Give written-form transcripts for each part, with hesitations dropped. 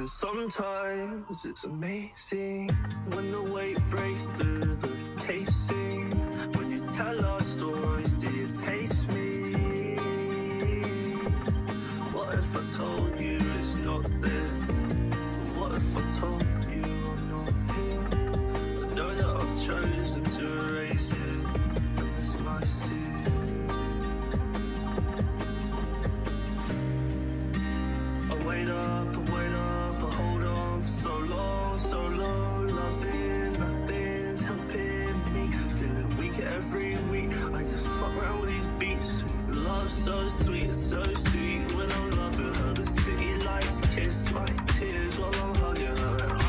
Sometimes it's amazing when the weight breaks through the casing. When you tell our stories, do you taste me? What if I told you it's not there? What if I told you I'm not here? I know that I've chosen to erase it, and it's my sin. I wait up, hold on for so long, so low. Nothing's helping me. Feeling weak every week. I just fuck around with these beats. Love so sweet, it's so sweet when I'm loving her. The city lights kiss my tears while I'm hugging her.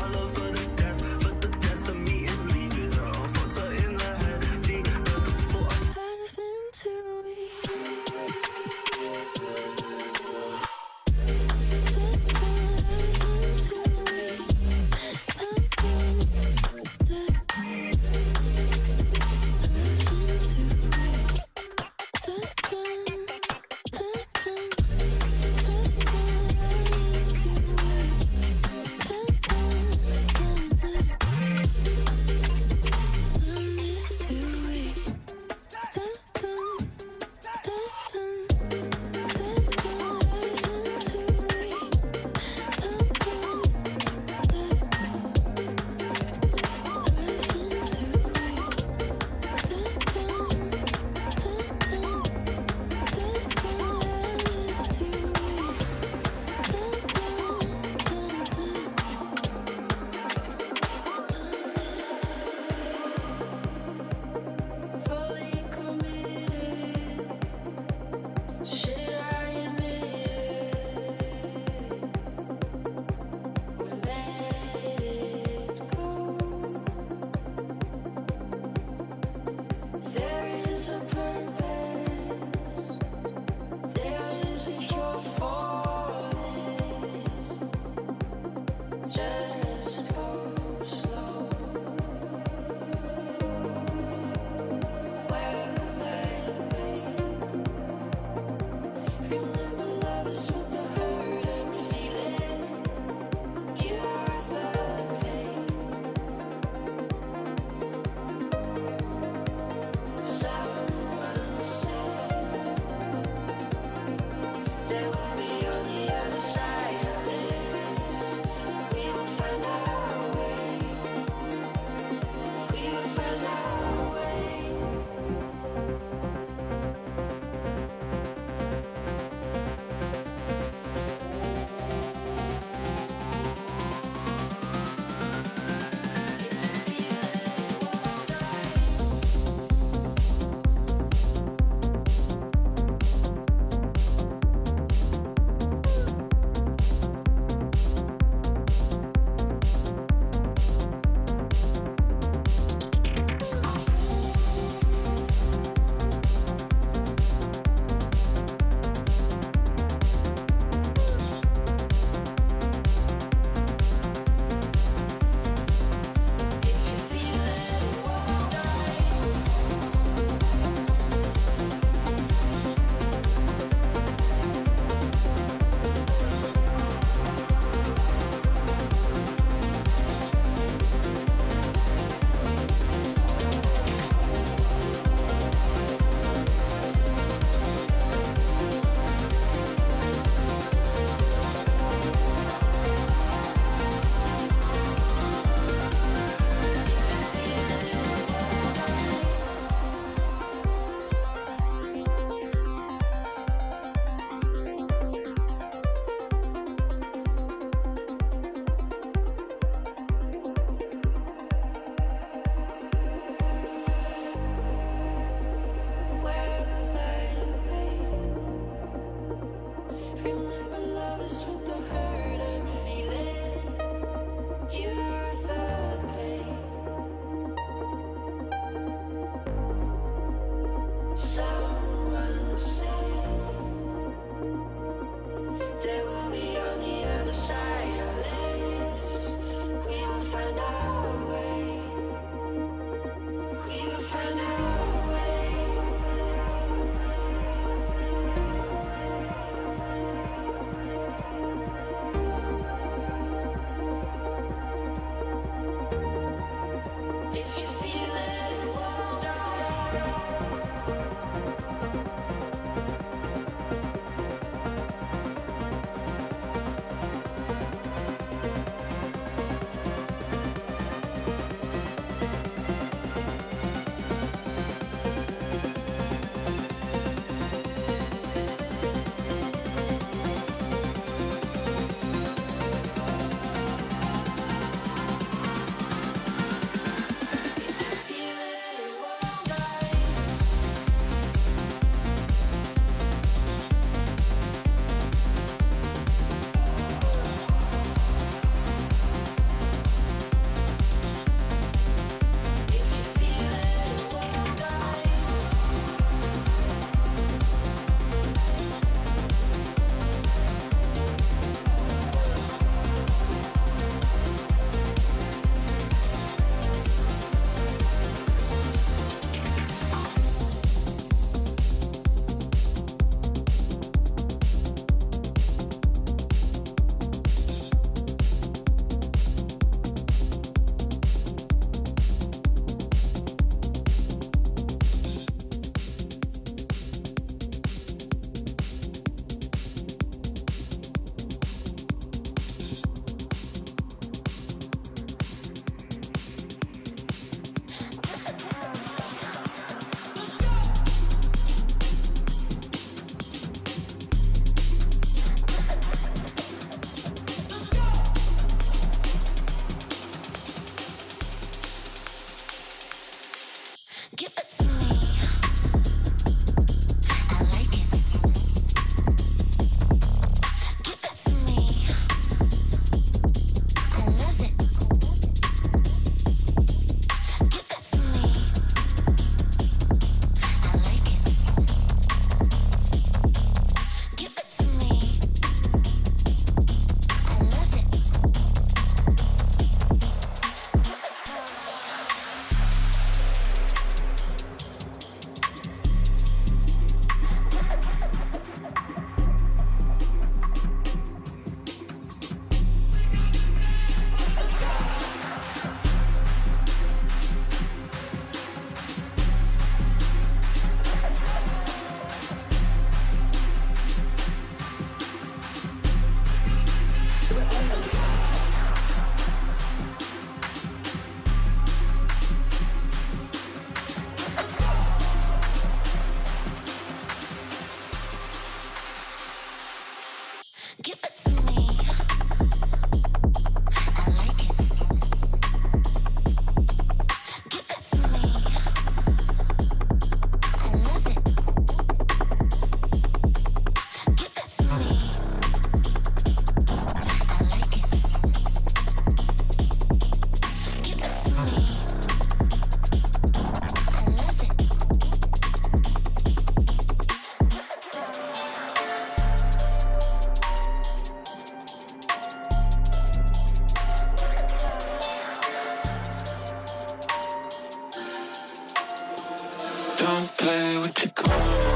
Don't play with your karma.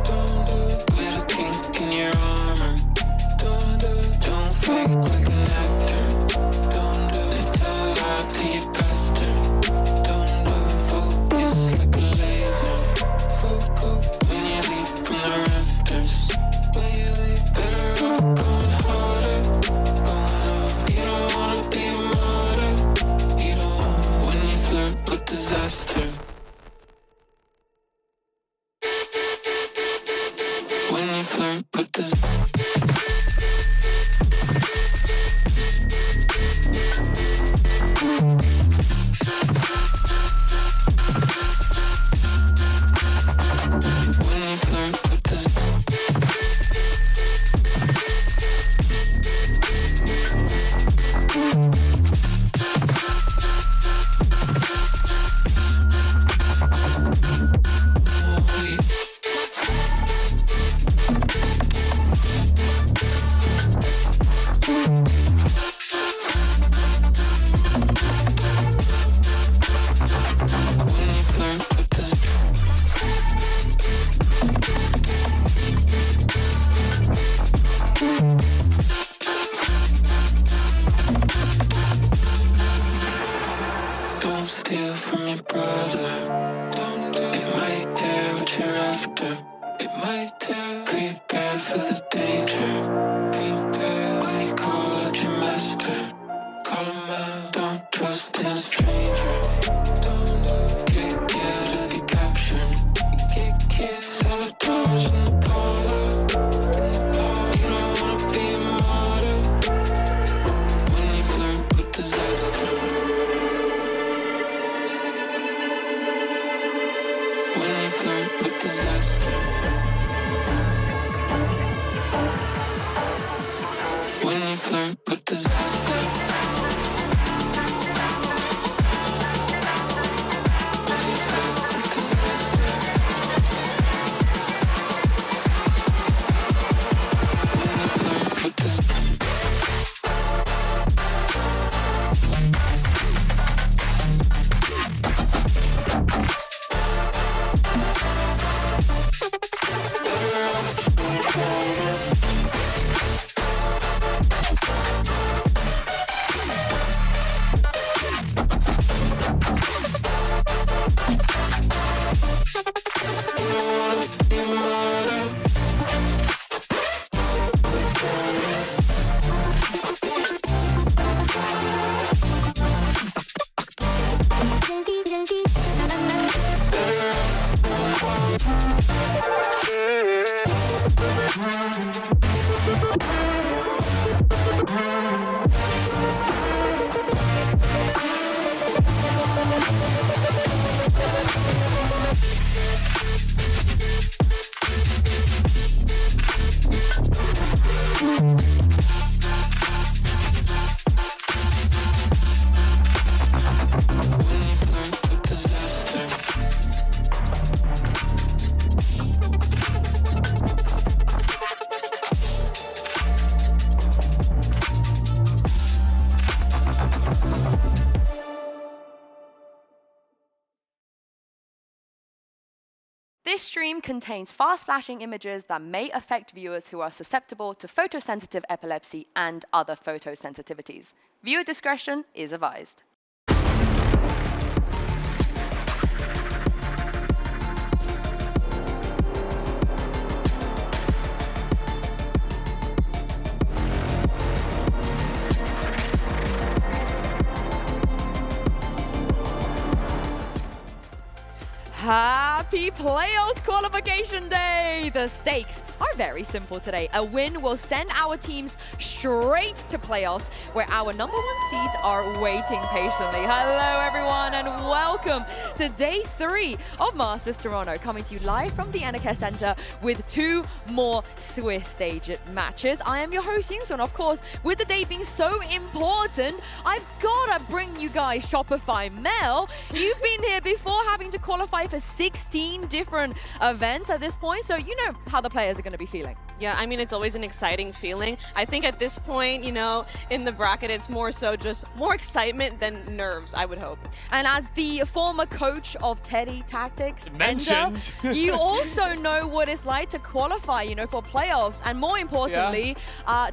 Don't do it with a kink in your armor. Don't do it. Don't fake like an actor. Don't do it. Tell a lie to your pastor. Don't do it. Focus like a laser. Focus when you leap from the rafters. When you leap, better off going harder. Going off. You don't wanna be a martyr. You don't want when you flirt with disaster. When you flirt with disaster. Don't steal from your brother. Don't do it. It might tear what you're after. It might tear. Prepare for the danger. Prepare when you call out your master. Call him out. Don't trust in a stranger. Don't do it. Get killed if you capture. Get killed. Sabotage in the parlor. You don't wanna be a martyr. When you flirt with disaster. When you flirt with disaster. When you flirt with disaster. When you flirt with disaster. When you flirt with disaster. This stream contains fast-flashing images that may affect viewers who are susceptible to photosensitive epilepsy and other photosensitivities. Viewer discretion is advised. Happy playoffs qualification day! The stakes are very simple today. A win will send our teams straight to playoffs, where our #1 seeds are waiting patiently. Hello everyone and welcome to day 3 of Masters Toronto, coming to you live from the NK Center with 2 more Swiss stage matches. I am your host Yingsu, and of course, with the day being so important, I've gotta bring you guys Shopify Mel. You've been here before, having to qualify for 16 different events at this point, so you know how the players are going to be feeling. Yeah, I mean, it's always an exciting feeling. I think at this point, you know, in the bracket, it's more so just more excitement than nerves, I would hope. And as the former coach of Teddy Tactics, Ender, Mentioned. you also know what it's like to qualify, you know, for playoffs, and more importantly,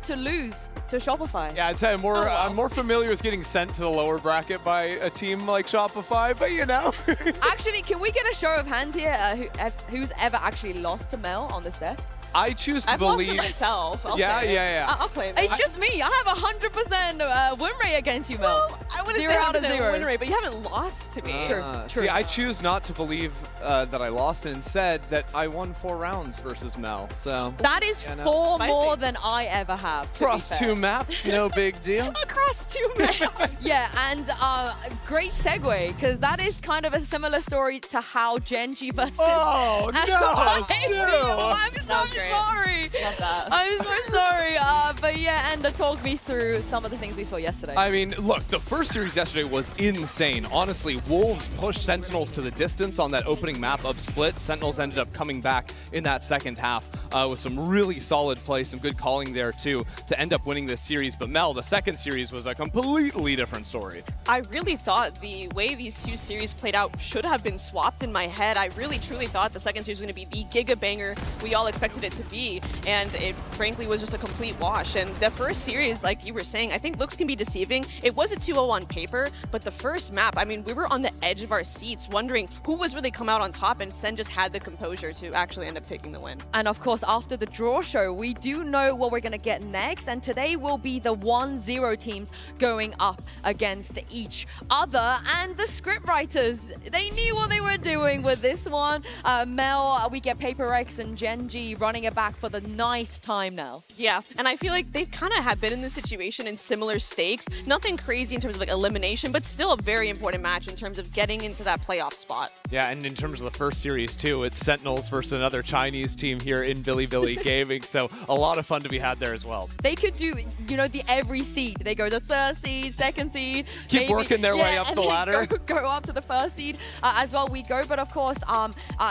to lose to Shopify. Yeah, I'd say I'm more familiar with getting sent to the lower bracket by a team like Shopify, but you know. Actually, can we get a show of hands here? Who's ever actually lost to Mel on this desk? I choose to I've lost believe. to myself. I'll Yeah, say it. yeah. I'll claim it. It's just me. I have 100% win rate against you, Mel. Well, I wouldn't 0 say out of 100% 0. win rate, but you haven't lost to me. True. See, I choose not to believe that I lost, and instead that I won 4 rounds versus Mel. So That is You know. 4 Spicy. more than I ever have. to be across fair. 2 maps, no big deal. Across 2 maps. Yeah, and great segue, because that is kind of a similar story to how Genji versus Oh, no, I'm That so was great. sorry. Love that. I'm so sorry. But yeah, Ender, talk me through some of the things we saw yesterday. I mean, look, the first series yesterday was insane. Honestly, Wolves pushed Sentinels to the distance on that opening map of Split. Sentinels ended up coming back in that second half with some really solid play, some good calling there too, to end up winning this series. But Mel, the second series was a completely different story. I really thought the way these 2 series played out should have been swapped in my head. I really, truly thought the second series was going to be the giga banger we all expected it to be, and it frankly was just a complete wash. And the first series, like you were saying, I think looks can be deceiving. It was a 2-0 on paper, but the first map, I mean, we were on the edge of our seats wondering who was really come out on top, and Sen just had the composure to actually end up taking the win. And of course, after the draw show, we do know what we're going to get next. And today will be the 1-0 teams going up against each other. And the scriptwriters, they knew what they were doing with this one. Mel, we get Paper X and Genji running it back for the 9th time now. Yeah, and I feel like they've kind of have been in this situation in similar stakes. Nothing crazy in terms of like elimination, but still a very important match in terms of getting into that playoff spot. Yeah, and in terms of the first series too, it's Sentinels versus another Chinese team here in Bilibili Gaming, so a lot of fun to be had there as well. They could do, you know, the every seed. They go the 3rd seed, 2nd seed. Keep maybe, working their way up and the then ladder. Go up to the 1st seed as well we go. But of course,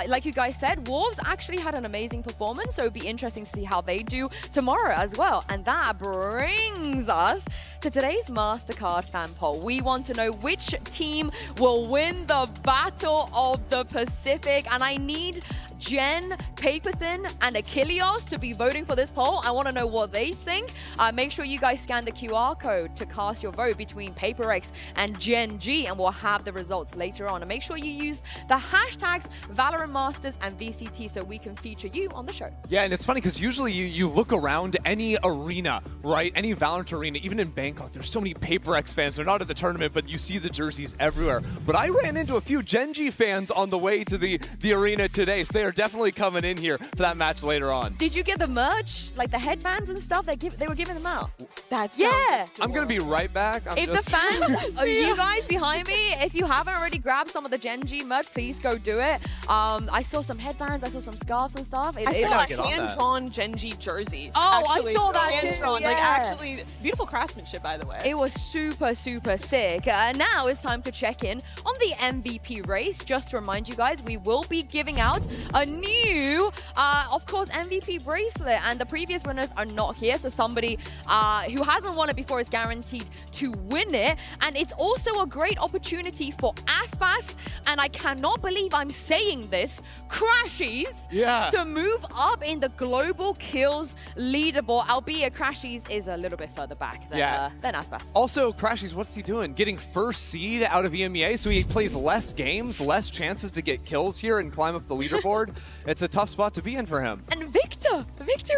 like you guys said, Wolves actually had an amazing performance, so it'd be interesting to see how they do tomorrow as well. And that brings us to today's Mastercard fan poll. We want to know which team will win the Battle of the Pacific, and I need Jen, Paperthin, and Achilleos to be voting for this poll. I want to know what they think. Make sure you guys scan the QR code to cast your vote between PaperX and Gen G, and we'll have the results later on. And make sure you use the hashtags Valorant Masters and VCT so we can feature you on the show. Yeah, and it's funny because usually you look around any arena, right? Any Valorant arena, even in Bangkok, there's so many PaperX fans. They're not at the tournament, but you see the jerseys everywhere. But I ran into a few Genji fans on the way to the arena today, so they are definitely coming in here for that match later on. Did you get the merch, like the headbands and stuff? They were giving them out. That's Yeah. I'm going to be right back. If the fans, you guys behind me, if you haven't already grabbed some of the Gen G merch, please go do it. I saw some headbands, I saw some scarves and stuff. I saw a get on that. hand-drawn Genji jersey. Oh, actually. I saw that too. Hand-drawn, Yeah. like actually beautiful craftsmanship, by the way. It was super, super sick. Now it's time to check in on the MVP race. Just to remind you guys, we will be giving out a new, of course, MVP bracelet. And the previous winners are not here. So somebody who hasn't won it before is guaranteed to win it. And it's also a great opportunity for Aspas, and I cannot believe I'm saying this, Crashies, to move up in the global kills leaderboard, albeit Crashies is a little bit further back than Aspas. Also, Crashies, what's he doing? Getting first seed out of EMEA, so he plays less games, less chances to get kills here and climb up the leaderboard. It's a tough spot to be in for him. And Victor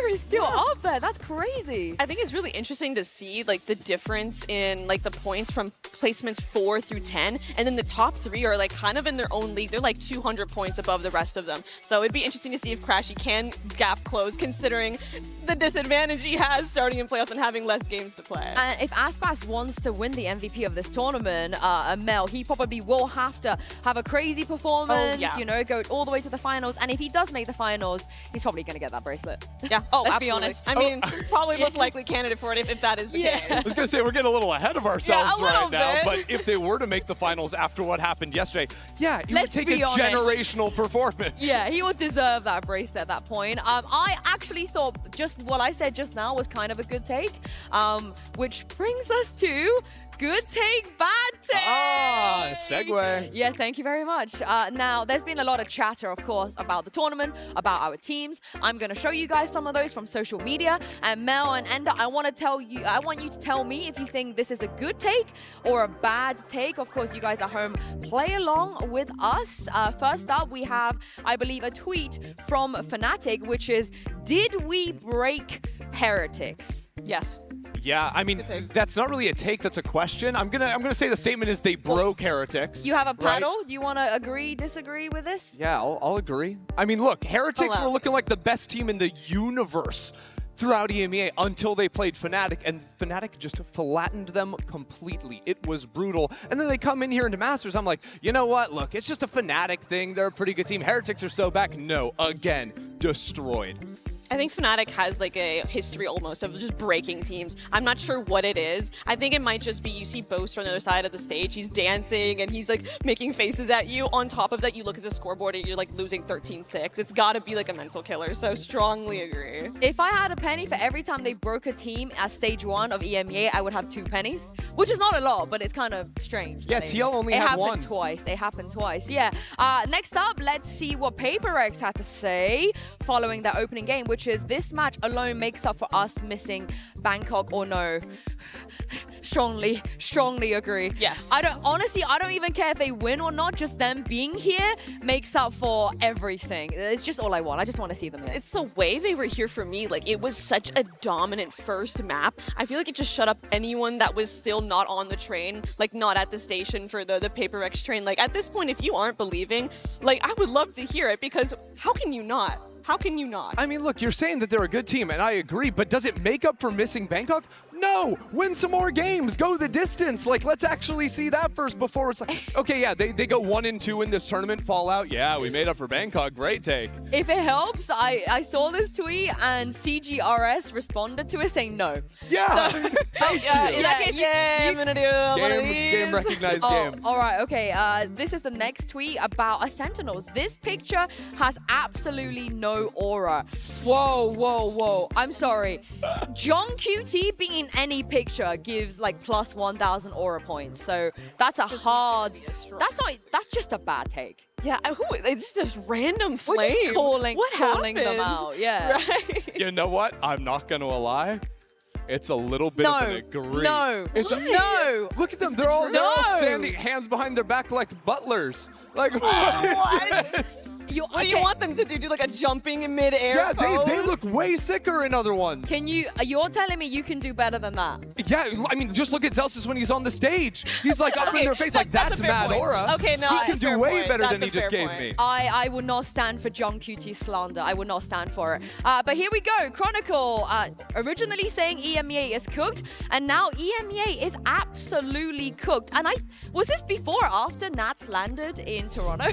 is still up there. That's crazy. I think it's really interesting to see like the difference in like the points from placements 4 through 10, and then the top 3 are like kind of in their own league. They're like 200 points above the rest of them. So it'd be interesting to see if Crashy can gap close, considering the disadvantage he has starting in playoffs and having less games to play. And if Aspas wants to win the MVP of this tournament, Mel, he probably will have to have a crazy performance, you know, go all the way to the finals And if he does make the finals, he's probably going to get that bracelet. Yeah. Oh, Let's absolutely. be honest. I mean, probably most likely candidate for it if that is the case. I was going to say, we're getting a little ahead of ourselves Yeah, a little right now. bit. But if they were to make the finals after what happened yesterday, yeah, it Let's would take be a honest. generational performance. Yeah, he would deserve that bracelet at that point. I actually thought just what I said just now was kind of a good take, which brings us to good take, bad take. Ah, segue. Yeah, thank you very much. Now, there's been a lot of chatter, of course, about the tournament, about our teams. I'm going to show you guys some of those from social media. And Mel and Ender, I want you to tell me if you think this is a good take or a bad take. Of course, you guys at home, play along with us. First up, we have, I believe, a tweet from Fnatic, which is, did we break Heretics? Yes. Yeah, I mean, that's not really a take, that's a question. I'm gonna say the statement is they broke Heretics. You have a right? paddle? You want to agree, disagree with this? Yeah, I'll agree. I mean, look, Heretics Hello. were looking like the best team in the universe throughout EMEA until they played Fnatic, and Fnatic just flattened them completely. It was brutal. And then they come in here into Masters. I'm like, you know what? Look, it's just a Fnatic thing. They're a pretty good team. Heretics are so back. No, again, destroyed. I think Fnatic has like a history almost of just breaking teams. I'm not sure what it is. I think it might just be you see Boast on the other side of the stage. He's dancing and he's like making faces at you. On top of that, you look at the scoreboard and you're like losing 13-6. It's got to be like a mental killer. So strongly agree. If I had a penny for every time they broke a team at stage 1 of EMEA, I would have 2 pennies, which is not a lot, but it's kind of strange. Yeah, that TL only it had happened one. twice. It happened twice. Yeah. Next up, let's see what PaperX had to say following their opening game, which is this match alone makes up for us missing Bangkok or no. Strongly agree. Yes. I don't even care if they win or not. Just them being here makes up for everything. It's just all I want. I just want to see them here. It's the way they were here for me. Like, it was such a dominant first map. I feel like it just shut up anyone that was still not on the train, like not at the station for the PaperX train. Like, at this point, if you aren't believing, like, I would love to hear it, because how can you not? How can you not? I mean, look, you're saying that they're a good team, and I agree, but does it make up for missing Bangkok? No! Win some more games! Go the distance! Like, let's actually see that first before it's like, okay, yeah, they go 1-2 in this tournament, fall out. Yeah, we made up for Bangkok. Great take. If it helps, I saw this tweet and CGRS responded to it saying no. Yeah! So- Thank In you. that case, I'm gonna do one of these. Game recognized game. All right, okay. This is the next tweet about a Sentinels. This picture has absolutely no aura. Whoa. I'm sorry. John QT being in any picture gives like plus 1,000 aura points. So that's a hard. That's just a bad take. Yeah, it's just a random flame. We're just calling them happened? out. Yeah. Right. You know what? I'm not going to lie. It's a little bit of an agree. No. Look at them. They're all standing, hands behind their back like butlers. Like, what is this? What do you want them to do? Do like a jumping in midair? Yeah, they pose? look way sicker in other ones. You're telling me you can do better than that? Yeah, I mean, just look at Zelsus when he's on the stage. He's like up in their face, like, that's a fair mad point. aura. Okay, no, he can do fair way point. better That's than a he just fair gave point. me. I would not stand for John QT slander. I would not stand for it. But here we go. Chronicle, originally saying EMEA is cooked, and now EMEA is absolutely cooked. And was this before or after Nats landed in Toronto?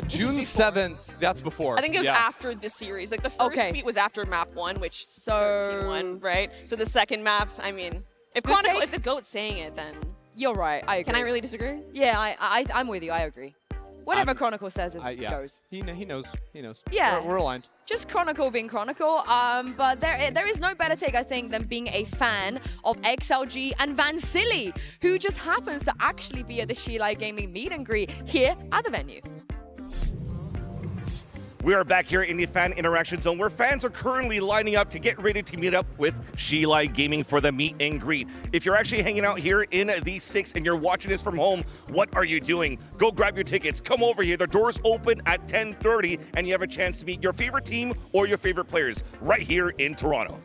June 7th, that's before. I think it was yeah. after the series. Like the first tweet was after map 1, which So 13-1, right? So the second map, I mean, if Good take. if the GOAT's saying it, then You're right. I agree. can I really disagree? Yeah, I'm with you. I agree. Whatever Chronicle says goes. He knows. Yeah. We're aligned. Just Chronicle being Chronicle. But there is no better take, I think, than being a fan of XLG and Vansili, who just happens to actually be at the Shilai Gaming meet and greet here at the venue. We are back here in the fan interaction zone where fans are currently lining up to get ready to meet up with Shilai Gaming for the meet and greet. If you're actually hanging out here in the 6 and you're watching this from home, what are you doing? Go grab your tickets. Come over here. The doors open at 10:30 and you have a chance to meet your favorite team or your favorite players right here in Toronto.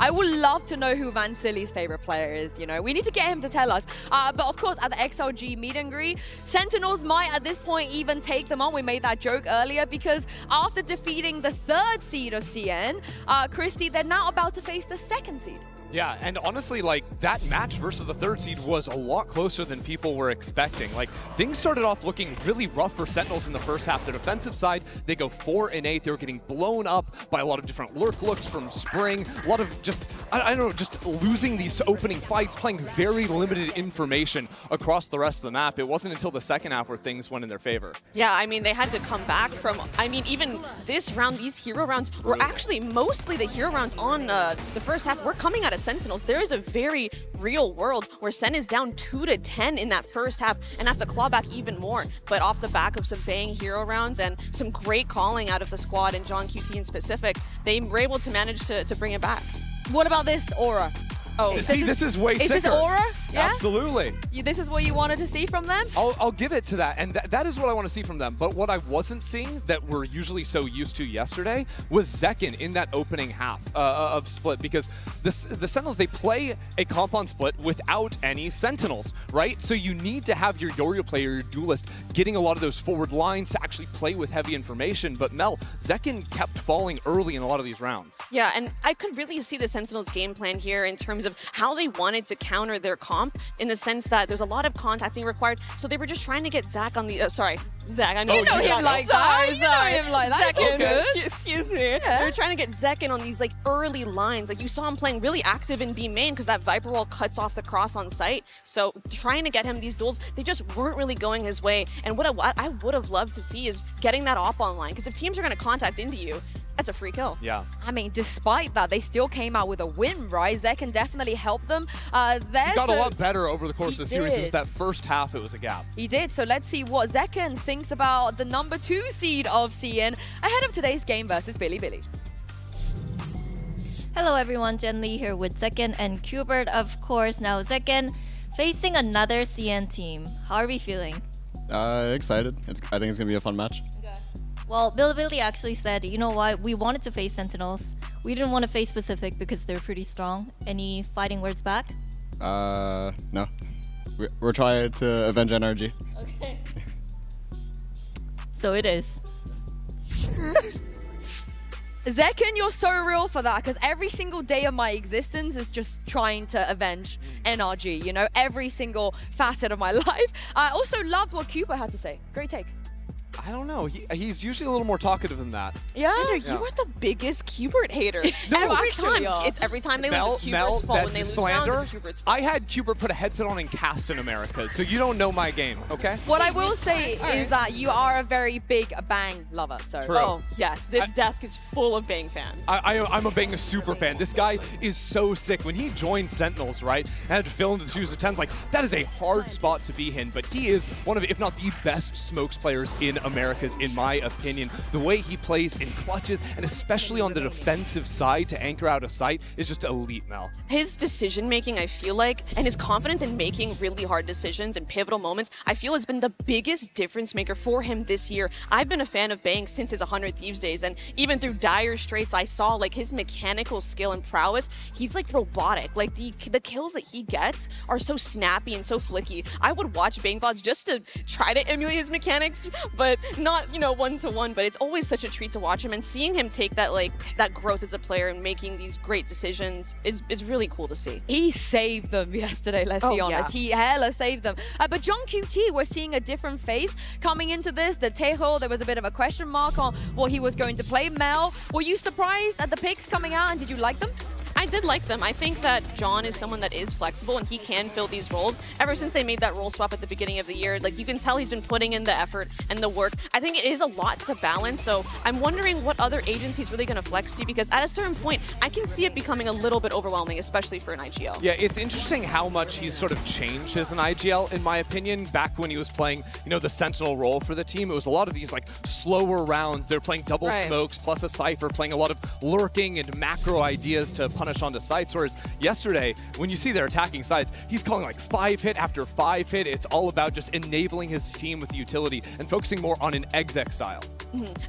I would love to know who Vansili's favorite player is, you know. We need to get him to tell us. But of course, at the XLG meet and greet, Sentinels might at this point even take them on. We made that joke earlier because after defeating the 3rd seed of CN, Christy, they're now about to face the 2nd seed. Yeah, and honestly, like, that match versus the third seed was a lot closer than people were expecting. Like, things started off looking really rough for Sentinels in the first half. The defensive side, they go 4-8. They were getting blown up by a lot of different lurk looks from Spring. A lot of just, I don't know, just losing these opening fights, playing very limited information across the rest of the map. It wasn't until the second half where things went in their favor. Yeah, I mean, they had to come back from, I mean, even this round, these hero rounds were actually mostly the hero rounds on the first half. We're coming out of Sentinels. There is a very real world where Sen is down 2-10 in that first half, and that's a clawback even more. But off the back of some bang hero rounds and some great calling out of the squad and John QT in specific, they were able to manage to bring it back. What about this aura? Oh, See, this is way sicker. Is this aura? Yeah? Absolutely. This is what you wanted to see from them? I'll give it to that, and that is what I want to see from them. But what I wasn't seeing that we're usually so used to yesterday was Zekken in that opening half of Split, because the Sentinels, they play a comp on Split without any Sentinels, right? So you need to have your Yorio player, your duelist, getting a lot of those forward lines to actually play with heavy information. But Mel, Zekken kept falling early in a lot of these rounds. Yeah, and I could really see the Sentinels game plan here in terms of how they wanted to counter their comp, in the sense that there's a lot of contacting required. So they were just trying to get Zach on the, Zach, I know You know him like that. You know him like that. It's all good. Excuse me. They were trying to get Zekken on these like early lines. Like you saw him playing really active in B main because that Viper Wall cuts off the cross on site. So trying to get him these duels, they just weren't really going his way. And what I would have loved to see is getting that op online, because if teams are going to contact into you, that's a free kill. Yeah. I mean, despite that, they still came out with a win, right? Zekken definitely help them. He got a lot better over the course of the series. It was that first half, it was a gap. He did. So let's see what Zekken thinks about the number 2 seed of CN ahead of today's game versus Bilibili. Hello everyone, Jen Lee here with Zekken and Qbert, of course. Now Zekken facing another CN team. How are we feeling? Excited. I think it's going to be a fun match. Well, Bilibili actually said, you know what, we wanted to face Sentinels. We didn't want to face Pacific because they're pretty strong. Any fighting words back? No. We're trying to avenge NRG. Okay. So it is. Zekken, you're so real for that, because every single day of my existence is just trying to avenge NRG, you know, every single facet of my life. I also loved what Cooper had to say. Great take. I don't know. He's usually a little more talkative than that. Yeah? You are the biggest Qbert hater. No, every actually, time. It's every time they lose, it's Mel, Qbert's fault. When that's they lose slander. rounds, it's Qbert's fault. I had Qbert put a headset on and cast in America, so you don't know my game, okay? What I will say is that you are a very big Bang lover, so. True. Oh, yes. This desk is full of Bang fans. I'm a Bang super fan. This guy is so sick. When he joined Sentinels, right, and had to fill into the shoes of 10s, like, that is a hard spot to be in, but he is one of, if not the best smokes players in Americas, in my opinion. The way he plays in clutches, and especially on the defensive side to anchor out a site, is just elite, Mel. His decision making, I feel like, and his confidence in making really hard decisions and pivotal moments, I feel has been the biggest difference maker for him this year. I've been a fan of Bang since his 100 Thieves days, and even through Dire Straits, I saw like his mechanical skill and prowess. He's like robotic. Like the kills that he gets are so snappy and so flicky. I would watch Bang VODs just to try to emulate his mechanics, but not, you know, one-to-one. But it's always such a treat to watch him, and seeing him take that that growth as a player and making these great decisions is really cool to see. He saved them yesterday, let's be honest. Yeah. He hella saved them. But John QT, we're seeing a different face coming into this. The Tejo, there was a bit of a question mark on what he was going to play. Mel, were you surprised at the picks coming out, and did you like them? I did like them. I think that John is someone that is flexible and he can fill these roles. Ever since they made that role swap at the beginning of the year, like you can tell he's been putting in the effort and the work. I think it is a lot to balance, so I'm wondering what other agents he's really going to flex to, because at a certain point, I can see it becoming a little bit overwhelming, especially for an IGL. Yeah, it's interesting how much he's sort of changed as an IGL, in my opinion. Back when he was playing, you know, the Sentinel role for the team, it was a lot of these like slower rounds. They're playing double smokes plus a Cypher, playing a lot of lurking and macro ideas to punish onto sites. Whereas yesterday, when you see they're attacking sites, he's calling like 5-hit after 5-hit. It's all about just enabling his team with utility and focusing more on an exec style.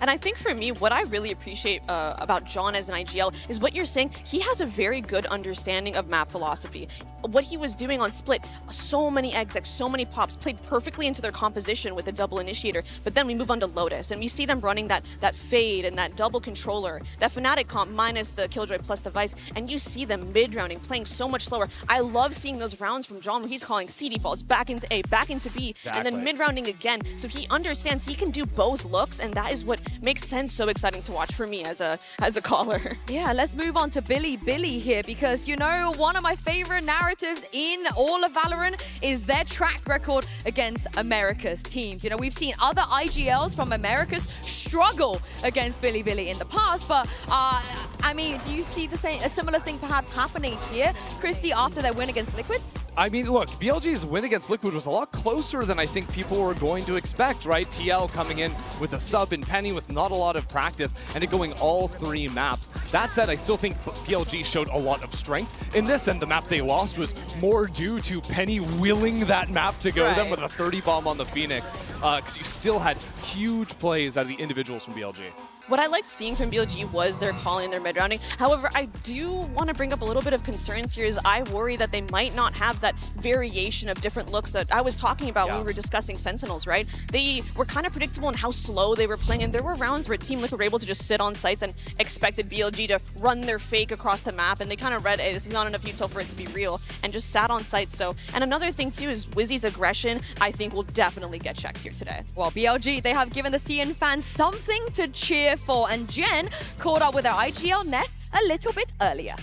And I think for me, what I really appreciate about John as an IGL is what you're saying. He has a very good understanding of map philosophy. What he was doing on Split, so many execs, so many pops, played perfectly into their composition with the double initiator. But then we move on to Lotus, and we see them running that fade and that double controller, that Fnatic comp minus the Killjoy plus the Vice, and and you see them mid-rounding, playing so much slower. I love seeing those rounds from John where he's calling C defaults back into A, back into B, and then mid-rounding again. So he understands he can do both looks, and that is what makes Sen so exciting to watch for me as a caller. Yeah, let's move on to Bilibili here, because you know, one of my favorite narratives in all of Valorant is their track record against America's teams. You know, we've seen other IGLs from Americas struggle against Bilibili in the past, but I mean, do you see a similar thing perhaps happening here, Christy, after their win against Liquid? I mean, look, BLG's win against Liquid was a lot closer than I think people were going to expect, right? TL coming in with a sub and Penny with not a lot of practice and it going all 3 maps. That said, I still think BLG showed a lot of strength in this, and the map they lost was more due to Penny willing that map to go them with a 30 bomb on the Phoenix, because you still had huge plays out of the individuals from BLG. What I liked seeing from BLG was their calling, their mid-rounding. However, I do want to bring up a little bit of concerns here, is I worry that they might not have that variation of different looks that I was talking about when we were discussing Sentinels, right? They were kind of predictable in how slow they were playing, and there were rounds where Team Liquid were able to just sit on sites and expected BLG to run their fake across the map, and they kind of read, hey, this is not enough util for it to be real, and just sat on site. So, and another thing too is Wizzy's aggression, I think, will definitely get checked here today. Well, BLG, they have given the CN fans something to cheer for, and Jen caught up with their IGL Neff a little bit earlier.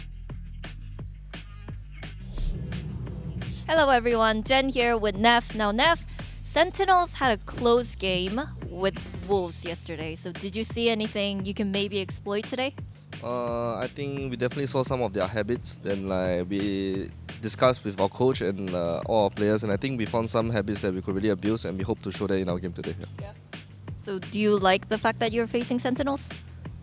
Hello everyone, Jen here with Neff. Now Neff, Sentinels had a close game with Wolves yesterday, so did you see anything you can maybe exploit today? I think we definitely saw some of their habits. Then we discussed with our coach and all our players, and I think we found some habits that we could really abuse, and we hope to show that in our game today. Yeah. So do you like the fact that you're facing Sentinels?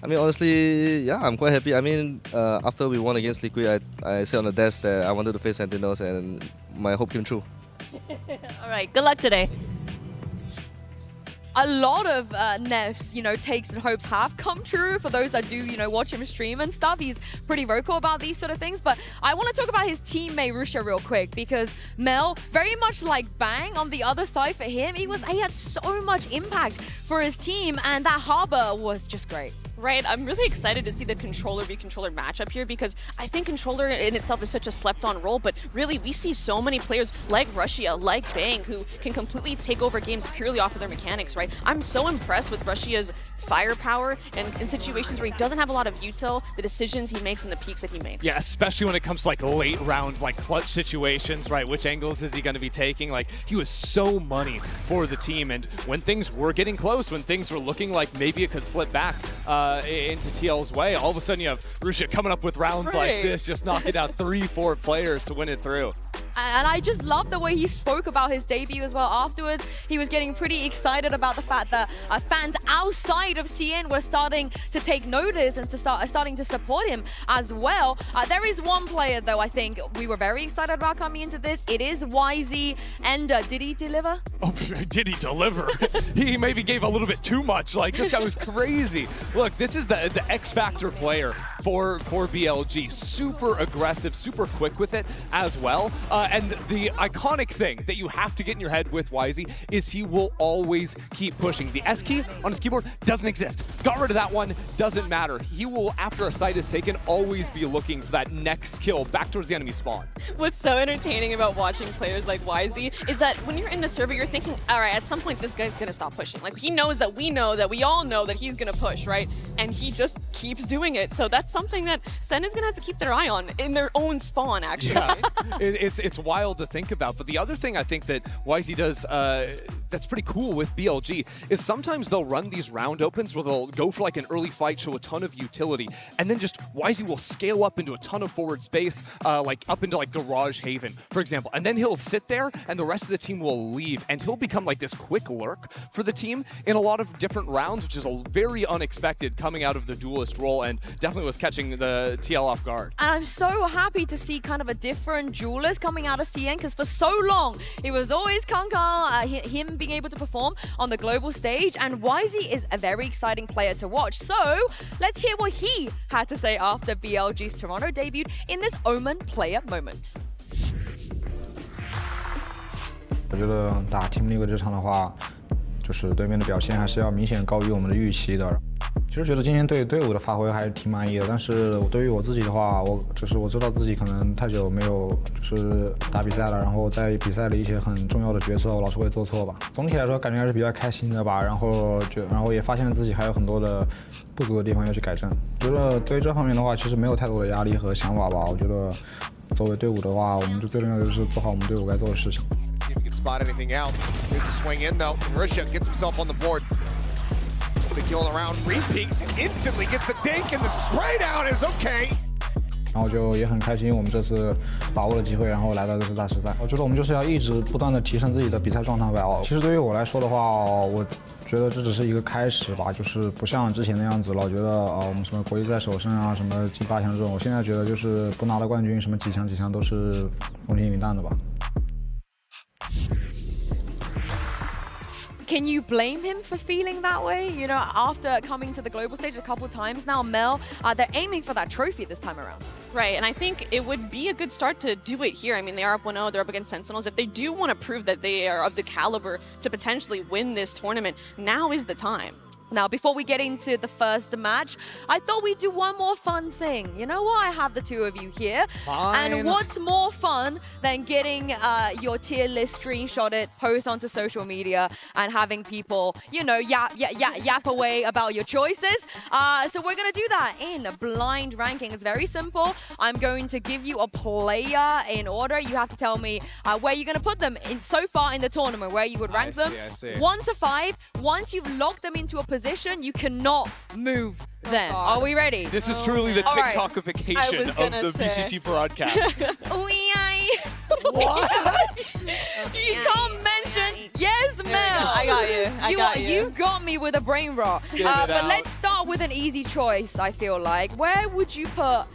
I mean, honestly, yeah, I'm quite happy. I mean, after we won against Liquid, I said on the desk that I wanted to face Sentinels, and my hope came true. All right, good luck today. A lot of Neff's, takes and hopes have come true for those that do, watch him stream and stuff. He's pretty vocal about these sort of things. But I want to talk about his teammate Rusha real quick, because Mel, very much like Bang on the other side for him, he had so much impact for his team, and that Harbor was just great. Right, I'm really excited to see the controller v controller matchup here, because I think controller in itself is such a slept-on role, but really we see so many players like Russia, like Bang, who can completely take over games purely off of their mechanics, right? I'm so impressed with Russia's firepower, and in situations where he doesn't have a lot of util, the decisions he makes and the peaks that he makes. Yeah, especially when it comes to like late round, like clutch situations, right? Which angles is he going to be taking? Like, he was so money for the team, and when things were getting close, when things were looking like maybe it could slip back into TL's way, all of a sudden you have Rusha coming up with rounds like this, just knocking out 3-4 players to win it through. And I just love the way he spoke about his debut as well afterwards. He was getting pretty excited about the fact that fans outside of CN were starting to take notice and starting to support him as well. There is one player, though, I think we were very excited about coming into this. It is YZ. And did he deliver? Oh, did he deliver? He maybe gave a little bit too much. Like, this guy was crazy. Look, this is the X-Factor player for BLG. Super aggressive, super quick with it as well. And the iconic thing that you have to get in your head with YZ is he will always keep pushing. The S key on his keyboard doesn't exist. Got rid of that one, doesn't matter. He will, after a site is taken, always be looking for that next kill back towards the enemy spawn. What's so entertaining about watching players like YZ is that when you're in the server, you're thinking, all right, at some point this guy's gonna stop pushing. Like, he knows that we all know that he's gonna push, right? And he just keeps doing it. So that's something that Sen is gonna have to keep their eye on in their own spawn, actually. Yeah, it's wild to think about. But the other thing I think that YZ does that's pretty cool with BLG is sometimes they'll run these round opens where they'll go for like an early fight, show a ton of utility, and then just YZ will scale up into a ton of forward space, like up into like Garage Haven, for example. And then he'll sit there and the rest of the team will leave, and he'll become like this quick lurk for the team in a lot of different rounds, which is a very unexpected coming out of the duelist role, and definitely was catching the TL off guard. And I'm so happy to see kind of a different duelist coming out of CN, because for so long it was always Kanka, him being able to perform on the global stage, and YZ is a very exciting player to watch. So let's hear what he had to say after BLG's Toronto debut in this Omen player moment. 我觉得打 Team League 这场的话，就是对面的表现还是要明显高于我们的预期的。其实觉得今天对队伍的发挥还是挺满意的，但是对于我自己的话，我知道自己可能太久没有就是打比赛了，然后在比赛里一些很重要的决策我老是会做错吧。总体来说感觉还是比较开心的吧，然后也发现了自己还有很多的不足的地方要去改正。觉得对于这方面的话，其实没有太多的压力和想法吧。我觉得作为队伍的话，我们最重要的就是做好我们队伍该做的事情。See if he can spot anything out. Here's the swing in though. Marisha gets himself on the board. The kill around, re-peeks and instantly gets the dink, and the spray down is okay. 然后就也很开心，我们这次把握了机会，然后来到这次大师赛。我觉得我们就是要一直不断的提升自己的比赛状态吧。其实对于我来说的话，我觉得这只是一个开始吧，就是不像之前那样子老觉得我们什么国力在手上啊，什么进8强这种。我现在觉得就是不拿到冠军，什么几强都是风轻云淡的吧。Can you blame him for feeling that way? You know, after coming to the global stage a couple times now, Mel, they're aiming for that trophy this time around. Right, and I think it would be a good start to do it here. I mean, they are up 1-0, they're up against Sentinels. If they do want to prove that they are of the caliber to potentially win this tournament, now is the time. Now, before we get into the first match, I thought we'd do one more fun thing. You know what? I have the two of you here. Fine. And what's more fun than getting your tier list screenshotted, post onto social media, and having people, you know, yap away about your choices. So we're going to do that in blind ranking. It's very simple. I'm going to give you a player in order. You have to tell me where you're going to put them in so far in the tournament, where you would rank them. I see. 1 to 5. Once you've locked them into a position, you cannot move them. Are we ready? This is truly the All right. TikTokification of the VCT broadcast. What? You can't mention. Yes, Mel. I got you. I got you. You got me with a brain rot. Get it But out. let's start with an easy choice, I feel like. Where would you put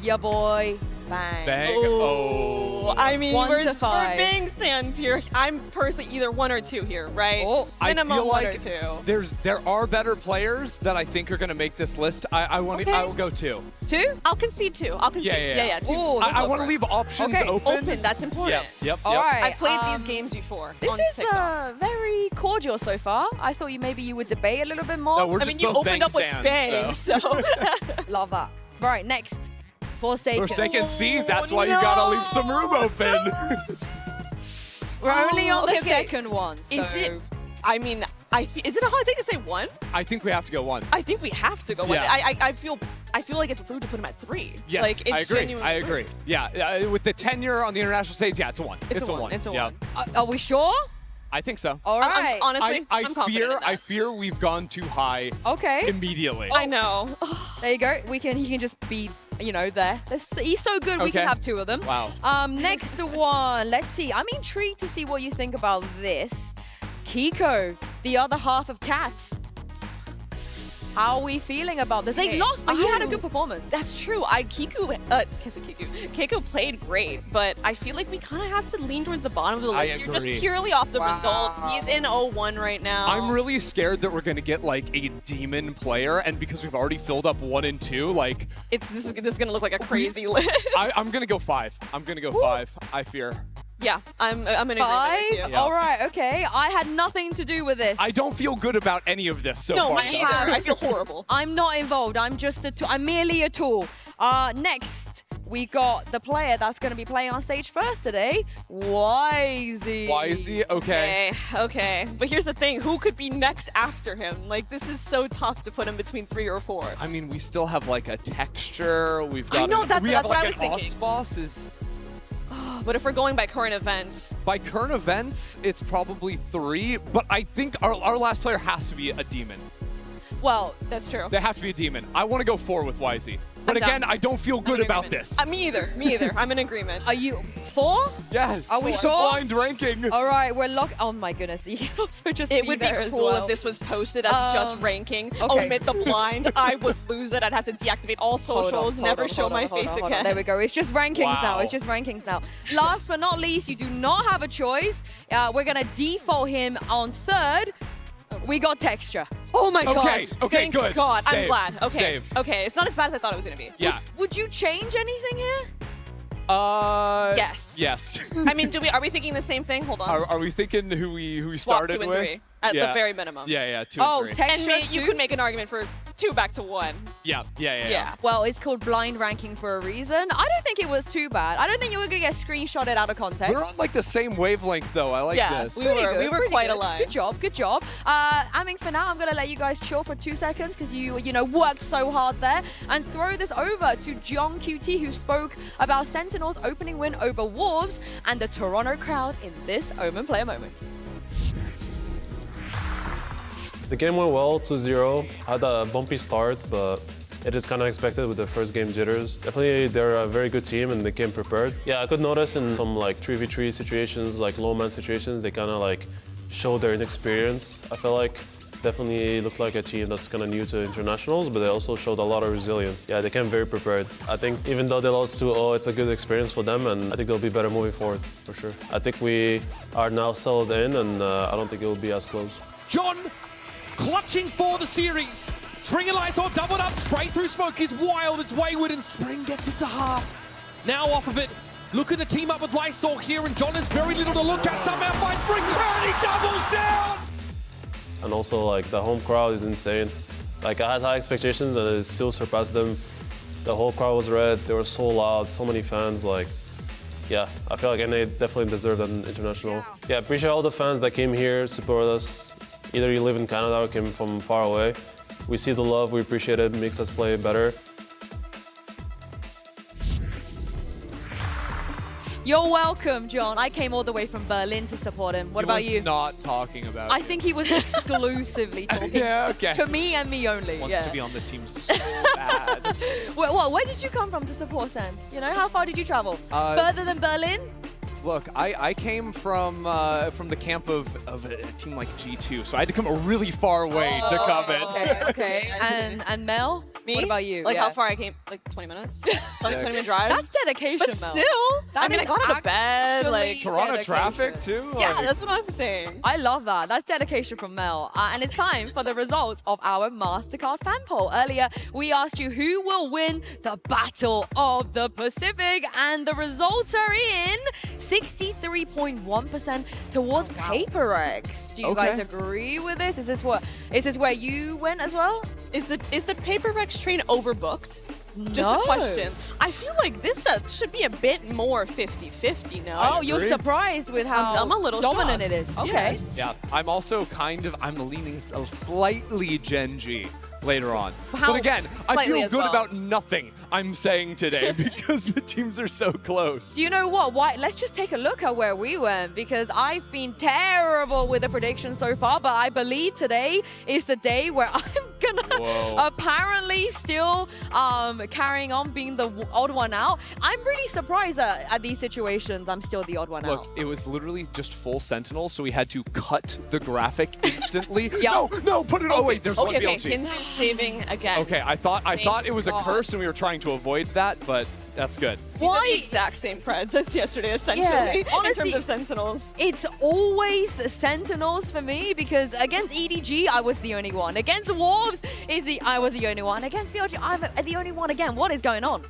your boy Bang? Bang. Oh, I mean, 1 we're to 5. Bang stands here. I'm personally either 1 or 2 here, right? Oh, I Minimum feel 1 like or 2. there are better players that I think are going to make this list. I will go 2. 2? I'll concede 2. I'll concede. Yeah. 2. Ooh, I want to leave options Okay. open. That's important. Yep. All right. I've played these games before. This on is TikTok. very cordial so far. I thought maybe you would debate a little bit more. No, we're I just mean, you both opened Bang up with stands, Bang, so. Love that. Right, next. Forsaken. Forsaken, see? That's why you got to leave some room open. We're only on the okay. second one. So. Is it? I mean, is it a hard thing to say 1? I think we have to go 1. I think we have to go 1. Yeah. I feel like it's rude to put him at 3. Yes, like, it's I agree. genuinely I agree. rude. Yeah, with the tenure on the international stage, yeah, it's a 1. It's a 1. It's a 1. Yeah. Are we sure? I think so. All right. Honestly, I'm confident in that. I fear we've gone too high Okay. immediately. I know. There you go. He can just be, you know, there. He's so good. We can Okay. have 2 of them. Wow. Next one. Let's see. I'm intrigued to see what you think about this. Kiko, the other half of Cats. How are we feeling about this? They Okay. lost, but he had a Oh. good performance. That's true. Keiko played great, but I feel like we kind of have to lean towards the bottom of the I list here, just agree. purely off the Wow. result. He's in 0-1 right now. I'm really scared that we're going to get like a demon player, and because we've already filled up 1 and 2, like This is gonna look like a crazy list. I'm going to go 5. I'm going to go 5. I fear. Yeah, I'm in agreement 5? with you. Yeah. All right, okay. I had nothing to do with this. I don't feel good about any of this so No, far. me either. I feel horrible. I'm not involved. I'm just a tool. I'm merely a tool. Next, we got the player that's going to be playing on stage first today, Wisey. Wisey, okay. Okay. But here's the thing. Who could be next after him? Like, this is so tough to put him between 3 or 4. I mean, we still have like a texture. We've got. I know, we that's have what like I was an thinking. boss is. But if we're going by current events, By current events, it's probably 3. But I think our last player has to be a demon. Well, that's true. They have to be a demon. I want to go 4 with Wisey. But I'm again, down. I don't feel I'm good in about agreement. this. Me either. Me either. I'm in agreement. are you 4? Yeah. Are we it's sure? a blind ranking. All right, we're locked. Oh my goodness. You can also just It be would be there as cool well. if this was posted as just ranking. okay. Omit the blind. I would lose it. I'd have to deactivate all socials, never show my face again. There we go. It's just rankings now. Wow. It's just rankings now. Last but not least, you do not have a choice. We're going to default him on 3rd. We got texture. Oh my god. Okay, Thank good. God. I'm Saved. glad. Okay. Saved. Okay. It's not as bad as I thought it was going to be. Yeah. Would you change anything here? Yes. Yes. I mean, are we thinking the same thing? Hold on. Are we thinking who we Swap started 2 and with? 3. at Yeah. the very minimum. Yeah, 2 Oh, and 3. And you could make an argument for 2 back to 1. Yeah. Well, it's called blind ranking for a reason. I don't think it was too bad. I don't think you were going to get screenshotted out of context. We're on like the same wavelength though. I like this. we were Pretty quite good. aligned. Good job, good job. I mean, for now, I'm gonna let you guys chill for 2 seconds because you know worked so hard there, and throw this over to John QT, who spoke about Sentinels' opening win over Wolves and the Toronto crowd in this Omen player moment. The game went well, 2-0. Had a bumpy start, but it is kind of expected with the first game jitters. Definitely, they're a very good team and they came prepared. Yeah, I could notice in some like 3v3 situations, like low man situations, they kind of like show their inexperience. I feel like definitely looked like a team that's kind of new to internationals, but they also showed a lot of resilience. Yeah, they came very prepared. I think even though they lost 2-0, it's a good experience for them, and I think they'll be better moving forward, for sure. I think we are now settled in, and I don't think it will be as close. John clutching for the series. Spring and Lysol doubled up, spray through smoke is wild, it's wayward, and Spring gets it to half. Now off of it, looking to team up with Lysol here, and John has very little to look at, somehow finds Spring, and he doubles down! And also, like, the home crowd is insane. Like, I had high expectations, and it still surpassed them. The whole crowd was red, they were so loud, so many fans, like, yeah, I feel like NA definitely deserved an international. Yeah, appreciate all the fans that came here, support us. Either you live in Canada or came from far away. We see the love, we appreciate it, makes us play better. You're welcome, John. I came all the way from Berlin to support him. What about He you? was not talking about I you. think he was exclusively talking to me and me only. Wants yeah. to be on the team so bad. Where did you come from to support Sam? You know, how far did you travel? Further than Berlin? Look, I came from the camp of a team like G2, so I had to come really far away to come in. Okay. And Mel? Me? What about you? Like Yeah. how far I came? Like 20 minutes? Like 20-minute drive? That's dedication, But Mel. still, That I mean, I is got out of bed, actually like Toronto dedication. traffic too? Yeah, Like, that's what I'm saying. I love that. That's dedication from Mel. And it's time for the results of our Mastercard fan poll. Earlier, we asked you who will win the Battle of the Pacific, and the results are in 63.1% towards PaperX. Do you guys agree with this? Is this where you went as well? Is the Paper Rex train overbooked? Just No. a question. I feel like this should be a bit more 50-50 now. Oh, you're surprised with how I'm a little dominant shocked. it is. Okay. Yes. Yeah, I'm also I'm leaning slightly Gen G later on. How But again, I slightly feel as good well. about nothing I'm saying today because the teams are so close. Do you know what? Why? Let's just take a look at where we went, because I've been terrible with the predictions so far, but I believe today is the day where I'm gonna apparently still carrying on being the odd one out. I'm really surprised that at these situations I'm still the odd one out. Look, it was literally just full Sentinels, so we had to cut the graphic instantly. Yeah. No, put it. Oh wait, there's one Okay, BLG. Hinze saving again. Okay, I thought it was a God. curse and we were trying to avoid that, but that's good. These are the exact same preds as yesterday, essentially, in honestly, terms of Sentinels. It's always Sentinels for me, because against EDG, I was the only one. Against Wolves, I was the only one. Against BLG, I'm the only one again. What is going on?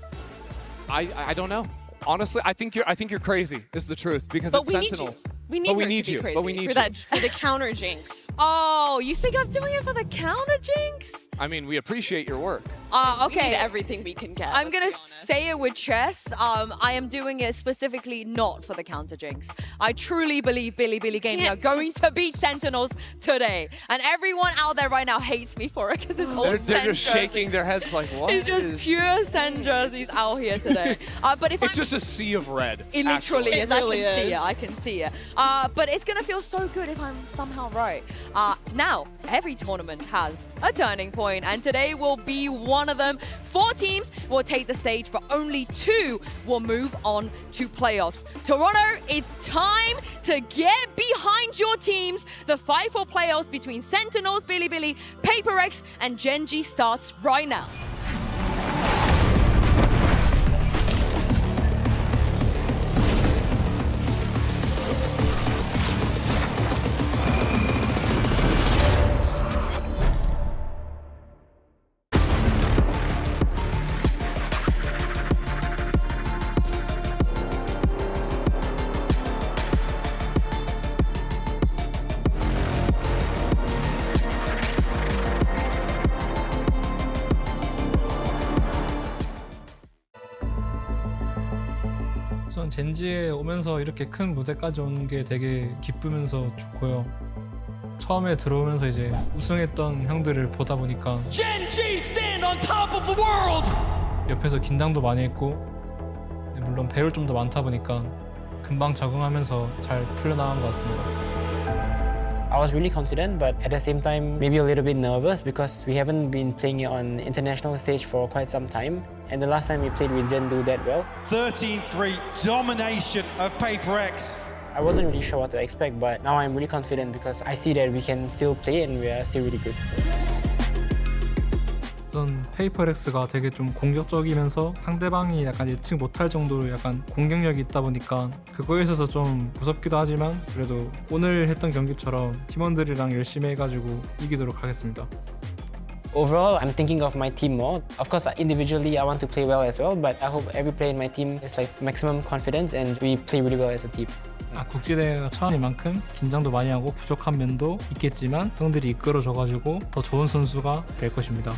I don't know. Honestly, I think you're crazy. Is the truth, because But it's we need Sentinels. you. We need But we her need to be you. crazy But we need for you. for the counter jinx. Oh, you think I'm doing it for the counter jinx? I mean, we appreciate your work. We Okay. need everything we can get. I'm let's gonna be honest. say it with chess. I am doing it specifically not for the counter jinx. I truly believe Bilibili Gaming are Can't going just- to beat Sentinels today, and everyone out there right now hates me for it because it's all They're Sen just shaking jerseys. their heads like, what? It's just is- pure Sen jerseys out here today. But if It's I'm just a sea of red. It literally actually. is. It really I can see is. it. I can see it. But it's gonna feel so good if I'm somehow right. Now, every tournament has a turning point, and today will be one of them. 4 teams will take the stage, but only 2 will move on to playoffs. Toronto, it's time to get behind your teams. The fight for playoffs between Sentinels, Bilibili, PaperX, and Gen G starts right now. 젠지에 오면서 이렇게 큰 무대까지 오는 게 되게 기쁘면서 좋고요. 처음에 들어오면서 이제 우승했던 형들을 보다 보니까 Gen G stand on top of the world. 옆에서 긴장도 많이 했고 물론 배울 점도 많다 보니까 금방 적응하면서 잘 풀려나간 것 같습니다. I was really confident, but at the same time, maybe a little bit nervous because we haven't been playing on international stage for quite some time. And the last time we played, we didn't do that well. 13-3 domination of Paper X. I wasn't really sure what to expect, but now I'm really confident because I see that we can still play and we are still really good. 우선 페이퍼렉스가 되게 좀 공격적이면서 상대방이 약간 예측 못할 정도로 약간 공격력이 있다 보니까 그거에 있어서 좀 무섭기도 하지만 그래도 오늘 했던 경기처럼 팀원들이랑 열심히 해가지고 이기도록 하겠습니다. Overall, I'm thinking of my team more. Of course, individually, I want to play well as well, but I hope every player in my team has like maximum confidence and we play really well as a team. 국제대회가 처음인 만큼 긴장도 많이 하고 부족한 면도 있겠지만 형들이 이끌어줘가지고 더 좋은 선수가 될 것입니다.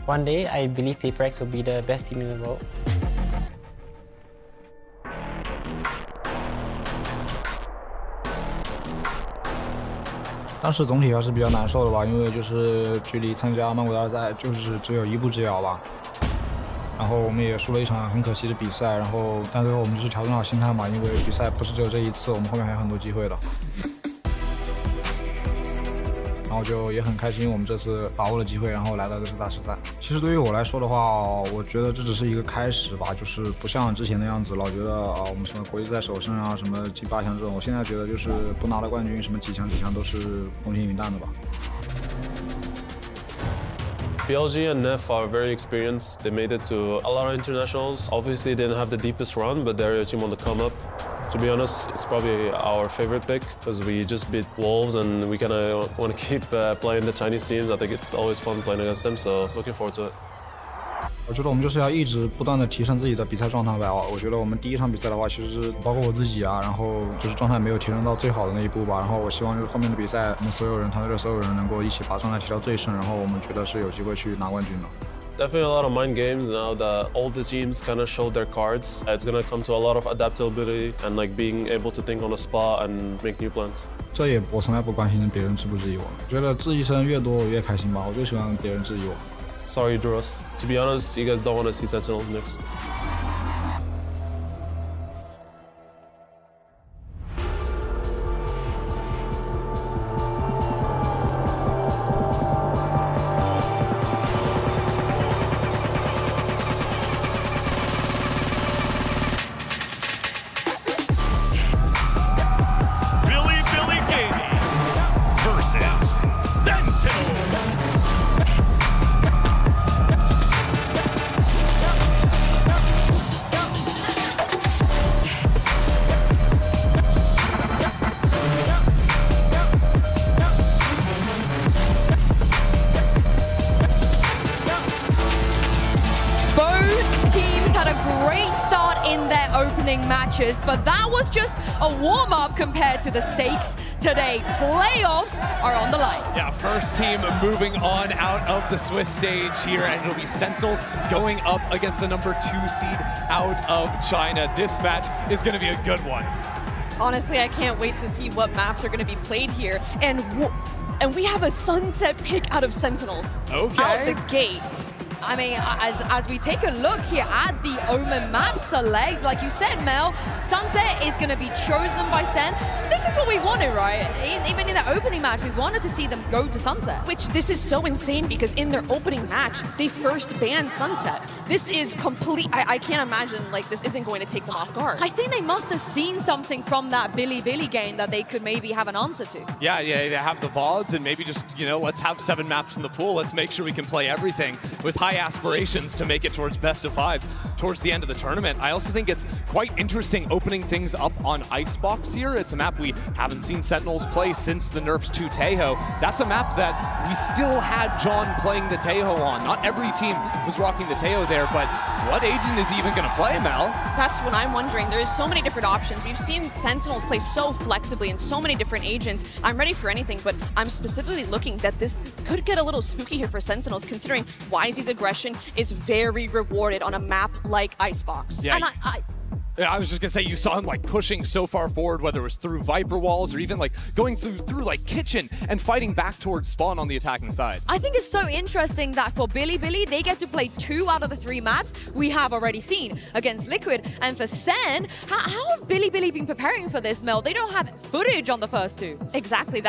One day, I believe Paper X will be the best team in the world. 当时总体还是比较难受的吧，因为就是距离参加曼谷大赛就是只有一步之遥吧。然后我们也输了一场很可惜的比赛，然后但最后我们就是调整好心态嘛，因为比赛不是只有这一次，我们后面还有很多机会的。然后就也很开心，我们这次把握了机会，然后来到这次大师赛。其实对于我来说的话，我觉得这只是一个开始吧，就是不像之前的样子，老觉得我们什么国际赛首胜啊，什么进8强这种，我现在觉得就是不拿到冠军，什么几强都是风轻云淡的吧。BLG and NEF are very experienced. They made it to a lot of internationals. Obviously, they didn't have the deepest run, but they're a team on the come up. To be honest, it's probably our favorite pick because we just beat Wolves and we kind of want to keep playing the Chinese teams. I think it's always fun playing against them, so looking forward to it. 我觉得我们就是要一直不断的提升自己的比赛状态吧。我觉得我们第一场比赛的话，其实是包括我自己啊，然后就是状态没有提升到最好的那一步吧。然后我希望就是后面的比赛，我们所有人团队的所有人能够一起把状态提到最胜，然后我们觉得是有机会去拿冠军的。Definitely a lot of mind games now that all the teams kind of showed their cards. It's going to come to a lot of adaptability and like being able to think on the spot and make new plans. 这也我从来不关心别人质不质疑我，我觉得质疑声越多我越开心吧。我最喜欢别人质疑我。Sorry, drew us. To be honest, you guys don't want to see Sentinels next. Bilibili Gaming versus Sentinels. Both teams had a great start in their opening matches, but that was just a warm-up compared to the stakes today. Playoffs are on the line. Yeah, first team moving on out of the Swiss stage here, and it'll be Sentinels going up against the number 2 seed out of China. This match is going to be a good one. Honestly, I can't wait to see what maps are going to be played here. And we have a sunset pick out of Sentinels. Okay. Out the gate. I mean, as we take a look here at the Omen map select, like you said, Mel, Sunset is going to be chosen by Sen. This is what we wanted, right? Even in the opening match, we wanted to see them go to Sunset. Which this is so insane because in their opening match, they first banned Sunset. This is complete. I can't imagine like this isn't going to take them off guard. I think they must have seen something from that Bilibili game that they could maybe have an answer to. Yeah, they have the VODs and maybe just, let's have 7 maps in the pool. Let's make sure we can play everything with high aspirations to make it towards best of 5s towards the end of the tournament. I also think it's quite interesting opening things up on Icebox here. It's a map we haven't seen Sentinels play since the nerfs to Taeho. That's a map that we still had John playing the Taeho on. Not every team was rocking the Taeho there, but what agent is he even going to play, Mel? That's what I'm wondering. There's so many different options. We've seen Sentinels play so flexibly in so many different agents. I'm ready for anything, but I'm specifically looking that this could get a little spooky here for Sentinels, considering YZ's aggression is very rewarded on a map like Icebox. Yeah. And Yeah, I was just gonna say, you saw him like pushing so far forward, whether it was through Viper walls or even like going through like kitchen and fighting back towards spawn on the attacking side. I think it's so interesting that for Bilibili, they get to play 2 out of the 3 maps we have already seen against Liquid. And for Sen, how have Bilibili been preparing for this, Mel? They don't have footage on the first 2. Exactly.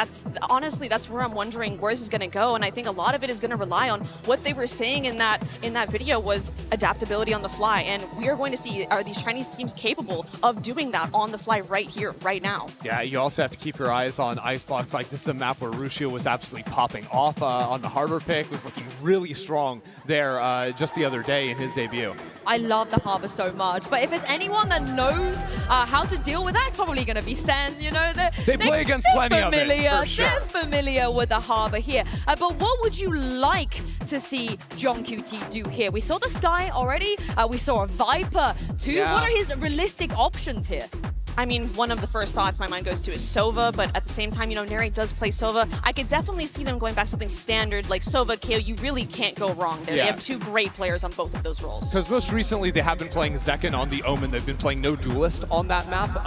Honestly, that's where I'm wondering where this is going to go. And I think a lot of it is going to rely on what they were saying in that video was adaptability on the fly. And we are going to see, are these Chinese teams capable of doing that on the fly right here, right now? Yeah, you also have to keep your eyes on Icebox. Like, this is a map where Ruscio was absolutely popping off on the Harbor pick, was looking really strong there just the other day in his debut. I love the Harbor so much, but if it's anyone that knows how to deal with that, it's probably going to be Sen. You know, they play against plenty of it, for sure. They're familiar with the Harbor here. But what would you like to see John QT do here? We saw the Sky already. We saw a Viper too. Yeah. What are his realistic options here? I mean, one of the first thoughts my mind goes to is Sova, but at the same time, you know, Neri does play Sova. I could definitely see them going back to something standard like Sova, KO. You really can't go wrong there. Yeah. They have 2 great players on both of those roles. Because most recently they have been playing Zekken on the Omen. They've been playing no Duelist on that map.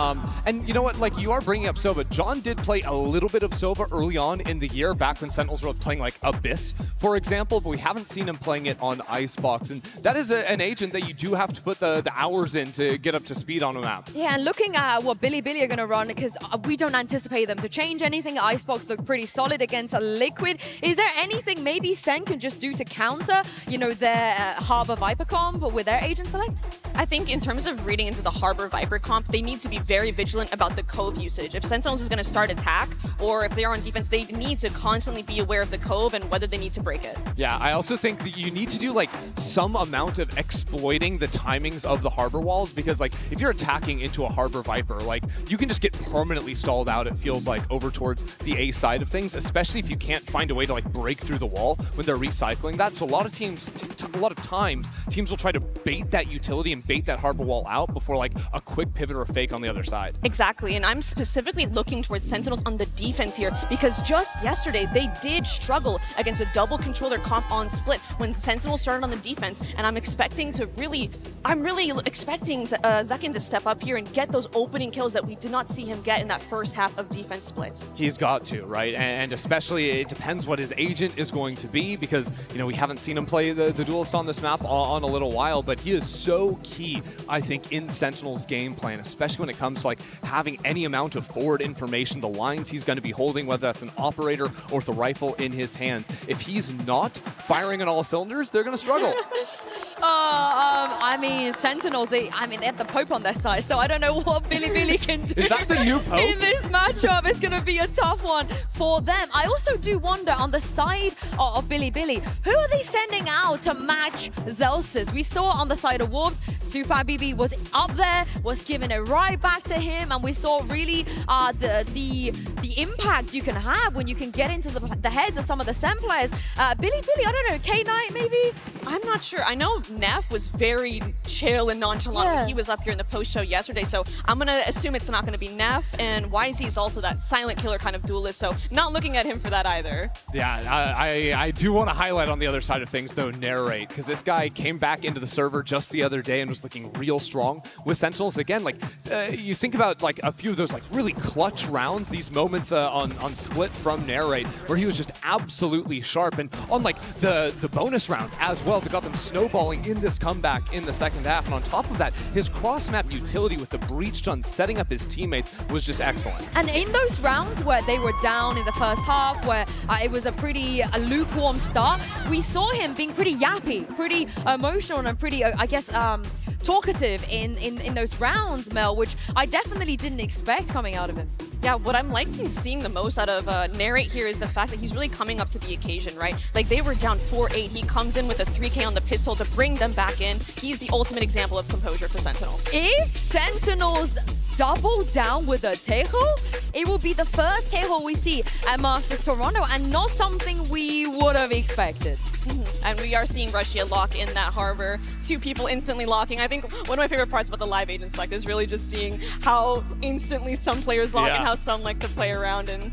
And you know what, like, you are bringing up Sova. John did play a little bit of Sova early on in the year, back when Sentinels were playing like Abyss, for example, but we haven't seen him playing it on Icebox. And that is an agent that you do have to put the hours in to get up to speed on a map. Yeah, and looking at what Bilibili are going to run, because we don't anticipate them to change anything. Icebox look pretty solid against a Liquid. Is there anything maybe Sen can just do to counter, you know, their Harbor Viper comp with their agent select? I think in terms of reading into the Harbor Viper comp, they need to be very vigilant about the Cove usage. If Sentinels is going to start attack, or if they are on defense, they need to constantly be aware of the Cove and whether they need to break it. Yeah, I also think that you need to do like some amount of exploiting the timings of the Harbor walls, because like if you're attacking into a Harbor Viper, like you can just get permanently stalled out, it feels like, over towards the A side of things, especially if you can't find a way to like break through the wall when they're recycling that. So a lot of times teams will try to bait that utility and bait that Harbor wall out before like a quick pivot or a fake on the other side. Exactly, and I'm specifically looking towards Sentinels on the defense here, because just yesterday they did struggle against a double controller comp on Split when Sentinels started on the defense, and I'm really expecting Zekken to step up here and get those opening kills that we did not see him get in that first half of defense Split. He's got to, right? And especially it depends what his agent is going to be, because, you know, we haven't seen him play the duelist on this map on a little while, but he is so key, I think, in Sentinel's game plan, especially when it comes to like having any amount of forward information, the lines he's going to be holding, whether that's an operator or with a rifle in his hands. If he's not firing on all cylinders, they're going to struggle. I mean, Sentinels, they have the Pope on their side, so I don't know what Bilibili can do. Is that the new Pope? In this matchup, it's going to be a tough one for them. I also do wonder, on the side of Bilibili, who are they sending out to match Zelsis? We saw on the side of Wolves, Sufa BB was up there, was giving it right back to him, and we saw really the impact you can have when you can get into the heads of some of the Sen players. Bilibili, I don't know, K-Knight maybe? I'm not sure. I know Neff was very chill and nonchalant when he was up here in the post-show yesterday, so I'm going to assume it's not going to be Neff, and YZ is also that silent killer kind of duelist, so not looking at him for that either. Yeah, I do want to highlight on the other side of things, though, Narrate, because this guy came back into the server just the other day and was looking real strong with Sentinels. Again, like, you think about like a few of those like really clutch rounds, these moments on Split from Narrate, where he was just absolutely sharp, and on like the bonus round as well, that got them snowballing in this comeback in the second half. And on top of that, his cross-map utility with the breach stun setting up his teammates was just excellent. And in those rounds where they were down in the first half, where it was a pretty lukewarm start, we saw him being pretty yappy, pretty emotional, and pretty, I guess, talkative in those rounds, Mel, which I definitely didn't expect coming out of him. Yeah, what I'm liking seeing the most out of Narrate here is the fact that he's really coming up to the occasion, right? Like, they were down 4-8. He comes in with a 3K on the pistol to bring them back in. He's the ultimate example of composure for Sentinels. If Sentinels double down with a Tejo. It will be the first Tejo we see at Masters Toronto, and not something we would have expected. And we are seeing Russia lock in that harbor. 2 people instantly locking. I think one of my favorite parts about the live agent select is really just seeing how instantly some players lock and how some like to play around and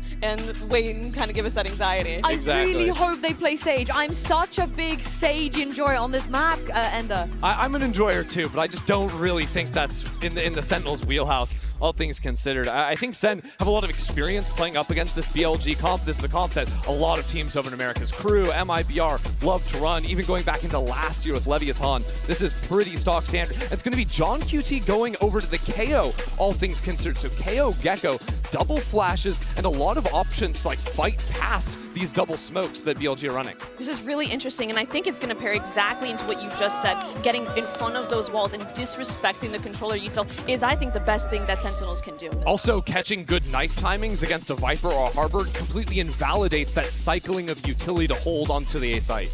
wait and kind of give us that anxiety. I really hope they play Sage. I'm such a big Sage enjoyer on this map, Ender. I'm an enjoyer too, but I just don't really think that's in the Sentinels' wheelhouse, all things considered. I think Sen have a lot of experience playing up against this BLG comp. This is a comp that a lot of teams over in America's Crew, MIBR, love to run. Even going back into last year with Leviathan, this is pretty stock standard. It's going to be John QT going over to the KO, all things considered. So KO, Gecko, double flashes, and a lot of options to like fight past these double smokes that BLG are running. This is really interesting, and I think it's going to pair exactly into what you just said. Getting in front of those walls and disrespecting the controller itself is, I think, the best thing that Sentinels can do. Also, catching good knife timings against a Viper or a Harbor completely invalidates that cycling of utility to hold onto the A site.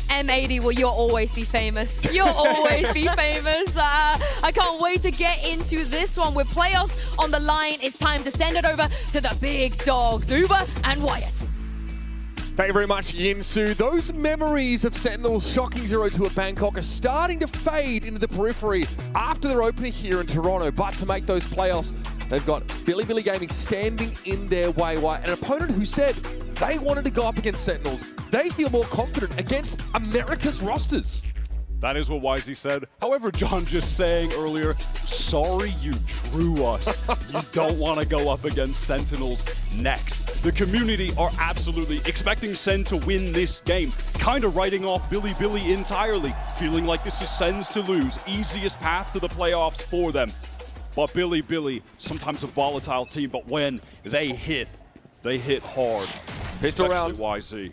M80, well, you'll always be famous. You'll always be famous. I can't wait to get into this one. With playoffs on the line, it's time to send it over to the big dogs, Uber and Wyatt. Thank you very much, Yinsu. Those memories of Sentinels shocking 0-2 at Bangkok are starting to fade into the periphery after their opening here in Toronto. But to make those playoffs, they've got Bilibili Gaming standing in their way. Why? An opponent who said they wanted to go up against Sentinels. They feel more confident against America's rosters. That is what YZ said. However, John just saying earlier, sorry you drew us. You don't want to go up against Sentinels next. The community are absolutely expecting Sen to win this game, kind of writing off Bilibili entirely, feeling like this is Sen's to lose, easiest path to the playoffs for them. But Bilibili, sometimes a volatile team, but when they hit hard. Pistol round. YZ.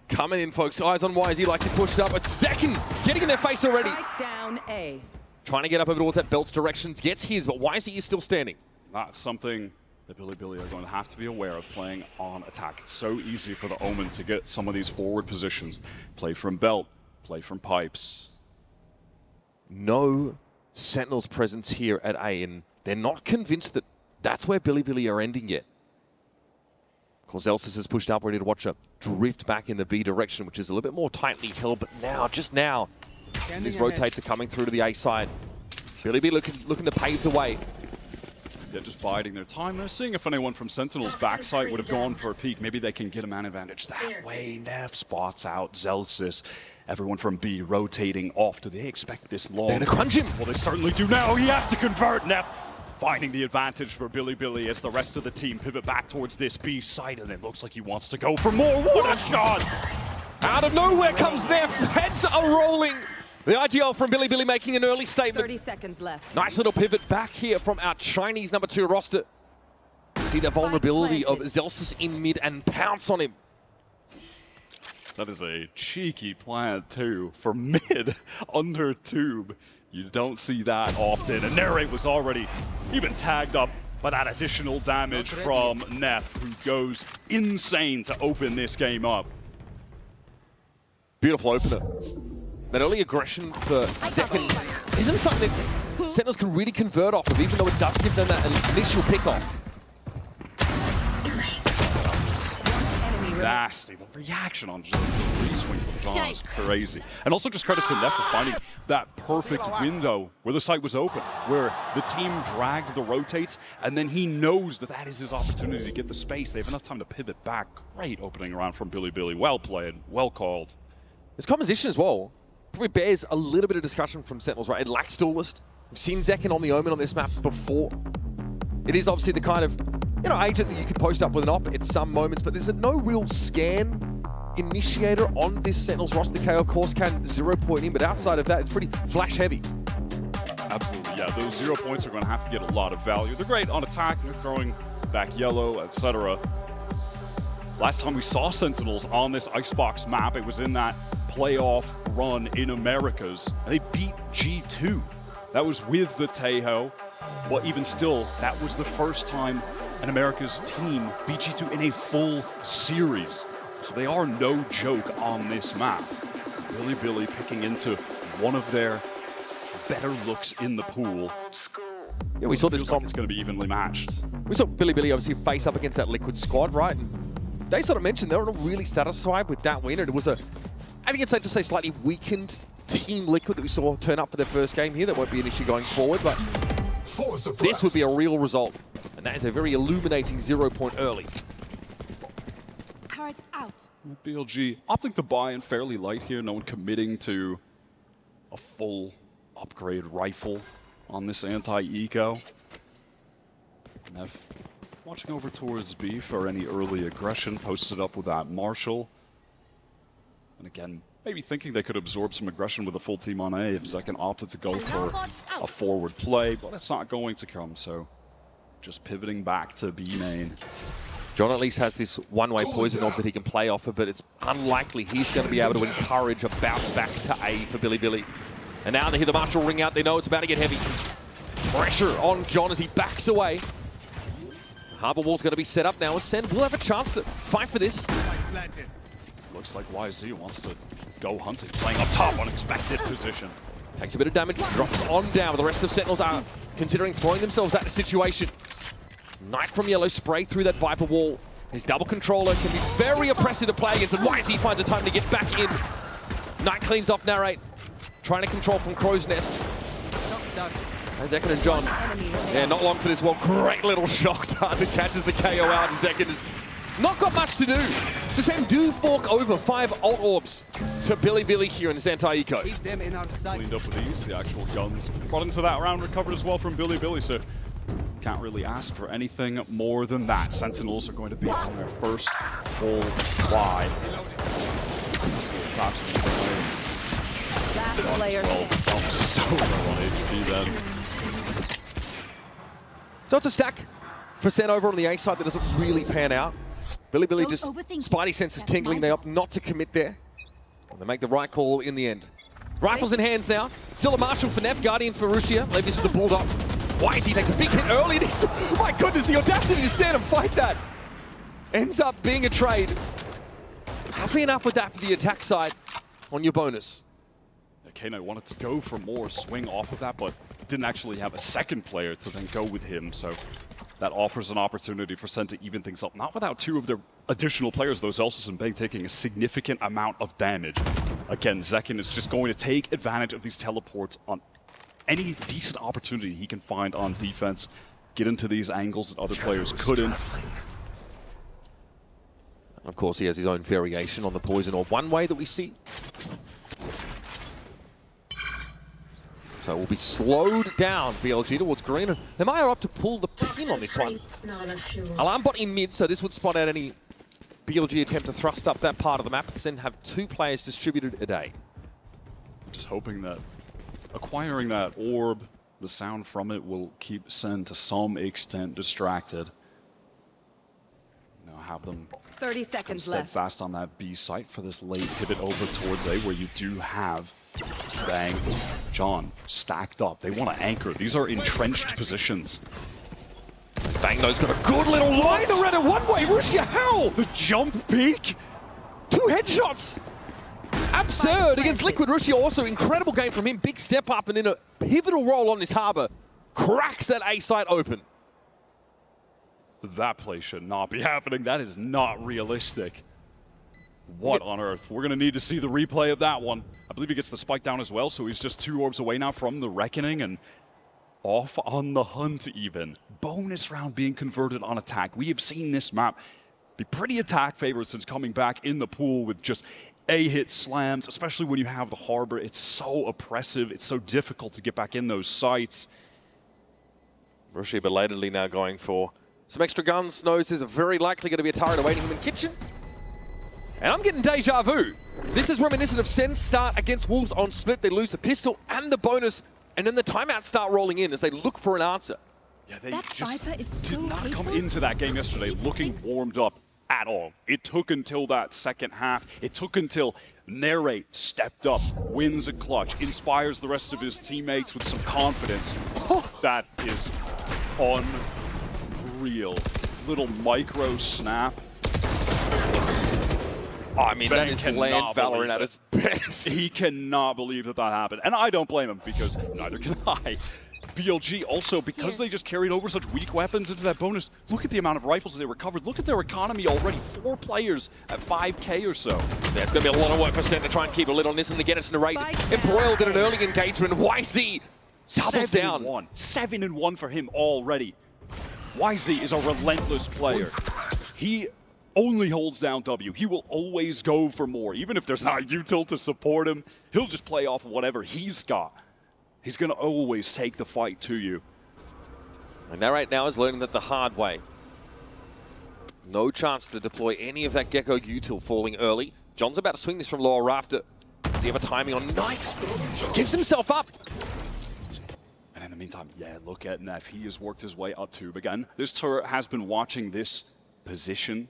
Coming in, folks. Eyes on YZ like he pushed up. It's Zekin getting in their face already. Down A. Trying to get up over towards that belt's directions. Gets his, but YZ is still standing. That's something that Bilibili are going to have to be aware of playing on attack. It's so easy for the Omen to get some of these forward positions. Play from belt, play from pipes. No Sentinels presence here at A, and they're not convinced that that's where Bilibili are ending yet. Of course, Elsis has pushed up, ready to watch a drift back in the B direction, which is a little bit more tightly held, but now, just now, these rotates are coming through to the A side. Bilibili looking to pave the way. They're just biding their time. They're seeing if anyone from Sentinel's backside would have gone for a peek. Maybe they can get a man advantage that way. Neff spots out Zelsis. Everyone from B rotating off. Do they expect this long? They're gonna crunch him. Well, they certainly do now. He has to convert. Neff finding the advantage for Bilibili as the rest of the team pivot back towards this B side, and it looks like he wants to go for more. What a shot! Out of nowhere comes Neff. Heads are rolling. The IGL from Bilibili making an early statement. 30 seconds left. Nice little pivot back here from our Chinese #2 roster. See the vulnerability of Zelsis in mid and pounce on him. That is a cheeky plant too for mid under tube. You don't see that often. And Nere was already even tagged up by that additional damage from Neff, who goes insane to open this game up. Beautiful opener. That early aggression for Zekin isn't something that Sentinels can really convert off of, even though it does give them that initial pick-off. Nasty. The reaction on just the re-swing from John is crazy. And also just credit to Neff for finding that perfect window where the site was open, where the team dragged the rotates, and then he knows that that is his opportunity to get the space. They have enough time to pivot back. Great opening round from Bilibili. Well played, well called. His composition as well probably bears a little bit of discussion from Sentinels, right? It lacks duelist. We've seen Zekin on the Omen on this map before. It is obviously the kind of, you know, agent that you can post up with an op at some moments, but there's no real scan initiator on this Sentinels roster. The KO, of course, can 0 point in, but outside of that, it's pretty flash heavy. Absolutely, yeah. Those 0 points are going to have to get a lot of value. They're great on attack, they're throwing back yellow, etc. Last time we saw Sentinels on this Icebox map, it was in that playoff run in Americas, and they beat G2. That was with the Tejo, but even still, that was the first time an America's team beat G2 in a full series. So they are no joke on this map. Bilibili picking into one of their better looks in the pool. Yeah, we saw this Feels like it's going to be evenly matched. We saw Bilibili obviously face up against that Liquid squad, right? And they sort of mentioned they were not really satisfied with that win. And it was I think it's safe to say, slightly weakened Team Liquid that we saw turn up for their first game here. That won't be an issue going forward, but this would be a real result. And that is a very illuminating 0 point early. Turret out. BLG opting to buy in fairly light here. No one committing to a full upgrade rifle on this anti-eco. Neff watching over towards B for any early aggression, posted up with that Marshall. And again, maybe thinking they could absorb some aggression with a full team on A if Zekin opted to go for a forward play, but it's not going to come, so just pivoting back to B main. John at least has this one-way poison orb that he can play off of, but it's unlikely he's going to be able to encourage a bounce back to A for Bilibili. And now they hear the Marshall ring out, they know it's about to get heavy. Pressure on John as he backs away. Harbor wall's going to be set up now as Sen will have a chance to fight for this. Looks like YZ wants to go hunting, playing up top, unexpected position. Takes a bit of damage, drops on down, but the rest of Sentinels are considering throwing themselves at the situation. Knight from Yellow spray through that Viper wall. His double controller can be very oppressive to play against, and YZ finds a time to get back in. Knight cleans off Narrate, trying to control from Crow's Nest. And Zekin and John, yeah, not long for this one. Great little shock dart that catches the KO out, and Zekin has not got much to do. So Sam do fork over 5 ult orbs to Bilibili here in this anti-eco. Cleaned up with these, the actual guns. Brought into that round, recovered as well from Bilibili, so can't really ask for anything more than that. Sentinels are going to be on their first full buy. Last player. I'm so low on HP then. So it's a stack for Sen over on the A side that doesn't really pan out. Bilibili just, Spidey senses tingling. They opt not to commit there. And they make the right call in the end. Rifles in hands now. Still a Marshall for Neff, Guardian for Rusia. Levies with the Bulldog. YZ takes a big hit early. And my goodness, the audacity to stand and fight that. Ends up being a trade. Happy enough with that for the attack side on your bonus. Kano wanted to go for more swing off of that, but didn't actually have a second player to then go with him, so that offers an opportunity for Sen to even things up. Not without 2 of their additional players, though, Zelsus and Beg taking a significant amount of damage. Again, Zekin is just going to take advantage of these teleports on any decent opportunity he can find on defense, get into these angles that other players couldn't. Of course, he has his own variation on the poison orb. One way that we see. So we'll be slowed down, BLG, towards green. They might opt to pull the pin on this one. Alarm bot in mid, so this would spot out any BLG attempt to thrust up that part of the map, and then have 2 players distributed a day. Just hoping that acquiring that orb, the sound from it will keep Sen to some extent distracted. Now have them 30 seconds left. Steadfast on that B site for this late pivot over towards A, where you do have Bang, John stacked up. They want to anchor. These are entrenched positions. Bang though's got a good little line around it. One way, Rusia, how? The jump peak. 2 headshots. Absurd against Liquid. Rusia also incredible game from him. Big step up and in a pivotal role on this harbor. Cracks that A site open. That play should not be happening. That is not realistic. What on earth? We're going to need to see the replay of that one. I believe he gets the spike down as well, so he's just 2 orbs away now from the Reckoning and off on the hunt even. Bonus round being converted on attack. We have seen this map be pretty attack favored since coming back in the pool with just A-hit slams, especially when you have the harbor. It's so oppressive. It's so difficult to get back in those sites. Rusia belatedly now going for some extra guns. Knows there's a very likely going to be a turret awaiting him in kitchen. And I'm getting deja vu. This is reminiscent of Sen's start against Wolves on split. They lose the pistol and the bonus, and then the timeouts start rolling in as they look for an answer. Yeah, they just did not come into that game yesterday looking warmed up at all. It took until that second half. It took until Narrate stepped up, wins a clutch, inspires the rest of his teammates with some confidence. That is unreal. Little micro snap. Oh, I mean, that is land Valorant at its best. He cannot believe that that happened. And I don't blame him, because neither can I. BLG also, because they just carried over such weak weapons into that bonus, look at the amount of rifles they recovered. Look at their economy already. 4 players at 5k or so. There's going to be a lot of work for Sen to try and keep a lid on this and to get us in a rate. Embroiled in an early engagement. YZ doubles down. 7-1 for him already. YZ is a relentless player. He only holds down W. He will always go for more. Even if there's not a util to support him, he'll just play off of whatever he's got. He's going to always take the fight to you. And that right now is learning that the hard way. No chance to deploy any of that Gecko util falling early. John's about to swing this from lower rafter. Does he have a timing on Knight? Gives himself up. And in the meantime, yeah, look at Neff. He has worked his way up tube again. This turret has been watching this position.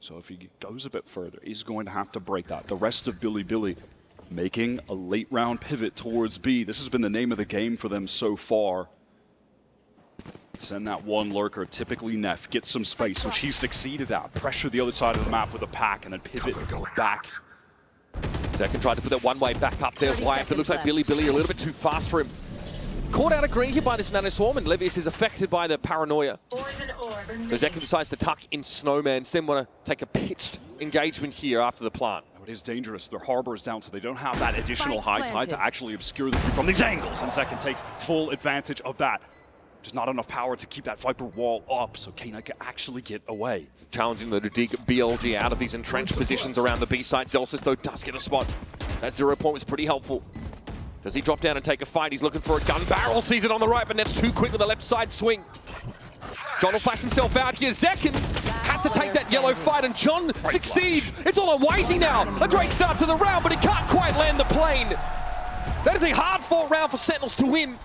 So if he goes a bit further, he's going to have to break that. The rest of Bilibili making a late round pivot towards B. This has been the name of the game for them so far. Send that one lurker, typically Neff, get some space, which he succeeded at. Pressure the other side of the map with a pack and then pivot back. Second tried to put that one way back up there, Wyatt, but it looks like Bilibili a little bit too fast for him. Caught out of green here by this Nano Swarm, and Levius is affected by the paranoia. So Zekin decides to tuck in Snowman. Sim want to take a pitched engagement here after the plant. It is dangerous. Their harbor is down, so they don't have that additional high tide to actually obscure the view from these angles. And Zekin takes full advantage of that. Just not enough power to keep that Viper wall up, so K9 can actually get away. Challenging the dig BLG out of these entrenched positions around the B site. Zelsis, though, does get a spot. That 0 point was pretty helpful. Does he drop down and take a fight? He's looking for a gun barrel. Sees it on the right, but Neff's too quick with the left side swing. John will flash himself out here. Zekin has to take that yellow fight, and John succeeds. It's all on YZ now. A great start to the round, but he can't quite land the plane. That is a hard-fought round for Sentinels to win.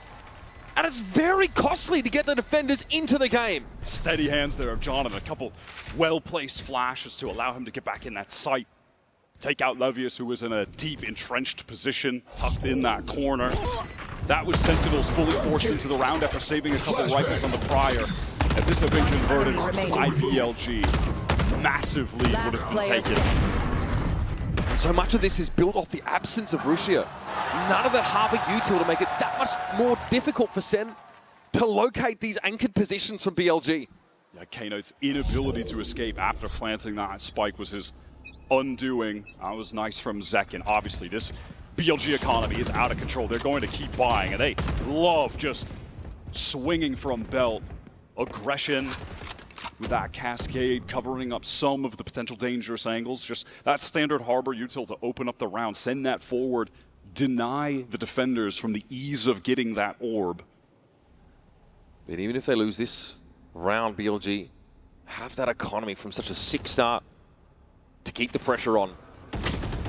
And it's very costly to get the defenders into the game. Steady hands there of John and a couple well-placed flashes to allow him to get back in that sight. Take out Levius, who was in a deep, entrenched position, tucked in that corner. That was Sentinels fully forced into the round after saving a couple rifles on the prior. If this had been converted by BLG, massive lead would have been taken. So much of this is built off the absence of Rusia. None of that harbor util to make it that much more difficult for Sen to locate these anchored positions from BLG. Yeah, K-Note's inability to escape after planting that spike was his undoing. That was nice from Zekin. Obviously, this BLG economy is out of control. They're going to keep buying, and they love just swinging from belt. Aggression with that cascade, covering up some of the potential dangerous angles. Just that standard harbor util to open up the round, send that forward, deny the defenders from the ease of getting that orb. But even if they lose this round, BLG have that economy from such a sick start to keep the pressure on.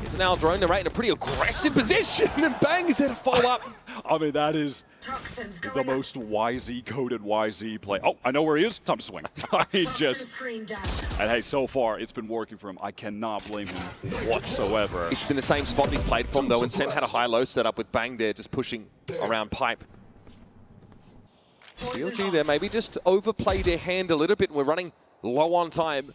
Here's an Aldrone, they're right in a pretty aggressive position, and bang, is there to follow up. I mean, that is the most YZ-coded YZ play. Oh, I know where he is. Time to swing. And hey, so far, it's been working for him. I cannot blame him whatsoever. It's been the same spot he's played from, though, and Sen had a high-low setup with Bang there, just pushing around pipe. BLG there maybe just overplayed their hand a little bit, and we're running low on time.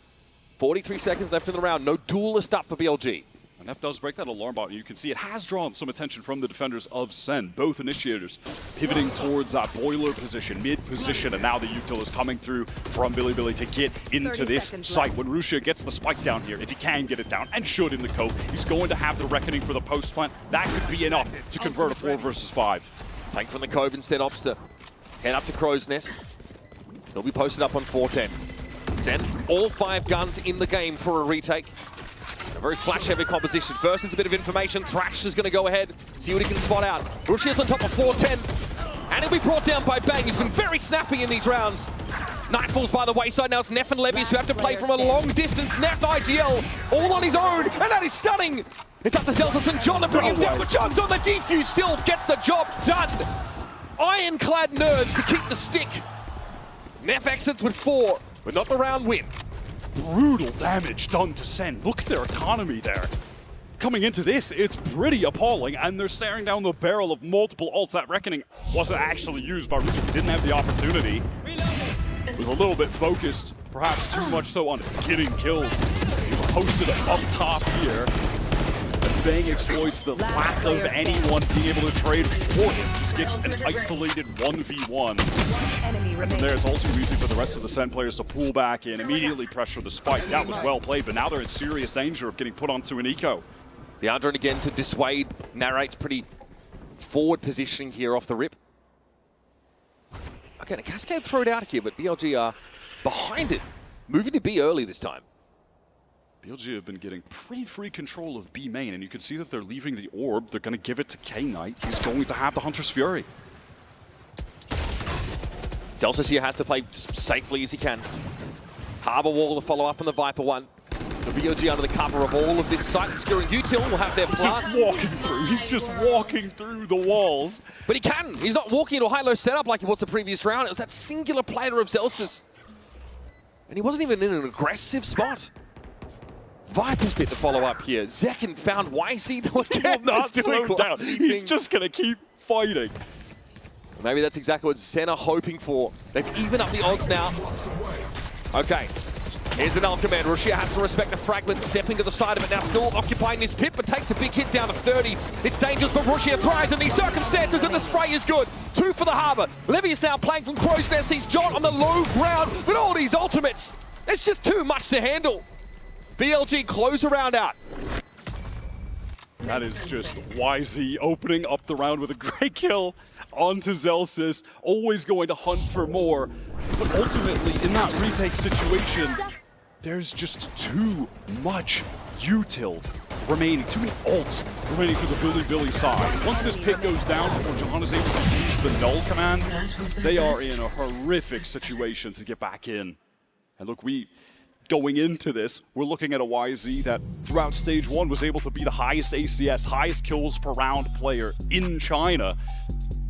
43 seconds left in the round. No duelist up for BLG. And Neff does break that alarm bot. You can see it has drawn some attention from the defenders of Sen. Both initiators pivoting towards that boiler position, mid position, and now the util is coming through from Bilibili to get into this site. When Rusia gets the spike down here, if he can get it down, and should in the cove, he's going to have the reckoning for the post plant. That could be enough to convert a 4 versus 5. Playing from the cove instead, Obster. Head up to Crow's Nest. He'll be posted up on 410. Sen, all 5 guns in the game for a retake. A very flash-heavy composition. First, it's a bit of information. Thrash is going to go ahead, see what he can spot out. Rushia's on top of 410, and he'll be brought down by Bang. He's been very snappy in these rounds. Night falls by the wayside. Now it's Neff and Levius who have to play from a long distance. Neff IGL, all on his own, and that is stunning. It's up to Zelsis and John to bring him down, but John's on the defuse, still gets the job done. Ironclad nerds to keep the stick. Neff exits with 4, but not the round win. Brutal damage done to Sen. Look at their economy there. Coming into this, it's pretty appalling, and they're staring down the barrel of multiple ults. That reckoning wasn't actually used by Rusia. Didn't have the opportunity. Was a little bit focused, perhaps too much so on getting kills. He posted up top here. Bang exploits the lack of anyone being able to trade for him. Just gets an isolated 1v1. And from there, it's all too easy for the rest of the Sen players to pull back in, immediately pressure the spike. That was well played, but now they're in serious danger of getting put onto an eco. The Andron again to dissuade. Narrates pretty forward positioning here off the rip. Okay, a cascade throw it out here, but BLG are behind it. Moving to B early this time. BLG have been getting pretty free control of B main, and you can see that they're leaving the orb. They're going to give it to K-Knight. He's going to have the Hunter's Fury. Deltas here has to play as safely as he can. Harbor Wall to follow up on the Viper one. The BLG under the cover of all of this site. Obscuring Util will have their plant. Just walking through. He's just walking through the walls. But he can. He's not walking into a high-low setup like he was the previous round. It was that singular player of Zelsis. And he wasn't even in an aggressive spot. Viper's bit to follow up here. Zekin found YC to again. Not slow down. He's just going to keep fighting. Maybe that's exactly what Zen are hoping for. They've evened up the odds now. Okay. Here's the null command. Rushia has to respect the fragment, stepping to the side of it now, still occupying this pit, but takes a big hit down to 30. It's dangerous, but Rushia thrives in these circumstances, and the spray is good. 2 for the Harbor. Levy is now playing from Crow's Nest. Sees John on the low ground with all these ultimates. It's just too much to handle. BLG close a round out. That is just YZ opening up the round with a great kill onto Zelsis, always going to hunt for more. But ultimately, in that retake situation, there's just too much util remaining, too many ults remaining for the Bilibili side. Once this pick goes down before Jahan is able to use the null command, they are in a horrific situation to get back in. And look, going into this, we're looking at a YZ that throughout stage 1 was able to be the highest ACS, highest kills per round player in China.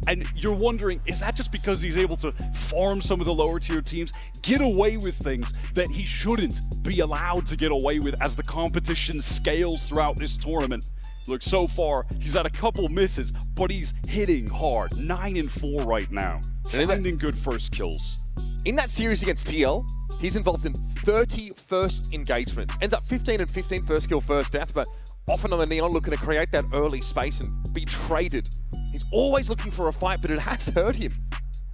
And you're wondering, is that just because he's able to farm some of the lower tier teams, get away with things that he shouldn't be allowed to get away with as the competition scales throughout this tournament? Look, so far, he's had a couple misses, but he's hitting hard. 9-4 right now. Finding good first kills. In that series against TL, he's involved in 30 first engagements. Ends up 15 and 15 first kill, first death, but often on the Neon looking to create that early space and be traded. He's always looking for a fight, but it has hurt him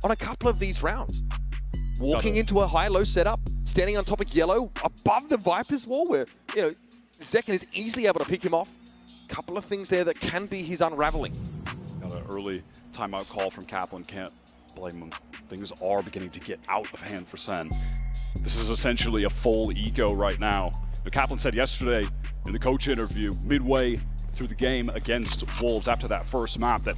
on a couple of these rounds. Walking into a high-low setup, standing on top of yellow, above the Viper's wall where, you know, Zekin is easily able to pick him off. Couple of things there that can be his unraveling. Got an early timeout call from Kaplan, can't blame him. Things are beginning to get out of hand for Sen. This is essentially a full eco right now. Kaplan said yesterday in the coach interview, midway through the game against Wolves after that first map, that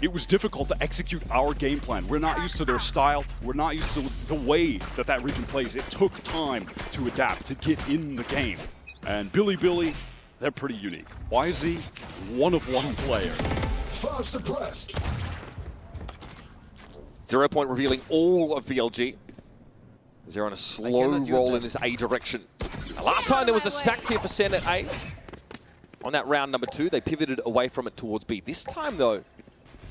it was difficult to execute our game plan. We're not used to their style. We're not used to the way that that region plays. It took time to adapt, to get in the game. And Bilibili, they're pretty unique. YZ, one of one player. 5 suppressed. 0 point revealing all of BLG. They're on a slow roll in this A direction. Now, last time there was a stack here for Sen at A. On that round number 2, they pivoted away from it towards B. This time, though,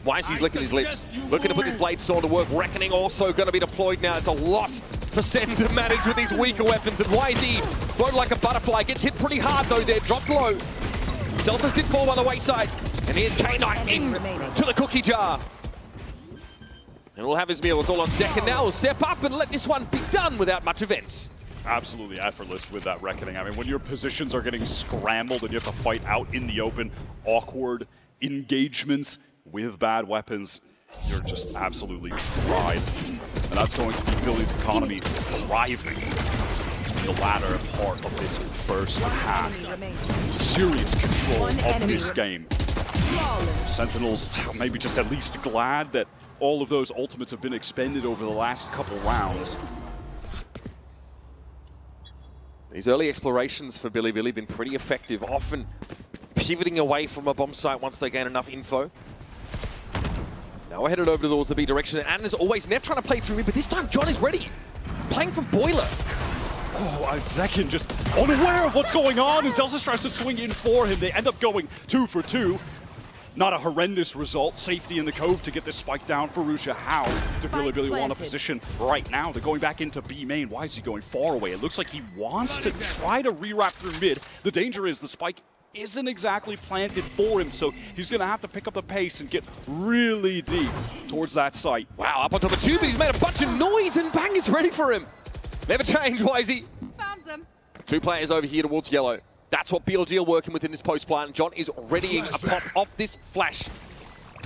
YZ's licking his lips, looking to put this Blade Sword to work. Reckoning also going to be deployed now. It's a lot for Sen to manage with these weaker weapons. And YZ, float like a butterfly, gets hit pretty hard, though, there. Dropped low. Zelsis did fall by the wayside. And here's K-Knight in to the cookie jar. And we'll have his meal. It's all on Zekin now. We'll step up and let this one be done without much events. Absolutely effortless with that Reckoning. I mean, when your positions are getting scrambled and you have to fight out in the open, awkward engagements with bad weapons, you're just absolutely fried. And that's going to be Billy's economy thriving in the latter part of this first half. Serious control of this game. Sentinels maybe just at least glad that all of those ultimates have been expended over the last couple rounds. These early explorations for Bilibili have been pretty effective, often pivoting away from a bomb site once they gain enough info. Now we're headed over towards the B direction, and as always, Nev trying to play through me, but this time John is ready. Playing from Boiler. Oh, Zekin just unaware of what's going on, and Zelsis tries to swing in for him. They end up going 2 for 2. Not a horrendous result. Safety in the cove to get this spike down for Rusha. How do Bilibili want a position right now? They're going back into B main. Why is he going far away? It looks like he wants to try to rewrap through mid. The danger is the spike isn't exactly planted for him, so he's going to have to pick up the pace and get really deep towards that site. Wow, up on top of two, but he's made a bunch of noise and bang is ready for him. Never change, Wisey. Found them. Two players over here towards yellow. That's what BLG are working with in this post plan. John is readying a pop off this flash.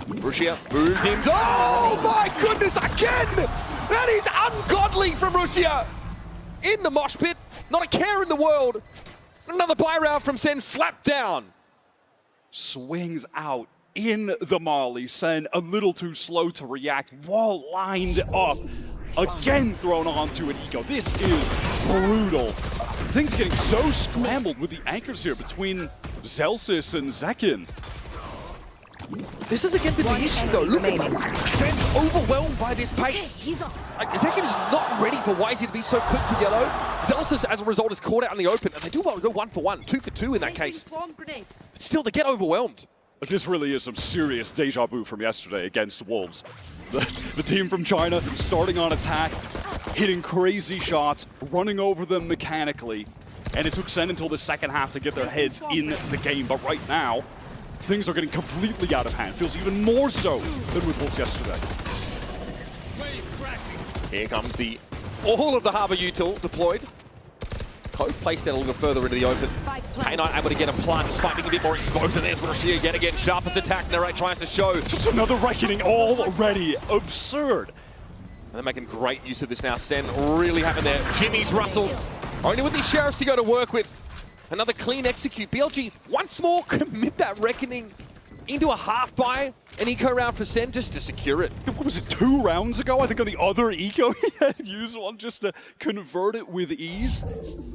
Russia moves in. Oh my goodness, again! That is ungodly from Russia! In the mosh pit, not a care in the world. Another buy round from Sen, slapped down. Swings out in the Molly. Sen a little too slow to react. Wall lined up. Again thrown onto an eco. This is brutal. Things getting so scrambled with the anchors here between Zelsis and Zekin. This is again been the issue though. Look at Sen's overwhelmed by this pace. Like, Zekin is not ready for Wisey to be so quick to yellow. Zelsis, as a result, is caught out in the open, and they do well to go 1 for 1, 2 for 2 in that case. But still, they get overwhelmed. This really is some serious deja vu from yesterday against Wolves. The team from China starting on attack, hitting crazy shots, running over them mechanically, and it took Sen until the second half to get their heads in the game. But right now, things are getting completely out of hand. Feels even more so than with Wolves yesterday. Here comes all of the Harbor Util deployed. Code placed down a little further into the open. K9 able to get a plant despite being a bit more exposed. And there's Russia yet again. Sharpest attack. Narrate tries to show. Just another reckoning already. Absurd. And they're making great use of this now. Sen really having their Jimmy's rustled. Only with these sheriffs to go to work with. Another clean execute. BLG once more commit that reckoning into a half buy. An eco round for Sen just to secure it. What was it, 2 rounds ago? I think on the other eco he had used one just to convert it with ease.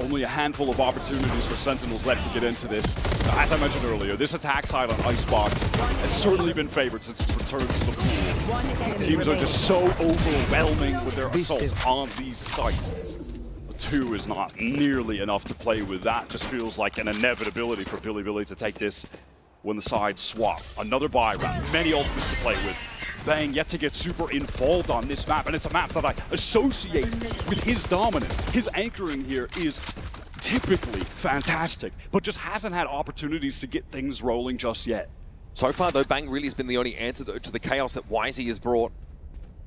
Only a handful of opportunities for Sentinels left to get into this. As I mentioned earlier, this attack side on Icebox has certainly been favored since its return to the pool. Teams are just so overwhelming with their assaults on these sites. 2 is not nearly enough to play with. That just feels like an inevitability for Bilibili to take this when the sides swap. Another buy round, many ultimates to play with. Bang yet to get super involved on this map, and it's a map that I associate with his dominance. His anchoring here is typically fantastic, but just hasn't had opportunities to get things rolling just yet. So far though, Bang really has been the only antidote to the chaos that Wisey has brought.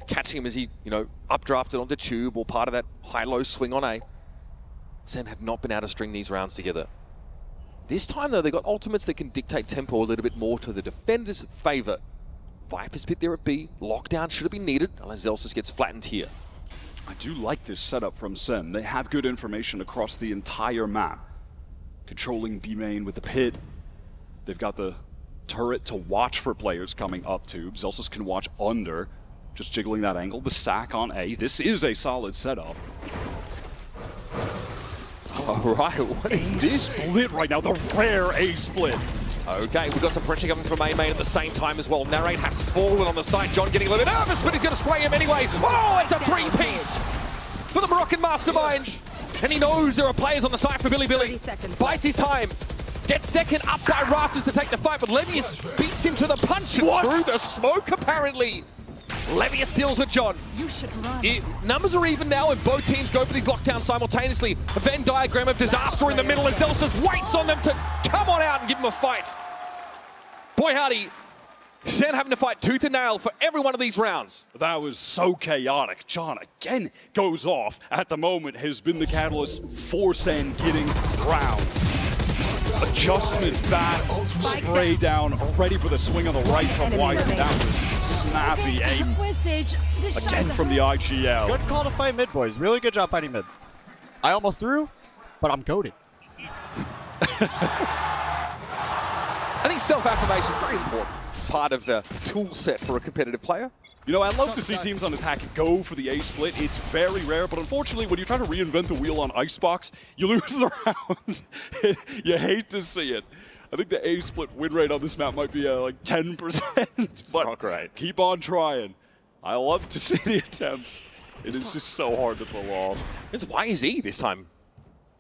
Catching him as he, updrafted onto Tube or part of that high-low swing on A. Sen have not been able to string these rounds together. This time though, they got ultimates that can dictate tempo a little bit more to the defender's favor. Viper's Pit there at B. Lockdown should have been needed unless Zelsis gets flattened here. I do like this setup from Sen. They have good information across the entire map. Controlling B main with the pit. They've got the turret to watch for players coming up tube. Zelsis can watch under. Just jiggling that angle. The sack on A. This is a solid setup. All right, what is this? Split right now, the rare A split. Okay, we've got some pressure coming from A main at the same time as well. Narrate has fallen on the side. John getting a little bit nervous, but he's going to spray him anyway. Oh, it's a 3-piece for the Moroccan mastermind. And he knows there are players on the side for Bilibili. Bites his time. Gets second up by Rafters to take the fight, but Levius beats him to the punch and through the smoke, apparently. Levius deals with John. You should run. Numbers are even now, and both teams go for these lockdowns simultaneously. A Venn diagram of disaster in the middle as Zelsis waits on them to come on out and give them a fight. Boy howdy, Sen having to fight tooth and nail for every one of these rounds. That was so chaotic. John again goes off. At the moment has been the catalyst for Sen getting rounds. Adjustment back, spray down, ready for the swing on the right from Wisey. That was snappy aim again from the IGL. Good call to fight mid, boys. Really good job fighting mid. I almost threw, but I'm goated. I think self-affirmation is very important. Part of the tool set for a competitive player. I'd love to see teams on attack go for the A split. It's very rare, but unfortunately, when you try to reinvent the wheel on Icebox, you lose the round. You hate to see it. I think the A split win rate on this map might be like 10%, but not great. Keep on trying. I love to see the attempts. It is just so hard to pull off. It's YZ this time.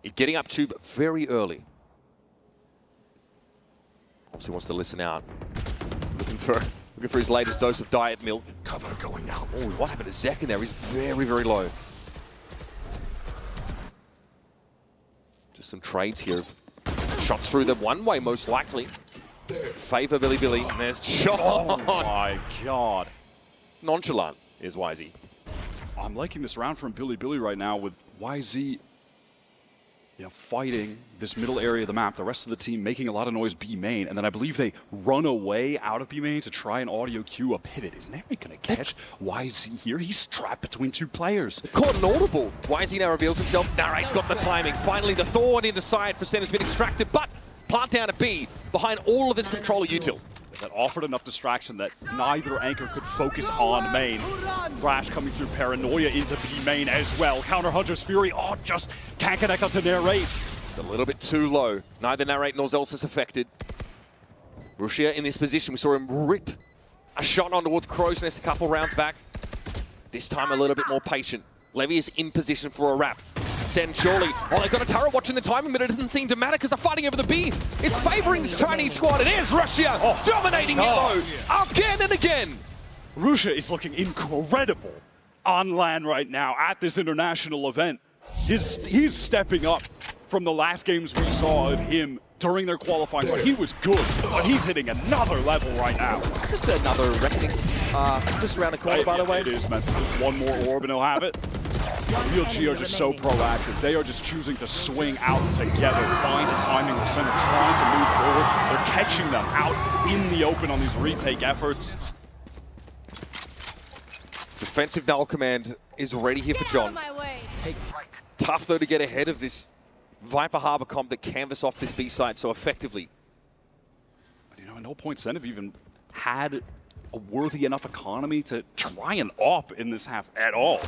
He's getting up to very early. Obviously wants to listen out. Looking for his latest dose of diet milk. Cover going out. Oh, what happened to Zek in there? He's very, very low. Just some trades here. Shots through the one-way, most likely. Favor Bilibili, and there's John. Oh my god. Nonchalant is YZ. I'm liking this round from Bilibili right now with YZ fighting this middle area of the map, the rest of the team making a lot of noise B main, and then I believe they run away out of B main to try and audio cue a pivot. Is Nary going to catch YZ here? He's trapped between two players. Caught an audible. YZ now reveals himself. Narrate's got the timing. Finally, the thorn in the side for Sen has been extracted, but plant down to B behind all of this controller util. That offered enough distraction that neither anchor could focus on main. Flash coming through, Paranoia into B main as well. Counter Hunter's Fury, just can't connect onto Narrate. A little bit too low. Neither Narrate nor Zelsis affected. Rushia in this position, we saw him rip a shot on towards Crow's Nest a couple rounds back. This time a little bit more patient. Levy is in position for a wrap. Sen surely. They've got a turret watching the timing, but it doesn't seem to matter because they're fighting over the B. It's favoring this Chinese squad. It is Russia dominating yellow again and again. Russia is looking incredible on LAN right now at this international event. He's stepping up from the last games we saw of him during their qualifying run. He was good, but he's hitting another level right now. Just another reckoning. Just around the corner, by the way. It is meant to just one more orb and he'll have it. VLG are just so proactive. They are just choosing to swing out together, find a timing where Center trying to move forward. They're catching them out in the open on these retake efforts. Defensive null command is ready here for John. Tough though to get ahead of this Viper Harbor comp that canvas off this B site so effectively. At no point Sen have even had a worthy enough economy to try and op in this half at all.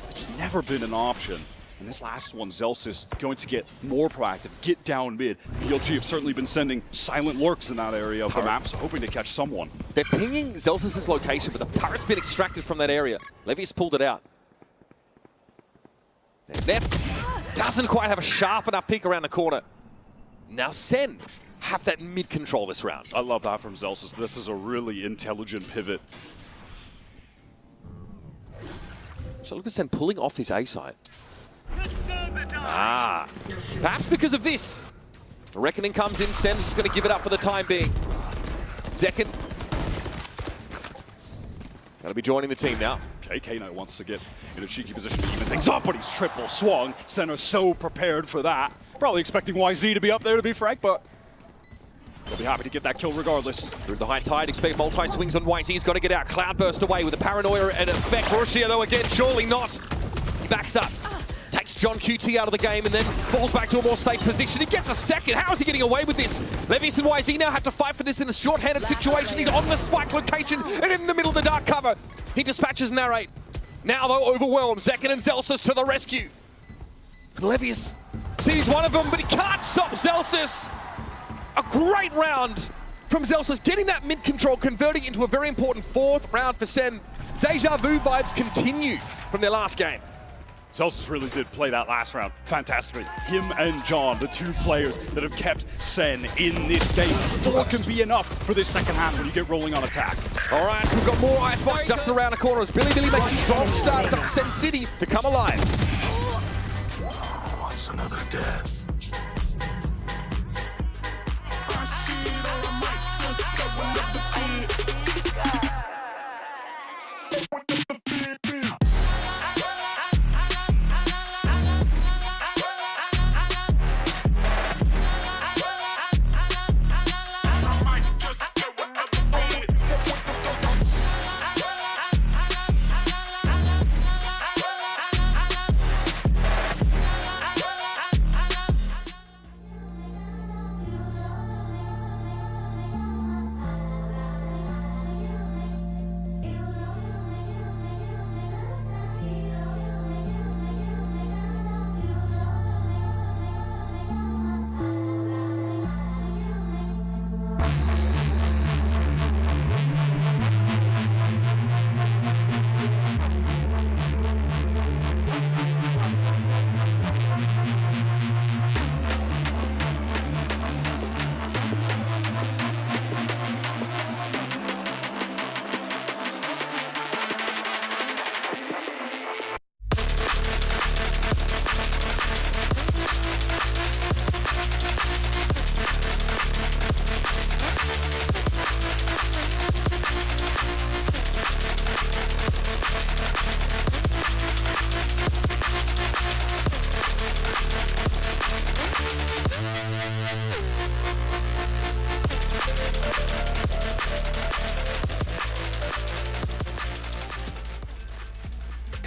It's never been an option. And this last one, Zelsis going to get more proactive, get down mid. VLG have certainly been sending silent lurks in that area of the map, so hoping to catch someone. They're pinging Zelsis' location, but the turret's been extracted from that area. Levy's pulled it out. Neff doesn't quite have a sharp enough peek around the corner. Now Sen have that mid control this round. I love that from Zelsis. This is a really intelligent pivot. So look at Sen pulling off this A side. Perhaps because of this. The Reckoning comes in, Sen's just going to give it up for the time being. Zekin. Got to be joining the team now. Okay, K-Knight wants to get in a cheeky position to even things up, but he's triple swung. Center so prepared for that. Probably expecting YZ to be up there, to be frank, but they'll be happy to get that kill regardless. Through the high tide, expect multi-swings on YZ. He's got to get out. Cloudburst away with a Paranoia and effect. Russia, though, again, surely not. He backs up. Takes John QT out of the game and then falls back to a more safe position. He gets a second. How is he getting away with this? Levius and YZ now have to fight for this in a short-handed situation. He's on the spike location and in the middle of the dark cover. He dispatches Narrate. Now, though, overwhelmed. Zekin and Zelsis to the rescue. And Levius sees one of them, but he can't stop Zelsis. A great round from Zelsis, getting that mid-control, converting into a very important fourth round for Sen. Deja vu vibes continue from their last game. Zelsis really did play that last round fantastically. Him and John, the two players that have kept Sen in this game. 4 can be enough for this second half when you get rolling on attack. All right, we've got more Icebox just around the corner as Bilibili makes a strong start. It's up to Sen City to come alive. What's another death?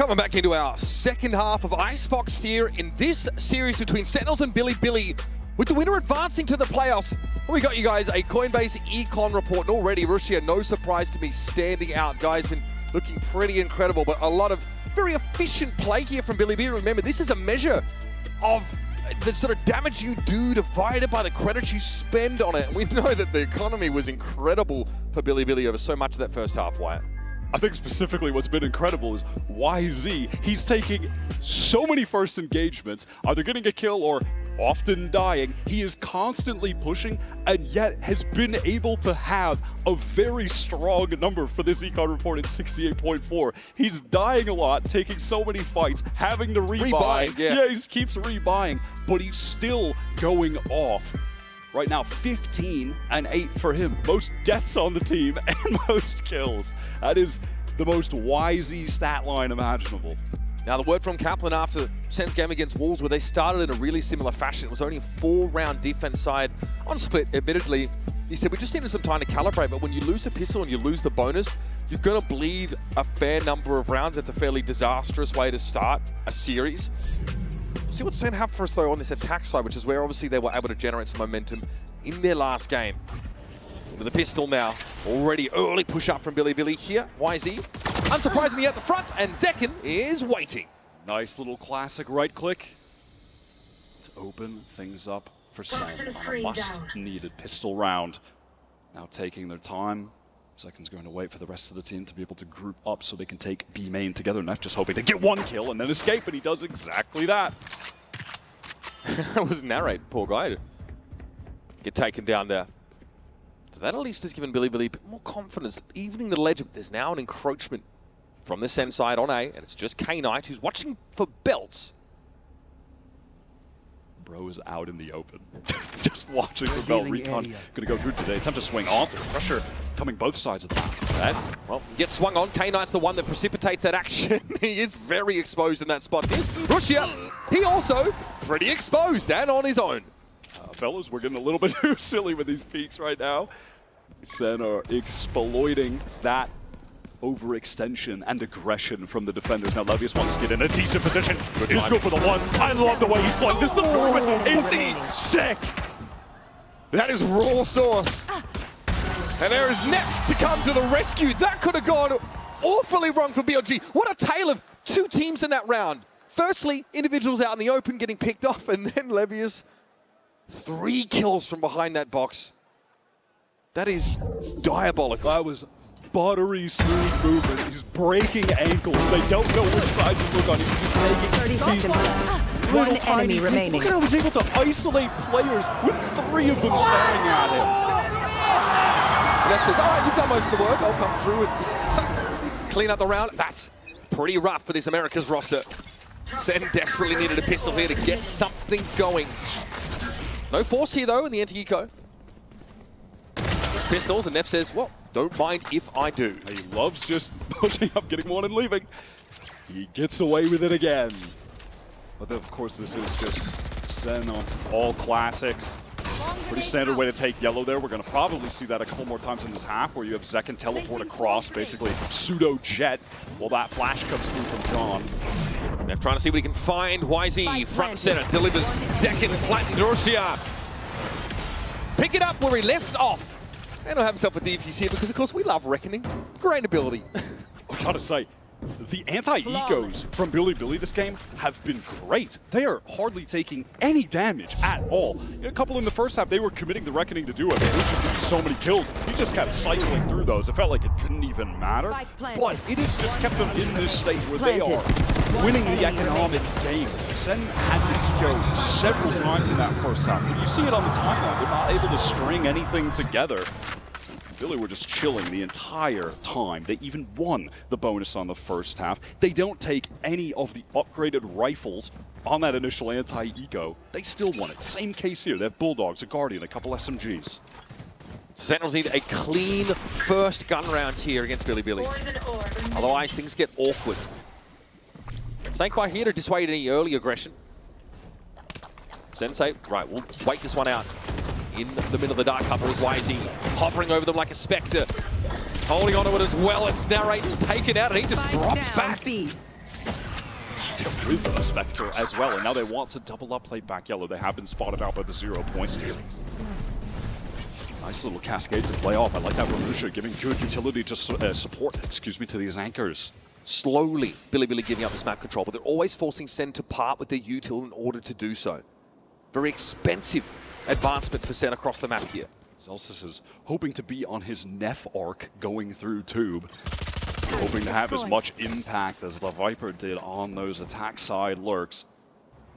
Coming back into our second half of Icebox here in this series between Sentinels and Bilibili, with the winner advancing to the playoffs. We got you guys a Coinbase econ report, and already Russia, no surprise to me, standing out. Guys, been looking pretty incredible, but a lot of very efficient play here from Bilibili. Remember, this is a measure of the sort of damage you do divided by the credits you spend on it. And we know that the economy was incredible for Bilibili over so much of that first half, Wyatt. I think specifically what's been incredible is YZ. He's taking so many first engagements, either getting a kill or often dying. He is constantly pushing and yet has been able to have a very strong number for this econ report at 68.4. He's dying a lot, taking so many fights, having to rebuy. Yeah, he keeps rebuying, but he's still going off. Right now, 15 and 8 for him. Most deaths on the team and most kills. That is the most YZ stat line imaginable. Now, the word from Kaplan after Sen's game against Wolves, where they started in a really similar fashion. It was only a 4-round defense side on split, admittedly. He said, we just needed some time to calibrate, but when you lose the pistol and you lose the bonus, you're going to bleed a fair number of rounds. That's a fairly disastrous way to start a series. See what Sen have for us, though, on this attack side, which is where obviously they were able to generate some momentum in their last game. With the pistol now, already early push up from Bilibili here. YZ, unsurprisingly at the front, and Zekin is waiting. Nice little classic right click to open things up for Sen on a much-needed pistol round. Now taking their time. Zekin's going to wait for the rest of the team to be able to group up so they can take B main together. Neff just hoping to get one kill and then escape, and he does exactly that. That was narrate, poor guy. Get taken down there. So that at least has given Bilibili a bit more confidence. Evening the ledge, there's now an encroachment from the Sen side on A, and it's just K-Knight who's watching for belts. Bro is out in the open. Just watching for belt. Recon going to go through today. Attempt to swing onto pressure coming both sides of the map. That, well, gets swung on. K-Knight's the one that precipitates that action. He is very exposed in that spot. Here's Russia. He also pretty exposed and on his own. Fellas, we're getting a little bit too silly with these peaks right now. Sen are exploiting that overextension and aggression from the defenders. Now Levius wants to get in a decent position. He's go for the one. I love the way he's playing. This is the movement. It's sick. That is raw sauce. And there is Neff to come to the rescue. That could have gone awfully wrong for BLG. What a tale of two teams in that round. Firstly, individuals out in the open getting picked off, and then Levius, 3 kills from behind that box. That is diabolical. That was buttery smooth movement. He's breaking ankles. They don't know which side to look on. He's just taking 30 seconds. One enemy remaining. Look at how he's able to isolate players with 3 of them staring at him. Neff says, all right, you've done most of the work. I'll come through and clean up the round. That's pretty rough for this America's roster. Sen desperately needed a pistol here to get something going. No force here, though, in the anti-eco. Pistols, and Neff says, well, don't mind if I do. He loves just pushing up, getting one and leaving. He gets away with it again. But then, of course, this is just Sen on all classics. Pretty standard way to take yellow there. We're going to probably see that a couple more times in this half, where you have Zekin teleport across, basically pseudo-jet, while that flash comes through from John. Neff trying to see what he can find. YZ, front center, delivers. Zekin flattened Russia. Pick it up where he left off. And he'll have himself a defuse here because, of course, we love Reckoning. Great ability. I gotta say, the anti-ecos from Bilibili this game have been great. They are hardly taking any damage at all. A couple in the first half, they were committing the Reckoning to do it. This should give so many kills. He just kept cycling through those. It felt like it didn't even matter. But it has just kept them in this state where they are winning the economic game. Sen had to eco several times in that first half. And you see it on the timeline. They're not able to string anything together. Billy were just chilling the entire time. They even won the bonus on the first half. They don't take any of the upgraded rifles on that initial anti-eco. They still won it. Same case here. They have Bulldogs, a Guardian, a couple SMGs. Sentinels need a clean first gun round here against Bilibili. Otherwise, things get awkward. Snakebite here to dissuade any early aggression. Sensei, right, we'll wait this one out. In the middle of the Dark Cover is YZ, hovering over them like a spectre. Holding onto it as well, it's narrated and taken out, and he just drops back. with a Spectre as well. And now they want to double up play back yellow. They have been spotted out by the 0 point. Nice little cascade to play off. I like that Marusha giving good utility to support, to these anchors. Slowly, Bilibili giving up this map control, but they're always forcing Sen to part with their util in order to do so. Very expensive advancement for Sen across the map here. Celsius is hoping to be on his Neff arc going through Tube. Hoping to have as much impact as the Viper did on those attack side lurks.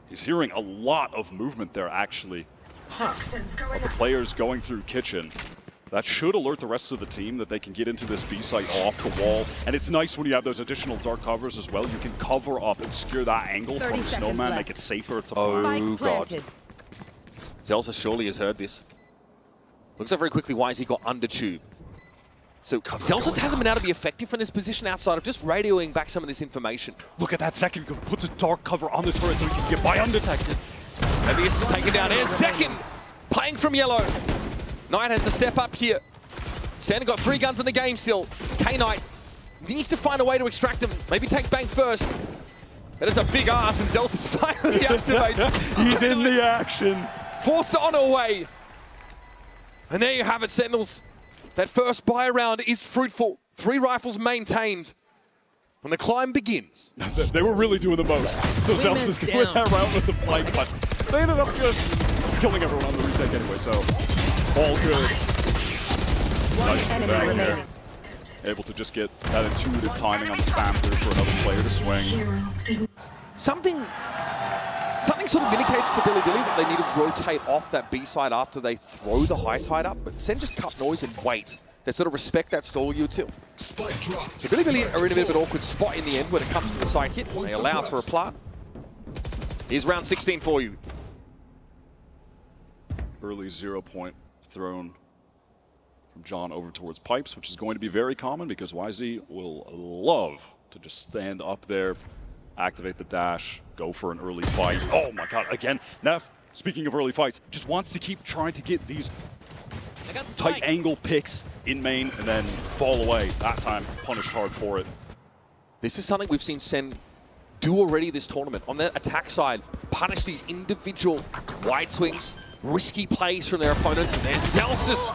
He's hearing a lot of movement there, actually. Of the players going through Kitchen. That should alert the rest of the team that they can get into this B site off the wall. And it's nice when you have those additional dark covers as well. You can cover up, obscure that angle from the Snowman, make it safer to play. Oh, God. Zelsa surely has heard this. Looks like very quickly YZ got under Tube. So Zelsa hasn't been able to be effective from this position outside of just radioing back some of this information. Look at that second, puts a dark cover on the turret so he can get by undetected. Maybe it's just taken down here. Second, playing from yellow. Knight has to step up here. Sen got 3 guns in the game still. K-Knight needs to find a way to extract them. Maybe take Bank first. But it's a big ass and Zelsa's finally activates. He's in the action. Forced on her way. And there you have it, Sentinels. That first buy round is fruitful. 3 rifles maintained. When the climb begins. They were really doing the most. So Zelsa's going around with the flank, but they ended up just killing everyone on the retake anyway, so all good. Nice bang there. Able to just get that intuitive timing on the spam through for another player to swing. Something sort of indicates to Bilibili that they need to rotate off that B side after they throw the high tide up, but Sen just cut noise and wait. They sort of respect that stall util. So Bilibili are in a bit of an awkward spot in the end when it comes to the side hit. They allow for a plant. Here's round 16 for you. Early 0 point thrown from John over towards Pipes, which is going to be very common because YZ will love to just stand up there, activate the dash, go for an early fight. Oh my God, again, Neff, speaking of early fights, just wants to keep trying to get these tight angle picks in main and then fall away. That time, punished hard for it. This is something we've seen Sen do already this tournament. On the attack side, punish these individual wide swings, risky plays from their opponents, and there's Celsius.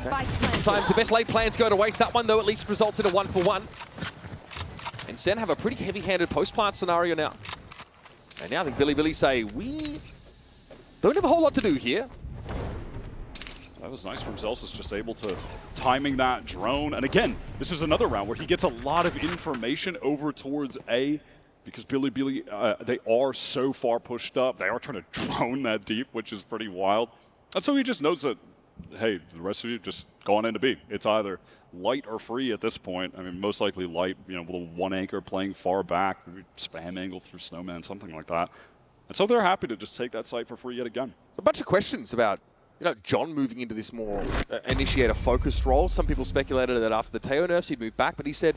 Sometimes the best laid plans go to waste. That one, though, at least results in a 1-for-1. And Sen have a pretty heavy-handed post-plant scenario now. And now I think Bilibili say, we don't have a whole lot to do here. That was nice from Celsius, just able to timing that drone. And again, this is another round where he gets a lot of information over towards A because Bilibili, they are so far pushed up. They are trying to drone that deep, which is pretty wild. And so he just knows that, hey, the rest of you just go on into B. It's either light or free at this point. I mean, most likely light, you know, with a 1 anchor playing far back, maybe spam angle through Snowman, something like that. And so they're happy to just take that site for free yet again. A bunch of questions about, you know, John moving into this more initiator-focused role. Some people speculated that after the Teo nerfs he'd move back, but he said,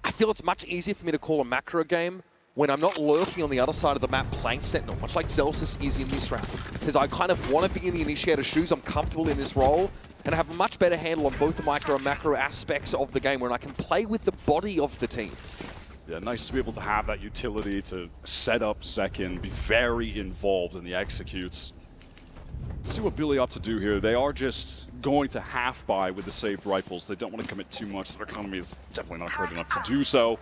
I feel it's much easier for me to call a macro game when I'm not lurking on the other side of the map playing Sentinel, much like Celsius is in this round. Because I kind of want to be in the initiator shoes, I'm comfortable in this role, and I have a much better handle on both the micro and macro aspects of the game where I can play with the body of the team. Yeah, nice to be able to have that utility to set up second, be very involved in the executes. Let's see what Billy ought to do here. They are just going to half buy with the saved rifles. They don't want to commit too much. Their economy is definitely not great enough to do so.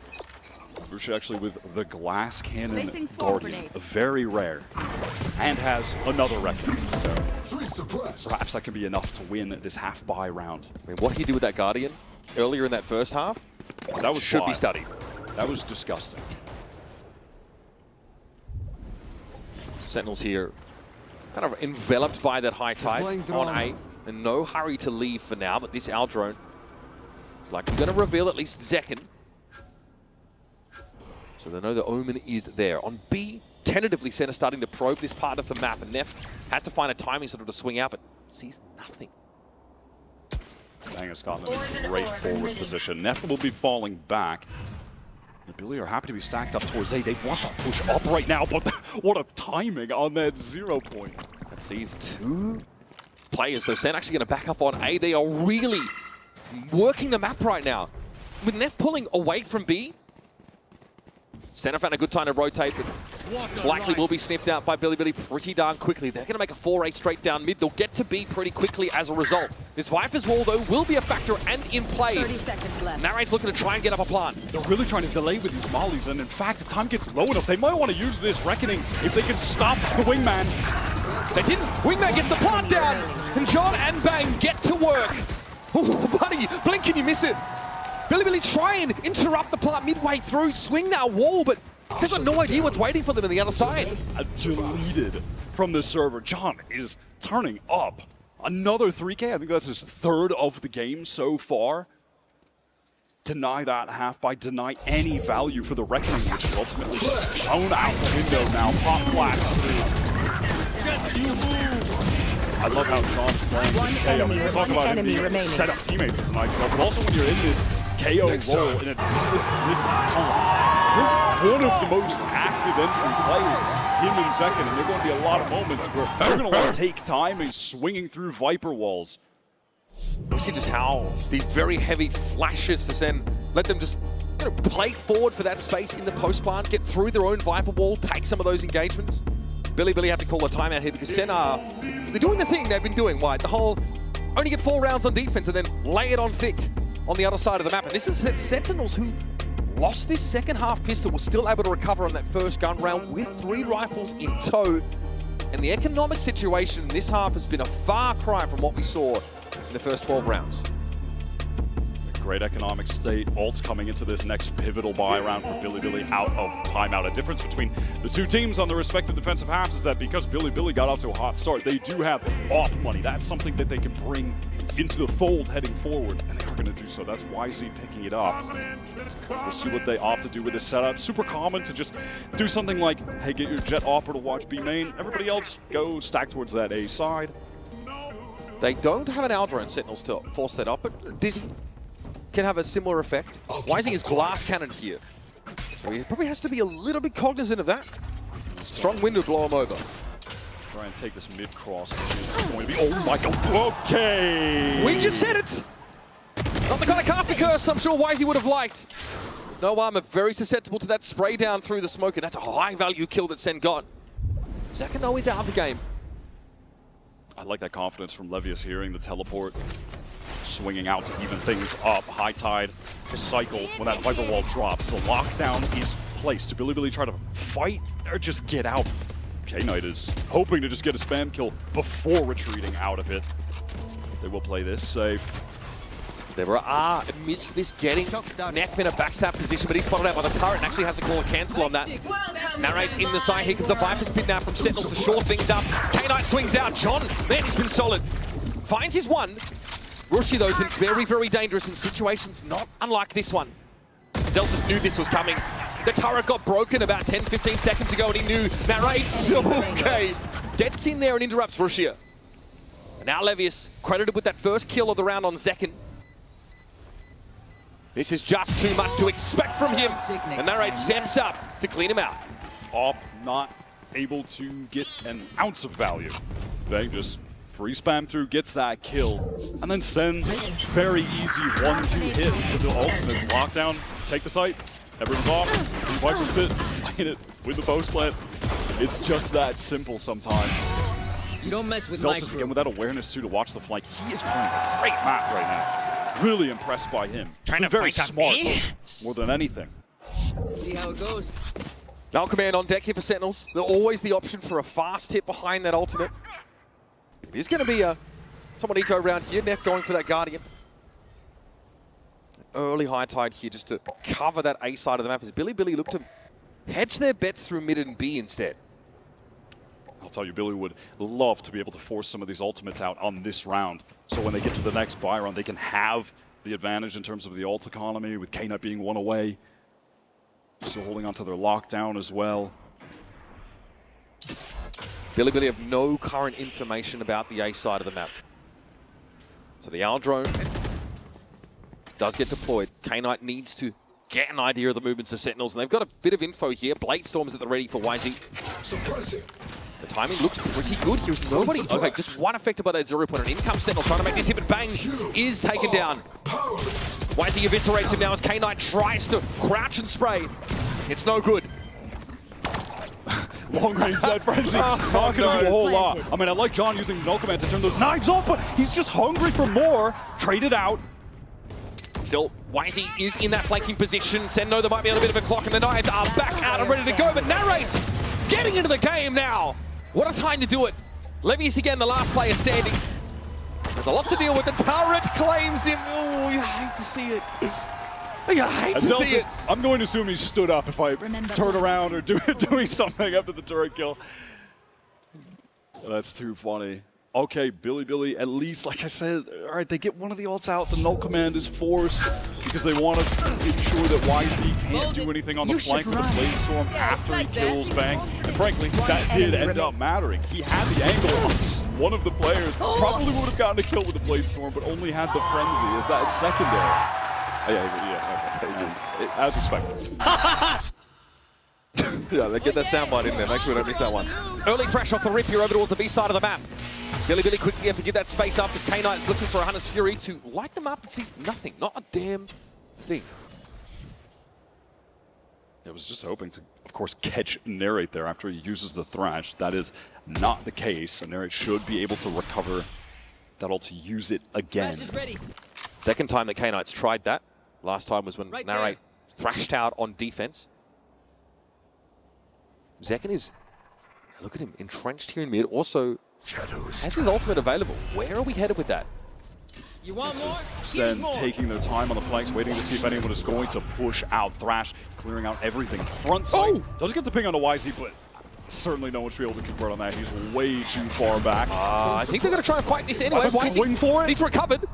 Rushi actually with the glass cannon Guardian, very rare, and has another record. So perhaps that can be enough to win this half buy round. I mean, what he did with that Guardian earlier in that first half, that was should be studied. That was disgusting. Sentinels here, kind of enveloped by that high tide on A, and no hurry to leave for now. But this Al drone is likely going to reveal at least Zekken. So they know the omen is there. On B, tentatively, Sen are starting to probe this part of the map, and Neff has to find a timing sort of to swing out, but sees nothing. Bang Scotland in a great forward position. Neff will be falling back. The Billy are happy to be stacked up towards A. They want to push up right now, but what a timing on that 0 point. That sees 2 players, so Sen actually going to back up on A. They are really working the map right now. With Neff pulling away from B, Senna found a good time to rotate, but likely will be sniffed out by Bilibili pretty darn quickly. They're going to make a 4-8 straight down mid. They'll get to B pretty quickly as a result. This Viper's wall, though, will be a factor and in play. 30 seconds left. Narrate's looking to try and get up a plant. They're really trying to delay with these mollies, and in fact, if time gets low enough, they might want to use this Reckoning if they can stop the Wingman. They didn't. Wingman gets the plant down, and John and Bang get to work. Oh, buddy, blink and you miss it. Bilibili try and interrupt the plant midway through, swing that wall, but they've got no idea what's waiting for them on the other side. Deleted from the server. John is turning up. Another 3K. I think that's his third of the game so far. Deny that half by deny any value for the Reckoning, which is ultimately just thrown out the window now. Pop flash through. I love how John's playing this KO. We're talking about him being set up teammates as an IPL, but also when you're in this KO role in a this you're one of the most active entry players, him and Zekin, and there are going to be a lot of moments where you're going to want to take time and swinging through Viper walls. We see just how these very heavy flashes for Sen let them just play forward for that space in the post plant, get through their own Viper wall, take some of those engagements. Bilibili have to call a timeout here because Sen they're doing the thing they've been doing, right? The whole only get 4 rounds on defense and then lay it on thick on the other side of the map. And this is Sentinels who lost this second half pistol, was still able to recover on that first gun round with 3 rifles in tow. And the economic situation in this half has been a far cry from what we saw in the first 12 rounds. Great economic state. Ult's coming into this next pivotal buy round for Bilibili out of timeout. A difference between the two teams on the respective defensive halves is that because Bilibili got off to a hot start, they do have off money. That's something that they can bring into the fold heading forward, and they are going to do so. That's wisely picking it up. We'll see what they opt to do with this setup. Super common to just do something like, hey, get your Jet Opera to watch B main. Everybody else go stack towards that A side. They don't have an Aldrone Sentinels to force that up, but Dizzy can have a similar effect. Wising is glass cannon here, so he probably has to be a little bit cognizant of that. Strong wind would blow him over. Try and take this mid-cross, which is going to be, oh my god, okay! We just said it! Not the kind of caster curse I'm sure Wisey would have liked. No armor, very susceptible to that spray down through the smoke, and that's a high-value kill that Sen got. Zekin, though, is out of the game. I like that confidence from Levius hearing the teleport. Swinging out to even things up. High tide to cycle when that Viper wall drops. The lockdown is placed. Bilibili try to fight or just get out. K-Knight is hoping to just get a spam kill before retreating out of it. They will play this safe. There are amidst this getting Neff in a backstab position, but he's spotted out by the turret and actually has to call a cancel on that. Narrate's in the side. Here comes a Viper spin now from Sentinels to shore things up. K-Knight swings out. John, man, he's been solid. Finds his one. Rushi, though, has been very, very dangerous in situations not unlike this one. Zelsus knew this was coming. The turret got broken about 10-15 seconds ago, and he knew Narrate's okay. Gets in there and interrupts Rushia. Now Levius credited with that first kill of the round on Zekin. This is just too much to expect from him, and Narrate steps up to clean him out. Op not able to get an ounce of value. They just free spam through, gets that kill, and then Sen, very easy 1-2 hit with the ultimates. Lockdown, take the site, everyone's off, Viper's pit, playing it with the post plant. It's just that simple sometimes. You don't mess with Zelsus again with that awareness too to watch the flank. He is playing a great map right now. Really impressed by him. Trying to very flank smart, me. more than anything. See how it goes. Null command on deck here for Sentinels. They're always the option for a fast hit behind that ultimate. It is going to be someone eco around here. Neff going for that Guardian. Early high tide here just to cover that A side of the map as Bilibili look to hedge their bets through mid and B instead. I'll tell you, Billy would love to be able to force some of these ultimates out on this round. So when they get to the next buy round, they can have the advantage in terms of the ult economy, with K-Nut being one away. Still holding on to their lockdown as well. Bilibili have no current information about the A side of the map. So the Aldrone does get deployed. K-Knight needs to get an idea of the movements of Sentinels, and they've got a bit of info here. Blade Storm's at the ready for YZ. The timing looks pretty good. Here's nobody. Okay, just one affected by that 0 point. An in-comes Sentinel trying to make this hit, but Bang is taken down. YZ eviscerates him now as K-Knight tries to crouch and spray. It's no good. long range that frenzy. Not going to do a whole lot. I mean, I like John using the null command to turn those knives off, but he's just hungry for more. Trade it out. Still, YZ is in that flanking position. Sendo, there might be a little bit of a clock, and the knives are back out and ready to go. But Narrate getting into the game now. What a time to do it. Levy's again the last player standing. There's a lot to deal with. The turret claims him. Oh, you hate to see it. You hate to see it. I'm going to assume he stood up if I turn around or doing something after the turret kill. That's too funny. Okay, Bilibili, at least, like I said, all right, they get one of the ults out. The null command is forced because they want to ensure that YZ can't do anything on the flank with the Blade Storm after he kills Bang. And frankly, that did end up mattering. He had the angle. One of the players probably would have gotten a kill with the Blade Storm, but only had the Frenzy as that secondary. Yeah, as expected. Yeah, get that soundbite in there. Make sure we don't miss that one. Early thrash off the rip here over towards the B side of the map. Bilibili quickly have to give that space up as K-Knight's looking for a Hunter's Fury to light them up and sees nothing. Not a damn thing. I was just hoping to, of course, catch Narrate there after he uses the thrash. That is not the case, and Narrate should be able to recover that ult to use it again. Second time that K-Knight's tried that. Last time was when Narrate thrashed out on defense. Zekin is, look at him, entrenched here in mid. Also, has his ultimate available. Where are we headed with that? This is Sen taking their time on the flanks, waiting to see if anyone is going to push out. Thrash clearing out everything. Front side does get the ping on the YZ, but certainly no one should be able to convert on that. He's way too far back. I think they're going to try and fight this anyway. Going for it. He's recovered.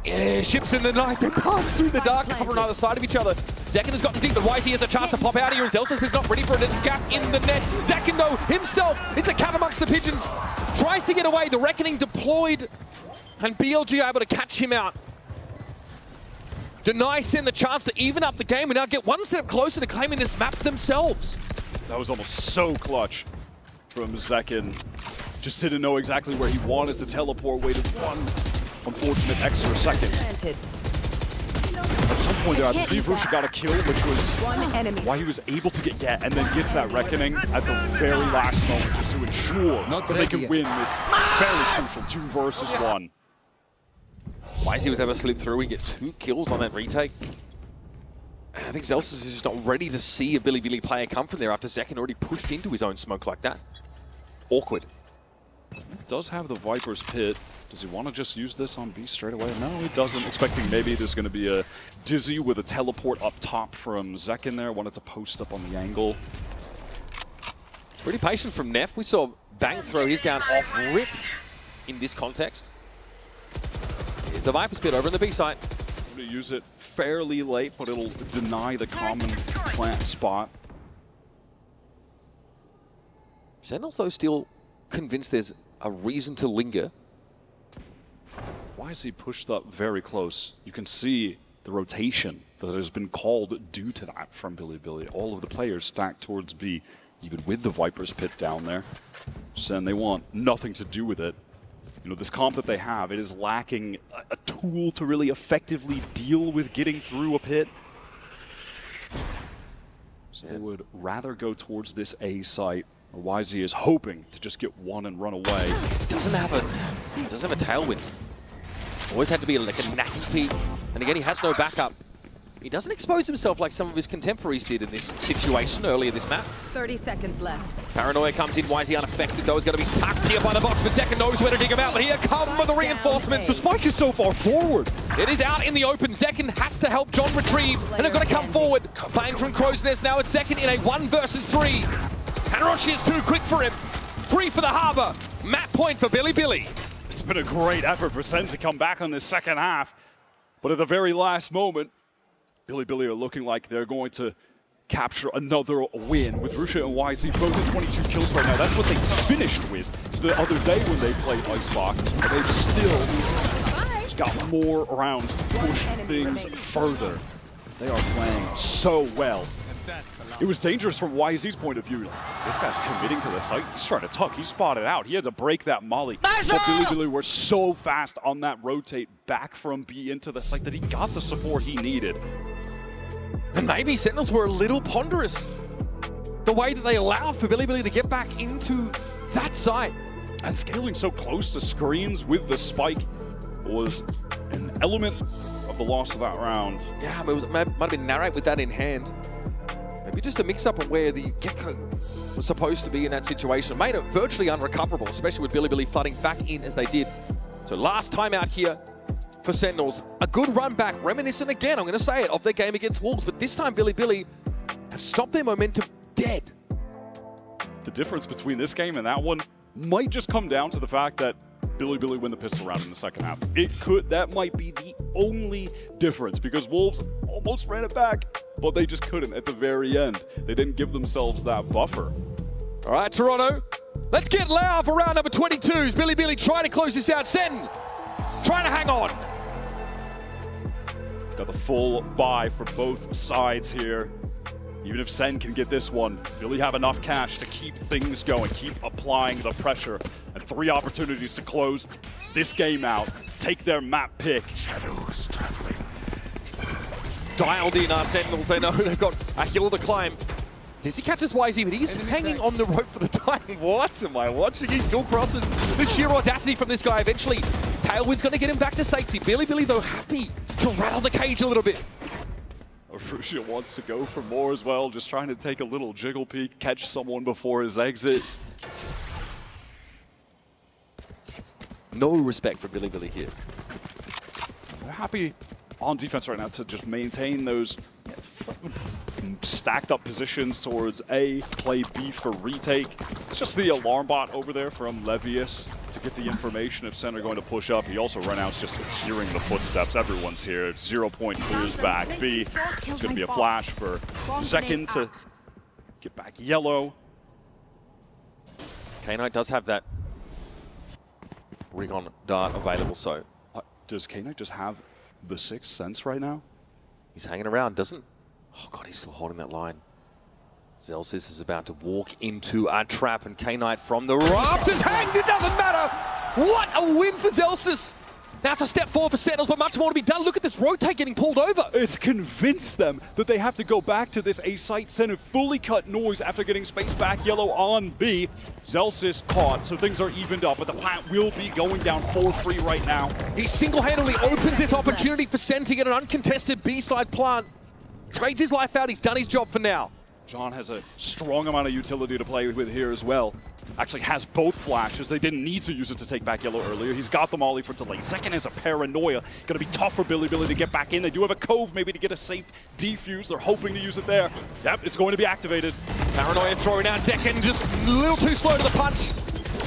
Yeah, ships in the night. They pass through the dark cover on either side of each other. Zekin has gotten deep, but YZ has a chance to pop out here, and Zelsus is not ready for it. There's a gap in the net. Zekin, though, himself is the cat amongst the pigeons. Tries to get away. The Reckoning deployed, and BLG able to catch him out. Deny Sen the chance to even up the game and now get one step closer to claiming this map themselves. That was almost so clutch from Zekin. Just didn't know exactly where he wanted to teleport. Waited one unfortunate extra second. At some point there, I believe Rusha got a kill, which was why he was able to get and then gets that Reckoning at the very last moment just to ensure that they can win this very crucial 2 versus 1. YZ was able to slip through and get 2 kills on that retake. I think Zelsus is just not ready to see a Bilibili player come from there after Zekin already pushed into his own smoke like that. Awkward. Does have the Viper's Pit. Does he want to just use this on B straight away? No, he doesn't. Expecting maybe there's going to be a Dizzy with a teleport up top from Zekin there. Wanted to post up on the angle. Pretty patient from Neff. We saw Bang throw his down off rip in this context. Here's the Viper's Pit over on the B side. I'm going to use it fairly late, but it'll deny the common plant spot. Sentinels, though, still convinced there's a reason to linger. Why is he pushed up very close? You can see the rotation that has been called due to that from Bilibili. All of the players stacked towards B, even with the Viper's Pit down there. Sen, they want nothing to do with it. You know, this comp that they have, it is lacking a tool to really effectively deal with getting through a pit. So they would rather go towards this A site. YZ is hoping to just get one and run away. Doesn't have a tailwind. Always had to be like a natty peak. And again, he has no backup. He doesn't expose himself like some of his contemporaries did in this situation earlier this map. 30 seconds left. Paranoia comes in. YZ unaffected, though. He's going to be tucked here by the box, but Zekin knows where to dig him out. But here come the reinforcements. The spike is so far forward. It is out in the open. Zekin has to help John retrieve, and they're going to come forward. Playing from Crow's Nest now. It's Zekin in a 1 versus 3. Haroshi is too quick for him. 3 for the Harbor. Map point for Bilibili. It's been a great effort for Sen to come back on this second half. But at the very last moment, Bilibili are looking like they're going to capture another win with Rusha and YZ both at 22 kills right now. That's what they finished with the other day when they played Icebox. And they've still got more rounds to push things further. They are playing so well. It was dangerous from YZ's point of view. This guy's committing to the site. He's trying to tuck. He spotted out. He had to break that molly. But Bilibili were so fast on that rotate back from B into the site that he got the support he needed. And maybe Sentinels were a little ponderous. the way that they allowed for Bilibili to get back into that site. And scaling so close to screens with the spike was an element of the loss of that round. Yeah, but it might have been narrate with that in hand. Maybe just a mix-up on where the Gecko was supposed to be in that situation. Made it virtually unrecoverable, especially with Bilibili flooding back in as they did. So last time out here for Sentinels. A good run back, reminiscent again, I'm going to say it, of their game against Wolves. But this time Bilibili have stopped their momentum dead. The difference between this game and that one might just come down to the fact that Bilibili win the pistol round in the second half. That might be the only difference, because Wolves almost ran it back, but they just couldn't at the very end. They didn't give themselves that buffer. All right, Toronto, let's get loud for round number 22s. Bilibili trying to close this out. Sen trying to hang on. Got the full buy for both sides here. Even if Sen can get this one, Billy have enough cash to keep things going, keep applying the pressure, and 3 opportunities to close this game out. Take their map pick. Shadows traveling. Dialed in our Sentinels, they know they've got a hill to climb. Does he catch us YZ, but he's hanging on the rope for the time. What am I watching? He still crosses. The sheer audacity from this guy eventually. Tailwind's going to get him back to safety. Bilibili, though, happy to rattle the cage a little bit. Arusha wants to go for more as well, just trying to take a little jiggle peek, catch someone before his exit. No respect for Bilibili here. They're happy on defense right now to just maintain those stacked up positions towards A, play B for retake. It's just the alarm bot over there from Levius to get the information if Sen are going to push up. He also ran out just hearing the footsteps. Everyone's here. 0 point clears back B. It's going to be a flash for Zekin to get back yellow. K-Knight does have that Recon dart available, so. Does K-Knight just have the 6th sense right now? He's hanging around, doesn't? Oh god, he's still holding that line. Zelsis is about to walk into a trap, and K-Knight from the rafters hangs, it doesn't matter! What a win for Zelsis! Now it's a step forward for Sentinels, but much more to be done. Look at this rotate getting pulled over. It's convinced them that they have to go back to this A site. Sen fully cut noise after getting space back yellow on B. Zelsis caught, so things are evened up, but the plant will be going down 4-3 right now. He single-handedly opens this opportunity for Sen to get an uncontested B-side plant. Trades his life out, he's done his job for now. John has a strong amount of utility to play with here as well. Actually has both flashes. They didn't need to use it to take back yellow earlier. He's got the molly for delay. Second is a paranoia. Going to be tough for Bilibili to get back in. They do have a cove maybe to get a safe defuse. They're hoping to use it there. Yep, it's going to be activated. Paranoia throwing out Zekin, just a little too slow to the punch.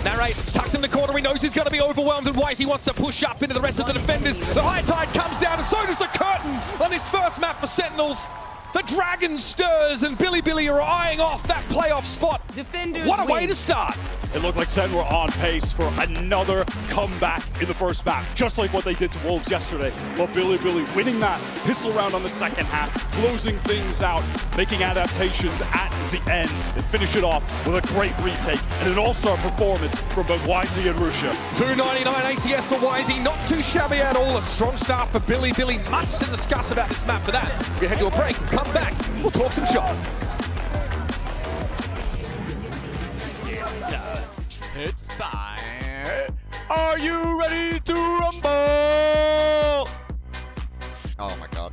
Narrate tucked in the corner, he knows he's going to be overwhelmed, and Wisey wants to push up into the rest of the defenders. The high tide comes down, and so does the curtain on this first map for Sentinels. The dragon stirs, and Bilibili are eyeing off that playoff spot. Defenders what a way to start. It looked like Sen were on pace for another comeback in the first map, just like what they did to Wolves yesterday. But Bilibili winning that pistol round on the second half, closing things out, making adaptations at the end, and finish it off with a great retake and an all-star performance from both YZ and Rusha. 299 ACS for YZ, not too shabby at all. A strong start for Bilibili. Much to discuss about this map for that. We head to a break, we'll come back, we'll talk some shot. It's time. Are you ready to rumble? Oh my god.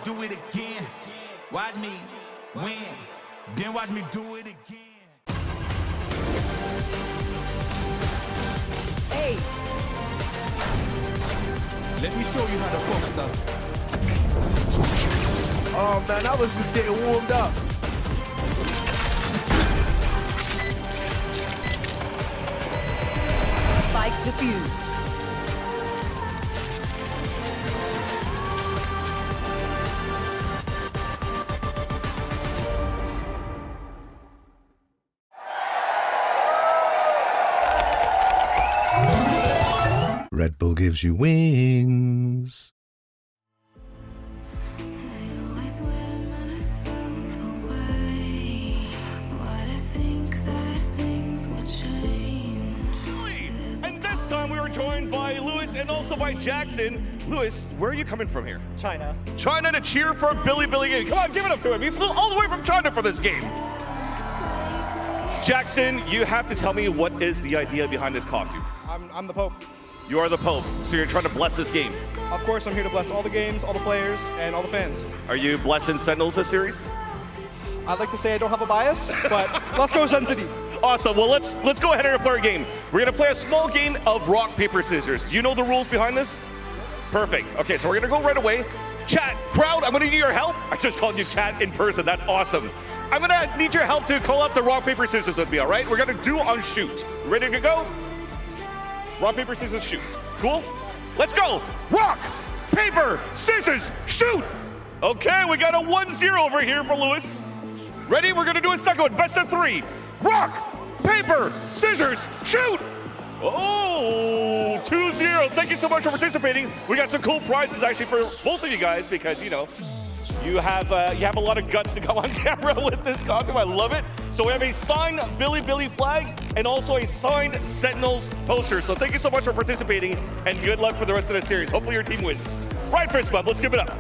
Do it again. Watch me win. Then watch me do it again. Hey. Let me show you how to fuck stuff. Oh man, I was just getting warmed up. Diffused. Red Bull gives you wings. And this time we were joined by Lewis and also by Jackson. Lewis, where are you coming from here? China. China to cheer for Bilibili Gaming. Come on, give it up to him. He flew all the way from China for this game. Jackson, you have to tell me what is the idea behind this costume. I'm the Pope. You are the Pope, so you're trying to bless this game. Of course, I'm here to bless all the games, all the players, and all the fans. Are you blessing Sentinels this series? I'd like to say I don't have a bias, but let's go Sun City. Awesome. Well, let's go ahead and play our game. We're gonna play a small game of rock, paper, scissors. Do you know the rules behind this? Perfect. Okay, so we're gonna go right away. Chat, crowd, I'm gonna need your help. I just called you chat in person. That's awesome. I'm gonna need your help to call up the rock, paper, scissors with me, all right? We're gonna do on shoot. Ready to go? Rock, paper, scissors, shoot. Cool? Let's go. Rock, paper, scissors, shoot. Okay, we got a 1-0 over here for Lewis. Ready? We're gonna do a second one. Best of 3. Rock, paper, scissors, shoot. Oh, 2-0. Thank you so much for participating. We got some cool prizes actually for both of you guys because, you know, you have a lot of guts to go on camera with this costume. I love it. So we have a signed Bilibili flag and also a signed Sentinels poster. So thank you so much for participating and good luck for the rest of the series. Hopefully your team wins. Right, Fritz Bub, let's give it up.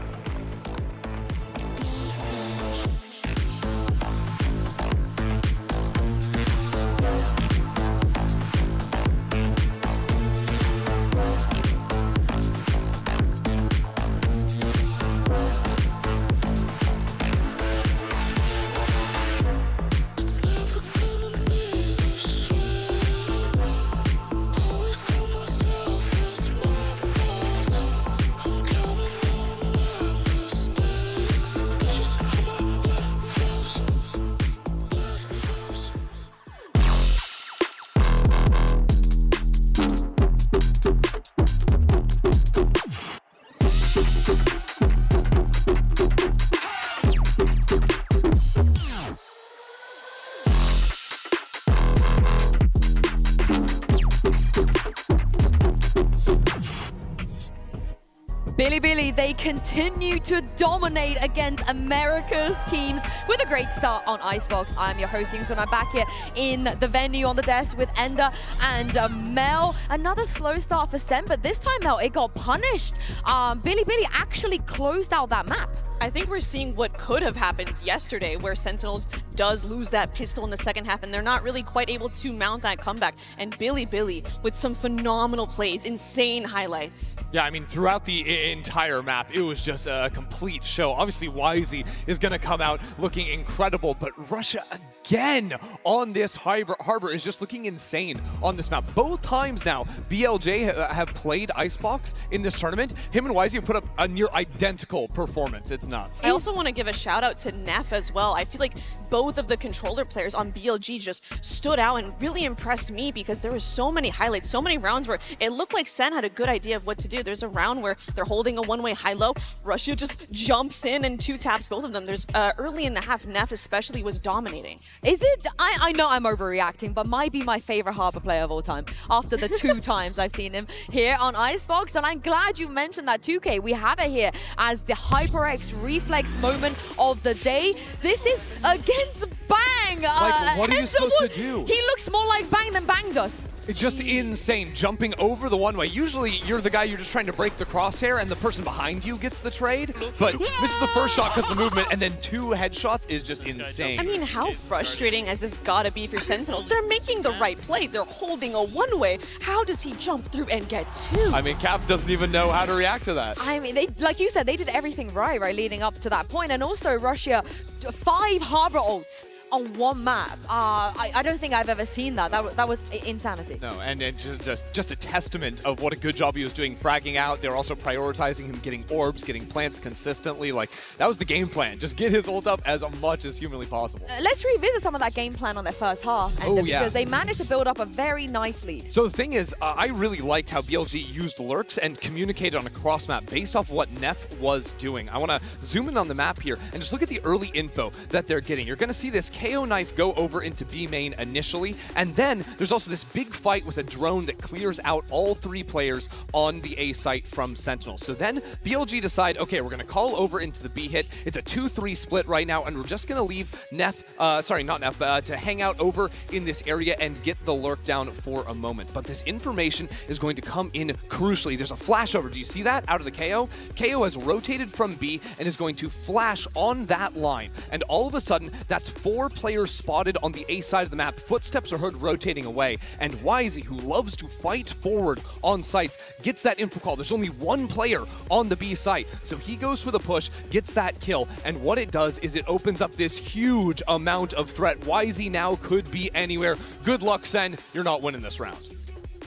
Bilibili, they continue to dominate against America's teams with a great start on Icebox. I'm your host, so I'm back here in the venue on the desk with Ender and Mel. Another slow start for Sen, but this time, Mel, it got punished. Bilibili actually closed out that map. I think we're seeing what could have happened yesterday, where Sentinels does lose that pistol in the second half, and they're not really quite able to mount that comeback. And Bilibili with some phenomenal plays, insane highlights. Yeah, I mean, throughout the entire map, it was just a complete show. Obviously, Wisey is going to come out looking incredible, but Russia again on this harbor is just looking insane on this map. Both times now, BLJ have played Icebox in this tournament. Him and Wisey have put up a near identical performance. It's nuts. I also want to give a shout out to Neff as well. I feel like both of the controller players on BLG just stood out and really impressed me because there was so many highlights, so many rounds where it looked like Sen had a good idea of what to do. There's a round where they're holding a one-way high-low. Russia just jumps in and two taps both of them. There's early in the half, Neff especially was dominating. Is it? I know I'm overreacting, but might be my favorite Harbor player of all time after the 2 times I've seen him here on Icebox. And I'm glad you mentioned that 2K. We have it here as the HyperX reflex moment of the day. This is against Bang. Like, what are you supposed to do? He looks more like Bang than Bang does. It's just insane, jumping over the one-way. Usually, you're the guy, you're just trying to break the crosshair, and the person behind you gets the trade. But this is the first shot because of the movement, and then 2 headshots is just insane. I mean, how frustrating has this gotta be for Sentinels? They're making the right play. They're holding a one-way. How does he jump through and get 2? I mean, Cap doesn't even know how to react to that. I mean, they, like you said, they did everything right, leading up to that point. And also, Russia, 5 Harbor ults on one map. I don't think I've ever seen that. That was insanity. No, and just a testament of what a good job he was doing fragging out. They were also prioritizing him getting orbs, getting plants consistently. Like, that was the game plan. Just get his ult up as much as humanly possible. Let's revisit some of that game plan on their first half, because they managed to build up a very nice lead. So the thing is, I really liked how BLG used lurks and communicated on a cross map based off what Neff was doing. I want to zoom in on the map here and just look at the early info that they're getting. You're going to see this KO knife go over into B main initially, and then there's also this big fight with a drone that clears out all 3 players on the A site from Sentinels. So then BLG decide, okay, we're going to call over into the B hit. It's a 2-3 split right now, and we're just going to leave Neff, to hang out over in this area and get the lurk down for a moment. But this information is going to come in crucially. There's a flashover. Do you see that out of the KO? KO has rotated from B and is going to flash on that line. And all of a sudden, that's 4 players spotted on the A side of the map. Footsteps are heard rotating away. And Wisey, who loves to fight forward on sites, gets that info call. There's only 1 player on the B site. So he goes for the push, gets that kill. And what it does is it opens up this huge amount of threat. Wisey now could be anywhere. Good luck, Sen. You're not winning this round.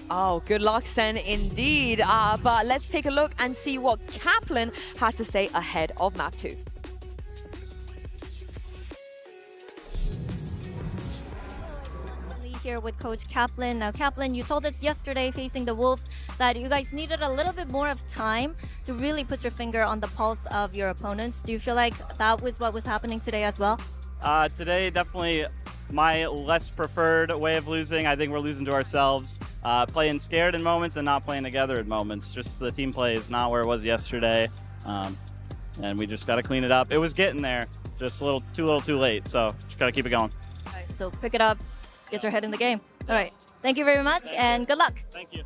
Oh, good luck, Sen, indeed. But let's take a look and see what Kaplan had to say ahead of map 2. Here with Coach Kaplan. Now, Kaplan, you told us yesterday facing the Wolves that you guys needed a little bit more of time to really put your finger on the pulse of your opponents. Do you feel like that was what was happening today as well? Today, definitely my less preferred way of losing. I think we're losing to ourselves, playing scared in moments and not playing together in moments. Just the team play is not where it was yesterday, and we just got to clean it up. It was getting there, just a little too late, so just got to keep it going. All right, so pick it up, get your head in the game. All right, thank you very much, and good luck. Thank you.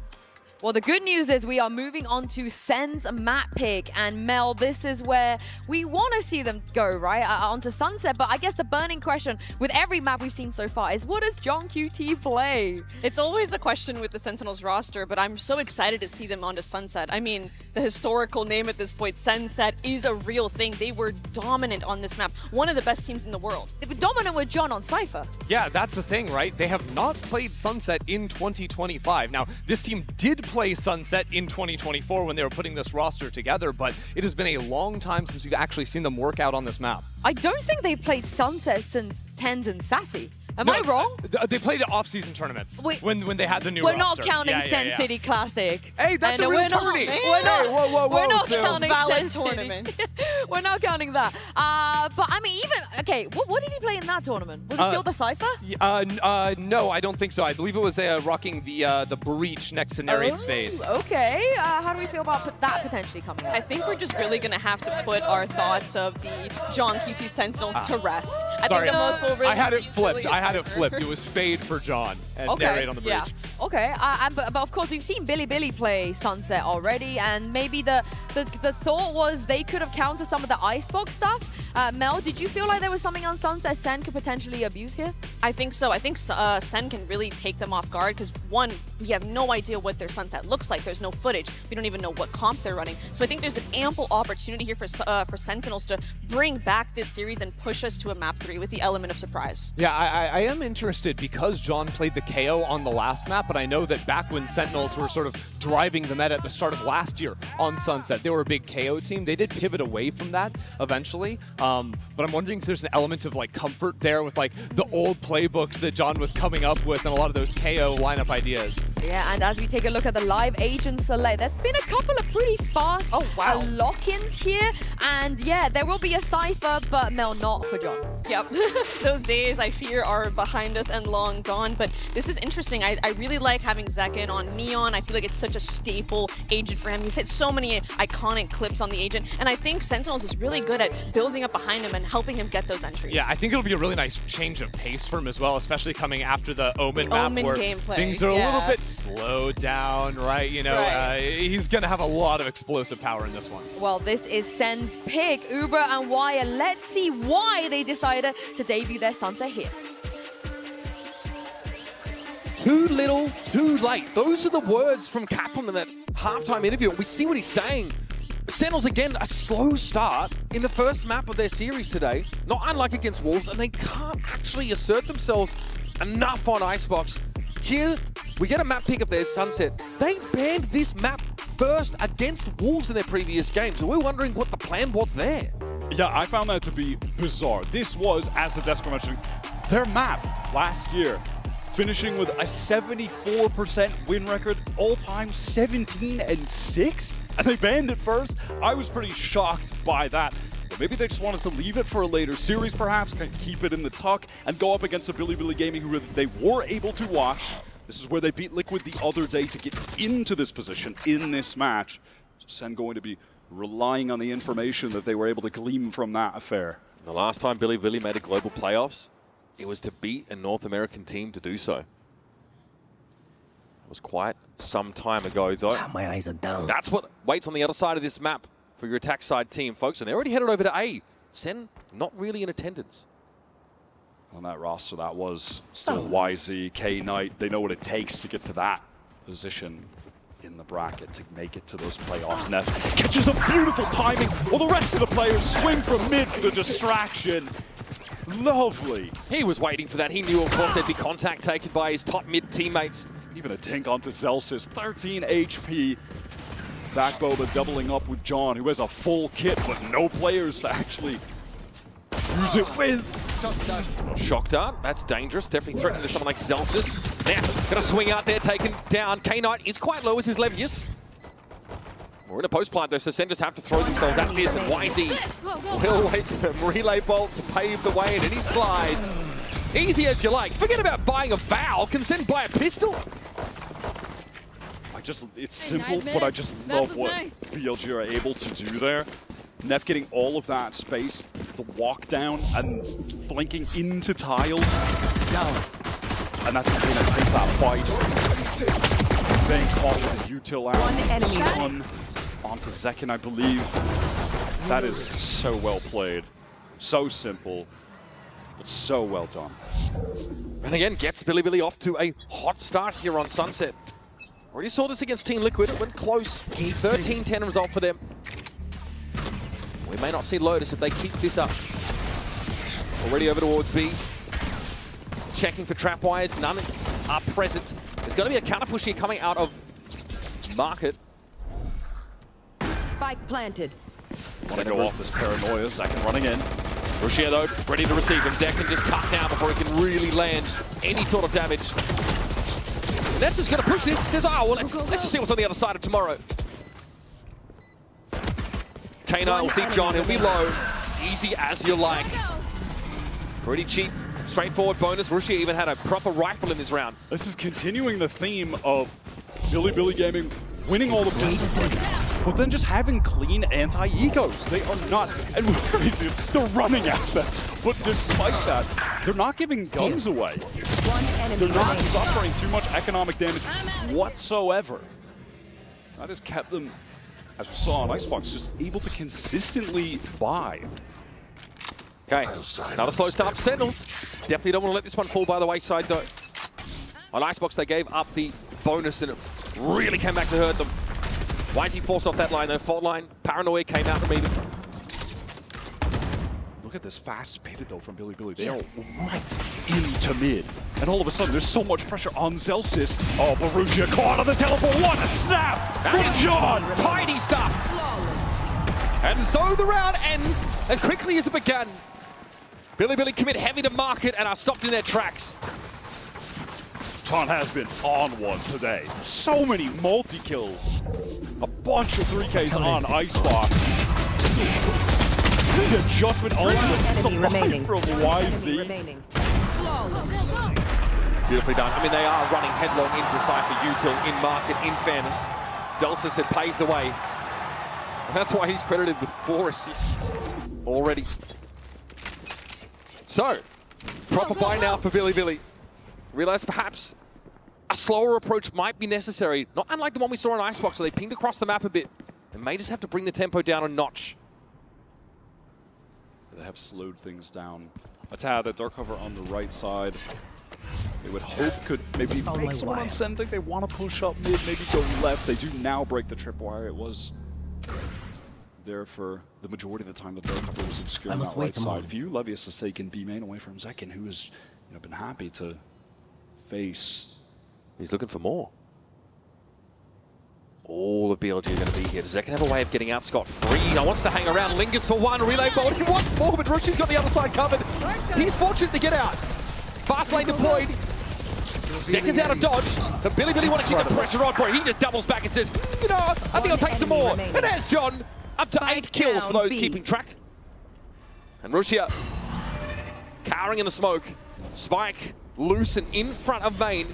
Well, the good news is we are moving on to Sen's map pick. And Mel, this is where we want to see them go, right? Onto Sunset. But I guess the burning question with every map we've seen so far is, what does John QT play? It's always a question with the Sentinels roster, but I'm so excited to see them onto Sunset. I mean, the historical name at this point, Sunset, is a real thing. They were dominant on this map. One of the best teams in the world. They were dominant with John on Cypher. Yeah, that's the thing, right? They have not played Sunset in 2025. Now, this team did play Sunset in 2024 when they were putting this roster together, but it has been a long time since we've actually seen them work out on this map. I don't think they've played Sunset since Tens and Sassy. Am I wrong? They played at off-season tournaments when they had the new roster. roster. We're not counting Sen City Classic. Hey, that's a real tourney. We're not counting Valid Sen tournament. City. We're not counting that. But I mean, okay, what did he play in that tournament? Was it still the Cypher? No, I don't think so. I believe it was rocking the breach next to Narrate's Fade. Okay, how do we feel about that potentially coming up? I think we're just really going to have to put our thoughts of the John QT Sentinel to rest. I think the most we'll really I had it see flipped. really I had it flipped. It was Fade for John and Narrate on the breach. Yeah. Okay, but of course we've seen Bilibili play Sunset already, and maybe the thought was they could have countered some of the Icebox stuff. Mel, did you feel like there was something on Sunset Sen could potentially abuse here? I think so. I think Sen can really take them off guard because, one, we have no idea what their Sunset looks like. There's no footage. We don't even know what comp they're running. So I think there's an ample opportunity here for Sentinels to bring back this series and push us to a map 3 with the element of surprise. Yeah, I am interested because John played the KO on the last map, but I know that back when Sentinels were sort of driving the meta at the start of last year on Sunset, they were a big KO team. They did pivot away from that eventually, but I'm wondering if there's an element of like comfort there with like the old playbooks that John was coming up with and a lot of those KO lineup ideas. Yeah, and as we take a look at the live agent select, there's been a couple of pretty fast lock-ins here, and yeah, there will be a Cypher, but Mel, not for John. Yep, those days I fear are behind us and long gone, but this is interesting. I really like having Zekin on Neon. I feel like it's such a staple agent for him. He's hit so many iconic clips on the agent, and I think Sentinels is really good at building up behind him and helping him get those entries. Yeah, I think it'll be a really nice change of pace for him as well, especially coming after the Omen map Omen where gameplay. things are a little bit slowed down, right? You know, he's going to have a lot of explosive power in this one. Well, this is Sen's pick. Uber and Wire, let's see why they decided to debut their Sunset here. Too little, too late. Those are the words from Kaplan in that halftime interview. We see what he's saying. Sentinels again, a slow start in the first map of their series today. Not unlike against Wolves, and they can't actually assert themselves enough on Icebox. Here, we get a map pick of theirs, Sunset. They banned this map first against Wolves in their previous games. So we're wondering what the plan was there. Yeah, I found that to be bizarre. This was, as the Desk mentioned, their map last year, finishing with a 74% win record, all-time 17-6, and they banned it first. I was pretty shocked by that. But maybe they just wanted to leave it for a later series, perhaps, keep it in the tuck, and go up against a Bilibili Gaming who they were able to watch. This is where they beat Liquid the other day to get into this position in this match. So Sen going to be relying on the information that they were able to glean from that affair. The last time Bilibili made a global playoffs, it was to beat a North American team to do so. It was quite some time ago, though. My eyes are down. That's what waits on the other side of this map for your attack side team, folks. And they're already headed over to A. Sen, not really in attendance. On that roster, that was still YZ, K-Knight. They know what it takes to get to that position in the bracket to make it to those playoffs. Neff catches a beautiful timing while the rest of the players swing from mid for the distraction. Lovely. He was waiting for that. He knew, of course, there'd be contact taken by his top mid teammates. Even a dink onto Zelsis, 13 HP. Backboba doubling up with John, who has a full kit, but no players to actually use it with. Shock dart, that's dangerous. Definitely threatening to someone like Zelsis. Now, gonna swing out there, taken down. K-Knight is quite low as his Levius. We're in a post plant though, so Sen just have to throw themselves at this, and YZ will wait for them. Relay bolt to pave the way, and then he slides. Easy as you like. Forget about buying a Val. Can Sen buy a pistol? It's simple, but I just love what BLG are able to do there. Neff getting all of that space, the walk down, and flanking into tiles. And that's the thing that takes that fight. Then caught with a util out. Stun onto Zekin, I believe. That is so well played. So simple, but so well done. And again, gets Bilibili off to a hot start here on Sunset. Already saw this against Team Liquid. It went close. 13-10 result for them. We may not see Lotus if they keep this up. Already over towards B. Checking for trap wires. None are present. There's going to be a counter push here coming out of Market. Spike planted. Want to go off this paranoia. Zekin running in. Russia, though, ready to receive him. Zekin just cut down before he can really land any sort of damage. And that's just going to push this. Says, oh, well, let's just see what's on the other side of tomorrow. K9 will see John. He'll be low. Easy as you like. Pretty cheap, straightforward bonus. Russia even had a proper rifle in this round. This is continuing the theme of Bilibili Gaming winning all the positions, but then just having clean anti-egos. They are not, and what's crazy is they're running at them. But despite that, they're not giving guns away. They're not suffering too much economic damage whatsoever. That has kept them, as we saw on Icebox, just able to consistently buy. Okay, another slow start for Sentinels. Definitely don't want to let this one fall by the wayside, though. On Icebox, they gave up the bonus, and it really came back to hurt them. Why is he forced off that line, though? Fault line, Paranoia came out to meet him. Look at this fast pivot, though, from Bilibili. They are right into mid. And all of a sudden, there's so much pressure on Zelsis. Oh, Borussia caught on the teleport. What a snap from John! Tiny stuff. And so the round ends as quickly as it began. Bilibili commit heavy to Market and are stopped in their tracks. John has been on one today. So many multi-kills. A bunch of 3Ks on Icebox. The adjustment onto the slide from YZ. Beautifully done. I mean, they are running headlong into Cypher Util in Market, in fairness. Zelsis had paved the way. And that's why he's credited with 4 assists already. So, proper buy now for Bilibili. Realize perhaps a slower approach might be necessary. Not unlike the one we saw on Icebox, so they pinged across the map a bit. They may just have to bring the tempo down a notch. They have slowed things down a tad. That dark cover on the right side, they would hope could maybe make someone on Sen think they want to push up mid, maybe go left. They do now break the tripwire. It was there for the majority of the time that Bearcupper was obscuring that right side. For you, Levius has taken B main away from Zekin, who has been happy to face. He's looking for more. All of BLG are going to be here. Does Zekin have a way of getting out scot-free? Now wants to hang around, lingers for one, relay bolting once more, but Rushia's got the other side covered. He's fortunate to get out. Fast lane deployed. Zekin's out of dodge, but Bilibili want to keep the pressure on, boy. He just doubles back and says, you know, I think I'll take some more. And there's John, up to 8 kills for those keeping track. And Rushia, cowering in the smoke. Spike loose and in front of main.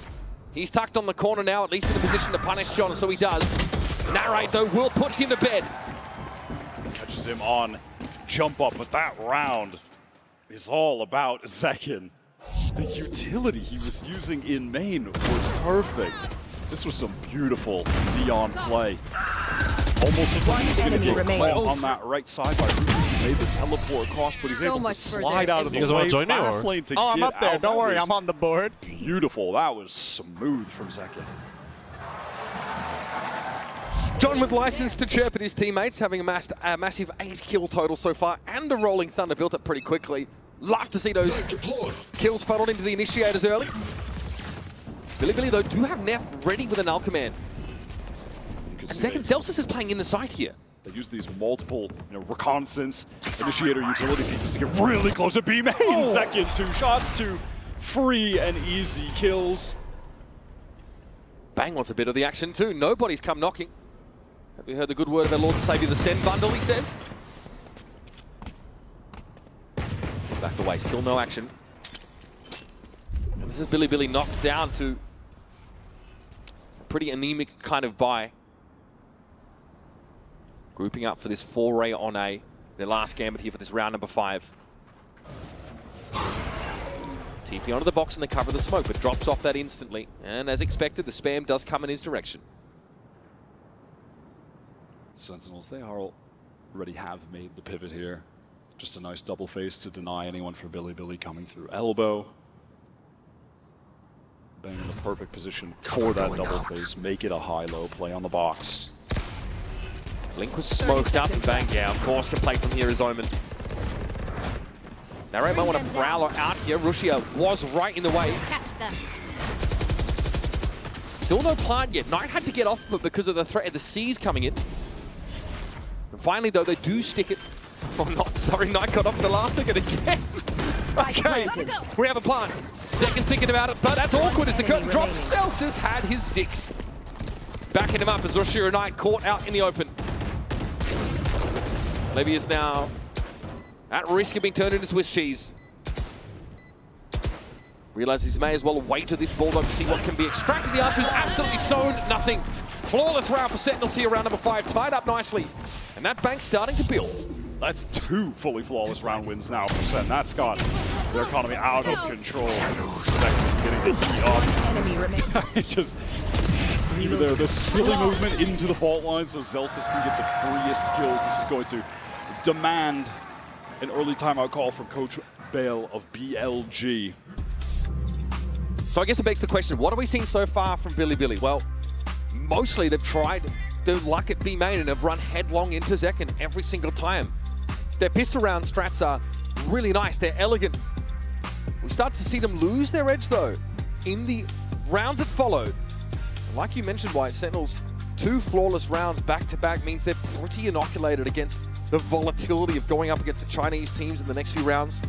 He's tucked on the corner now, at least in the position to punish John, so he does. Narrate, though, will put him to bed. Catches him on jump up, but that round is all about Zekin. The utility he was using in main was perfect. This was some beautiful Neon play. Almost looked like he's going to get caught on that right side by Ruby. He made the teleport across, but he's able to slide out of the way. Fast lane to I'm get up there. out. Don't worry, I'm on the board. Beautiful. That was smooth from Zekin. John with license to chirp at his teammates, having amassed a massive 8 kill total so far, and a rolling thunder built up pretty quickly. Love to see those kills funneled into the initiators early. Bilibili, though, do have Neff ready with a null command. And Zekin Celsius is playing in the side here. They use these multiple, reconnaissance, initiator, utility pieces to get really close to B main. Zekin, 2 shots, 2 free and easy kills. Bang wants a bit of the action too. Nobody's come knocking. Have you heard the good word of our Lord and Savior, the Send bundle, he says? Back away, still no action. And this is Bilibili knocked down to a pretty anemic kind of buy. Grouping up for this foray on A. Their last gambit here for this round number 5. TP onto the box and they cover the smoke, but drops off that instantly. And as expected, the spam does come in his direction. Sentinels, they already have made the pivot here. Just a nice double face to deny anyone for Bilibili coming through elbow. Bang in the perfect position for that double face. Make it a high-low play on the box. Link was smoked up and Bang down. Of course, can play from here as Omen. Narrate might want to Prowler out here. Rushia was right in the way. Still no plant yet. Knight had to get off of it because of the threat of the C's coming in. And finally, though, they do stick it. Oh, not sorry, Knight got off the last second again. Okay, we have a plant. Zekin's thinking about it, but that's awkward as the curtain drops. Celsius had his 6. Backing him up as Rushia and Knight caught out in the open. Levy is now at risk of being turned into Swiss cheese. Realizes he may as well wait to this bulldog to see what can be extracted. The answer is absolutely stoned, nothing. Flawless round for Sentinels here, round number 5, tied up nicely. And that bank's starting to build. That's 2 fully flawless round wins now for Sen. That's got their economy out of control. Zekin getting the key up. Just even there, the silly movement into the fault line so Celsius can get the freest kills. This is going to demand an early timeout call from Coach Bale of BLG. So I guess it begs the question, what are we seeing so far from Bilibili? Well, mostly they've tried their luck at B main and have run headlong into Zekin every single time. Their pistol round strats are really nice, they're elegant. We start to see them lose their edge though in the rounds that followed. Like you mentioned, White, Sentinels, 2 flawless rounds back-to-back means they're pretty inoculated against the volatility of going up against the Chinese teams in the next few rounds.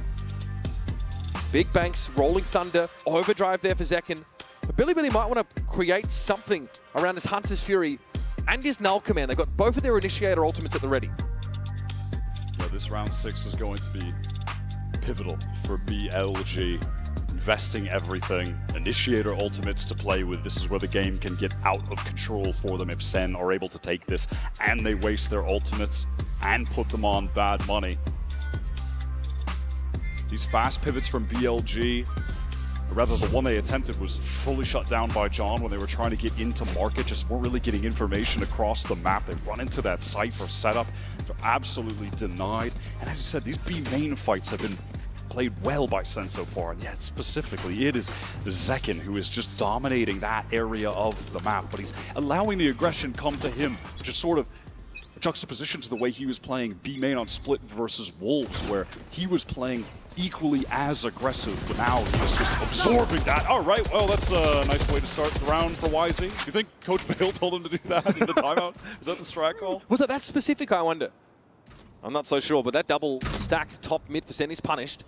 Big banks, rolling thunder, overdrive there for Zekin. But Bilibili might want to create something around his Hunter's Fury and his Null Command. They've got both of their Initiator ultimates at the ready. Yeah, this round 6 is going to be pivotal for BLG. Investing everything, Initiator ultimates to play with. This is where the game can get out of control for them if Sen are able to take this and they waste their ultimates and put them on bad money. These fast pivots from BLG, or rather the one they attempted was fully shut down by John when they were trying to get into market, just weren't really getting information across the map. They run into that site for setup, they're absolutely denied. And as you said, these B main fights have been played well by Sen so far, and yet specifically it is Zekin who is just dominating that area of the map, but he's allowing the aggression come to him, which is sort of juxtaposition to the way he was playing B main on Split versus Wolves, where he was playing equally as aggressive, but now he's just absorbing that. All right, well, that's a nice way to start the round for YZ. You think Coach Bale told him to do that in the timeout? Is that the strat call? Was it that specific, I wonder? I'm not so sure, but that double stacked top mid for Sen is punished.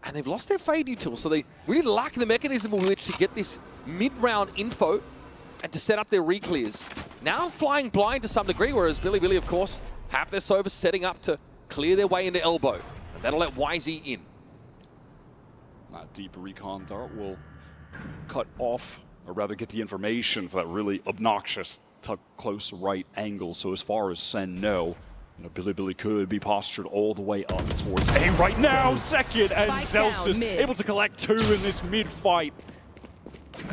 And they've lost their fade util, so they really lack the mechanism with which to get this mid-round info and to set up their re-clears. Now flying blind to some degree, whereas Bilibili, of course, have their Sova setting up to clear their way into elbow. And that'll let YZ in. That deep recon dart will cut off, or rather get the information for that really obnoxious tuck close right angle. So as far as Sen know, Bilibili could be postured all the way up towards A right now. Second, and Zelsus able to collect 2 in this mid-fight.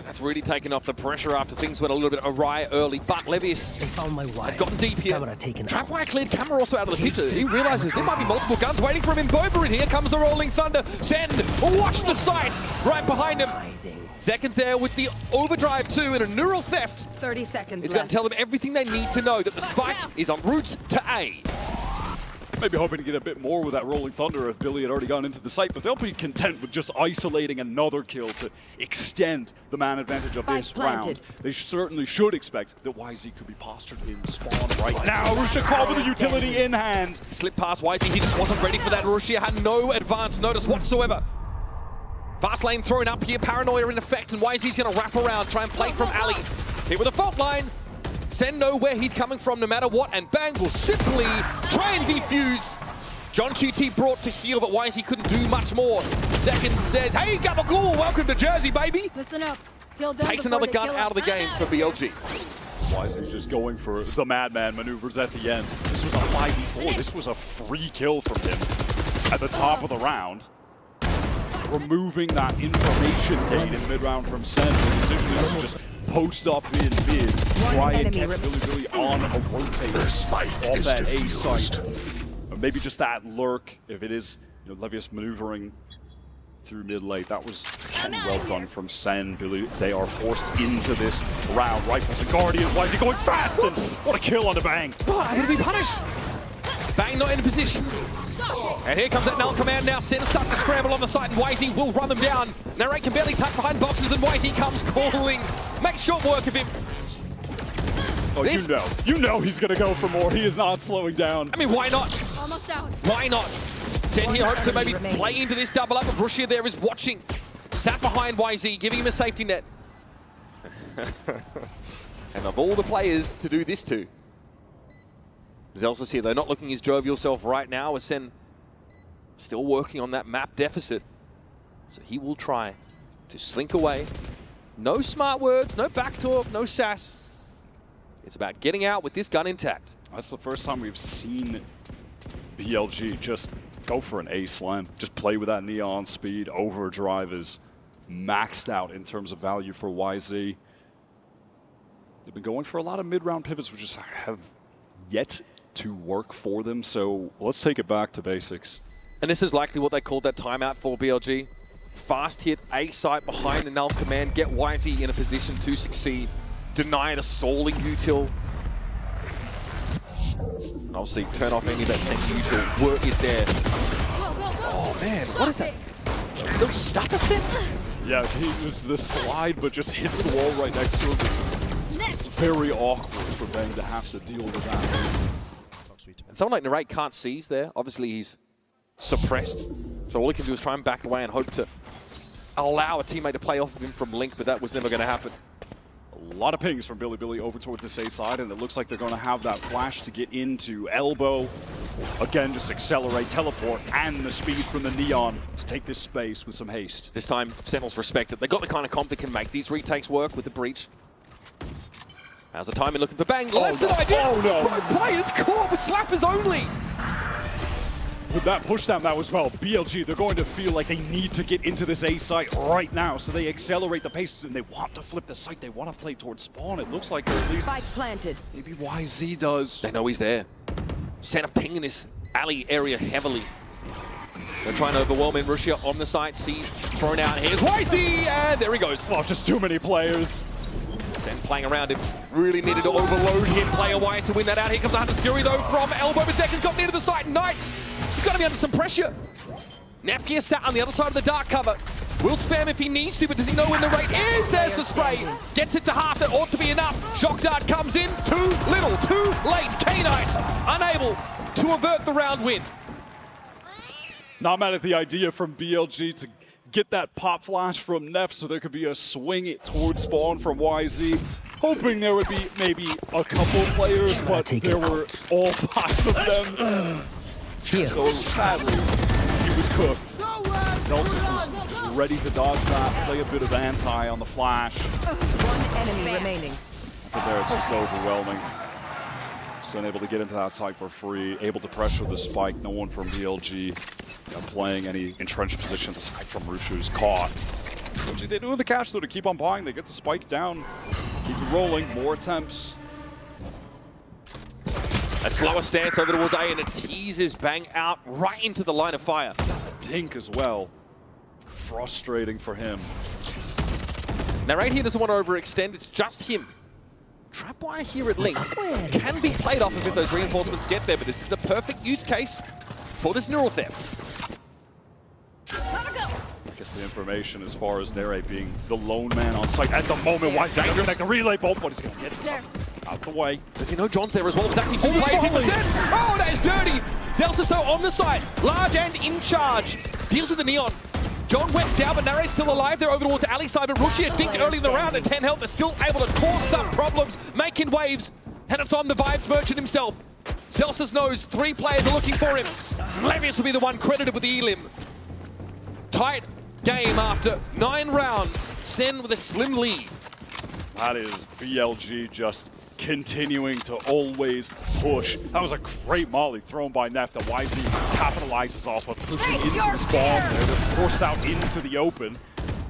That's really taken off the pressure after things went a little bit awry early, but Levius has gotten deep here. Trapwire cleared Camera also out of the picture. He realizes there might be multiple guns waiting for him in Boba, and here comes the Rolling Thunder. Send, watch the sights right behind him. Seconds there with the overdrive 2 and a neural theft. 30 seconds It's going to tell them everything they need to know, that the spike is en route to A. Maybe hoping to get a bit more with that Rolling Thunder if Billy had already gone into the site, but they'll be content with just isolating another kill to extend the man advantage of this round. They certainly should expect that YZ could be postured in spawn right now. Rushia called with the utility in hand. Slip past YZ, he just wasn't ready for that. Rushia had no advance notice whatsoever. Fast lane thrown up here, Paranoia in effect, and YZ's going to wrap around, try and play from alley. Here with a fault line. Sen know where he's coming from no matter what, and Bang will simply try and defuse. John QT brought to heal, but YZ couldn't do much more. Second says, hey, Gabagool, welcome to Jersey, baby. Listen up. Takes another gun out of the game for BLG. YZ just going for the madman maneuvers at the end. This was a 5v4. This was a free kill from him at the top of the round. Removing that information gate in mid-round from Sen. The decision is to just post up in mid, try and catch Bilibili on a rotator off that A site. Or maybe just that lurk, if it is Levius maneuvering through mid-late. That was well done from Sen. Billy, they are forced into this round. Rifles and Guardians, why is he going fast? And what a kill on the Bang. Oh, I'm going to be punished. Bang not in a position. And here comes that null command now. Sen starting to scramble on the site, and YZ will run them down. Narrate can barely tuck behind boxes, and YZ comes calling. Makes short work of him. Oh, you know he's going to go for more. He is not slowing down. I mean, why not? Almost out. Why not? Sen here hopes to maybe play into this double up, but Rushia there is watching. Sat behind YZ, giving him a safety net. And of all the players to do this to, Zelsus here, though, not looking his jovial self right now, as Sen still working on that map deficit. So he will try to slink away. No smart words, no back talk, no sass. It's about getting out with this gun intact. That's the first time we've seen BLG just go for an A slam. Just play with that neon speed. Overdrive is maxed out in terms of value for YZ. They've been going for a lot of mid-round pivots, which just have yet to work for them. So let's take it back to basics. And this is likely what they called that timeout for BLG. Fast hit, A site behind the null command, get YZ in a position to succeed. Deny the stalling util. And obviously turn off any of that sentient util. Work is there. Oh man, what is that? Is it a stutter step? Yeah, he was the slide, but just hits the wall right next to him. It's very awkward for Bang to have to deal with that. And someone like Narrate can't seize there. Obviously he's suppressed. So all he can do is try and back away and hope to allow a teammate to play off of him from Link, but that was never going to happen. A lot of pings from Bilibili over towards this A side, and it looks like they're going to have that flash to get into elbow. Again, just accelerate, teleport, and the speed from the Neon to take this space with some haste. This time, Sentinels respect it. They've got the kind of comp that can make these retakes work with the breach. How's the timing looking for Bang? Less than ideal! Oh no! Players caught with slappers only! With that push down now as well, BLG, they're going to feel like they need to get into this A site right now, so they accelerate the pace, and they want to flip the site. They want to play towards spawn. It looks like they're at least... Spike planted. Maybe YZ does. They know he's there. Sent a ping in this alley area heavily. They're trying to overwhelm him. Rushia on the site, sees, thrown out. Here's YZ, and there he goes. Oh, just too many players. Sen playing around him. Really needed to overload him player-wise to win that out. Here comes the Hunter's Fury though from elbow, but Zekin's got near to the site. Knight, he's got to be under some pressure. Neff here sat on the other side of the dark cover. Will spam if he needs to, but does he know when the rate is? There's the spray. Gets it to half, that ought to be enough. Shock Dart comes in, too little, too late. K-Knight unable to avert the round win. Not mad at the idea from BLG to get that pop flash from Neff so there could be a swing it towards spawn from YZ. Hoping there would be maybe a couple players, but there were all 5 of them. So sadly, he was cooked. Celsius was ready to dodge that, play a bit of anti on the flash. One enemy remaining. But there it's just overwhelming. So unable to get into that site for free, able to pressure the spike. No one from BLG playing any entrenched positions aside from Rushu, who's caught. BLG, they do have the cash though to keep on buying. They get the spike down, keep it rolling, more attempts. A slower stance over towards A, and it teases Bang out right into the line of fire. Dink as well. Frustrating for him. Now right here doesn't want to overextend, it's just him. Trapwire here at Link can be played off of if those reinforcements get there, but this is a perfect use case for this neural theft. I guess the information as far as Nere being the lone man on site at the moment. Why is he doesn't make a relay bolt, but he's going to get it out the way. Does he know John's there as well? It's actually 2 players in the set. Oh, that is dirty. Zelsis though on the side, large and in charge. Deals with the Neon. John went down, but Nare's still alive. They're over towards Ali side, but Rushia dinked early in the round at 10 health. They're still able to cause some problems, making waves, and it's on the Vibes Merchant himself. Zelsis knows 3 players are looking for him. Levius will be the one credited with the elim. Tight game after 9 rounds. Sen with a slim lead. That is BLG just continuing to always push. That was a great molly thrown by Neff that YZ capitalizes off of, pushing into the spawn there, to force out into the open.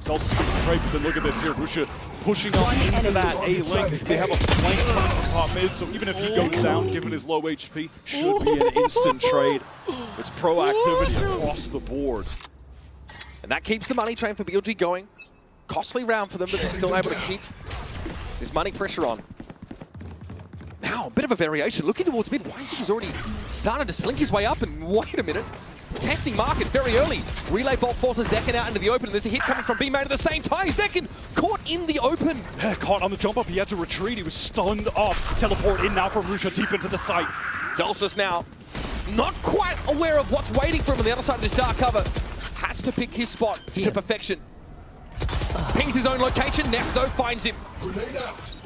Celsius gets the trade, but then look at this here. Russia pushing up into that A-link. They have a flank coming from top mid, so even if he goes down, given his low HP, should be an instant trade. It's proactivity across the board. And that keeps the money train for BLG going. Costly round for them, but they're still able to keep this money pressure on. Now, a bit of a variation. Looking towards mid, YZ's already started to slink his way up, and wait a minute. Testing market very early. Relay bolt forces Zekin out into the open, and there's a hit coming from B-Main at the same time. Zekin caught in the open. Yeah, caught on the jump up. He had to retreat. He was stunned up. Teleport in now from Rusha deep into the site. Delsus now not quite aware of what's waiting for him on the other side of this dark cover. Has to pick his spot to perfection. Pings his own location. Neff, though, finds him.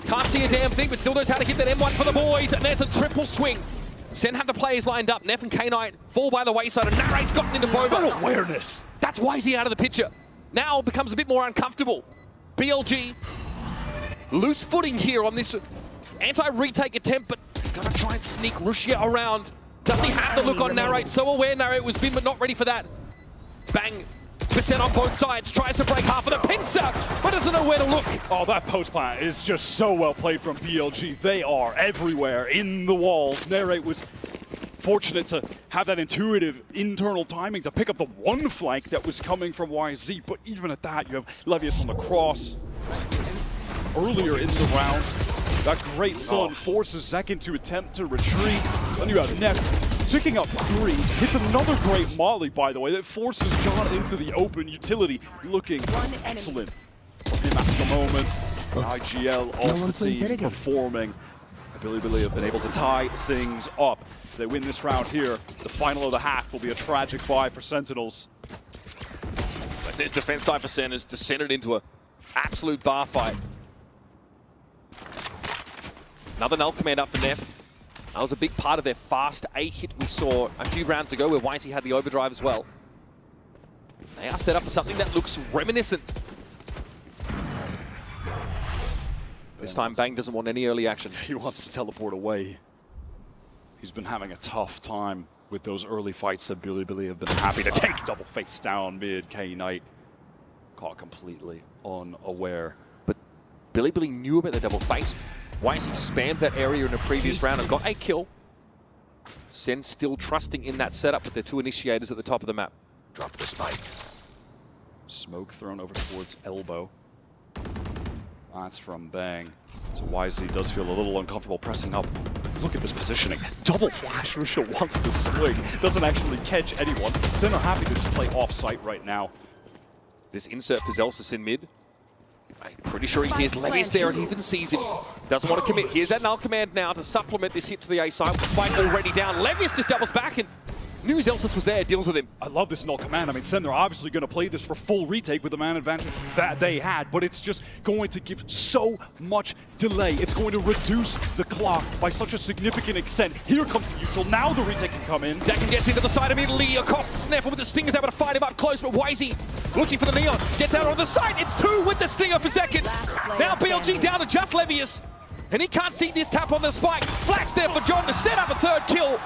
Can't see a damn thing, but still knows how to hit that M1 for the boys. And there's a triple swing. Sen have the players lined up. Neff and K-Knight fall by the wayside, and Nare's gotten into Boba. What awareness. That's YZ out of the picture. Now becomes a bit more uncomfortable. BLG, loose footing here on this anti-retake attempt, but gonna try and sneak Rushia around. Does he have the look on Narrate? So aware Narrate was been, but not ready for that. Bang. Percent on both sides, tries to break half of the pincer, but doesn't know where to look. Oh, that post plant is just so well played from BLG. They are everywhere in the walls. Narrate was fortunate to have that intuitive internal timing to pick up the one flank that was coming from YZ, but even at that, you have Levius on the cross. Earlier in the round, that great stun forces Zekin to attempt to retreat. Then you have Neff picking up 3, hits another great molly, by the way, that forces John into the open. Utility looking excellent from him at the moment. IGL off the team performing. Bilibili have been able to tie things up. If they win this round here, the final of the half will be a tragic bye for Sentinels. But this defense side for Sen has descended into an absolute bar fight. Another null command up for Neff. That was a big part of their fast A hit we saw a few rounds ago where YZ had the overdrive as well. They are set up for something that looks reminiscent. This time Bang doesn't want any early action. He wants to teleport away. He's been having a tough time with those early fights that Bilibili have been happy to take. Double face down mid, K-Knight caught completely unaware. But Bilibili knew about the double face. YZ spammed that area in a previous round and got a kill. Sen still trusting in that setup with their 2 initiators at the top of the map. Drop the spike. Smoke thrown over towards elbow. That's from Bang. So YZ does feel a little uncomfortable pressing up. Look at this positioning. Double flash. Rusha wants to swing. Doesn't actually catch anyone. Sen are happy to just play off-site right now. This insert for Zelsis in mid. I'm pretty sure he hears Levius there and even sees him. Doesn't want to commit. Here's that null command now to supplement this hit to the A side. With the spike already down. Levius just doubles back and knew Zelsis was there, deals with him. I love this null command. I mean, Sen, they're obviously going to play this for full retake with the man advantage that they had, but it's just going to give so much delay. It's going to reduce the clock by such a significant extent. Here comes the util. Now the retake can come in. Decken gets into the side immediately across the Sneffel with the Stingers able to fight him up close, but YZ looking for the Neon. Gets out on the side. It's 2 with the Stinger for second. Now BLG down to just Levius, and he can't see this tap on the spike. Flash there for John to set up a 3rd kill.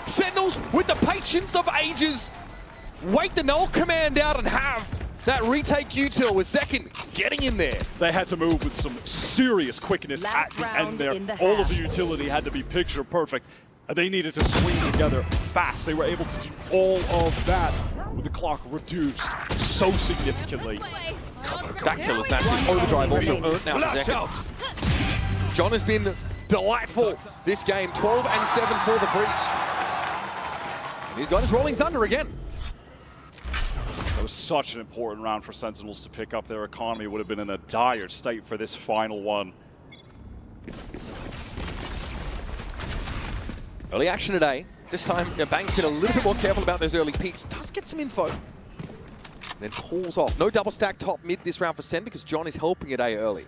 Sentinels, with the patience of ages, wait the null command out and have that retake util with Zekin getting in there. They had to move with some serious quickness at the end there. All of the utility had to be picture perfect. They needed to swing together fast. They were able to do all of that with the clock reduced so significantly. That kill is massive. Overdrive also earned now for Zekin. John has been delightful this game. 12 and 7 for the breach. He's got his Rolling Thunder again. That was such an important round for Sentinels to pick up. Their economy would have been in a dire state for this final one. Early action today. This time, Bang's been a little bit more careful about those early peaks. Does get some info. Then pulls off. No double stack top mid this round for Sen because John is helping it A early.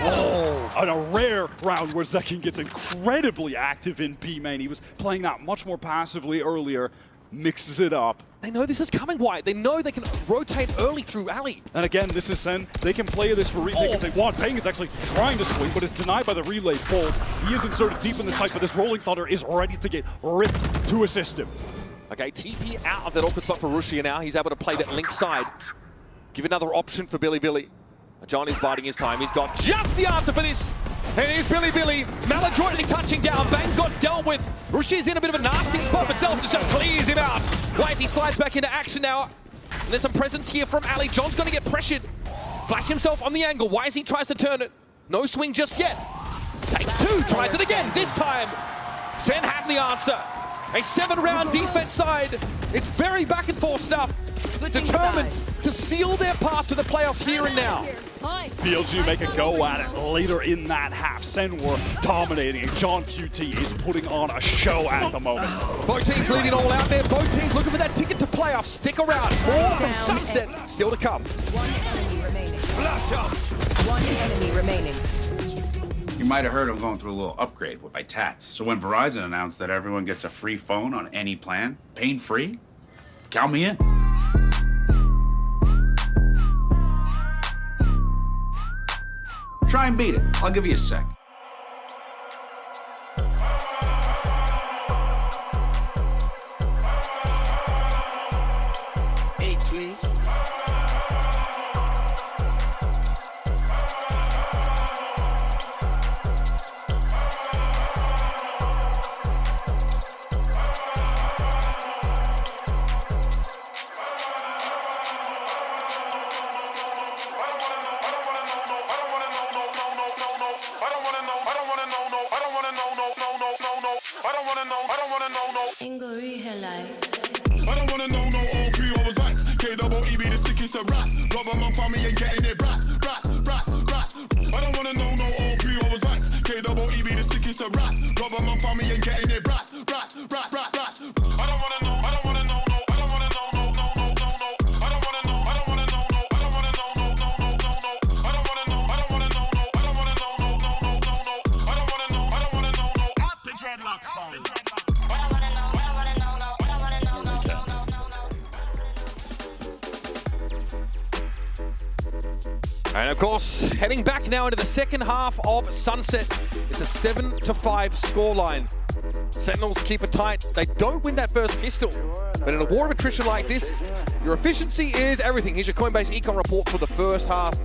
Oh, and a rare round where Zekin gets incredibly active in B main. He was playing that much more passively earlier, mixes it up. They know this is coming, White. They know they can rotate early through alley. And again, this is Sen. They can play this for retake if they want. Bang is actually trying to swing, but is denied by the relay pull. He is inserted deep in the site, but this Rolling Thunder is ready to get ripped to assist him. Okay, TP out of that awkward spot for Rushia now. He's able to play that link side. Give another option for Bilibili. John is biding his time. He's got just the answer for this. And here's Bilibili, maladroitly touching down. Bang got dealt with. Rushia's in a bit of a nasty spot, but Celsius just clears him out. YZ slides back into action now. And there's some presence here from Ali. John's going to get pressured. Flash himself on the angle. YZ tries to turn it. No swing just yet. Takes 2, tries it again. This time, Sen have the answer. A 7-round defense side. It's very back and forth stuff. Determined to seal their path to the playoffs here and now. BLG make a go at it later in that half. Sen were dominating, and John QT is putting on a show at the moment. Both teams leaving all out there. Both teams looking for that ticket to playoffs. Stick around. More from Sunset still to come. One enemy remaining. One enemy remaining. You might have heard I'm going through a little upgrade with my tats. So when Verizon announced that everyone gets a free phone on any plan, pain-free, count me in. Try and beat it. I'll give you a sec. Hey, please. I don't wanna know no OP what was like. K-double-E be the sickest to rap. Rubber man for me and getting it rap. I don't wanna know no OP what was like. K-double-E be the sickest to rap. Rubber man for me and getting it rap. I don't wanna know, I don't wanna know no. I don't wanna know no. I don't wanna know, I don't wanna know no. I don't wanna know no. I don't wanna know, I don't wanna know no. I don't wanna know no. I don't wanna know, I don't wanna know no. At the dreadlock song. And of course, heading back now into the second half of Sunset. It's a 7-5 scoreline. Sentinels keep it tight. They don't win that first pistol. But in a war of attrition like this, your efficiency is everything. Here's your Coinbase Econ report for the first half.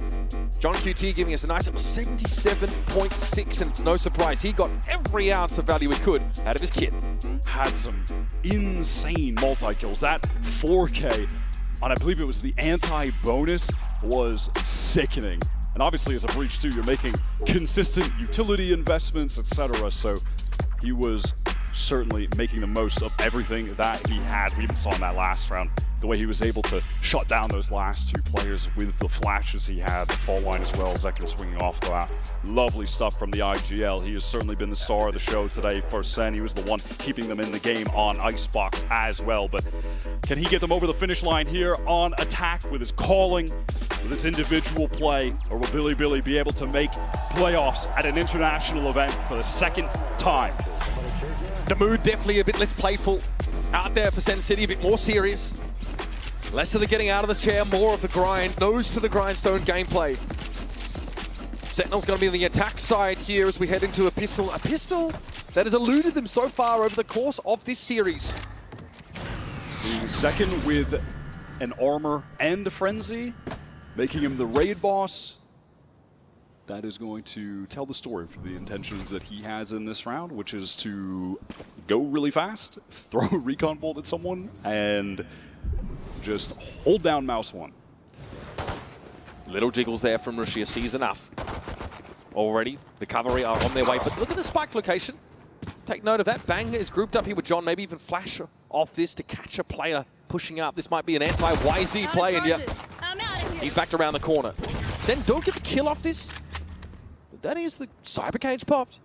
John QT giving us a nice little 77.6, and it's no surprise. He got every ounce of value he could out of his kit. Had some insane multi-kills. That 4K, and I believe it was the anti-bonus, was sickening. And obviously as a Breach too, you're making consistent utility investments, etc. So he was certainly making the most of everything that he had. We even saw in that last round the way he was able to shut down those last two players with the flashes he had, the fault line as well, Zekken swinging off of that. Lovely stuff from the IGL. He has certainly been the star of the show today for Sen. He was the one keeping them in the game on Icebox as well. But can he get them over the finish line here on attack with his calling, with his individual play, or will Bilibili be able to make playoffs at an international event for the second time? The mood definitely a bit less playful out there for Sen City, a bit more serious. Less of the getting out of the chair, more of the grind, nose to the grindstone gameplay. Sentinels going to be on the attack side here as we head into a pistol that has eluded them so far over the course of this series. Seeing Zekken with an armor and a frenzy, making him the raid boss. That is going to tell the story for the intentions that he has in this round, which is to go really fast, throw a recon bolt at someone, and just hold down mouse one. Little jiggles there from Russia, sees enough. Already, the cavalry are on their way, but look at the spike location. Take note of that. Bang is grouped up here with John, maybe even flash off this to catch a player pushing up. This might be an anti-YZ play, and yeah, he's backed around the corner. Sen don't get the kill off this, but that is the cyber cage popped.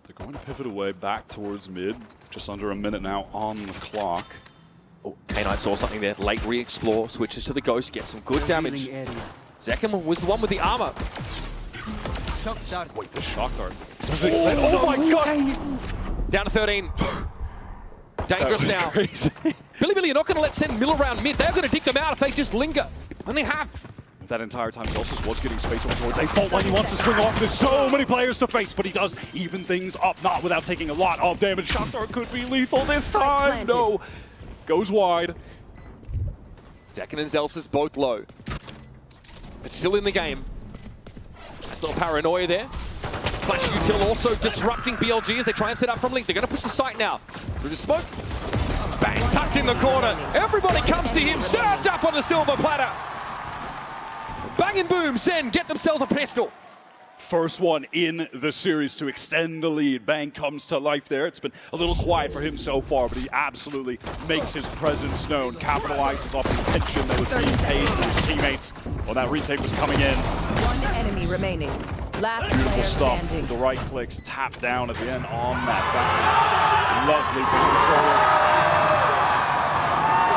They're going to pivot away back towards mid. Just under a minute now on the clock. Oh, K9 saw something there. Late re-explore, switches to the Ghost, gets some good damage. Zekken was the one with the armor. Wait, the shock dart. Oh my god! Down to 13. Dangerous now. Bilibili are not going to let Sen mill around mid. They're going to dig them out if they just linger. And they have. That entire time, Zelsus was getting space over towards a fault line. He wants to swing off. There's so many players to face, but he does even things up, not without taking a lot of damage. Shock dart could be lethal this time. No. Goes wide. Zekken and Zelsus both low. But still in the game. Nice little paranoia there. Flash util also disrupting BLG as they try and set up from Link. They're going to push the site now. Through the smoke. Bang, tucked in the corner. Everybody comes to him, served up on the silver platter. Bang and boom, Sen get themselves a pistol. First one in the series to extend the lead. Bang comes to life there. It's been a little quiet for him so far, but he absolutely makes his presence known, capitalizes off the attention that was being paid to his teammates when that retake was coming in. One enemy remaining. Last Beautiful player stuff. standing. The right clicks tap down at the end on that. That is lovely for control.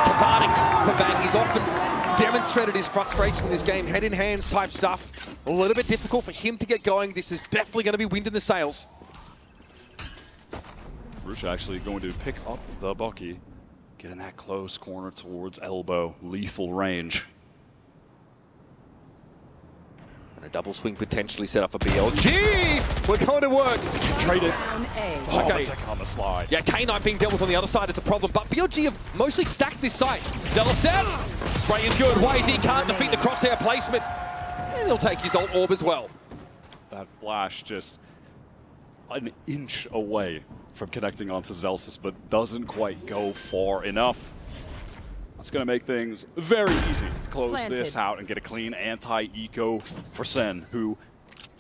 Cathartic for Bang. He's often demonstrated his frustration in this game, head in hands type stuff. A little bit difficult for him to get going. This is definitely going to be wind in the sails. Rusha actually going to pick up the Bucky, get in that close corner towards elbow, lethal range. And a double swing potentially set up for BLG. We're going to work. Trade it. Oh, okay. That's on the slide. Yeah, K9 being dealt with on the other side is a problem, but BLG have mostly stacked this site. Delacess, spray is good. YZ can't defeat the crosshair placement. And he'll take his ult orb as well. That flash just an inch away from connecting onto Zelsus, but doesn't quite go far enough. That's going to make things very easy to close this out and get a clean anti-eco for Sen, who,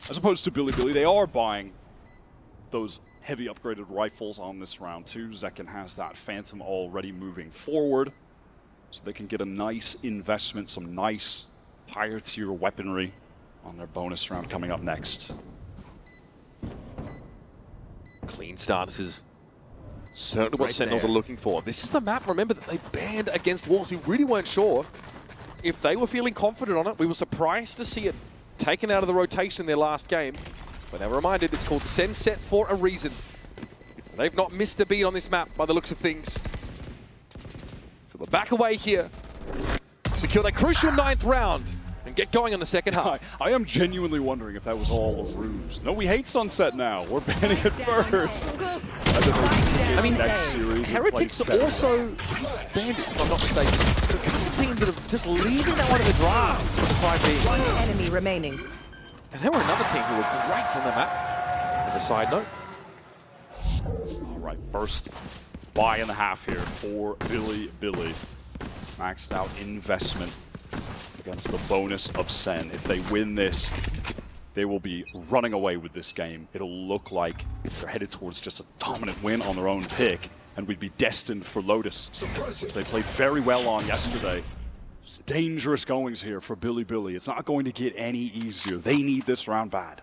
as opposed to Bilibili, they are buying those heavy upgraded rifles on this round too. Zekken has that Phantom already moving forward, so they can get a nice investment, some nice higher tier weaponry on their bonus round coming up next. Clean start. This is certainly what Sentinels are looking for. This is the map, remember, that they banned against Wolves. We really weren't sure if they were feeling confident on it. We were surprised to see it taken out of the rotation in their last game. But now reminded, it's called Sen Set for a reason. They've not missed a beat on this map by the looks of things. So they're back away here. Secure that crucial 9th round and get going on the second half. I am genuinely wondering if that was all a ruse. No, we hate Sunset now. We're banning it first. I mean, next series Heretics are also banned, if I'm not mistaken. There are a couple of teams that are just leaving that one in the draft for the time being. One enemy remaining. And there were another team who were great on the map, as a side note. All right, first buy in the half here for Bilibili. Maxed out investment. against the bonus of Sen. If they win this, they will be running away with this game. It'll look like they're headed towards just a dominant win on their own pick, and we'd be destined for Lotus, which they played very well on yesterday. It's dangerous goings here for Bilibili. It's not going to get any easier. They need this round bad.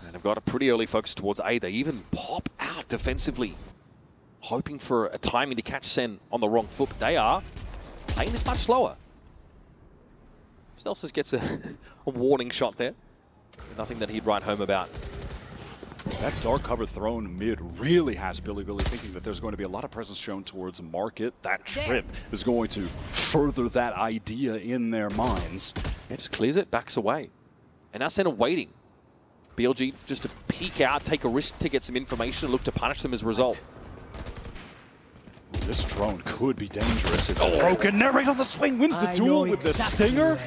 And they've got a pretty early focus towards A. They even pop out defensively, hoping for a timing to catch Sen on the wrong foot. But they are playing this much slower. Celsius gets a warning shot there. Nothing that he'd write home about. That dark cover thrown mid really has Bilibili thinking that there's going to be a lot of presence shown towards market. That trip is going to further that idea in their minds. It just clears it, backs away. And now Sen are waiting. BLG just to peek out, take a risk to get some information, and look to punish them as a result. This drone could be dangerous. It's broken. Narrate on the swing, wins the duel with the stinger.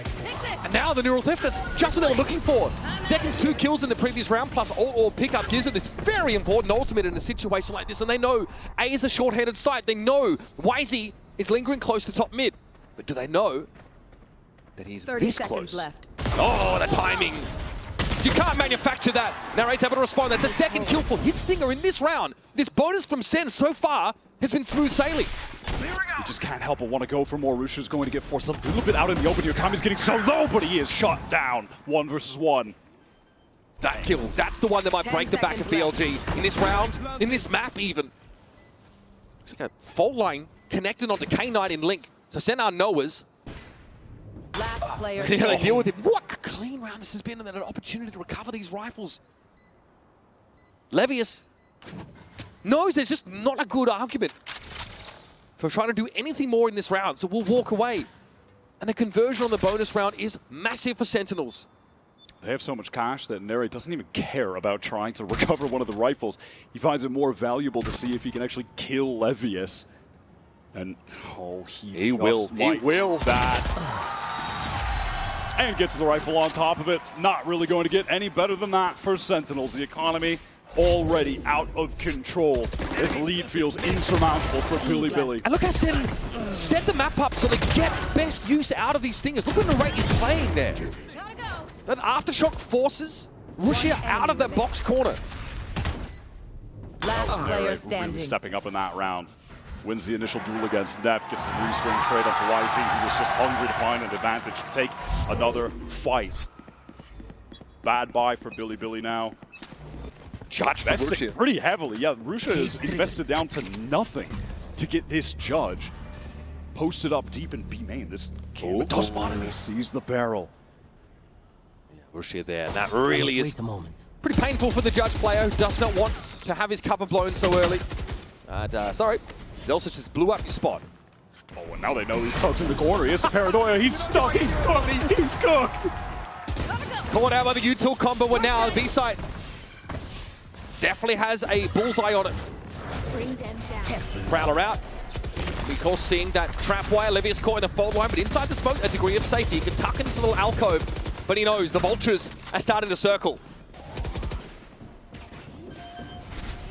And now the neural theft, that's just what they were looking for. Zekken's 2 kills in the previous round, plus ult or pickup gives it this very important ultimate in a situation like this. And they know A is a short-handed site. They know YZ is lingering close to top mid. But do they know that he's 30 this seconds close? left. Oh, the timing. You can't manufacture that. Narrate's able to respond. That's the second kill for his stinger in this round. This bonus from Sen so far has been smooth sailing. You just can't help but want to go for more. Rusha's going to get forced a little bit out in the open here. Time is getting so low, but he is shot down. 1 versus 1. That kill, that's the one that might break the back of BLG in this round, in this map even. Looks like a fault line connected onto K9 in Link. So Sen are knowers. Last player. They deal with it. What a clean round this has been, and then an opportunity to recover these rifles. Levius knows there's just not a good argument for trying to do anything more in this round, so we'll walk away. And the conversion on the bonus round is massive for Sentinels. They have so much cash that Neri doesn't even care about trying to recover one of the rifles. He finds it more valuable to see if he can actually kill Levius. And, oh, he will that. And gets the rifle on top of it. Not really going to get any better than that for Sentinels. The economy already out of control. This lead feels insurmountable for Bilibili. And look how Sen set the map up so they get best use out of these stingers. Look when Narrate is playing there. That aftershock forces Rushia out of that box corner. Last player Really standing. stepping up in that round. Wins the initial duel against Neff, gets the re-swing trade onto YZ. He was just hungry to find an advantage to take another fight. Bad buy for Bilibili now. Judge investing pretty heavily. Yeah, Rusha is invested down to nothing to get this judge posted up deep in B main. This kid does sees the barrel. Rushia there. That really is pretty painful for the judge player who does not want to have his cover blown so early. And sorry, Zelsic just blew up your spot. Oh, and now they know he's tucked in the corner. He has the paranoia. He's stuck. He's cooked. He's cooked. Caught out by the util combo, and now the B side definitely has a bullseye on it. Prowler out. Because seeing that trap wire, Levius caught in the fault line, but inside the smoke, a degree of safety. He can tuck in this little alcove, but he knows the vultures are starting to circle.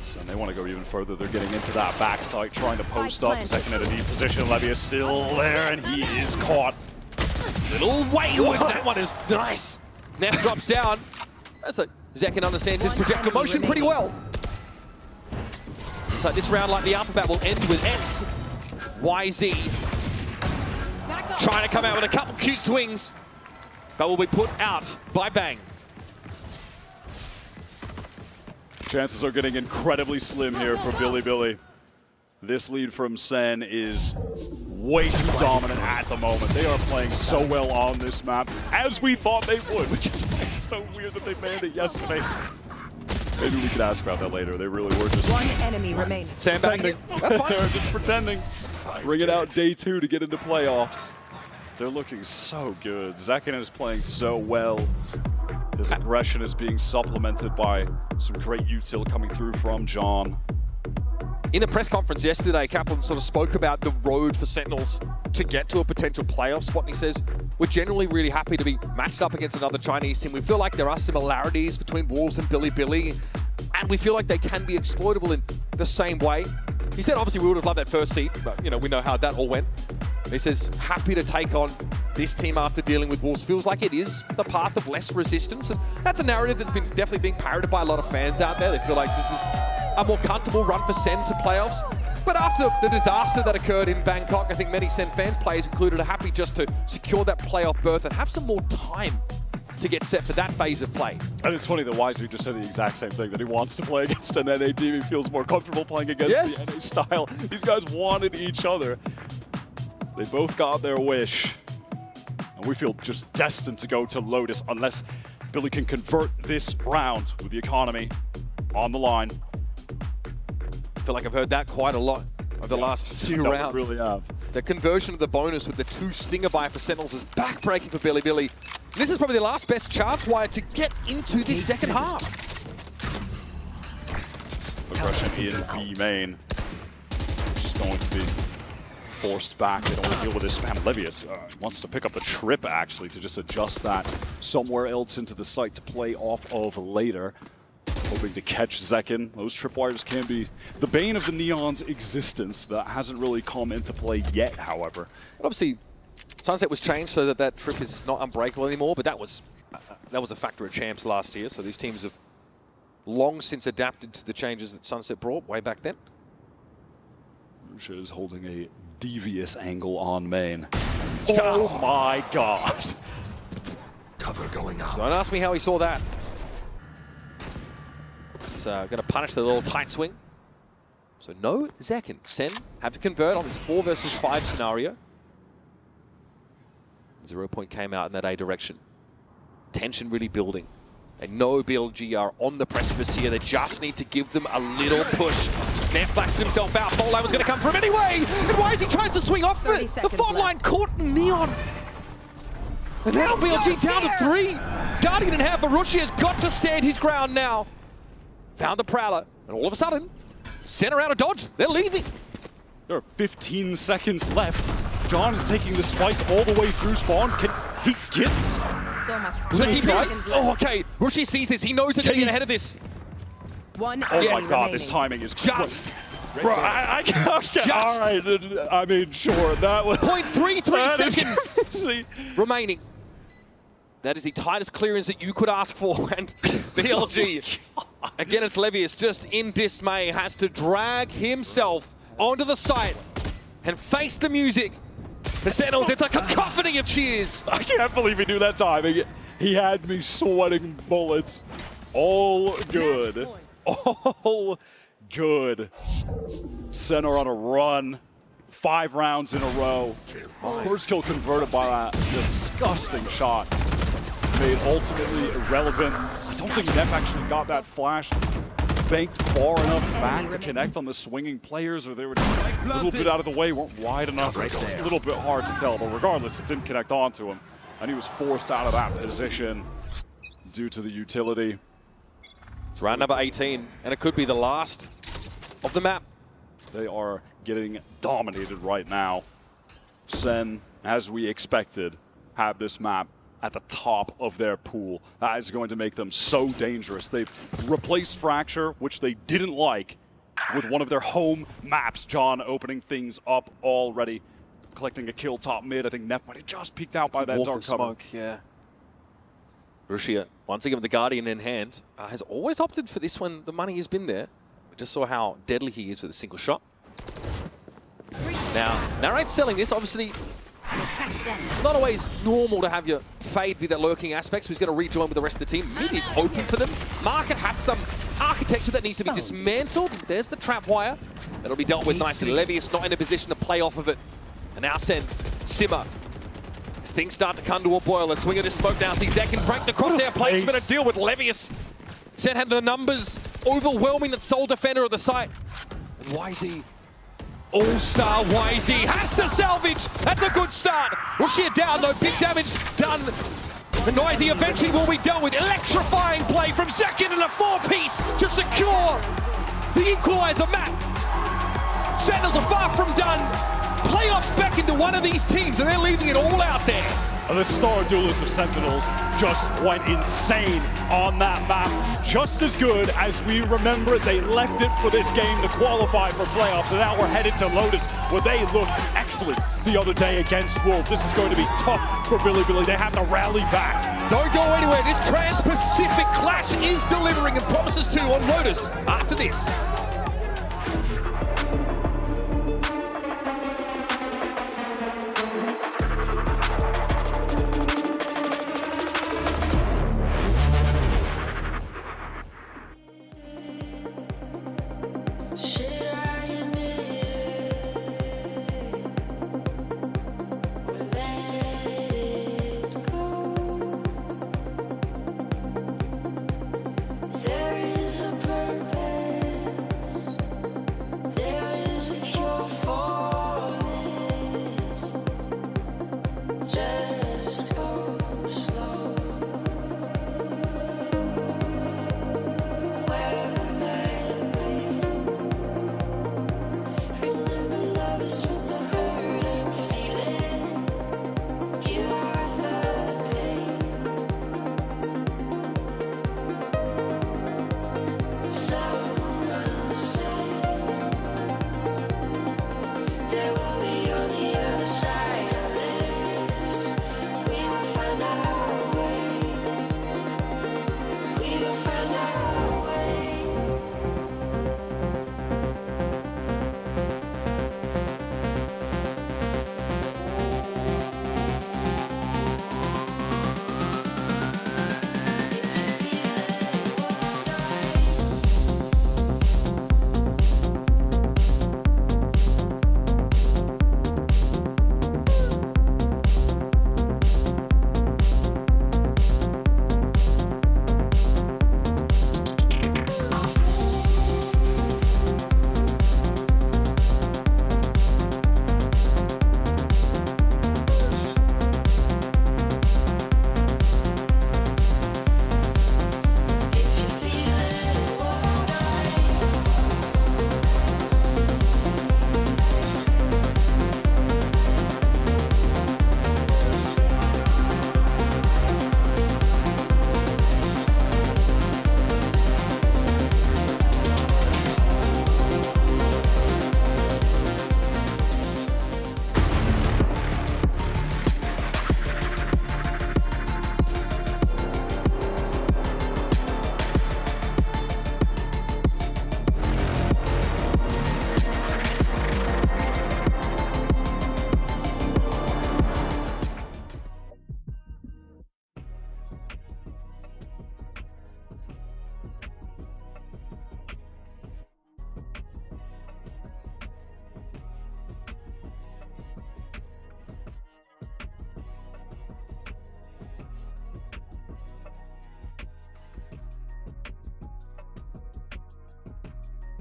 So they want to go even further. They're getting into that backside, trying to post up. Second at a deep position. Levius still there, and he is caught. Little wayward. That one is nice. Neff drops down. That's a Zekken understands his projectile motion pretty well. So this round, like the alphabet, will end with X. YZ trying to come out with a couple cute swings, but will be put out by Bang. Chances are getting incredibly slim here for Bilibili. This lead from Sen is way too dominant at the moment. They are playing so well on this map, as we thought they would, which is so weird that they banned it yesterday. Maybe we could ask about that later. They really were just... One enemy remaining. Pretending. They're just pretending. Bring it out day 2 to get into playoffs. They're looking so good. Zekken is playing so well. His aggression is being supplemented by some great util coming through from John. In the press conference yesterday, Kaplan sort of spoke about the road for Sentinels to get to a potential playoff spot, and he says, we're generally really happy to be matched up against another Chinese team. We feel like there are similarities between Wolves and Bilibili, and we feel like they can be exploitable in the same way. He said, obviously, we would have loved that first seed, but, you know, we know how that all went. He says, happy to take on this team after dealing with Wolves feels like it is the path of less resistance. And that's a narrative that's been definitely being parroted by a lot of fans out there. They feel like this is a more comfortable run for Sen to playoffs. But after the disaster that occurred in Bangkok, I think many Sen fans, players included, are happy just to secure that playoff berth and have some more time to get set for that phase of play. And it's funny that Wisey just said the exact same thing, that he wants to play against an NA team. He feels more comfortable playing against the NA style. These guys wanted each other. They both got their wish. And we feel just destined to go to Lotus unless Billy can convert this round with the economy on the line. I feel like I've heard that quite a lot over the last few rounds. We really have. The conversion of the bonus with the 2 Stinger buy for Sentinels is backbreaking for Bilibili. This is probably the last best chance wire to get into this second half. Aggression in B main, which is going to be forced back. They don't want to deal with this spam. Levius wants to pick up the trip, actually, to just adjust that somewhere else into the site to play off of later. Hoping to catch Zekin. Those tripwires can be the bane of the Neon's existence. That hasn't really come into play yet, however. Obviously, Sunset was changed so that that trip is not unbreakable anymore, but that was a factor of champs last year, so these teams have long since adapted to the changes that Sunset brought way back then. Rusha is holding a devious angle on main. Oh my god. Cover going up. Don't ask me how he saw that. It's going to punish the little tight swing. So no Zekin. Sen have to convert on this 4 versus 5 scenario. 0 point came out in that A direction. Tension really building. They know BLG are on the precipice here. They just need to give them a little push. Nev flashes himself out. Fault line was going to come from anyway. And why is he tries to swing off it? The fault line caught Neon. And now BLG down to 3. Guardian in hand for Rushi has got to stand his ground now. Found the Prowler, and all of a sudden, center out of dodge. They're leaving. There are 15 seconds left. John is taking the spike all the way through spawn. Can he get? So much. Oh, okay. Rushi sees this. He knows they're going to get ahead of this. One. Oh my god, this timing is just. Bro, I can't. All right, I mean, sure, that was 0.33 seconds remaining. That is the tightest clearance that you could ask for, and BLG, again it's Levius, just in dismay, has to drag himself onto the site and face the music. For Sentinels, it's a cacophony of cheers. I can't believe he knew that timing. He had me sweating bullets. All good. All good. Center on a run. 5 rounds in a row. First kill converted by that disgusting shot. Made ultimately irrelevant. I don't think Neff actually got that flash banked far enough back to connect on the swinging players, or they were just a little bit out of the way, weren't wide enough. A little bit hard to tell, but regardless, it didn't connect onto him. And he was forced out of that position due to the utility. It's round number 18, and it could be the last of the map. They are getting dominated right now. Sen, as we expected, have this map at the top of their pool. That is going to make them so dangerous. They've replaced Fracture, which they didn't like, with one of their home maps. John opening things up already, collecting a kill top mid. I think Neff might have just peeked out by that dark cover. Smoke, yeah. Rushia, once again with the Guardian in hand, has always opted for this when the money has been there. We just saw how deadly he is with a single shot. Now, Narrate's selling this, obviously. Not always normal to have your Fade be that lurking aspect, so he's going to rejoin with the rest of the team. Mid is open for them. Market has some architecture that needs to be dismantled. There's the trap wire. That'll be dealt with nicely. Levius not in a position to play off of it. And now Sen, Simmer. As things start to come to a boil, let's swing of this smoke now. See Zekin break the crosshair placement and deal with Levius. Sen had the numbers overwhelming that sole defender of the site. And Wisey, all-star Wisey has to salvage. That's a good start. Rushia down, no big damage done. And Wisey eventually will be dealt with. Electrifying play from Zekin and a 4-piece to secure the equalizer map. Sentinels are far from done. Playoffs back into one of these teams, and they're leaving it all out there. The star duelists of Sentinels just went insane on that map. Just as good as we remember they left it for this game to qualify for playoffs. And now we're headed to Lotus, where they looked excellent the other day against Wolves. This is going to be tough for Bilibili. They have to rally back. Don't go anywhere. This Trans-Pacific clash is delivering and promises to on Lotus after this.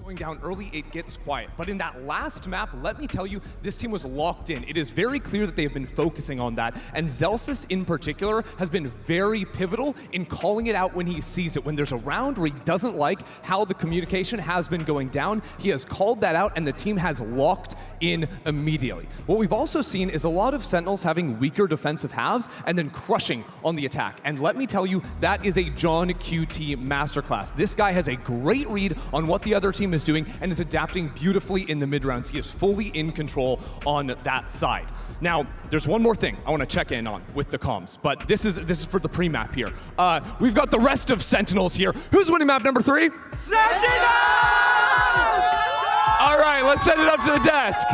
Going down early, it gets quiet. But in that last map, let me tell you, this team was locked in. It is very clear that they have been focusing on that. And Zelsis in particular has been very pivotal in calling it out when he sees it. When there's a round where he doesn't like how the communication has been going down, he has called that out and the team has locked in immediately. What we've also seen is a lot of Sentinels having weaker defensive halves and then crushing on the attack. And let me tell you, that is a John QT masterclass. This guy has a great read on what the other team is doing and is adapting beautifully in the mid rounds. He is fully in control on that side. Now, there's one more thing I want to check in on with the comms, but this is for the pre-map here. We've got the rest of Sentinels here. Who's winning map number 3? Sentinels! All right, let's send it up to the desk.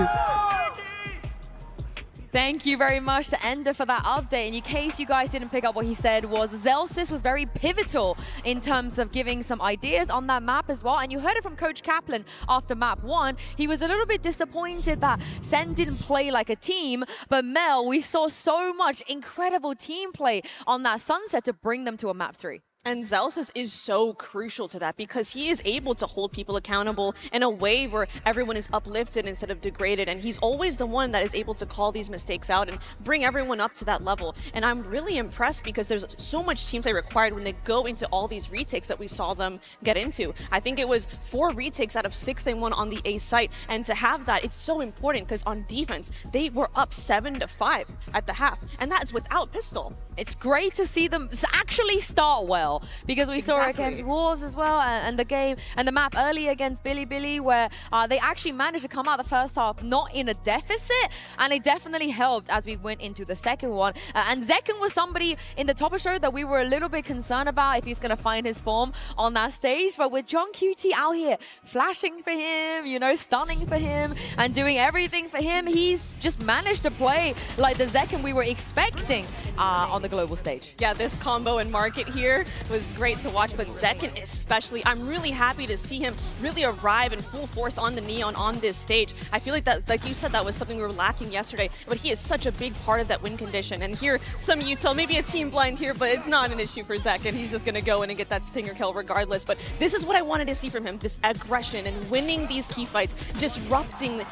Thank you very much to Ender for that update. In case you guys didn't pick up what he said, was Zelsis was very pivotal in terms of giving some ideas on that map as well. And you heard it from Coach Kaplan after map 1. He was a little bit disappointed that Sen didn't play like a team. But Mel, we saw so much incredible team play on that Sunset to bring them to a map 3. And Zelsis is so crucial to that because he is able to hold people accountable in a way where everyone is uplifted instead of degraded. And he's always the one that is able to call these mistakes out and bring everyone up to that level. And I'm really impressed because there's so much team play required when they go into all these retakes that we saw them get into. I think it was 4 retakes out of 6 they won on the A site. And to have that, it's so important because on defense, they were up 7-5 at the half. And that's without pistol. It's great to see them actually start well because we saw against Wolves as well and the game and the map early against Bilibili where they actually managed to come out the first half not in a deficit, and it definitely helped as we went into the second one. And Zekken was somebody in the top show that we were a little bit concerned about if he's going to find his form on that stage, but with John QT out here flashing for him, you know, stunning for him and doing everything for him, he's just managed to play like the Zekken we were expecting on the global stage. Yeah, this combo and market here was great to watch, but Zekken especially, I'm really happy to see him really arrive in full force on the Neon on this stage. I feel like that, like you said, that was something we were lacking yesterday, but he is such a big part of that win condition. And here, some util, maybe a team blind here, but it's not an issue for Zekken. He's just going to go in and get that stinger kill regardless. But this is what I wanted to see from him, this aggression and winning these key fights, disrupting the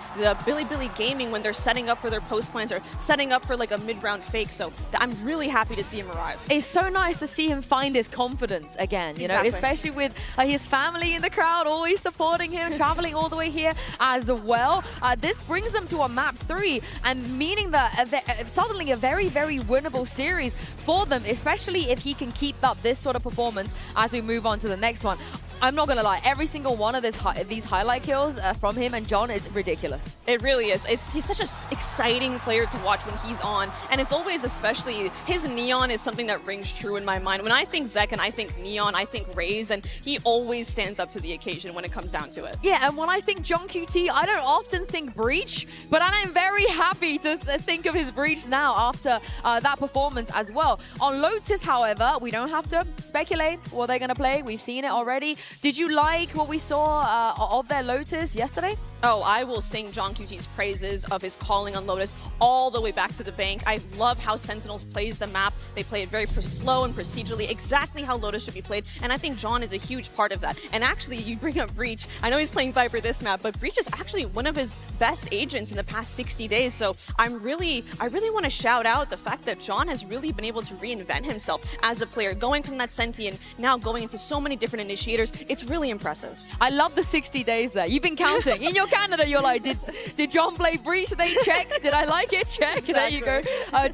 Bilibili Gaming when they're setting up for their post plans or setting up for like a mid-round fake. So I'm really happy to see him arrive. It's so nice to see him find his confidence again, you know, especially with his family in the crowd always supporting him, traveling all the way here as well. This brings them to a map 3 and meaning that suddenly a very, very winnable series for them, especially if he can keep up this sort of performance as we move on to the next one. I'm not gonna lie, every single one of these highlight kills from him and John is ridiculous. It really is. He's such an exciting player to watch when he's on, and it's always especially his Neon is something that rings true in my mind. When I think Zekken, I think Neon, I think Raze, and he always stands up to the occasion when it comes down to it. Yeah, and when I think John QT, I don't often think Breach, but I'm very happy to think of his Breach now after that performance as well. On Lotus, however, we don't have to speculate what they're gonna play. We've seen it already. Did you like what we saw of their Lotus yesterday? Oh, I will sing John QT's praises of his calling on Lotus all the way back to the bank. I love how Sentinels plays the map. They play it very slow and procedurally, exactly how Lotus should be played. And I think John is a huge part of that. And actually, you bring up Breach. I know he's playing Viper this map, but Breach is actually one of his best agents in the past 60 days. So I really want to shout out the fact that John has really been able to reinvent himself as a player, going from that Senti and now going into so many different initiators. It's really impressive. I love the 60 days there. You've been counting. In your Canada, you're like, did John play Breach? They check. Did I like it? Check. Exactly. There you go.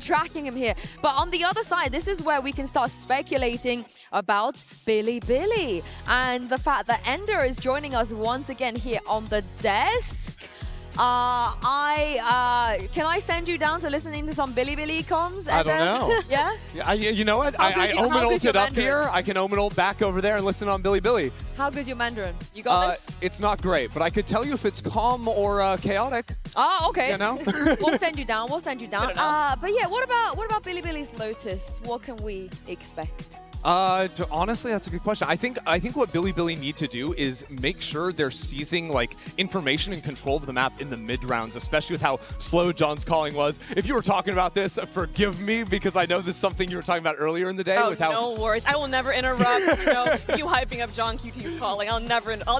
Tracking him here. But on the other side, this is where we can start speculating about Bilibili and the fact that Ender is joining us once again here on the desk. Can I send you down to listening to some Bilibili comms? I don't know. Yeah? You know what? I omen ulted up here. I can omen ult back over there and listen on Bilibili. How good's your Mandarin? You got this? It's not great, but I could tell you if it's calm or chaotic. Oh, okay. You know? We'll send you down. We'll send you down. But yeah, what about Bilibili's Lotus? What can we expect? Honestly, that's a good question. I think what Bilibili need to do is make sure they're seizing like information and control of the map in the mid rounds, especially with how slow John's calling was. If you were talking about this, forgive me because I know this is something you were talking about earlier in the day. Oh, with how no worries. I will never interrupt. You hyping up John QT's calling. I'll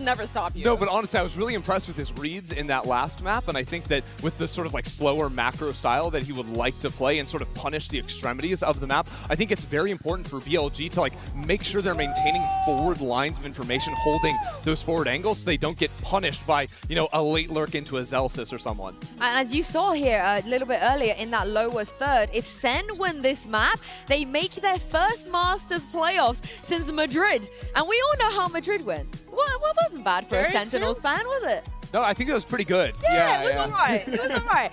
never stop you. No, but honestly, I was really impressed with his reads in that last map, and I think that with this sort of like slower macro style that he would like to play and sort of punish the extremities of the map, I think it's very important for BLG to like make sure they're maintaining forward lines of information, holding those forward angles so they don't get punished by, you know, a late lurk into a Zelsis or someone. And as you saw here a little bit earlier in that lower third, if Sen win this map, they make their first Masters playoffs since Madrid. And we all know how Madrid went. Well, it wasn't bad for a Sentinels fan, was it? No, I think it was pretty good. Yeah, it was all right. It was all right.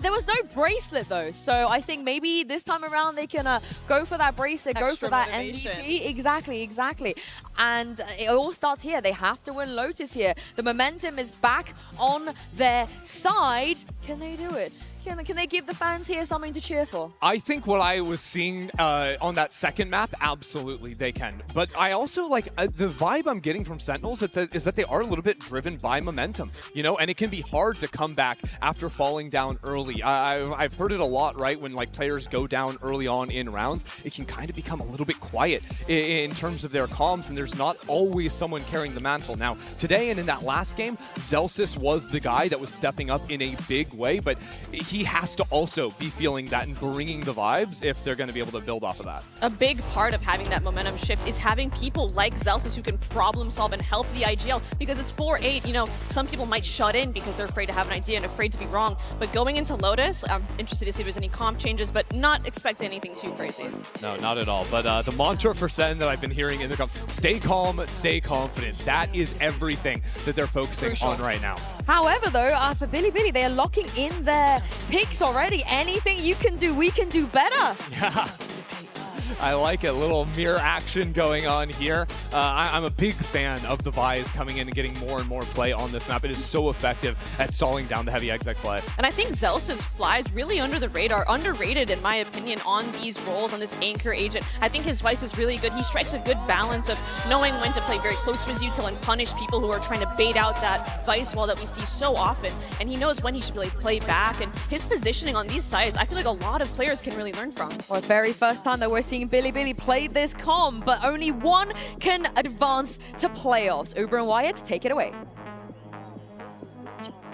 There was no bracelet, though. So I think maybe this time around they can go for that bracelet, go for that MVP. Exactly. And it all starts here. They have to win Lotus here. The momentum is back on their side. Can they do it? Can they give the fans here something to cheer for? I think what I was seeing on that second map, absolutely they can. But I also like the vibe I'm getting from Sentinels is that they are a little bit driven by momentum, you know, and it can be hard to come back after falling down early. I've heard it a lot, right? When like players go down early on in rounds, it can kind of become a little bit quiet in terms of their comms, and there's not always someone carrying the mantle. Now, today and in that last game, Zelsis was the guy that was stepping up in a big way, but he has to also be feeling that and bringing the vibes if they're going to be able to build off of that. A big part of having that momentum shift is having people like Zelsis who can problem solve and help the IGL, because it's 4-8. You know, some people might shut in because they're afraid to have an idea and afraid to be wrong. But going into Lotus, I'm interested to see if there's any comp changes, but not expecting anything too crazy. No, not at all. But the mantra for Sen that I've been hearing in the comp, stay calm, stay confident. That is everything that they're focusing on right now. However, though, for Bilibili, they are locking in their picks already. Anything you can do, we can do better. Yeah. I like it. Little mirror action going on here. I'm a big fan of the Vi's coming in and getting more and more play on this map. It is so effective at stalling down the heavy exec play. And I think Zelsis flies really under the radar, underrated in my opinion on these roles, on this anchor agent. I think his Vice is really good. He strikes a good balance of knowing when to play very close to his util and punish people who are trying to bait out that Vice wall that we see so often. And he knows when he should really play back. And his positioning on these sides, I feel like a lot of players can really learn from. For the very first time that we're seeing Bilibili play this comp, but only one can advance to playoffs. Uber and Wyatt, take it away.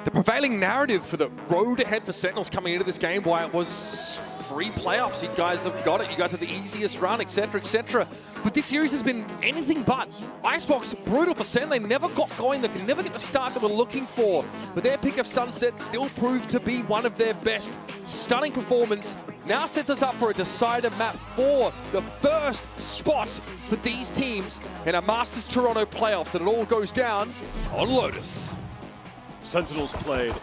The prevailing narrative for the road ahead for Sentinels coming into this game, why it was free playoffs. You guys have got it. You guys have the easiest run, etc., etc. But this series has been anything but. Icebox, brutal for Sen. They never got going. They could never get the start they were looking for. But their pick of Sunset still proved to be one of their best. Stunning performance. Now sets us up for a decider map for the first spot for these teams in a Masters Toronto playoffs. And it all goes down on Lotus. Sentinels played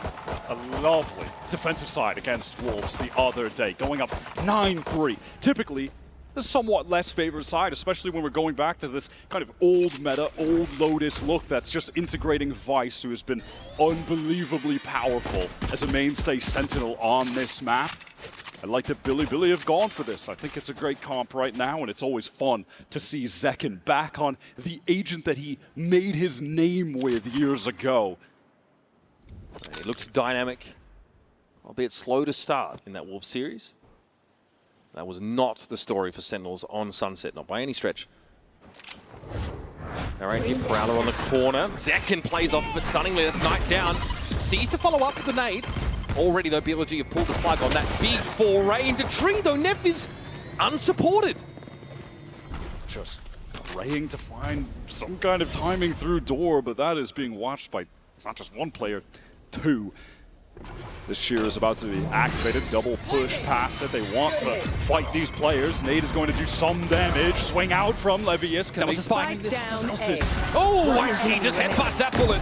a lovely defensive side against Wolves the other day, going up 9-3. Typically, the somewhat less favored side, especially when we're going back to this kind of old meta, old Lotus look that's just integrating Vice, who has been unbelievably powerful as a mainstay Sentinel on this map. I like that Bilibili have gone for this. I think it's a great comp right now, and it's always fun to see Zekken back on the agent that he made his name with years ago. It looks dynamic, albeit slow to start in that Wolves series. That was not the story for Sentinels on Sunset, not by any stretch. All right, here Prowler on the corner. Zekken plays off of it stunningly. That's Knight down. Sees to follow up with the nade. Already, though, BLG have pulled the plug on that big foray into tree, though Nev is unsupported. Just praying to find some kind of timing through door, but that is being watched by not just one player, two. This shear is about to be activated. Double push past it. They want to fight these players. Nade is going to do some damage. Swing out from Levius. Can they find this? Oh, YC just headbutts that bullet.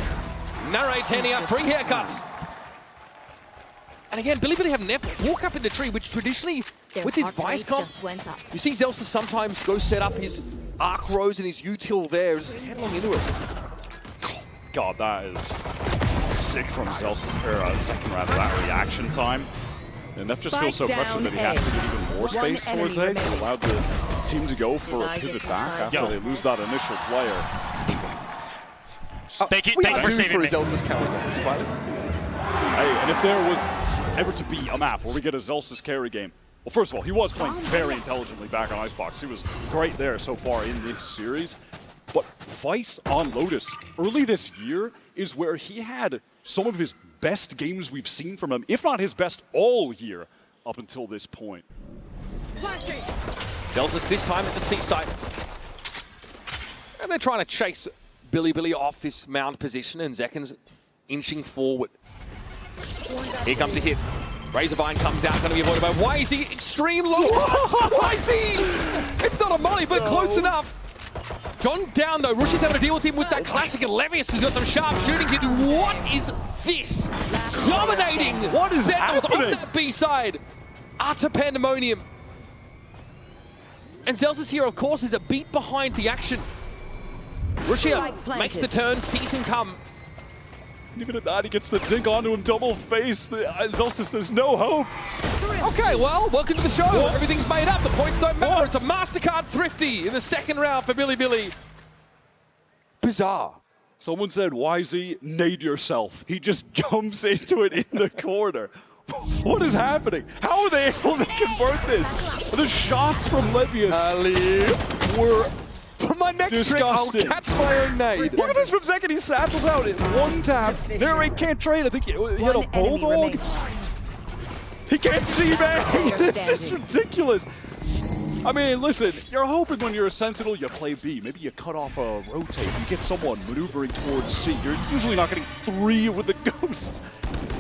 Narrates handing out free haircuts. And again, Bilibili have Nev walk up in the tree, which traditionally, with his Vice comp, you see Zelsis sometimes go set up his arc rows and his util there, just headlong into it. God, that is sick from Zelsis, Zekken rather, that reaction time. And Neff just feels so pressured that he has to get even more space towards A to allow the team to go for a pivot back after they lose that initial player. Thank you for saving me. Zelsis carry. Hey, and if there was ever to be a map where we get a Zelsis carry game, well, first of all, he was playing very intelligently back on Icebox. He was great there so far in this series. But Vice on Lotus early this year is where he had some of his best games we've seen from him, if not his best all year up until this point. Delta's this time at the seaside. And they're trying to chase Bilibili off this mound position, and Zekken's inching forward. Here comes a hit. Razorvine comes out, going to be avoided by YZ. Extreme low. YZ! It's not a molly, but close enough. John down though. Rush is having to deal with him with that classic, and Levius has got some sharp shooting here. What is this? Dominating! What is Sentinels happening? on that B side. Utter pandemonium. And Zelsis here, of course, is a beat behind the action. Rushia makes the turn, sees him come. And even at that, he gets the dink onto him, double face. Zelsis, there's no hope. Okay, well, welcome to the show. What? Everything's made up. The points don't matter. What? It's a Mastercard Thrifty in the second round for Bilibili. Bizarre. Someone said, YZ, nade yourself. He just jumps into it in the corner. What is happening? How are they able to convert this? The shots from Levius were For my next disgusting. trick, I'll catch my own nade. Look at this from Zek, and he satchels out in one tap. Narrate can't trade. I think he had a bulldog. He can't see, man. This is ridiculous. I mean, listen, you're hoping when you're a Sentinel, you play B. Maybe you cut off a rotate. You get someone maneuvering towards C. You're usually not getting 3 with the Ghost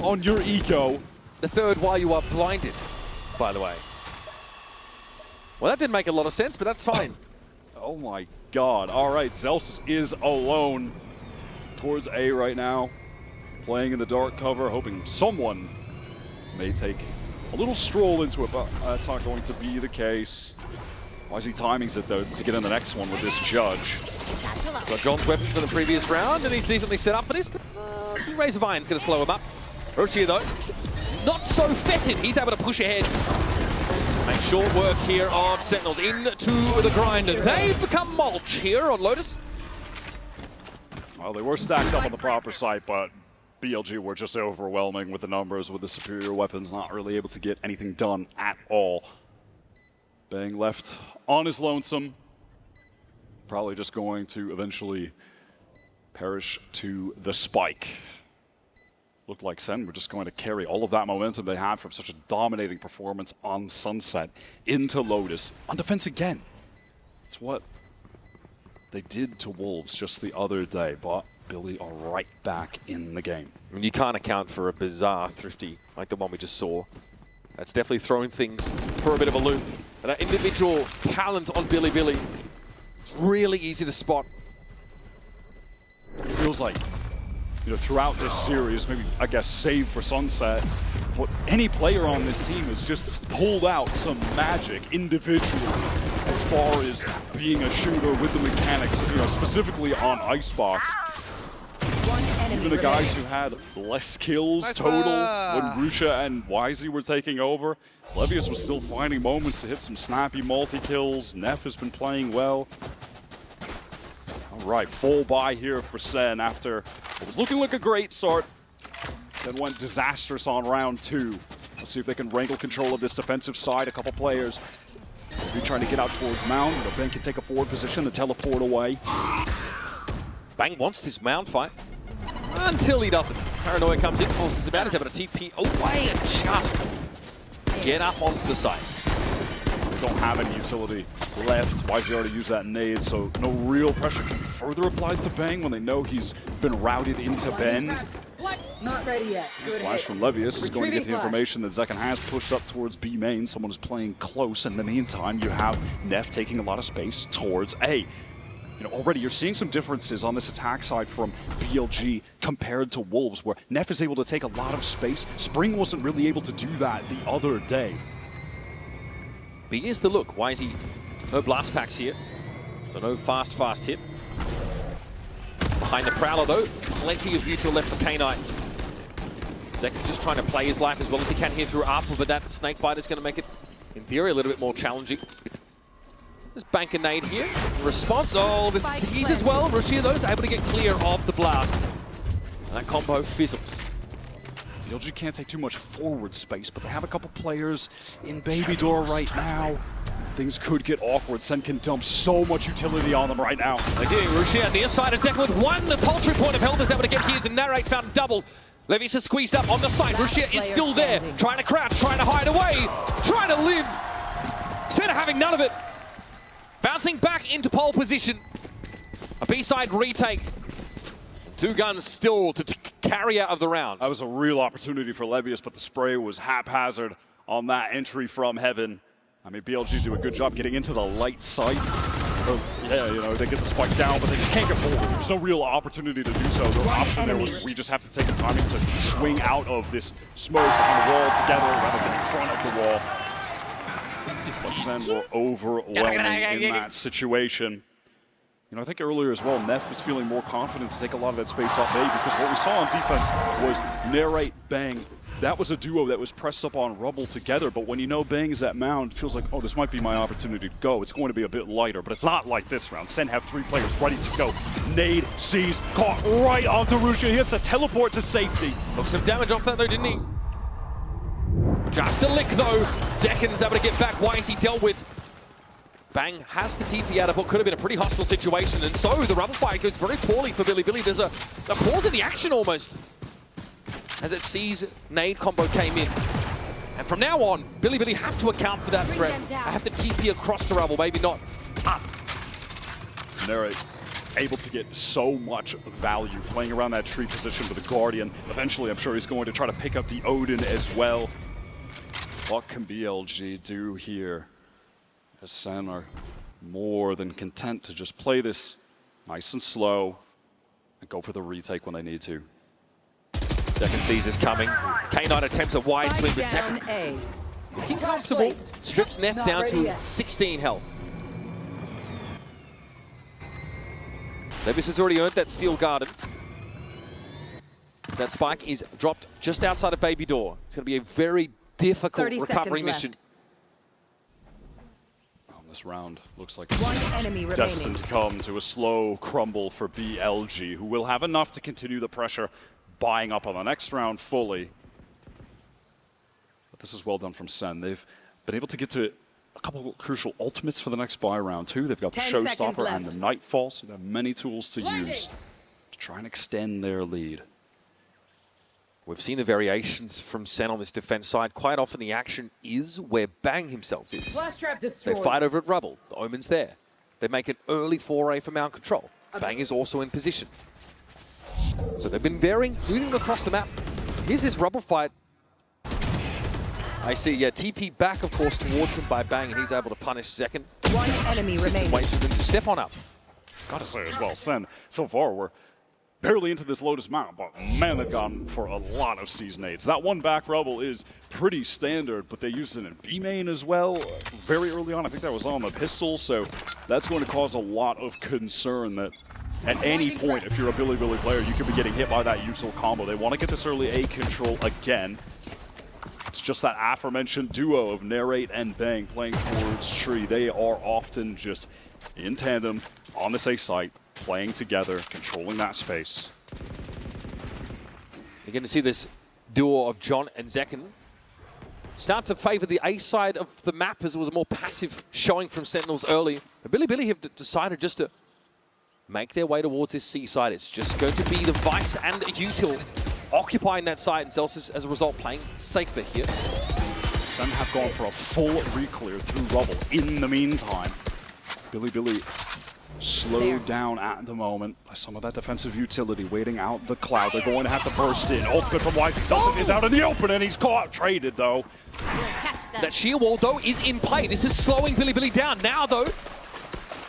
on your eco. The third while you are blinded, by the way. Well, that didn't make a lot of sense, but that's fine. Oh my god. All right, Zelsis is alone towards A right now. Playing in the dark cover, hoping someone may take a little stroll into it, but that's not going to be the case. YZ timings it, though, to get in the next one with this judge. Got John's weapons from the previous round, and he's decently set up for this, but Razor Vine's going to slow him up. Roshia, though, not so fetid. He's able to push ahead. Make short work here of Sentinels into the grinder. They've become mulch here on Lotus. Well, they were stacked up on the proper site, but BLG were just overwhelming with the numbers, with the superior weapons, not really able to get anything done at all. Being left on his lonesome, probably just going to eventually perish to the spike. Looked like Sen were just going to carry all of that momentum they had from such a dominating performance on Sunset into Lotus. On defense again. It's what they did to Wolves just the other day, but Billy are right back in the game. You can't account for a bizarre Thrifty like the one we just saw. That's definitely throwing things for a bit of a loop. And that individual talent on Bilibili, it's really easy to spot. It feels like, you know, throughout this series, maybe, I guess, save for Sunset, what any player on this team has just pulled out some magic individually as far as being a shooter with the mechanics, you know, specifically on Icebox. Even the guys who had less kills total when Rusha and YZ were taking over, Levius was still finding moments to hit some snappy multi-kills. Neff has been playing well. All right, full buy here for Sen after it was looking like a great start. Then went disastrous on round 2. Let's see if they can wrangle control of this defensive side. A couple players maybe trying to get out towards Mound. But Ben can take a forward position to teleport away. Bang wants this Mound fight until he doesn't. Paranoia comes in, forces him out. He's able to TP away and just get up onto the side. Don't have any utility left. YZ already used that nade, so no real pressure can be further applied to Bang when they know he's been routed into Bend. Not ready yet. Good Flash hit. from Levius is going to get the Retrieving information that Zekan has pushed up towards B main. Someone is playing close. In the meantime, you have Neff taking a lot of space towards A. You know, already you're seeing some differences on this attack side from BLG compared to Wolves, where Neff is able to take a lot of space. Spring wasn't really able to do that the other day. But here's the look. YZ, no blast packs here, so no fast hit. Behind the Prowler though, plenty of util left for K-Knight. Zek just trying to play his life as well as he can here through ARPA, but that Snakebite is going to make it, in theory, a little bit more challenging. Just bank a nade here. Response, oh, the C's as well. Rushia though is able to get clear of the blast. And that combo fizzles. BLG can't take too much forward space, but they have a couple players in Baby Door right now. Things could get awkward. Sen can dump so much utility on them right now. They do. Rushia near side, and Zek with one. The paltry point of health is able to get his, and Narrate found double. Levius is squeezed up on the side. Rushia is still there, trying to crouch, trying to hide away, trying to live. Instead of having none of it. Bouncing back into pole position. A B-side retake. 2 guns still to carry out of the round. That was a real opportunity for Levius, but the spray was haphazard on that entry from Heaven. I mean, BLG do a good job getting into the light side. Yeah, you know, they get the spike down, but they just can't get forward. There's no real opportunity to do so. The option there was we just have to take the timing to swing out of this smoke behind the wall together rather than in front of the wall. But Sen were overwhelming in that situation. You know, I think earlier as well, Neff was feeling more confident to take a lot of that space off A, because what we saw on defense was Narrate, Bang. That was a duo that was pressed up on Rubble together, but when you know Bang is at Mound, it feels like, oh, this might be my opportunity to go. It's going to be a bit lighter, but it's not like this round. Sen have 3 players ready to go. Nade, sees, caught right onto Russia. He has to teleport to safety. Took some damage off that though, didn't he? Just a lick though. Zekin's able to get back. YZ dealt with. Bang has the TP out of what could have been a pretty hostile situation, and so the rubber fight goes very poorly for Bilibili. There's a pause in the action almost, as it sees Nade combo came in. And from now on, Bilibili have to account for that threat. I have to TP across the rubble, maybe not up. Narrate able to get so much value playing around that tree position with the Guardian. Eventually, I'm sure he's going to try to pick up the Odin as well. What can BLG do here? As Sen are more than content to just play this nice and slow and go for the retake when they need to. Zekin sees this coming. K9 attempts a wide swing, but Zekin looking comfortable. Strips Neff down to 16 health. Levis has already earned that Steel Garden. That spike is dropped just outside of Baby Door. It's going to be a very difficult recovery mission. This round looks like it's destined to come to a slow crumble for BLG, who will have enough to continue the pressure, buying up on the next round fully. But this is well done from Sen. They've been able to get to a couple of crucial ultimates for the next buy round too. They've got the Showstopper and the Nightfall, so they have many tools to use to try and extend their lead. We've seen the variations from Sen on this defense side. Quite often the action is where Bang himself is. They fight over at Rubble. The Omen's there. They make an early foray for Mount Control. Bang is also in position. So they've been varying, moving across the map. Here's this Rubble fight. I see, yeah, TP back, of course, towards him by Bang, and he's able to punish Zekin. One enemy remaining. Waits for them to step on up. Gotta say as well, Sen, so far we're barely into this Lotus Mount, but man, they've gone for a lot of Siege nades. That one back Rubble is pretty standard, but they used it in B main as well very early on. I think that was on the pistol, so that's going to cause a lot of concern that at any point, if you're a Bilibili player, you could be getting hit by that util combo. They want to get this early A control again. It's just that aforementioned duo of Narrate and Bang playing towards Tree. They are often just in tandem on this A site, playing together, controlling that space. You're going to see this duo of John and Zekin start to favor the A side of the map, as it was a more passive showing from Sentinels early. But Bilibili have decided just to make their way towards this C side. It's just going to be the Vice and Util occupying that side, and Celsius, as a result, playing safer here. Sen have gone for a full re-clear through Rubble. In the meantime, Bilibili slowed down at the moment by some of that defensive utility, waiting out the cloud. They're going to have to burst in. Ultimate from YZ. Celsius is out in the open, and he's caught. Traded, though. That sheer wall, though, is in play. This is slowing Bilibili down. Now, though,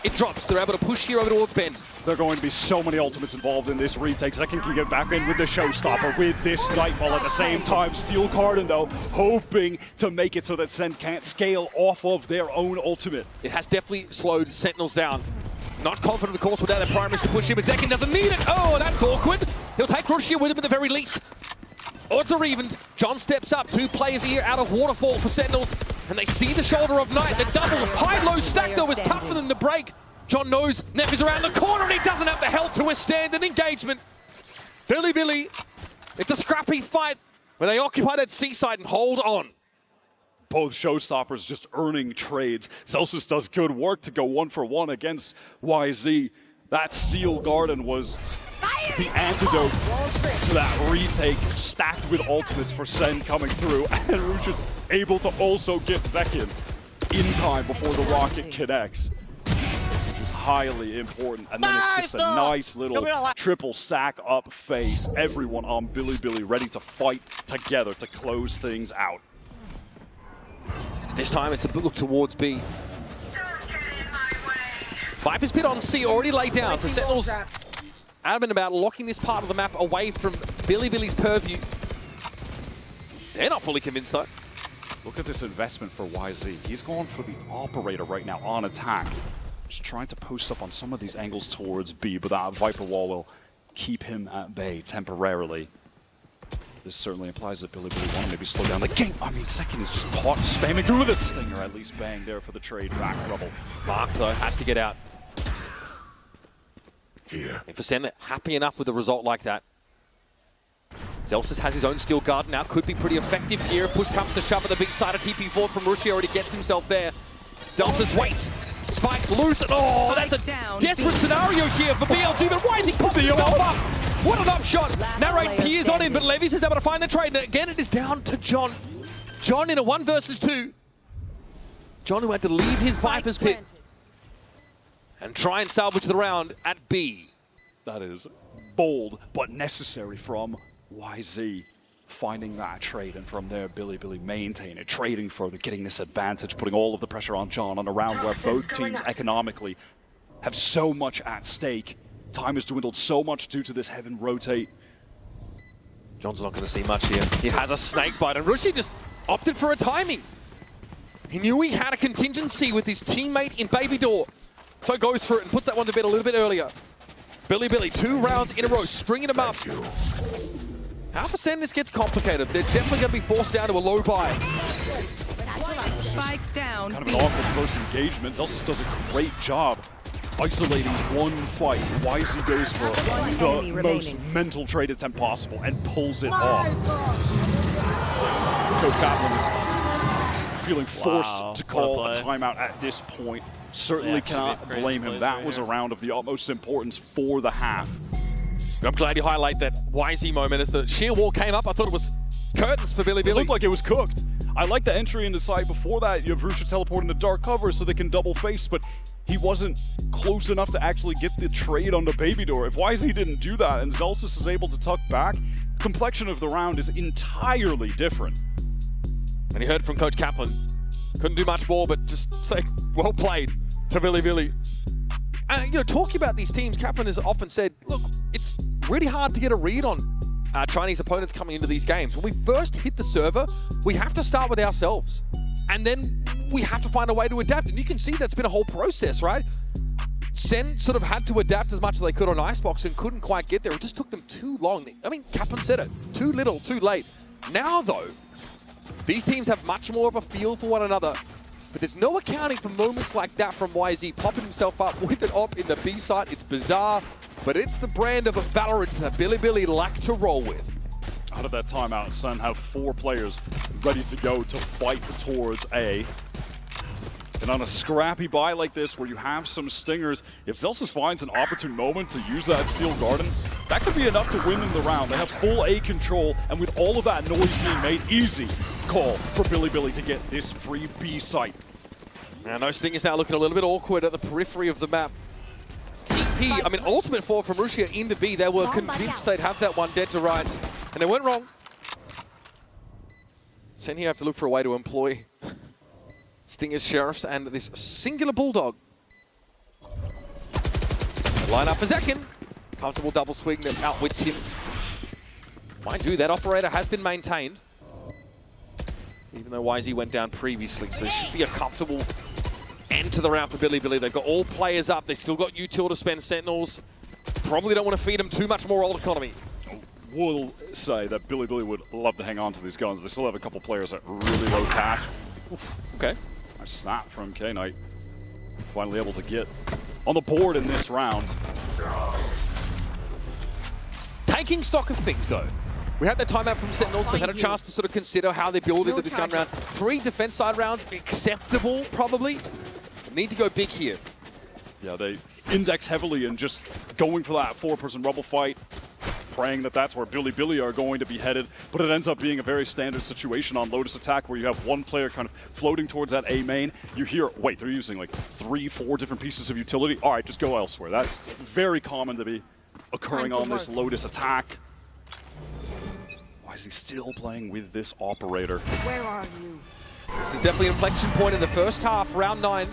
it drops. They're able to push here over towards Bend. There are going to be so many ultimates involved in this retake. Zekin can get back in with the Showstopper, with this Nightfall at the same time. Steel Garden, though, hoping to make it so that Sen can't scale off of their own ultimate. It has definitely slowed Sentinels down. Not confident, of course, without their primaries to push him, but Zekin doesn't need it. Oh, that's awkward. He'll take Crucia with him at the very least. Odds are evened. John steps up. 2 players here out of Waterfall for Sentinels, and they see the shoulder of Night. The double high-low stack, though, is tough for them to break. John knows Neff is around the corner, and he doesn't have the health to withstand an engagement. Bilibili, it's a scrappy fight where they occupy that C-side and hold on. Both Showstoppers just earning trades. Celsius does good work to go 1-for-1 against YZ. That Steel Garden was the antidote to that retake, stacked with ultimates for Sen coming through. And Rouge is able to also get Zekin in time before the rocket connects, which is highly important. And then it's just a nice little triple sack up face. Everyone on Bilibili ready to fight together to close things out. This time it's a look towards B. Viper's Pit on C already laid down, so Sentinels adamant about locking this part of the map away from Bilibili's purview. They're not fully convinced, though. Look at this investment for YZ. He's going for the Operator right now on attack. Just trying to post up on some of these angles towards B, but that Viper wall will keep him at bay temporarily. This certainly implies that Bilibili want to maybe slow down the game. I mean, Second is just caught spamming through with a stinger, at least bang there for the trade back rubble. Mark, though, has to get out. Here. And for Sen, happy enough with a result like that. Zelsis has his own steel guard now, could be pretty effective here. Push comes to shove at the big side of TP4 from Rushi, already gets himself there. Zelsis waits. Spike loose, and oh, that's a desperate scenario here for BLG, but why is he popping himself up? What an upshot! Narrate peers on him, but Levis is able to find the trade, and again it is down to John. John in a 1 versus 2. John who had to leave his Viper's pit and try and salvage the round at B. That is bold, but necessary from YZ. Finding that trade, and from there Bilibili maintain it, trading further, getting this advantage, putting all of the pressure on John on a round where both teams economically have so much at stake. Time has dwindled so much due to this heaven rotate. John's not going to see much here. He has a snake bite, and Rushi just opted for a timing. He knew he had a contingency with his teammate in Baby Door, so goes for it and puts that one to bed a little bit earlier. Bilibili, 2 rounds in a row, stringing them up. How for Sen this gets complicated? They're definitely going to be forced down to a low buy. Spike down. Kind of an awkward first engagement. Zelsis does a great job isolating one fight. YZ goes for the most mental trade attempt possible and pulls it off. Coach Kaplan is feeling forced to call a timeout at this point. Certainly cannot blame him. That was a round of the utmost importance for the half. I'm glad you highlight that YZ moment as the sheer wall came up. I thought it was curtains for Bilibili. It looked like it was cooked. I like the entry into site before that. You have Rusha teleport into dark cover so they can double face, but he wasn't close enough to actually get the trade on the Baby Door. If YZ didn't do that and Zelsis is able to tuck back, complexion of the round is entirely different. And you heard from Coach Kaplan. Couldn't do much more, but just say, well played to Bilibili. You know, talking about these teams, Kaplan has often said, look, it's really hard to get a read on Chinese opponents coming into these games. When we first hit the server, we have to start with ourselves. And then we have to find a way to adapt. And you can see that's been a whole process, right? Sen sort of had to adapt as much as they could on Icebox and couldn't quite get there. It just took them too long. I mean, Kaplan said it, too little, too late. Now, though, these teams have much more of a feel for one another. But there's no accounting for moments like that from YZ, popping himself up with an op in the B site. It's bizarre, but it's the brand of a Valorant that Bilibili like to roll with. Out of that timeout, Sen have 4 players ready to go to fight towards A. And on a scrappy buy like this, where you have some stingers, if Zelsis finds an opportune moment to use that Steel Garden, that could be enough to win them the round. They have full A control, and with all of that noise being made, easy call for Bilibili to get this free B site. Now, no stingers now looking a little bit awkward at the periphery of the map. TP, I mean, ultimate forward from Rusia in the B. They were convinced they'd have that one dead to rights, and they went wrong. Sen here have to look for a way to employ Stingers, Sheriffs, and this singular Bulldog. Line up for Zekin. Comfortable double swing that outwits him. Mind you, that operator has been maintained, even though YZ went down previously, so it should be a comfortable end to the round for Bilibili. They've got all players up. They still got util to spend. Sentinels probably don't want to feed them too much more old economy. Will say that Bilibili would love to hang on to these guns. They still have a couple players at really low cash. Oof, okay. Nice snap from K-Knight. Finally able to get on the board in this round. Taking stock of things, though. We had that timeout from Sentinels. They've had a chance to sort of consider how they build into this gun round. 3 defense side rounds, acceptable, probably. Need to go big here. Yeah, they index heavily and just going for that 4-person rubble fight, praying that that's where Bilibili are going to be headed, but it ends up being a very standard situation on Lotus Attack where you have one player kind of floating towards that A main. You hear, wait, they're using like 3-4 different pieces of utility. All right, just go elsewhere. That's very common to be occurring on this Lotus Attack. Why is he still playing with this operator? Where are you? This is definitely an inflection point in the first half, round 9.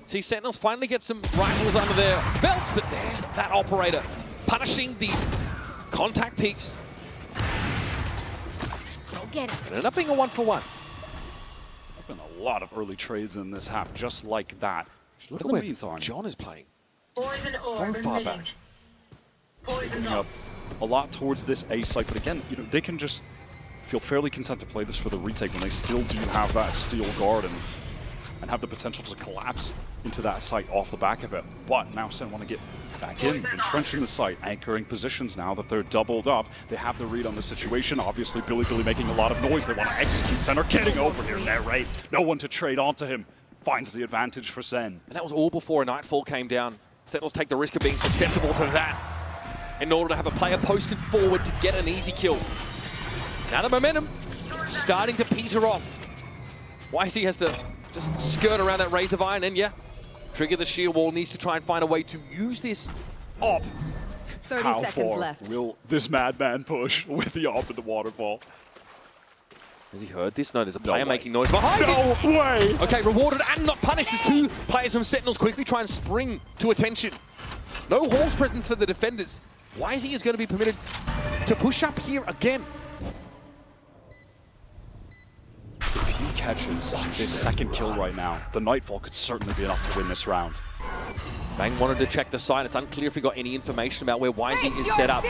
See Sentinels finally get some rifles under their belts, but there's that operator punishing these contact peaks. Go get it. It ended up being a 1-for-1. There's been a lot of early trades in this half, just like that. Look in at the where meantime, John is playing. Poison So orb far emitting. back. Poison's picking up. up a lot towards this A site, but again, you know, they can just feel fairly content to play this for the retake when they still do have that steel guard and have the potential to collapse into that site off the back of it. But now Sen want to get back in, entrenching the site, anchoring positions now that they're doubled up. They have the read on the situation. Obviously, Bilibili making a lot of noise. They want to execute. Sen are getting over here now, right? No one to trade onto him. Finds the advantage for Sen. And that was all before a Nightfall came down. Sentinels take the risk of being susceptible to that in order to have a player posted forward to get an easy kill. Now the momentum starting to peter off. YC has to just skirt around that Razor Vine and, yeah, trigger the sheer wall. Needs to try and find a way to use this op. 30 How seconds far left. will this madman push with the op in the waterfall? Has he heard this? No, there's a player way. making noise behind No him. way! Okay, rewarded and not punished as two players from Sentinels quickly try and spring to attention. No Hall's presence for the defenders. YZ is going to be permitted to push up here again. If he catches this second kill right now, the Nightfall could certainly be enough to win this round. Bang wanted to check the site. It's unclear if he got any information about where YZ is set up.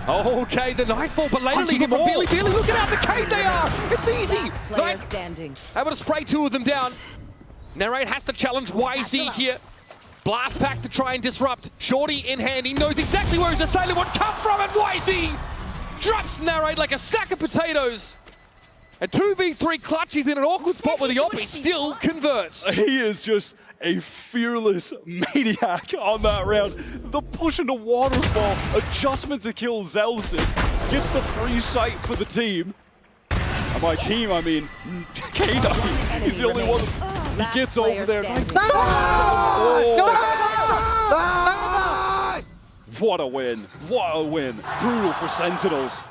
Okay, the Nightfall, but later leaving from Bilibili. Look at how decayed they are. It's easy. Player standing. Able to spray two of them down. Narrate has to challenge YZ here. Blast pack to try and disrupt. Shorty in hand. He knows exactly where his assailant would come from, and YZ drops Narrate like a sack of potatoes. And 2v3 Clutch is in an awkward spot where the op still converts. He is just a fearless maniac on that round. The push into waterfall, adjustment to kill Zelsis, gets the free sight for the team. And by team, I mean K-Ducky. He's the only one. He gets over there. What a win. What a win. Brutal for Sentinels.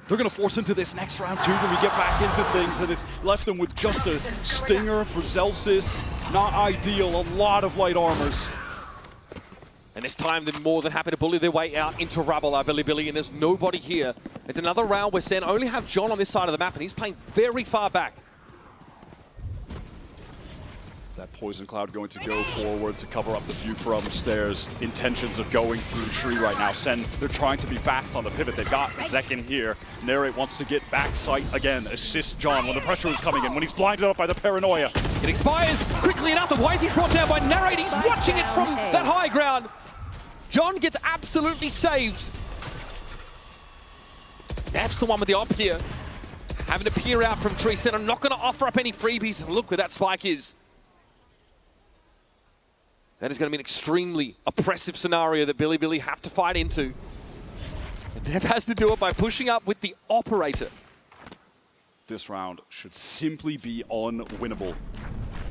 They're going to force into this next round too when we get back into things, and it's left them with just a stinger for Zelsis. Not ideal, a lot of light armors. And this time they're more than happy to bully their way out into rubble, Bilibili, and there's nobody here. It's another round where Sen only have John on this side of the map, and he's playing very far back. That poison cloud going to go forward to cover up the view from the stairs. Intentions of going through the tree right now. Sen, they're trying to be fast on the pivot. They've got Zek in here. Narrate wants to get back sight again. Assist John when the pressure is coming in, when he's blinded up by the paranoia. It expires quickly enough. The YZ's brought down by Narrate. He's watching it from that high ground. John gets absolutely saved. That's the one with the op here. Having to peer out from tree. Sen are not going to offer up any freebies. Look where that spike is. That is going to be an extremely oppressive scenario that Bilibili have to fight into. And Nev has to do it by pushing up with the operator. This round should simply be unwinnable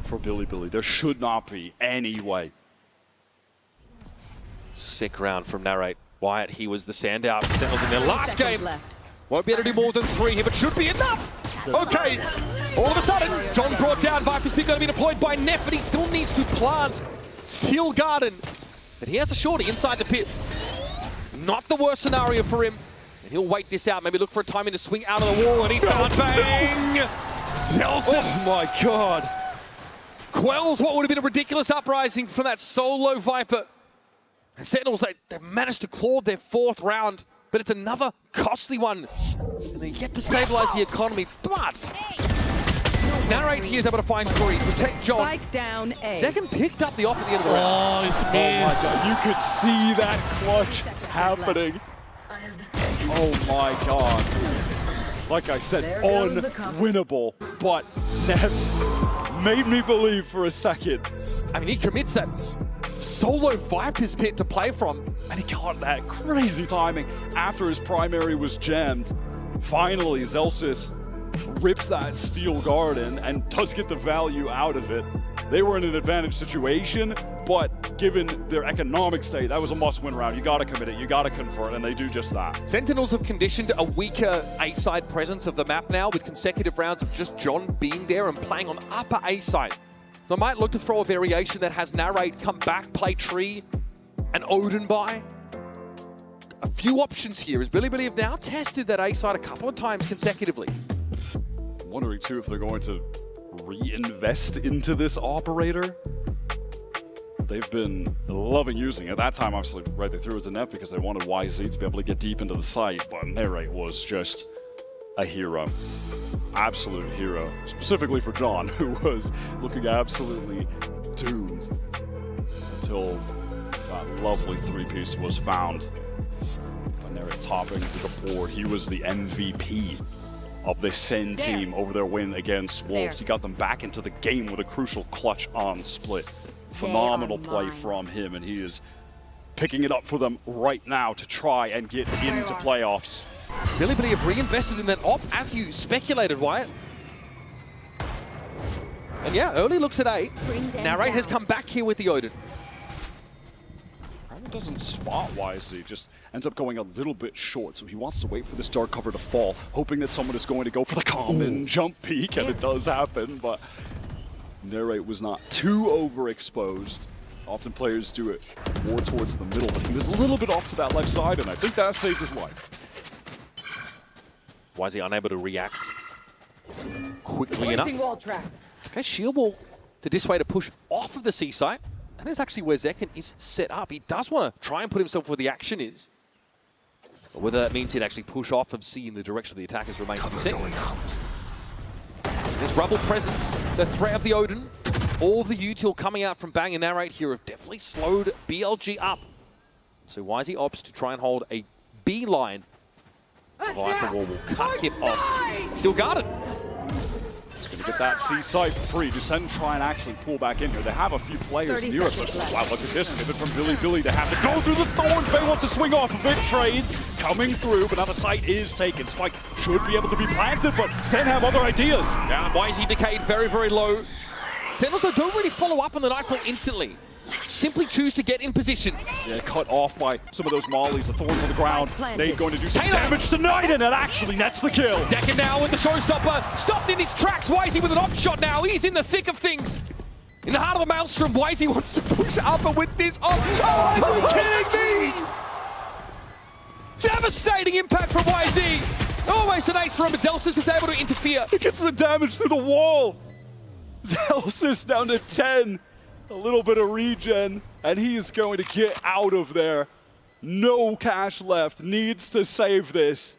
for Bilibili. There should not be any way. Sick round from Narrate. Wyatt, he was the standout. Sentinels in their last game. Won't be able to do more than 3 here, but should be enough. Okay, all of a sudden, John brought down. Viper's Peak going to be deployed by Neff, but he still needs to plant Steel Garden. But he has a shorty inside the pit. Not the worst scenario for him. And he'll wait this out, maybe look for a timing to swing out of the wall, and he's found bang! Zelsis! Oh my god! Quells what would have been a ridiculous uprising from that solo Viper. Sentinels, they've managed to claw their 4th round, but it's another costly one. And they yet to stabilize the economy, but Narrate here is able to find Corey, protect John. Spike down A. Second picked up the op at the end of the round. Oh, he's missed. Oh my god, you could see that clutch happening. Oh my god. Like I said, unwinnable, but Nev made me believe for a second. I mean, he commits that solo Viper's pit to play from. And he got that crazy timing after his primary was jammed. Finally, Zelsis rips that steel garden and does get the value out of it. They were in an advantage situation, but given their economic state, that was a must-win round. You gotta commit it, you gotta convert, and they do just that. Sentinels have conditioned a weaker A-side presence of the map now with consecutive rounds of just John being there and playing on upper A-side. They might look to throw a variation that has Narrate come back, play tree, and Odin by. A few options here as Bilibili have now tested that A-side a couple of times consecutively. I'm wondering too if they're going to reinvest into this operator. they've been loving using it. At that time, obviously, right, they threw it to net because they wanted YZ to be able to get deep into the site, but Nerate was just a hero. Absolute hero. Specifically for John, who was looking absolutely doomed until that lovely three-piece was found. Nerate topping the board. He was the MVP of this Sen team over their win against Wolves. He got them back into the game with a crucial clutch on split. Phenomenal play from him, and he is picking it up for them right now to try and get into playoffs. Bilibili have reinvested in that op, as you speculated, Wyatt. And yeah, early looks at 8. Narrate has come back here with the Odin. Preamble doesn't spot YZ, just ends up going a little bit short, so he wants to wait for this dark cover to fall, hoping that someone is going to go for the common jump peek, and it does happen, but Nerate was not too overexposed. Often players do it more towards the middle, but he was a little bit off to that left side, and I think that saved his life. Why is he unable to react quickly enough? Okay, shield wall to dissuade a push off of the C site. That is actually where Zekken is set up. He does want to try and put himself where the action is. But whether that means he'd actually push off of C in the direction of the attackers remains to be seen. There's Rubble presence, the threat of the Odin. All of the util coming out from Bang and Narrate here have definitely slowed BLG up. So YZ opts to try and hold a B line. Viper Wall will cut him off. Still guarded. He's going to get that C site free. Descend try and actually pull back in here. They have a few players near it, but wow, look at this pivot from Bilibili to have to go through the thorns. Bay wants to swing off of it. Trades coming through, but now the site is taken. Spike should be able to be planted, but Sen have other ideas. Now YZ decayed very, very low. Sentinels though don't really follow up on the Nightfall instantly. Simply choose to get in position. Yeah, cut off by some of those mollies, the thorns on the ground. Nate going to do some damage tonight, and it actually nets the kill. Decker now with the showstopper, stopped in his tracks. YZ with an op shot now. He's in the thick of things. In the heart of the maelstrom, YZ wants to push upper with this op. Oh, are you kidding me? Devastating impact from YZ. Almost an ace for him, but Delsis is able to interfere. He gets the damage through the wall. Delsis down to 10. A little bit of regen, and he is going to get out of there. No cash left, needs to save this.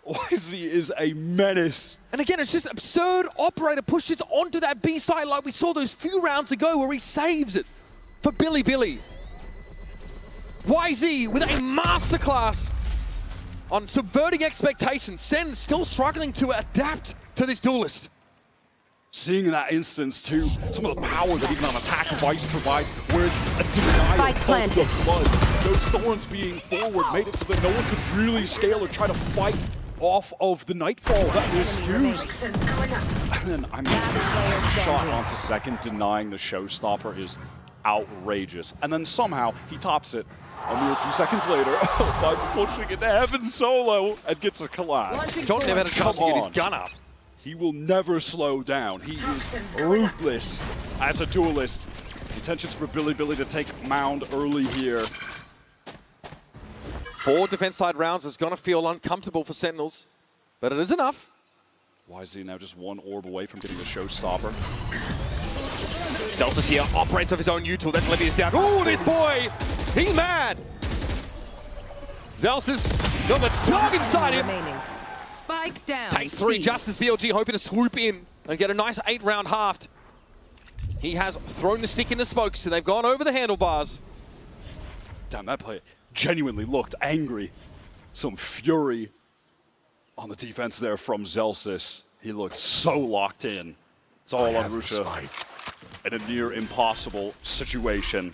YZ is a menace. And again, it's just absurd. Operator pushes onto that B side like we saw those few rounds ago where he saves it for Bilibili. YZ with a masterclass on subverting expectations. Sen still struggling to adapt to this duelist. Seeing in that instance too, some of the power that even on attack Vice provides, where it's a denial of the flood. Those thorns being forward made it so that no one could really scale or try to fight off of the Nightfall that was used. And then, I mean, shot onto second, denying the showstopper is outrageous. And then somehow he tops it a mere few seconds later by pushing it to heaven solo and gets a collapse. John never had a chance to get his gun up. He will never slow down. He is ruthless as a duelist. Intentions for Bilibili to take Mound early here. 4 defense side rounds is going to feel uncomfortable for Sentinels, but it is enough. YZ now just one orb away from getting the showstopper. Delsis here operates off his own util. That's Levius down. Oh, this boy! He's mad! Zelsis got the dog inside him. Spike down. Takes 3 just as BLG hoping to swoop in and get a nice 8-round halved. He has thrown the stick in the smoke, so they've gone over the handlebars. Damn, that player genuinely looked angry. Some fury on the defense there from Zelsis. He looked so locked in. It's all on Rusha in a near impossible situation.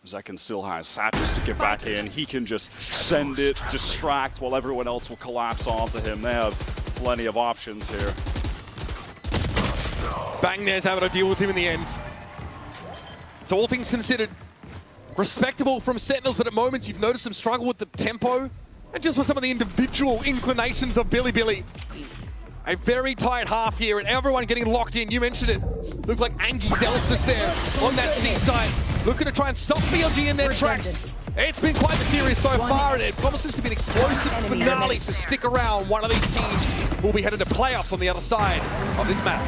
Zekken still has Satches to get back in. He can just send it, distract, while everyone else will collapse onto him. They have plenty of options here. Bang there's having to deal with him in the end. So all things considered, respectable from Sentinels, but at moments you've noticed them struggle with the tempo and just with some of the individual inclinations of Bilibili. A very tight half here and everyone getting locked in. You mentioned it. Looked like Angie Zelsis there on that C side. Looking to try and stop BLG in their tracks. It's been quite the series so far, and it promises to be an explosive finale, so stick around. One of these teams will be headed to playoffs on the other side of this map.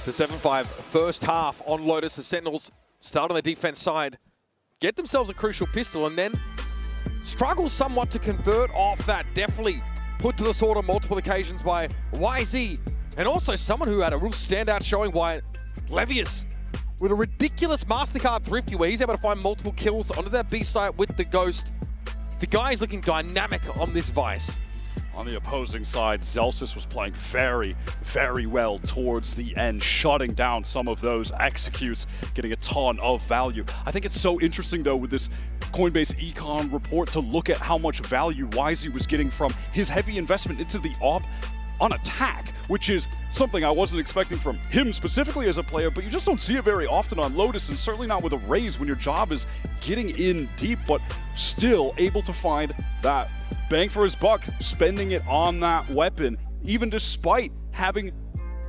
to 7-5 first half on Lotus. The Sentinels start on the defense side, get themselves a crucial pistol, and then struggle somewhat to convert off that. Definitely put to the sword on multiple occasions by YZ, and also someone who had a real standout showing by Levius with a ridiculous Mastercard thrifty where he's able to find multiple kills onto that B site with the Ghost. The guy is looking dynamic on this Vice. On the opposing side, Zelsis was playing very, very well towards the end, shutting down some of those executes, getting a ton of value. I think it's so interesting, though, with this Coinbase Econ report to look at how much value YZ was getting from his heavy investment into the op on attack, which is something I wasn't expecting from him specifically as a player, but you just don't see it very often on Lotus, and certainly not with a Raze when your job is getting in deep, but still able to find that bang for his buck, spending it on that weapon, even despite having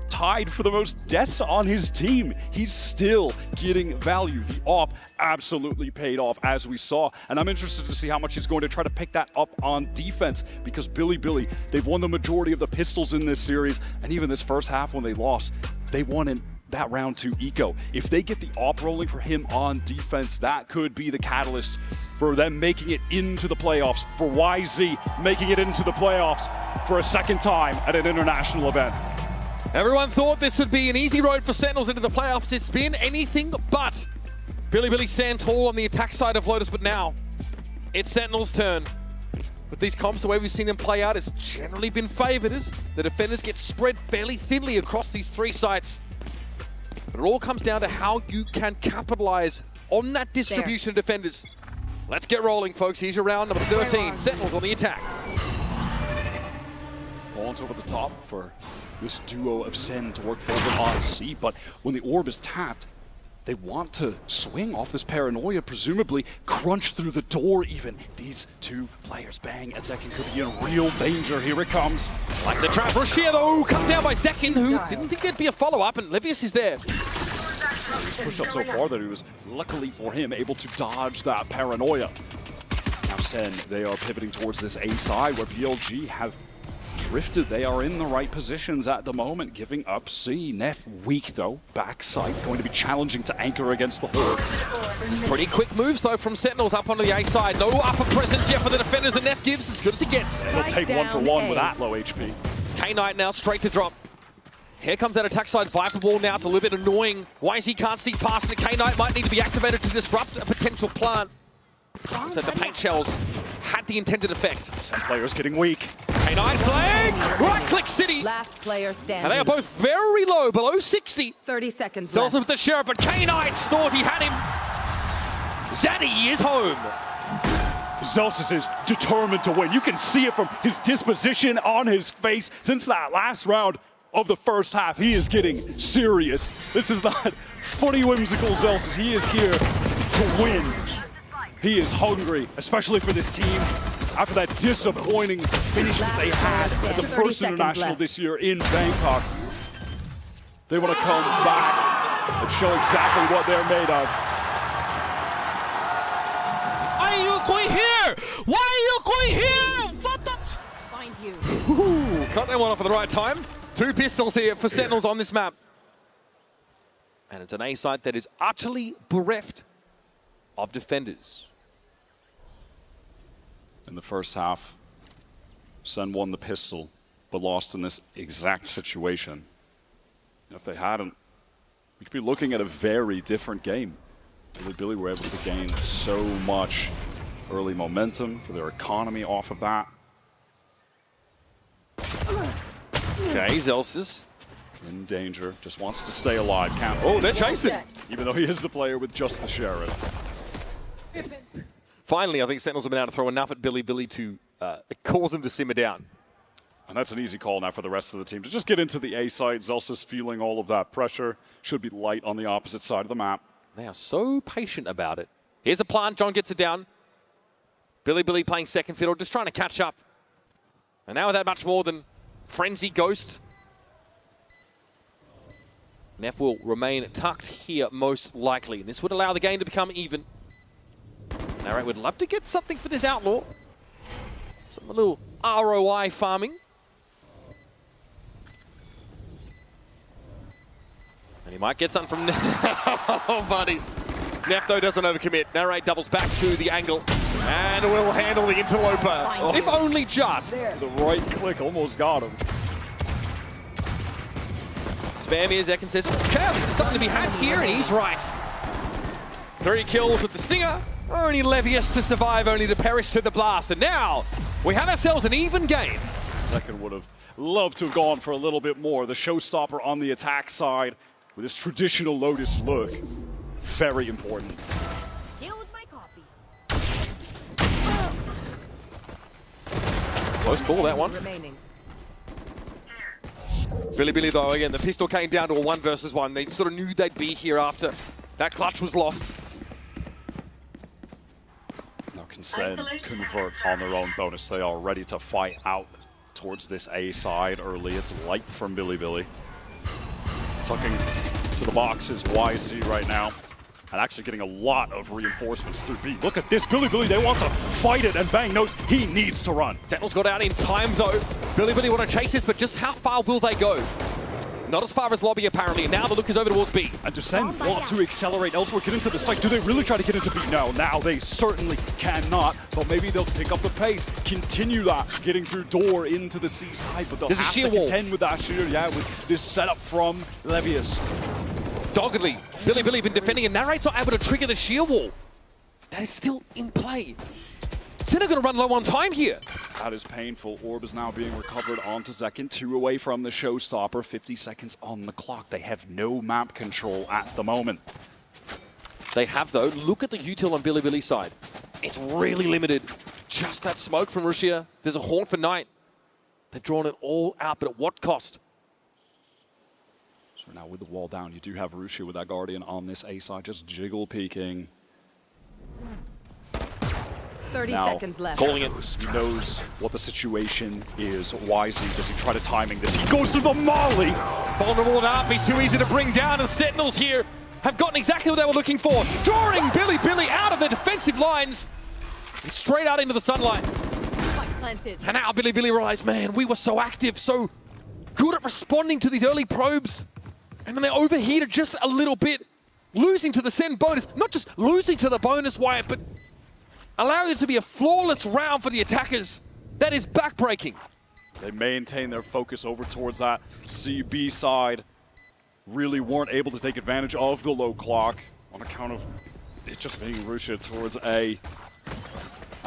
tied for the most deaths on his team. He's still getting value. The op absolutely paid off, as we saw, and I'm interested to see how much he's going to try to pick that up on defense, because Bilibili, they've won the majority of the pistols in this series, and even this first half when they lost, they won in that round to Eco. If they get the op rolling for him on defense, that could be the catalyst for them making it into the playoffs, for YZ making it into the playoffs for a second time at an international event. Everyone thought this would be an easy road for Sentinels into the playoffs. It's been anything but. Bilibili stand tall on the attack side of Lotus, but now it's Sentinels' turn. With these comps, the way we've seen them play out has generally been favored as the defenders get spread fairly thinly across these three sites. But it all comes down to how you can capitalize on that distribution of defenders. Let's get rolling, folks. Here's your round number 13. Sentinels on the attack. Ball's over the top for this duo of Sen to work forward on C, but when the orb is tapped, they want to swing off this paranoia, presumably crunch through the door even. These two players, Bang and Zekin, could be in real danger. Here it comes. Like the trap. Roshia, though, cut down by Zekin, who didn't think there'd be a follow-up, and Levius is there. Pushed up so far that he was, luckily for him, able to dodge that paranoia. Now Sen, they are pivoting towards this A side where BLG have drifted. They are in the right positions at the moment, giving up C. Neff weak though, backside, going to be challenging to anchor against the Horde. Pretty quick moves though from Sentinels up onto the A side. No upper presence yet for the defenders, and Neff gives as good as he gets. He'll take 1-for-1 with that low HP. K-Knight now straight to drop. Here comes that attack side Viper Ball now. It's a little bit annoying. YZ can't see past it. K-Knight might need to be activated to disrupt a potential plant. So the paint shells had the intended effect. Some players getting weak. K9 flag! Right-click City! Last player standing. And they are both very low, below 60. 30 seconds Zelsis left. with the sheriff, but K9 thought he had him. Zaddy is home. Zelsis is determined to win. You can see it from his disposition on his face. Since that last round of the first half, he is getting serious. This is not funny, whimsical Zelsis. He is here to win. He is hungry, especially for this team. After that disappointing finish that they had at the first international this year in Bangkok. They want to come back and show exactly what they're made of. Why are you going here? Why are you going here? What the? Find you. Ooh, cut that one off at the right time. Two pistols here for Sentinels on this map. And it's an A site that is utterly bereft of defenders. In the first half, Sen won the pistol, but lost in this exact situation. If they hadn't, we could be looking at a very different game. Bilibili were able to gain so much early momentum for their economy off of that. Okay, Zelsis. In danger, just wants to stay alive. Can't. Oh, they're chasing. Even though he is the player with just the sheriff. Finally, I think Sentinels have been able to throw enough at Bilibili to cause him to simmer down. And that's an easy call now for the rest of the team to just get into the A side. Zelsis feeling all of that pressure. Should be light on the opposite side of the map. They are so patient about it. Here's a plant. John gets it down. Bilibili playing second fiddle, just trying to catch up. And now without much more than Frenzy Ghost. Neff will remain tucked here most likely. This would allow the game to become even. Narrate would love to get something for this Outlaw. Some little ROI farming. And he might get something from oh, buddy. Nefto doesn't overcommit. Narrate doubles back to the angle. And will handle the interloper. Oh. If only just. The right click almost got him. Spam here, Zekin says, okay, something to be had here, and he's right. 3 kills with the Stinger. Only Levius to survive, only to perish to the blast. And now, we have ourselves an even game. Second would have loved to have gone for a little bit more. The showstopper on the attack side with his traditional Lotus look. Very important. Close call, that one. Bilibili, though, again, the pistol came down to a 1 versus 1. They sort of knew they'd be here after that clutch was lost. Now can Sen convert on their own bonus. They are ready to fight out towards this A side early. It's light from Bilibili. Tucking to the box is YZ right now. And actually getting a lot of reinforcements through B. Look at this, Bilibili, they want to fight it, and Bang knows he needs to run. Sentinels got out in time, though. Bilibili want to chase this, but just how far will they go? Not as far as lobby, apparently. Now the look is over towards B. And does Sen want to accelerate elsewhere, get into the site? Do they really try to get into B? No, now they certainly cannot, but maybe they'll pick up the pace, continue that, getting through door into the C side, but they'll have to contend with that sheer, with this setup from Levius. Doggedly, Bilibili been defending, and Narrate's not able to trigger the sheer wall. That is still in play. Sentinel going to run low on time here. That is painful. Orb is now being recovered onto Zekin. 2 away from the showstopper. 50 seconds on the clock. They have no map control at the moment. They have, though. Look at the util on Bilibili's side. It's really limited. Just that smoke from Rushia. There's a horn for Knight. They've drawn it all out, but at what cost? So now with the wall down, you do have Rushia with that Guardian on this A side, just jiggle peeking. 30 now, seconds left. Calling it. He knows what the situation is. YZ, does he try to timing this? He goes through the molly! Vulnerable enough, he's too easy to bring down, and Sentinels here have gotten exactly what they were looking for. Drawing Bilibili out of the defensive lines. And straight out into the sunlight. And now Bilibili realized, man, we were so active, so good at responding to these early probes. And then they overheated just a little bit, losing to the Sen bonus. Not just losing to the bonus, Wyatt, but allowing it to be a flawless round for the attackers. That is backbreaking. They maintain their focus over towards that CB side. Really weren't able to take advantage of the low clock on account of it just being Rushia towards A.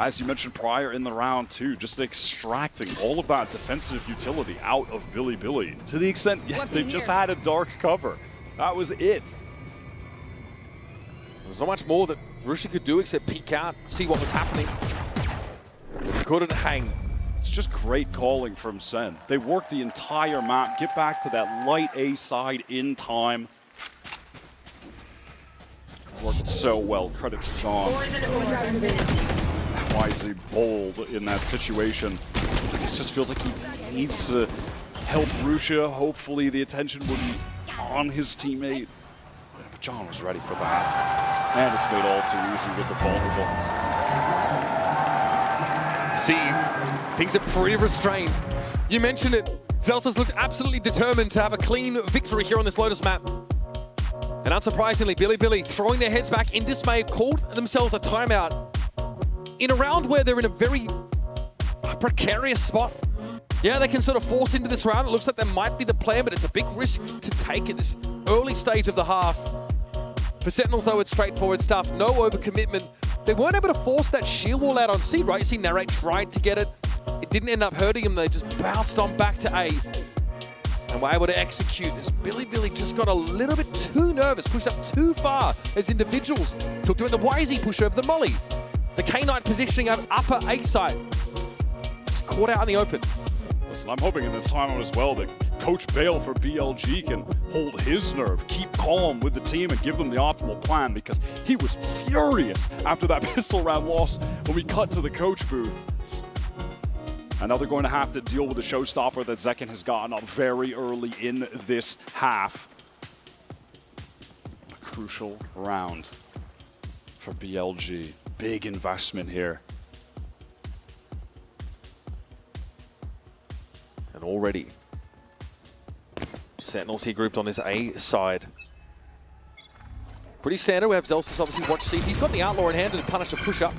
As you mentioned prior in the round too, just extracting all of that defensive utility out of Bilibili to the extent they just had a dark cover. That was it. There's not much more that Rushia could do except peek out, see what was happening. He couldn't hang. It's just great calling from Sen. They worked the entire map, get back to that light A side in time. Worked so well, credit to John. Wisely bold in that situation. It just feels like he needs to help Rushia. Hopefully the attention will be on his teammate. Yeah, but John was ready for that. And it's made all too easy with the vulnerable. See, things are pretty restrained. You mentioned it. Zelsa's looked absolutely determined to have a clean victory here on this Lotus map. And unsurprisingly, Bilibili throwing their heads back in dismay, called themselves a timeout. In a round where they're in a very precarious spot. Yeah, they can sort of force into this round. It looks like that might be the plan, but it's a big risk to take at this early stage of the half. For Sentinels, though, it's straightforward stuff. No overcommitment. They weren't able to force that sheer wall out on C, right? You see Narrate tried to get it. It didn't end up hurting him. They just bounced on back to A. And were able to execute this. Bilibili just got a little bit too nervous, pushed up too far as individuals. Took doing the YZ push over the molly. The K-Knight positioning of upper A side. Just caught out in the open. Listen, I'm hoping in this time as well that Coach Bale for BLG can hold his nerve, keep calm with the team, and give them the optimal plan, because he was furious after that pistol round loss when we cut to the coach booth. And now they're going to have to deal with the showstopper that Zekin has gotten up very early in this half. A crucial round for BLG. Big investment here. And already Sentinels here grouped on his A side. Pretty standard. We have Zelsis obviously watch seat. He's got the Outlaw in hand to punish a push-up.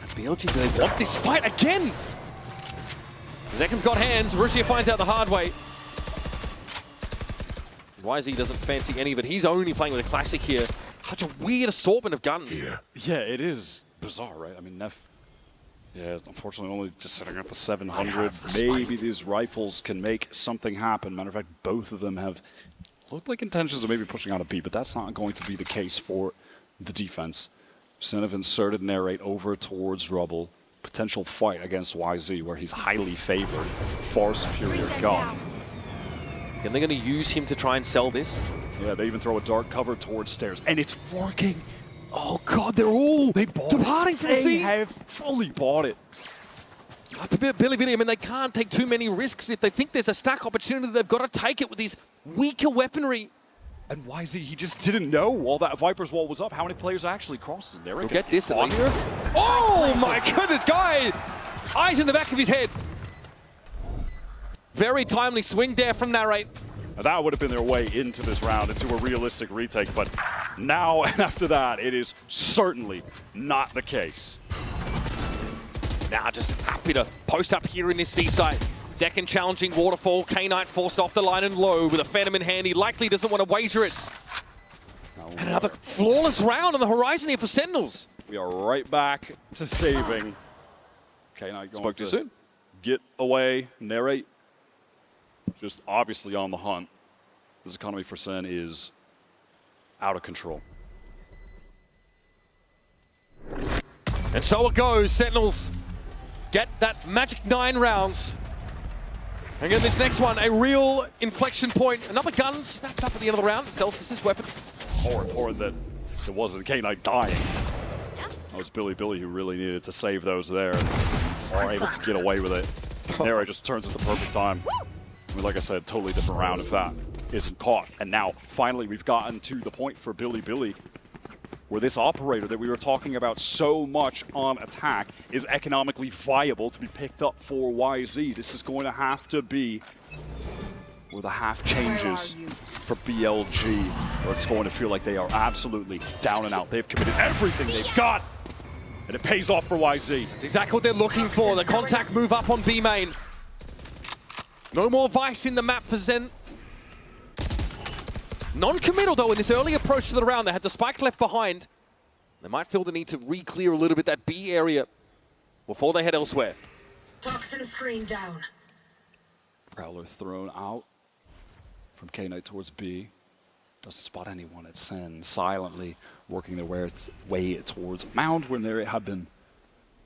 And BLG, do they want this fight again? Zekken's got hands. Rushia finds out the hard way. YZ doesn't fancy any of it. He's only playing with a classic here. Such a weird assortment of guns. Yeah, it is bizarre, right? I mean, Neff, yeah, unfortunately only just setting up a 700. Maybe these rifles can make something happen. Matter of fact, both of them have looked like intentions of maybe pushing out a B, but that's not going to be the case for the defense. Sentinel inserted Narrate over towards Rubble. Potential fight against YZ where he's highly favored. Far superior gun. And they're going to use him to try and sell this. Yeah, they even throw a dark cover towards stairs, and it's working. Oh God, they're all departing from C. They have fully bought it. Bilibili, I mean, they can't take too many risks. If they think there's a stack opportunity, they've got to take it with these weaker weaponry. And YZ, he just didn't know while that Viper's wall was up how many players actually crossed it. We'll get this at least. Oh my goodness, guy! Eyes in the back of his head. Very timely swing there from Narrate. Now, that would have been their way into this round, into a realistic retake, but now and after that, it is certainly not the case. Now just happy to post up here in this seaside. Zekken challenging Waterfall. K-Knight forced off the line and low with a Phantom in hand. He likely doesn't want to wager it. And another flawless round on the horizon here for Sentinels. We are right back to saving. K-Knight going to soon. Get away, Narrate. Just obviously on the hunt. This economy for Sen is out of control. And so it goes. Sentinels get that magic 9 rounds. And in this next one, a real inflection point. Another gun snapped up at the end of the round. Celsius' weapon. More important that it wasn't K-Knight dying. It was Bilibili who really needed to save those there. And are able to get away with it. Narrate just turns at the perfect time. I mean, like I said, totally different round if that isn't caught. And now, finally, we've gotten to the point for Bilibili where this operator that we were talking about so much on attack is economically viable to be picked up for YZ. This is going to have to be where the half changes for BLG, where it's going to feel like they are absolutely down and out. They've committed everything they've got, and it pays off for YZ. That's exactly what they're looking for. The contact move up on B main. No more Vice in the map for Zen. Non-committal, though, in this early approach to the round. They had the spike left behind. They might feel the need to re-clear a little bit that B area before they head elsewhere. Toxin screen down. Prowler thrown out from K-Knight towards B. Doesn't spot anyone at Sen. Silently working their way towards Mound when they had been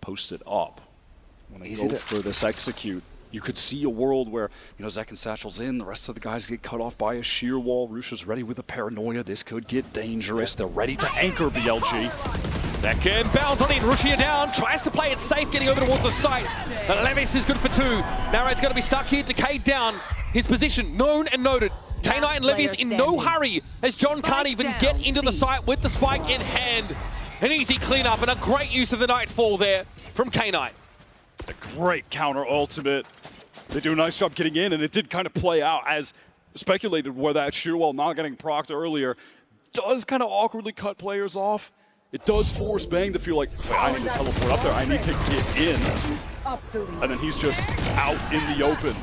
posted up. When they go for this execute, you could see a world where, you know, Zekken satchels in, the rest of the guys get cut off by a sheer wall. Rusha's ready with a paranoia. This could get dangerous. They're ready to anchor BLG. Zekken bounds on it. Rushia down, tries to play it safe, getting over towards the site. But Levis is good for 2. Narrate's going to be stuck here. Decayed down. His position known and noted. K-Knight and Levis in no hurry as John can't even get into the site with the spike in hand. An easy cleanup and a great use of the Nightfall there from K-Knight. A great counter ultimate. They do a nice job getting in, and it did kind of play out as speculated, where that sheer wall not getting procced earlier does kind of awkwardly cut players off. It does force Bang to feel like, wait, I need to teleport up there, I need to get in. And then he's just out in the open.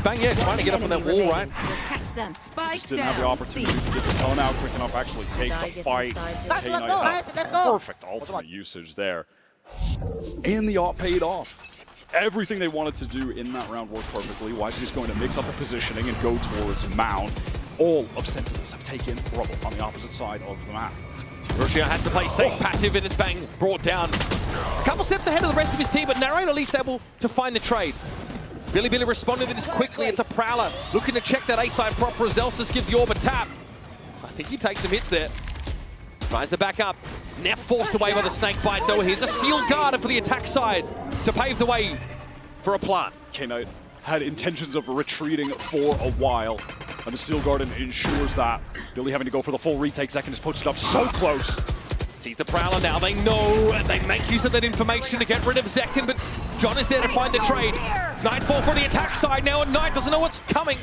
Bang, yeah, trying to get up on that wall, right? Catch them. Spike Just didn't have the opportunity to get the gun out quick enough, actually take the fight. Perfect ultimate usage there. And the op paid off. Everything they wanted to do in that round worked perfectly. YZ is going to mix up the positioning and go towards Mound. All of Sentinels have taken Rubble on the opposite side of the map. Rushia has to play safe, passive, and it's Bang brought down. A couple steps ahead of the rest of his team, but Narrate at least able to find the trade. Bilibili responded to this quickly. It's a Prowler looking to check that A-side proper as Zelsis gives the Orb a tap. I think he takes some hits there. Tries to back up. Neff forced away by the snake bite, though. Here's a steel guard for the attack side to pave the way for a plant. K-Knight had intentions of retreating for a while, and the steel garden ensures that. Billy having to go for the full retake. Zekken is posted up so close. Sees the Prowler now. They know, and they make use of that information to get rid of Zekken, but John is there to find the trade. Nightfall for the attack side now, and Knight doesn't know what's coming.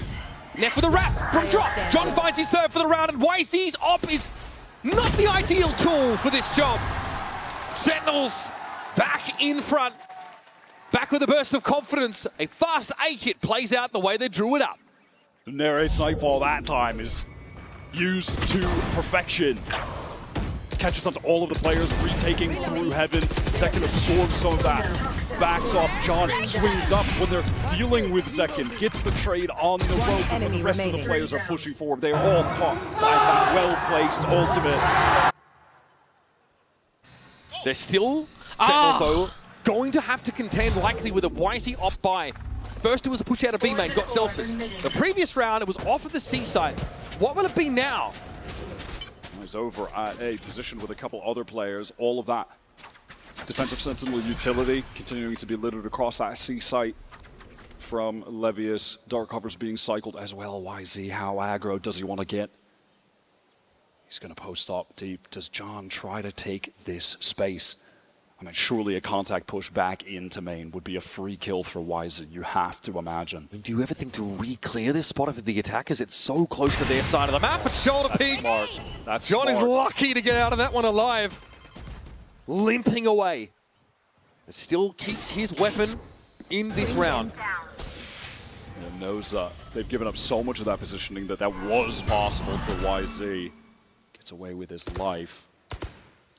Neff with a wrap from Drop. John finds his third for the round, and YC's op is not the ideal tool for this job. Sentinels back in front. Back with a burst of confidence. A fast A kit plays out the way they drew it up. The Narrate's Nightfall that time is used to perfection. Catches up to all of the players, retaking through heaven. Zekin absorbs some of that. Backs off. John swings up when they're dealing with Zekin. Gets the trade on the rope, and the rest of the players are pushing forward. They're all caught by that well-placed ultimate. They're still, Sentinels though, going to have to contend likely with a YC op buy. First it was a push out of B main, got Celsius. The previous round it was off of the C side. What will it be now? He's over at a position with a couple other players. All of that defensive Sentinel utility continuing to be littered across that C site from Levius. Dark Cover's being cycled as well. YZ, how aggro does he want to get? He's going to post up deep. Does John try to take this space? I mean, surely a contact push back into main would be a free kill for YZ. You have to imagine. Do you ever think to re-clear this spot of the attackers? It's so close to their side of the map. But shoulder peek. Smart. That's John smart. is lucky to get out of that one alive. Limping away. But still keeps his weapon in this round. And knows they've given up so much of that positioning that was possible for YZ. Gets away with his life.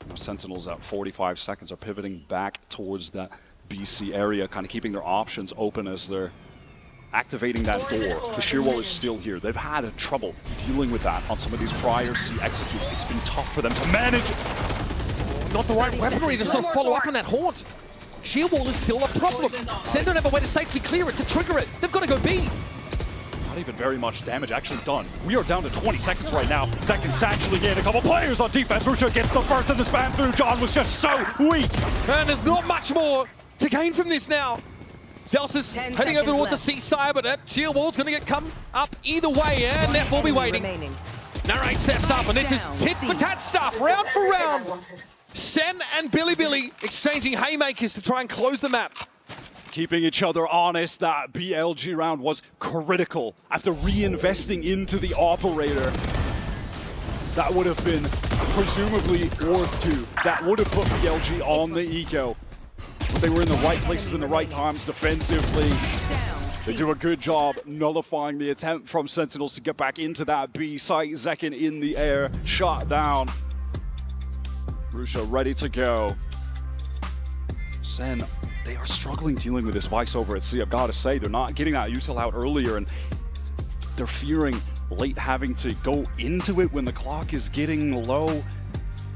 Now Sentinels at 45 seconds are pivoting back towards that BC area, kind of keeping their options open as they're activating that door. The shear wall is still here. They've had trouble dealing with that on some of these prior C executes. It's been tough for them to manage. Not the right weaponry to sort of follow up on that haunt. Shear wall is still a problem. Sen don't have a way to safely clear it, to trigger it. They've got to go B. Not even very much damage actually done. We are down to 20 seconds right now. Second satcheling in, a couple players on defense. Rusha gets the first of the span through. John was just so weak. And there's not much more to gain from this now. Celsius heading over towards the seaside, but that shear wall's going to get come up either way, and Neff will be waiting. Narrate steps up, and this is tit for tat stuff, round for round. Sen and Bilibili exchanging haymakers to try and close the map. Keeping each other honest, that BLG round was critical. After reinvesting into the operator, that would have been presumably worth two. That would have put BLG on the eco. But they were in the right places in the right times defensively. They do a good job nullifying the attempt from Sentinels to get back into that B site. Zekin in the air, shot down. Rusha ready to go. Sen, they are struggling dealing with this Vice over at C. I've got to say, they're not getting that util out earlier, and they're fearing late having to go into it when the clock is getting low.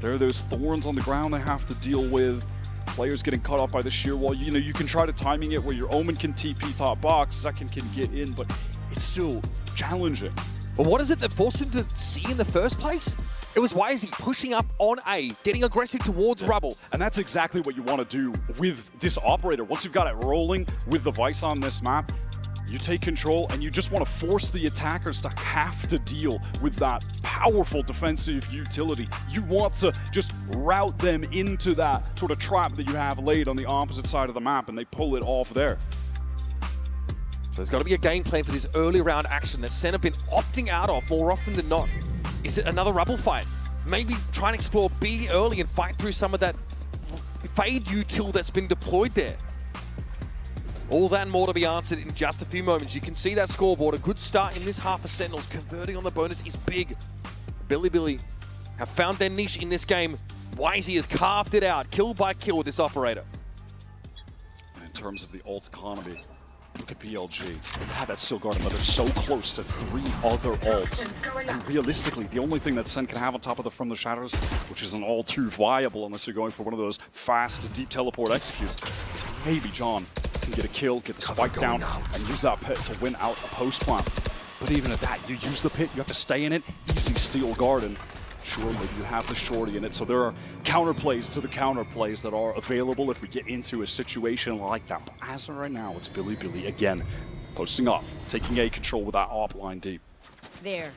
There are those thorns on the ground they have to deal with. Players getting caught up by the shear wall. You know, you can try to timing it where your Omen can TP top box, Zekin can get in, but it's still challenging. But what is it that forced him to C in the first place? It was YZ pushing up on A, getting aggressive towards Rubble. And that's exactly what you want to do with this operator. Once you've got it rolling with the Vice on this map, you take control and you just want to force the attackers to have to deal with that powerful defensive utility. You want to just route them into that sort of trap that you have laid on the opposite side of the map, and they pull it off there. So there's got to be a game plan for this early round action that Sen have been opting out of more often than not. Is it another Rubble fight? Maybe try and explore B early and fight through some of that fade util that's been deployed there. All that and more to be answered in just a few moments. You can see that scoreboard. A good start in this half of Sentinels. Converting on the bonus is big. Bilibili have found their niche in this game. YZ has carved it out, kill by kill with this operator. And in terms of the ult economy, look at PLG. God, that's still guarded, but they're so close to 3 other ults. And realistically, the only thing that Sen can have on top of the From the Shadows, which isn't all too viable unless you're going for one of those fast deep teleport executes, is maybe John can get a kill, get the spike down, and use that pit to win out a post plant. But even at that, you use the pit, you have to stay in it, easy steal garden. Sure, maybe you have the shorty in it, so there are counterplays to the counterplays that are available if we get into a situation like that. But as of right now, it's Bilibili again, posting up, taking A control with that op line deep. There.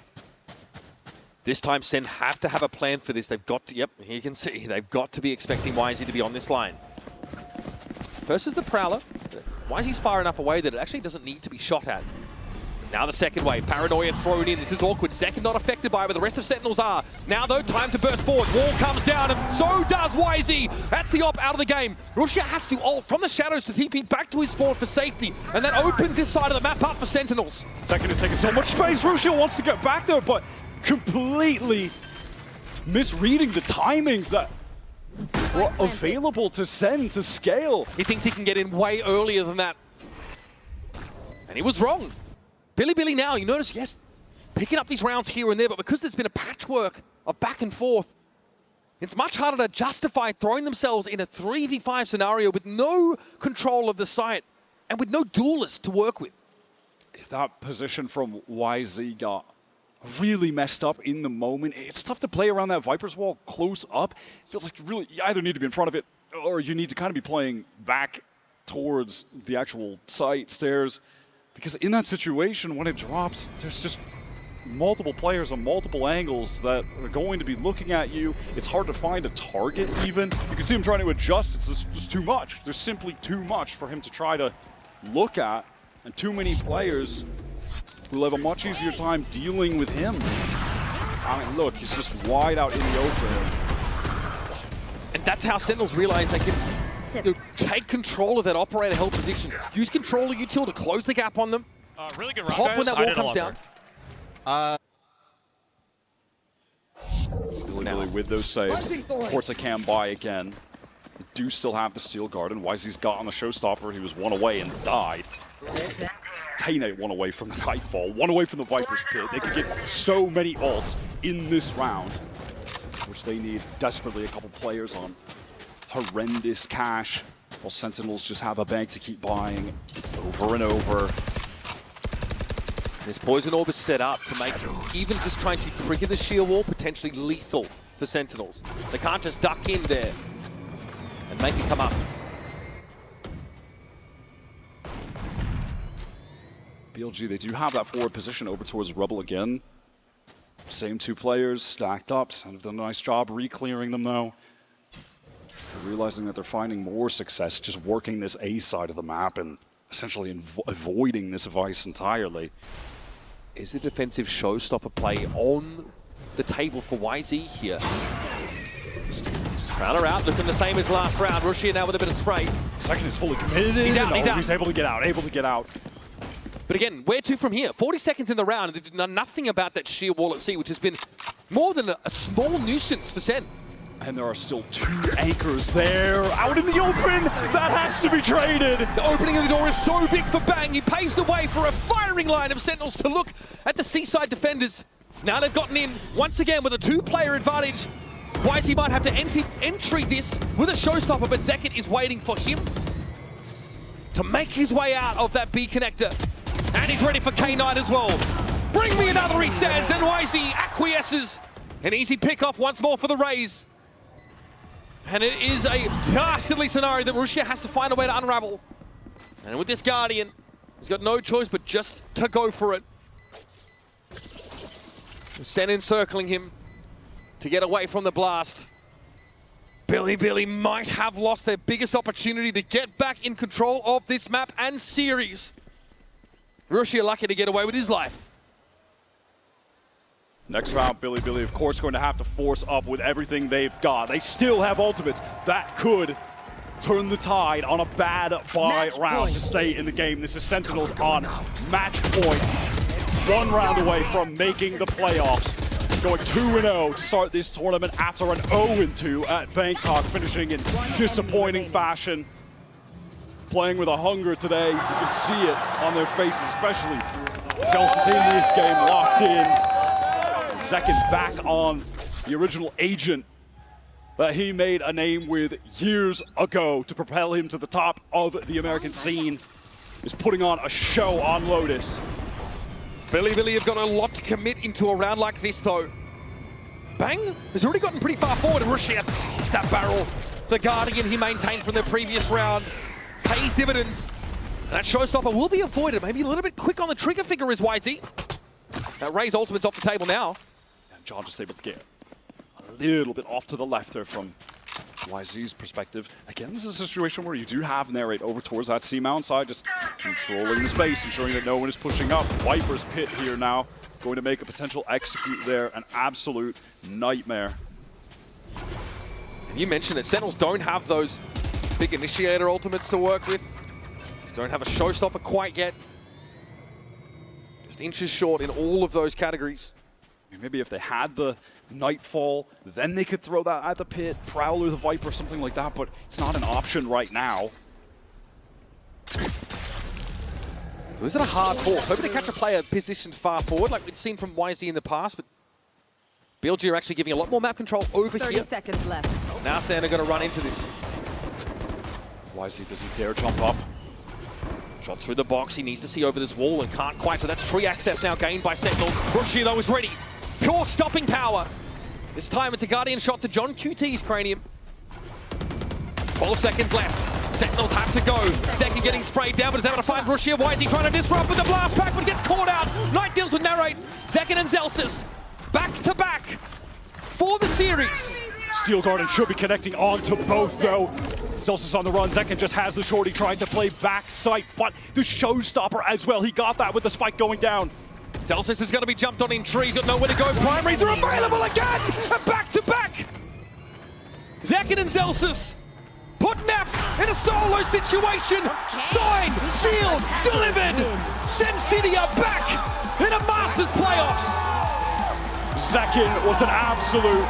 This time, Sen have to have a plan for this. They've got to, yep, here you can see, they've got to be expecting YZ to be on this line. First is the Prowler. YZ's far enough away that it actually doesn't need to be shot at. Now the second wave, Paranoia thrown in. This is awkward. Zek not affected by it, but the rest of Sentinels are. Now though, time to burst forward. Wall comes down, and so does YZ. That's the op out of the game. Russia has to ult from the shadows to TP back to his spawn for safety, and that opens this side of the map up for Sentinels. Second is taking so much space. Russia wants to get back there, but completely misreading the timings that were available to send to scale. He thinks he can get in way earlier than that. And he was wrong. Bilibili now, you notice, yes, picking up these rounds here and there, but because there's been a patchwork of back and forth, it's much harder to justify throwing themselves in a 3v5 scenario with no control of the site and with no duelist to work with. That position from YZ got really messed up in the moment. It's tough to play around that Viper's wall close up. It feels like you either need to be in front of it or you need to kind of be playing back towards the actual site, stairs. Because in that situation, when it drops, there's just multiple players on multiple angles that are going to be looking at you. It's hard to find a target even. You can see him trying to adjust. It's just too much. There's simply too much for him to try to look at. And too many players will have a much easier time dealing with him. I mean, look, he's just wide out in the open. And that's how Sentinels realize they can take control of that operator held position. Use controller util to close the gap on them. Really good Pop when that wall comes down. Bilibili with those saves. Of course, they can buy again. They do still have the Steel Guard, and YZ's got on the Showstopper. He was one away and died. Kane one away from the Nightfall, one away from the Viper's Pit. They could get so many ults in this round, which they need desperately a couple players on. Horrendous cash, while Sentinels just have a bank to keep buying over and over. This Poison Orb is set up to make even just trying to trigger the sheer wall potentially lethal for Sentinels. They can't just duck in there and make it come up. BLG, they do have that forward position over towards Rebel again. Same two players stacked up. Have done a nice job re-clearing them though. They're realizing that they're finding more success just working this A side of the map and essentially avoiding this Vice entirely. Is a defensive showstopper play on the table for YZ here? Crowner out, looking the same as last round. Russia now with a bit of spray. Second is fully committed. He's out, he's out. He's able to get out, But again, where to from here? 40 seconds in the round, and they've done nothing about that sheer wall at sea, which has been more than a small nuisance for Sen. And there are still two anchors there, out in the open. That has to be traded. The opening of the door is so big for Bang. He paves the way for a firing line of Sentinels to look at the seaside defenders. Now they've gotten in once again with a two-player advantage. YZ might have to entry this with a showstopper, but Zekit is waiting for him to make his way out of that B connector. And he's ready for K9 as well. Bring me another, he says, and YZ acquiesces. An easy pick-off once more for the Rays. And it is a dastardly scenario that Russia has to find a way to unravel. And with this Guardian, he's got no choice but just to go for it. Sen encircling him to get away from the blast. Bilibili might have lost their biggest opportunity to get back in control of this map and series. Russia lucky to get away with his life. Next round, Bilibili, of course, going to have to force up with everything they've got. They still have ultimates. That could turn the tide on a bad buy round to stay in the game. This is Sentinels on match point. One round away from making the playoffs. Going 2-0 to start this tournament after an 0-2 at Bangkok, finishing in disappointing fashion. Playing with a hunger today. You can see it on their faces, especially Celsius in this game, locked in. Second back on the original agent that he made a name with years ago to propel him to the top of the American scene. Is putting on a show on Lotus. Bilibili have got a lot to commit into a round like this though. Bang has already gotten pretty far forward and Russia sees that barrel. The Guardian he maintained from the previous round pays dividends. And that showstopper will be avoided. Maybe a little bit quick on the trigger finger is YZ. That Ray's ultimate's off the table now. And John just able to get a little bit off to the left there from YZ's perspective, again, this is a situation where you do have Narrate over towards that C-Mount side, just controlling the space, ensuring that no one is pushing up. Viper's pit here now, going to make a potential execute there, an absolute nightmare. And you mentioned it, Sentinels don't have those big initiator ultimates to work with. Don't have a showstopper quite yet. Just inches short in all of those categories. I mean, maybe if they had the Nightfall, then they could throw that at the pit, Prowler, the Viper, something like that, but it's not an option right now. So is it a hard force? Hoping to catch a player positioned far forward, like we'd seen from YZ in the past, but BLG are actually giving a lot more map control over 30 here. seconds left. Now Santa going to run into this. YZ, does he dare jump up? Shot through the box, he needs to see over this wall and can't quite, so that's tree access now gained by Sentinels. Rushia though is ready. Pure stopping power. This time it's a Guardian shot to John QT's cranium. 12 seconds left. Sentinels have to go. Zeki getting sprayed down, but is able to find Rushia. Why is he trying to disrupt with the blast pack, but gets caught out. Knight deals with Narrate. Zekin and Zelsis back to back for the series. Steel Garden should be connecting onto both though. Zelsis on the run, Zekin just has the shorty trying to play back sight, but the showstopper as well. He got that with the spike going down. Zelsis is going to be jumped on in trees, got nowhere to go. Primaries are available again! And back to back! Zekin and Zelsis put Neff in a solo situation. Signed, sealed, delivered! Sensidia back in a Masters playoffs! Zekin was an absolute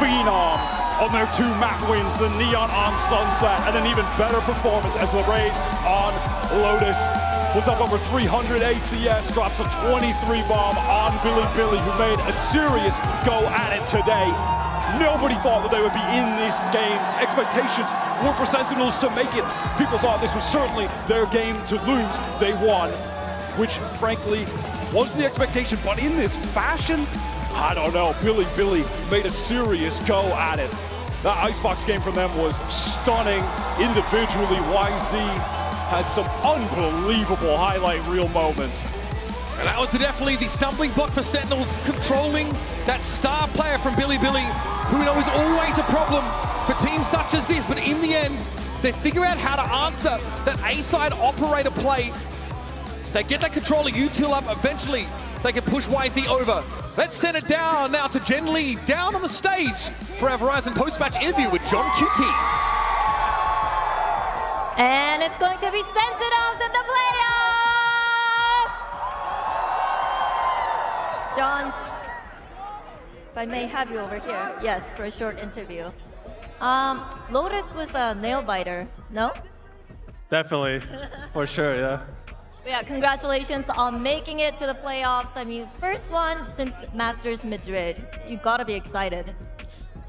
phenom on their 2 map wins, the Neon on Sunset, and an even better performance as the Rays on Lotus. Puts up over 300 ACS, drops a 23 bomb on Bilibili, who made a serious go at it today. Nobody thought that they would be in this game. Expectations were for Sentinels to make it. People thought this was certainly their game to lose. They won, which frankly was the expectation, but in this fashion, I don't know. Bilibili made a serious go at it. That Icebox game from them was stunning individually. YZ had some unbelievable highlight reel moments. And that was definitely the stumbling block for Sentinels, controlling that star player from Bilibili, who we know is always a problem for teams such as this, but in the end, they figure out how to answer that A-side operator play. They get that controller util up, eventually they can push YZ over. Let's send it down now to Jen Lee, down on the stage for our Verizon post-match interview with John QT. And it's going to be Sentinels in the playoffs! John, if I may have you over here. Yes, for a short interview. Lotus was a nail-biter, no? Definitely, for sure, yeah. Yeah, congratulations on making it to the playoffs. I mean, first one since Masters Madrid. You gotta be excited.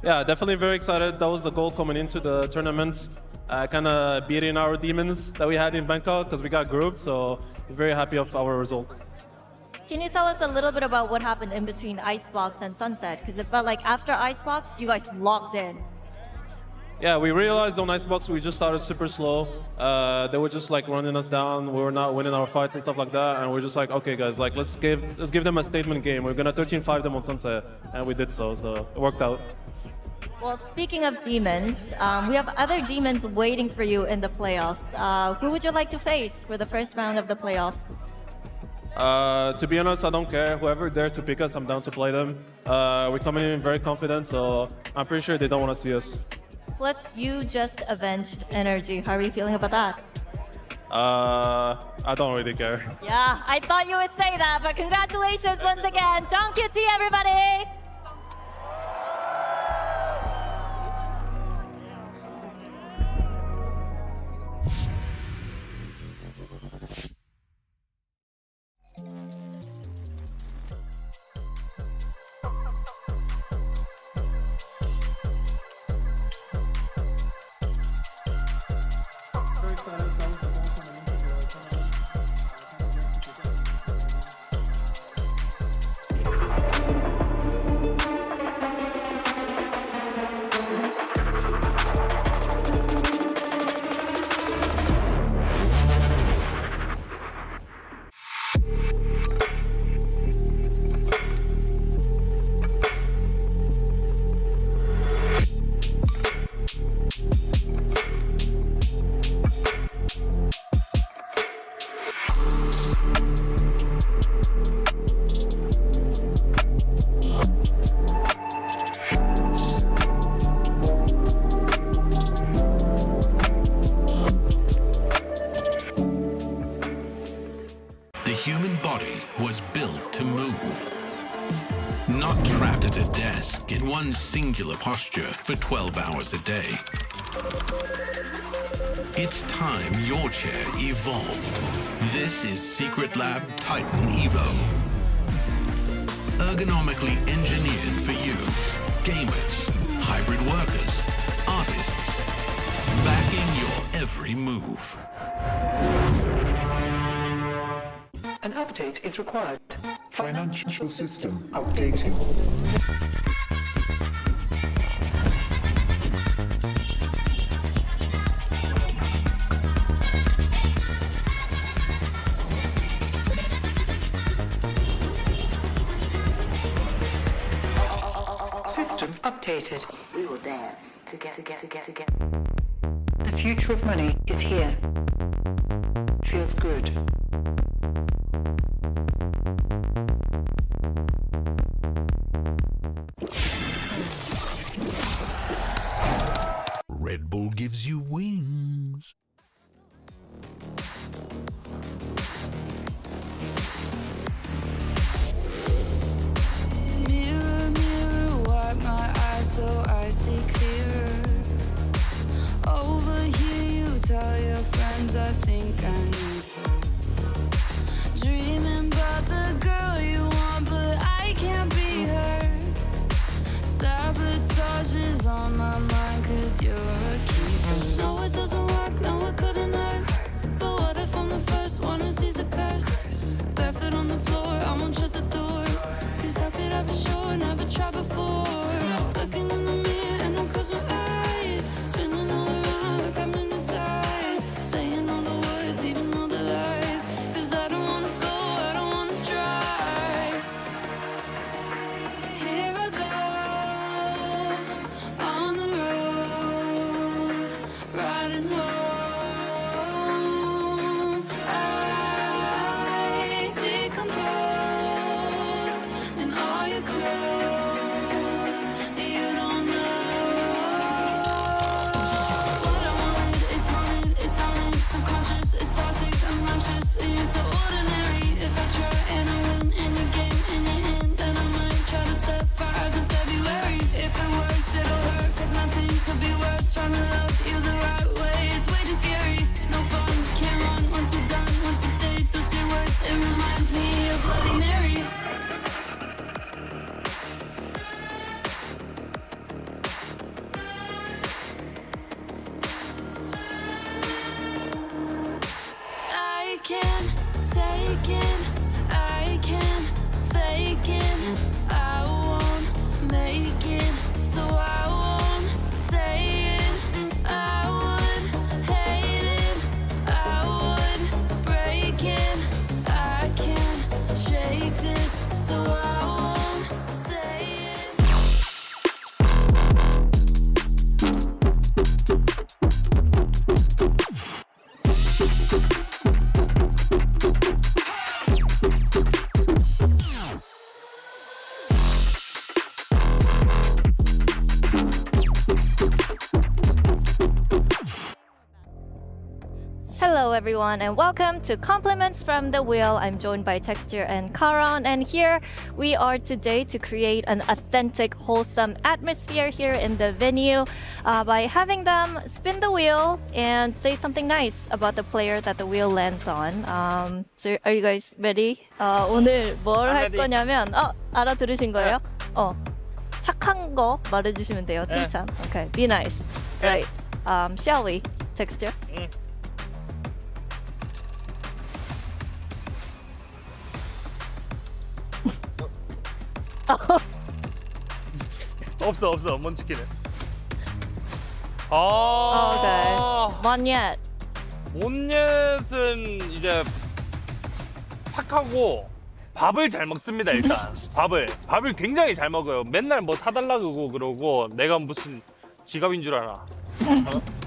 Yeah, definitely very excited. That was the goal coming into the tournament. Kind of beating our demons that we had in Bangkok because we got grouped, so we're very happy of our result. Can you tell us a little bit about what happened in between Icebox and Sunset? Because it felt like after Icebox, you guys locked in. Yeah, we realized on Icebox we just started super slow. They were just like running us down. We were not winning our fights and stuff like that. And we're just like, okay, guys, like let's give them a statement game. We're gonna 13-5 them on Sunset, and we did so. So it worked out. Well, speaking of demons, we have other demons waiting for you in the playoffs. Who would you like to face for the first round of the playoffs? To be honest, I don't care. Whoever dares to pick us, I'm down to play them. We're coming in very confident, so I'm pretty sure they don't want to see us. Plus, you just avenged Energy. How are you feeling about that? I don't really care. Yeah, I thought you would say that, but congratulations once again. John QT, everybody! The human body was built to move, not trapped at a desk in one singular posture for 12 hours a day. It's time your chair evolved. This is Secret Lab Titan Evo. Ergonomically engineered for you, gamers, hybrid workers, artists, backing your every move. An update is required. Financial system updating. System updated. We will dance together. The future of money is here. Feels good. Red Bull gives you wings. Mirror, mirror, wipe my eyes so I see clearer. Over here you tell your friends I think I need her. Dreaming about the girl you want, but I can't be her. Sabotage is on my mind, cause you're a keeper. No, it doesn't work, no, it couldn't hurt. But what if I'm the first one who sees a curse? Barefoot on the floor, I won't shut the door. Cause how could I be sure, never tried before. Looking in the mirror and I close my eyes. Spinning all around like I'm hypnotized. Saying all the words, even all the lies. Cause I don't wanna go, I don't wanna try. Here I go, on the road, riding home. I decompose in all your clothes. You don't know what I wanted. It's haunted, it's haunted, subconscious, it's toxic, obnoxious. And you're so ordinary. If I try and I win in the game, in the end, then I might try to set fires in February. If it works, it'll hurt, cause nothing could be worth trying to love you the right way. It's way too scary, no fun, can't run once you're done. Once you say those two words, it reminds me of Bloody Mary. I can't take it, I can't fake it. I won't make it, so I won't say it. I would hate it, I would break it. I can't shake this, so I won't say it. Hello everyone and welcome to Compliments from the Wheel. I'm joined by Texture and Karan, and here we are today to create an authentic, wholesome atmosphere here in the venue by having them spin the wheel and say something nice about the player that the wheel lands on. So are you guys ready? 오늘 뭘 할 거냐면 알아들으신 거예요? 착한 거 말해주시면 돼요. 칭찬. Okay, be nice. Right. Shall we? Texture. 없어 먼치킨은. Okay. Monyet. 몬jet은 이제 착하고 밥을 잘 먹습니다. 일단 밥을 굉장히 잘 먹어요. 맨날 뭐 사달라고 그러고 내가 무슨 지갑인 줄 알아.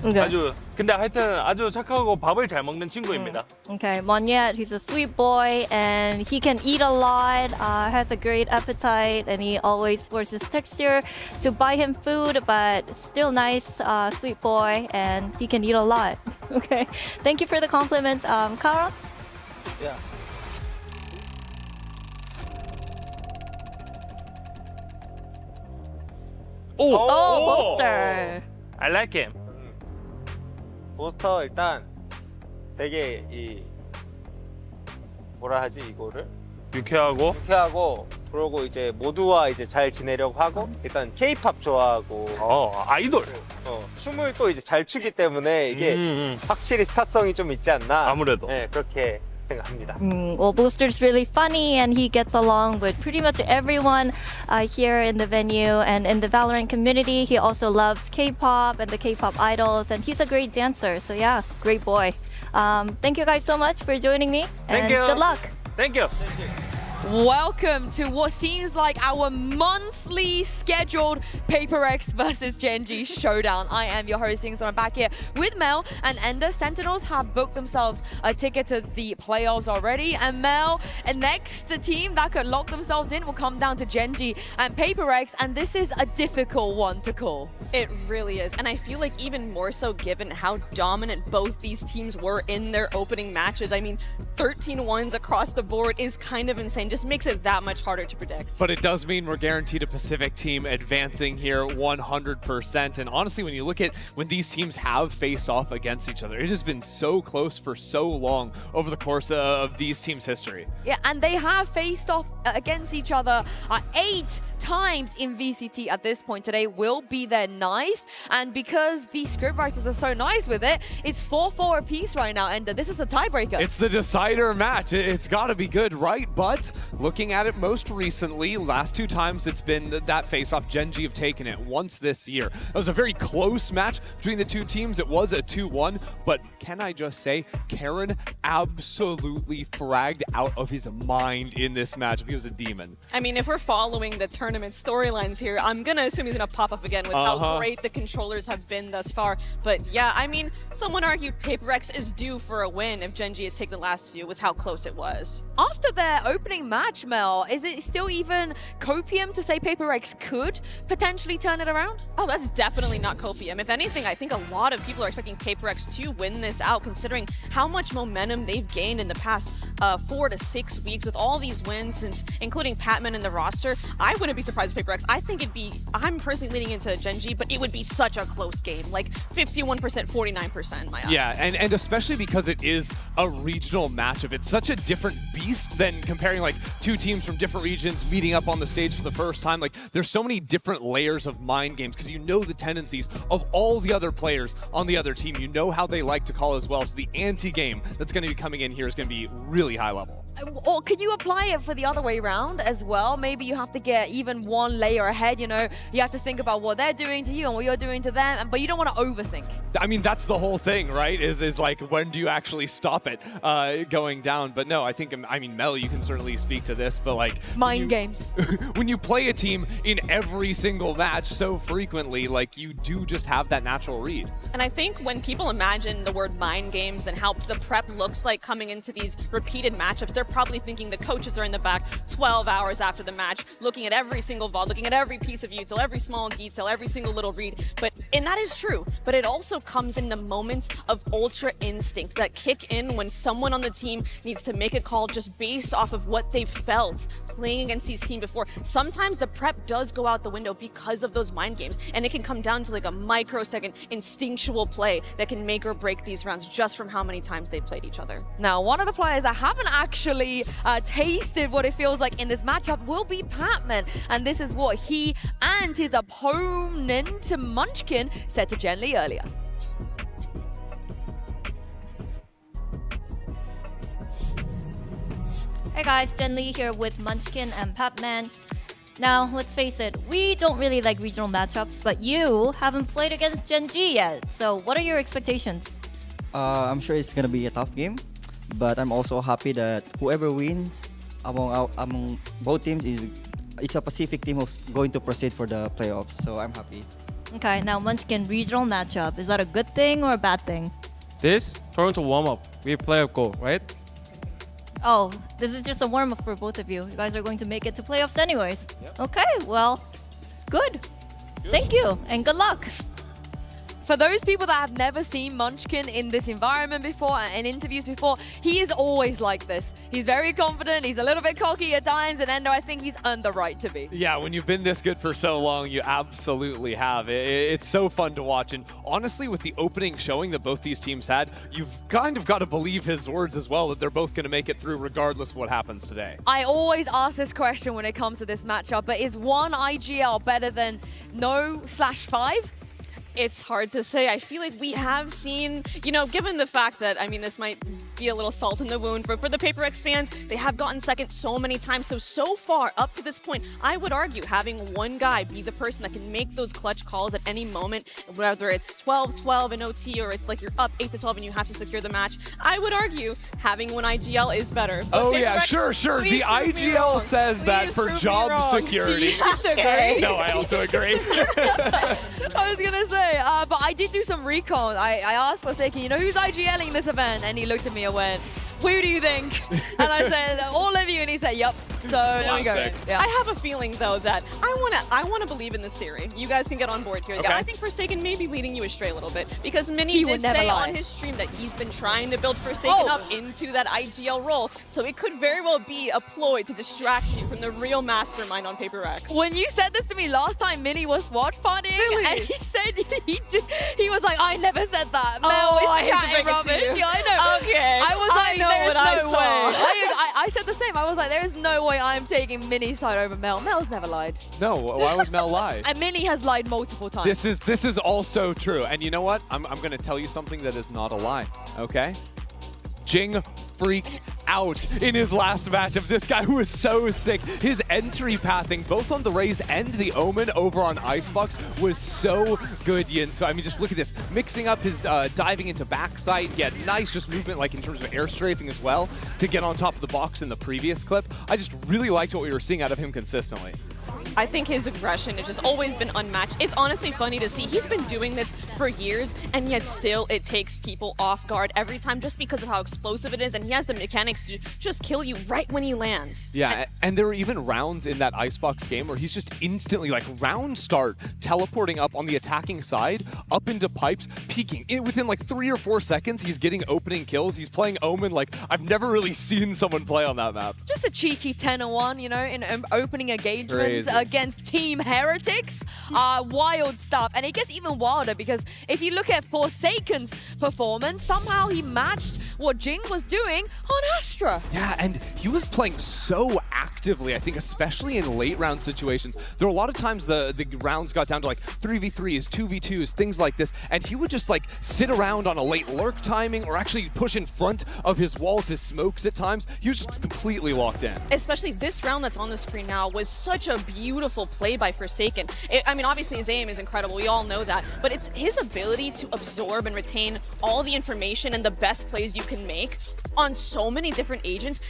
Okay. 근데 하여튼 아주 착하고 밥을 잘 먹는 친구입니다. Okay, Monyet, he's a sweet boy and he can eat a lot, has a great appetite, and he always forces texture to buy him food, but still nice, sweet boy, and he can eat a lot. Okay, thank you for the compliment, Kara. Yeah. Oh, Bolster. I like him. 보스터 일단 되게 뭐라 하지 이거를 유쾌하고 그러고 이제 모두와 이제 잘 지내려고 하고 일단 K-팝 좋아하고 아이돌 춤을 또 이제 잘 추기 때문에 이게 확실히 스타성이 좀 있지 않나 아무래도 네 그렇게 생각합니다. Well, Booster's really funny and he gets along with pretty much everyone here in the venue and in the Valorant community. He also loves K-pop and the K-pop idols, and he's a great dancer. So yeah, great boy. Thank you guys so much for joining me. Thank and you. Good luck. Thank you. Welcome to what seems like our monthly scheduled Paper X versus Genji showdown. I am your hosting, so I'm back here with Mel and Ender. Sentinels have booked themselves a ticket to the playoffs already, and Mel, and next team that could lock themselves in will come down to Genji and Paper X, and this is a difficult one to call. It really is, and I feel like even more so given how dominant both these teams were in their opening matches. I mean, 13 wins across the board is kind of insane. Just makes it that much harder to predict. But it does mean we're guaranteed a Pacific team advancing here 100%. And honestly, when you look at when these teams have faced off against each other, it has been so close for so long over the course of these teams' history. Yeah, and they have faced off against each other 8 times in VCT at this point. Today will be their 9th, and because the scriptwriters are so nice with it, it's 4-4 apiece right now, and this is a tiebreaker. It's the decider match. It's got to be good, right? But looking at it most recently, last 2 times it's been that face-off. Genji have taken it once this year. It was a very close match between the 2 teams. It was a 2-1, but can I just say, Karen absolutely fragged out of his mind in this match if he was a demon. I mean, if we're following the tournament storylines here, I'm going to assume he's going to pop up again with how great the controllers have been thus far. But yeah, I mean, someone argued Paper X is due for a win if Genji has taken the last 2 with how close it was. After their opening match, Mel, is it still even copium to say Paper X could potentially turn it around? Oh, that's definitely not copium. If anything, I think a lot of people are expecting Paper X to win this out, considering how much momentum they've gained in the past 4 to 6 weeks with all these wins, since including Patman in the roster. I wouldn't be surprised if Paper X. I think I'm personally leaning into Genji, but it would be such a close game, like 51%, 49% in my eyes. Yeah, and especially because it is a regional matchup. It's such a different beast than comparing like 2 teams from different regions meeting up on the stage for the first time. Like, there's so many different layers of mind games because you know the tendencies of all the other players on the other team. You know how they like to call as well. So the anti-game that's going to be coming in here is going to be really high level. Or could you apply it for the other way around as well? Maybe you have to get even one layer ahead, you know? You have to think about what they're doing to you and what you're doing to them, but you don't want to overthink. I mean, that's the whole thing, right? Is like, when do you actually stop it going down? But no, I mean, Mel, you can certainly speak to this, but like... Mind games. When you play a team in every single match so frequently, like, you do just have that natural read. And I think when people imagine the word mind games and how the prep looks like coming into these repeated matchups, they're probably thinking the coaches are in the back 12 hours after the match, looking at every single VOD, looking at every piece of util, every small detail, every single little read. And that is true, but it also comes in the moments of ultra instinct that kick in when someone on the team needs to make a call just based off of what they've felt playing against these teams before. Sometimes the prep does go out the window because of those mind games, and it can come down to like a microsecond instinctual play that can make or break these rounds just from how many times they've played each other. Now, one of the players that haven't actually tasted what it feels like in this matchup will be Patman, and this is what he and his opponent Munchkin said to Jen Lee earlier. Hey guys, Jen Lee here with Munchkin and Patman. Now, let's face it, we don't really like regional matchups, but you haven't played against Genji yet. So what are your expectations? I'm sure it's gonna be a tough game, but I'm also happy that whoever wins among both teams it's a Pacific team who's going to proceed for the playoffs. So I'm happy. Okay, now Munchkin regional matchup. Is that a good thing or a bad thing? This Toronto warm-up, we play a goal, right? Oh, this is just a warm-up for both of you. You guys are going to make it to playoffs anyways. Okay, well, good. Thank you, and good luck. For those people that have never seen Munchkin in this environment before and interviews before, he is always like this. He's very confident, he's a little bit cocky at times, and Endo, I think he's earned the right to be. Yeah, when you've been this good for so long, you absolutely have. It's so fun to watch, and honestly, with the opening showing that both these teams had, you've kind of got to believe his words as well, that they're both going to make it through regardless of what happens today. I always ask this question when it comes to this matchup, but is one IGL better than no/5? It's hard to say. I feel like we have seen, you know, given the fact that, I mean, this might be a little salt in the wound, but for the PaperX fans, they have gotten second so many times. So far, up to this point, I would argue having one guy be the person that can make those clutch calls at any moment, whether it's 12-12 in OT or it's like you're up 8-12 and you have to secure the match, I would argue having one IGL is better. But Oh yeah, PaperX, sure. The IGL says that for job security. Do you disagree? No, I also agree. I was gonna say, but I did do some recon. I asked Forsaken, you know who's IGLing this event? And he looked at me and went, who do you think? And I said, all of you, and he said, yup. So there we go. Yeah. I have a feeling though that I wanna believe in this theory. You guys can get on board here. Okay. Yeah, I think Forsaken may be leading you astray a little bit because Minnie did say on his stream that he's been trying to build Forsaken up into that IGL role. So it could very well be a ploy to distract you from the real mastermind on PaperX. When you said this to me last time, Minnie was watch partying, and he said he was like, I never said that. Mel I is hate to chatting break it to rubbish. you. Yeah, I know. Okay. I was I like, know there's what I no saw. way. I said the same. I was like, there is no way I'm taking Minnie's side over Mel. Mel's never lied. No, why would Mel lie? And Minnie has lied multiple times. This is also true. And you know what? I'm going to tell you something that is not a lie, okay? Jing freaked out in his last matchup. This guy who was so sick. His entry pathing, both on the Raze and the Omen over on Icebox, was so good, Yin. So, I mean, just look at this. Mixing up his diving into backside. Yeah, nice just movement, like in terms of air strafing as well, to get on top of the box in the previous clip. I just really liked what we were seeing out of him consistently. I think his aggression has just always been unmatched. It's honestly funny to see. He's been doing this for years, and yet still it takes people off guard every time just because of how explosive it is, and he has the mechanics to just kill you right when he lands. Yeah, and there were even rounds in that Icebox game where he's just instantly, like, round start, teleporting up on the attacking side, up into pipes, peeking. Within like 3 or 4 seconds, he's getting opening kills. He's playing Omen like I've never really seen someone play on that map. Just a cheeky 10-1, you know, in opening engagements against Team Heretics. Wild stuff. And it gets even wilder because if you look at Forsaken's performance, somehow he matched what Jing was doing on Astra. Yeah, and he was playing so actively, I think, especially in late round situations. There were a lot of times the rounds got down to like 3v3s, 2v2s, things like this, and he would just like sit around on a late lurk timing or actually push in front of his walls, his smokes at times. He was just completely locked in. Especially this round that's on the screen now was such a beautiful play by Forsaken. I mean, obviously his aim is incredible, we all know that, but it's his ability to absorb and retain all the information and the best plays you can make on so many different agents.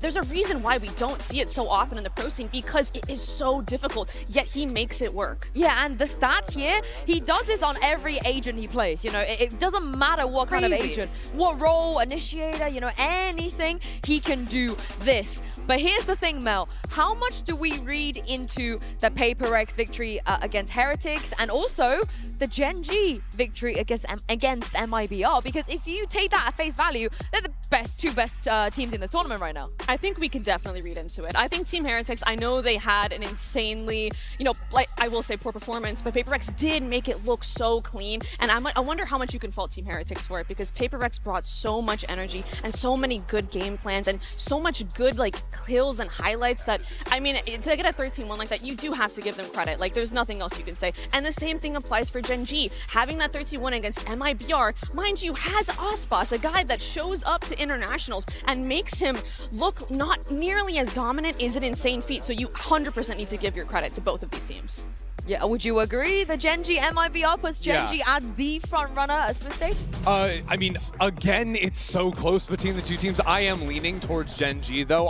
There's a reason why we don't see it so often in the pro scene, because it is so difficult, yet he makes it work. Yeah, and the stats here, he does this on every agent he plays. You know, it doesn't matter what kind of agent, what role, initiator, you know, anything, he can do this. But here's the thing, Mel, how much do we read into the PaperX victory against Heretics and also the Gen G victory against MIBR? Because if you take that at face value, they're the two best teams in this tournament right now. I think we can definitely read into it. I think Team Heretics, I know they had an insanely, you know, like I will say poor performance, but PaperX did make it look so clean. And I wonder how much you can fault Team Heretics for it, because PaperX brought so much energy and so many good game plans and so much good like kills and highlights that, I mean, to get a 13-1 like that, you do have to give them credit. Like there's nothing else you can say. And the same thing applies for Gen G. Having that 13-1 against MIBR, mind you, has Ospas, a guy that shows up to internationals and makes him look not nearly as dominant is an insane feat. So you 100% need to give your credit to both of these teams. Yeah, would you agree? The Gen G MIBR puts Gen G as the front runner at Swiss stage? I mean, again, it's so close between the two teams. I am leaning towards Gen G, though.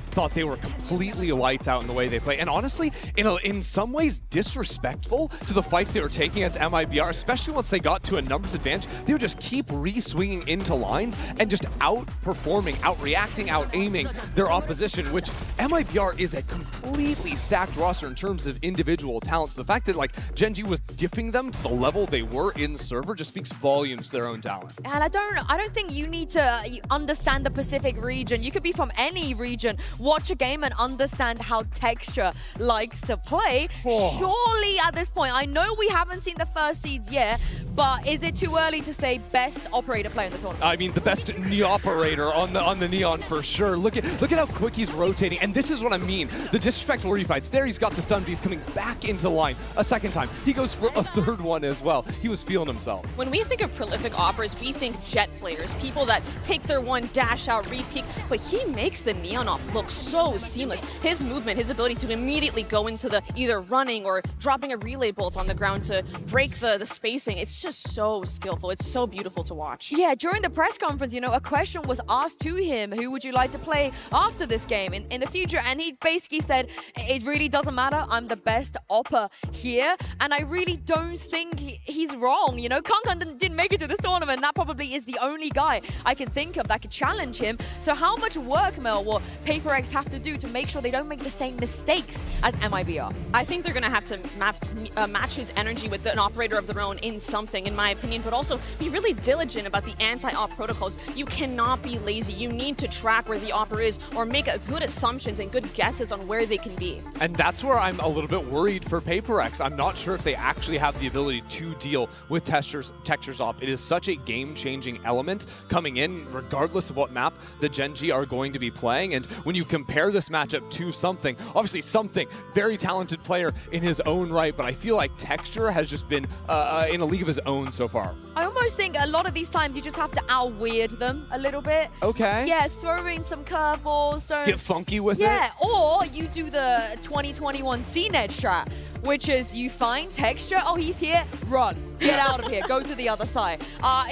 thought they were completely lights out in the way they play. And honestly, in some ways disrespectful to the fights they were taking against MIBR, especially once they got to a numbers advantage. They would just keep re-swinging into lines and just outperforming, outreacting, out-aiming their opposition, which MIBR is a completely stacked roster in terms of individual talent. So the fact that like Gen.G was diffing them to the level they were in server just speaks volumes to their own talent. And I don't think you need to understand the Pacific region. You could be from any region, watch a game and understand how Texture likes to play. Surely at this point, I know we haven't seen the first seeds yet, but is it too early to say best operator player in the tournament? I mean, the best operator on the Neon for sure. Look at how quick he's rotating, and this is what I mean. The disrespectful refights. There, he's got the stun, but he's coming back into the line a second time. He goes for a third one as well. He was feeling himself. When we think of prolific operas, we think jet players, people that take their one, dash out, re-peek, but he makes the Neon op look so seamless. His movement, his ability to immediately go into the either running or dropping a relay bolt on the ground to break the spacing, it's just so skillful. It's so beautiful to watch. Yeah, during the press conference, you know, a question was asked to him, who would you like to play after this game in the future? And he basically said, it really doesn't matter, I'm the best opper here. And I really don't think he's wrong. You know, Kankan didn't make it to this tournament. That probably is the only guy I can think of that could challenge him. So how much work, Mel, will PaperX have to do to make sure they don't make the same mistakes as MIBR? I think they're going to have to match his energy with an operator of their own in something, in my opinion, but also be really diligent about the anti-op protocols. You cannot be lazy. You need to track where the opper is or make good assumptions and good guesses on where they can be. And that's where I'm a little bit worried for PaperX. I'm not sure if they actually have the ability to deal with Texture's op. It is such a game-changing element coming in, regardless of what map the Gen.G are going to be playing. And when you compare this matchup to Something, obviously Something, very talented player in his own right, but I feel like Texture has just been in a league of his own so far. I almost think a lot of these times you just have to out-weird them a little bit. Okay. Yeah, throw in some curveballs, don't... Get funky with it. Yeah, or you do the 2021 CNED strat, which is you find Texture, oh, he's here, run. Get out of here, go to the other side.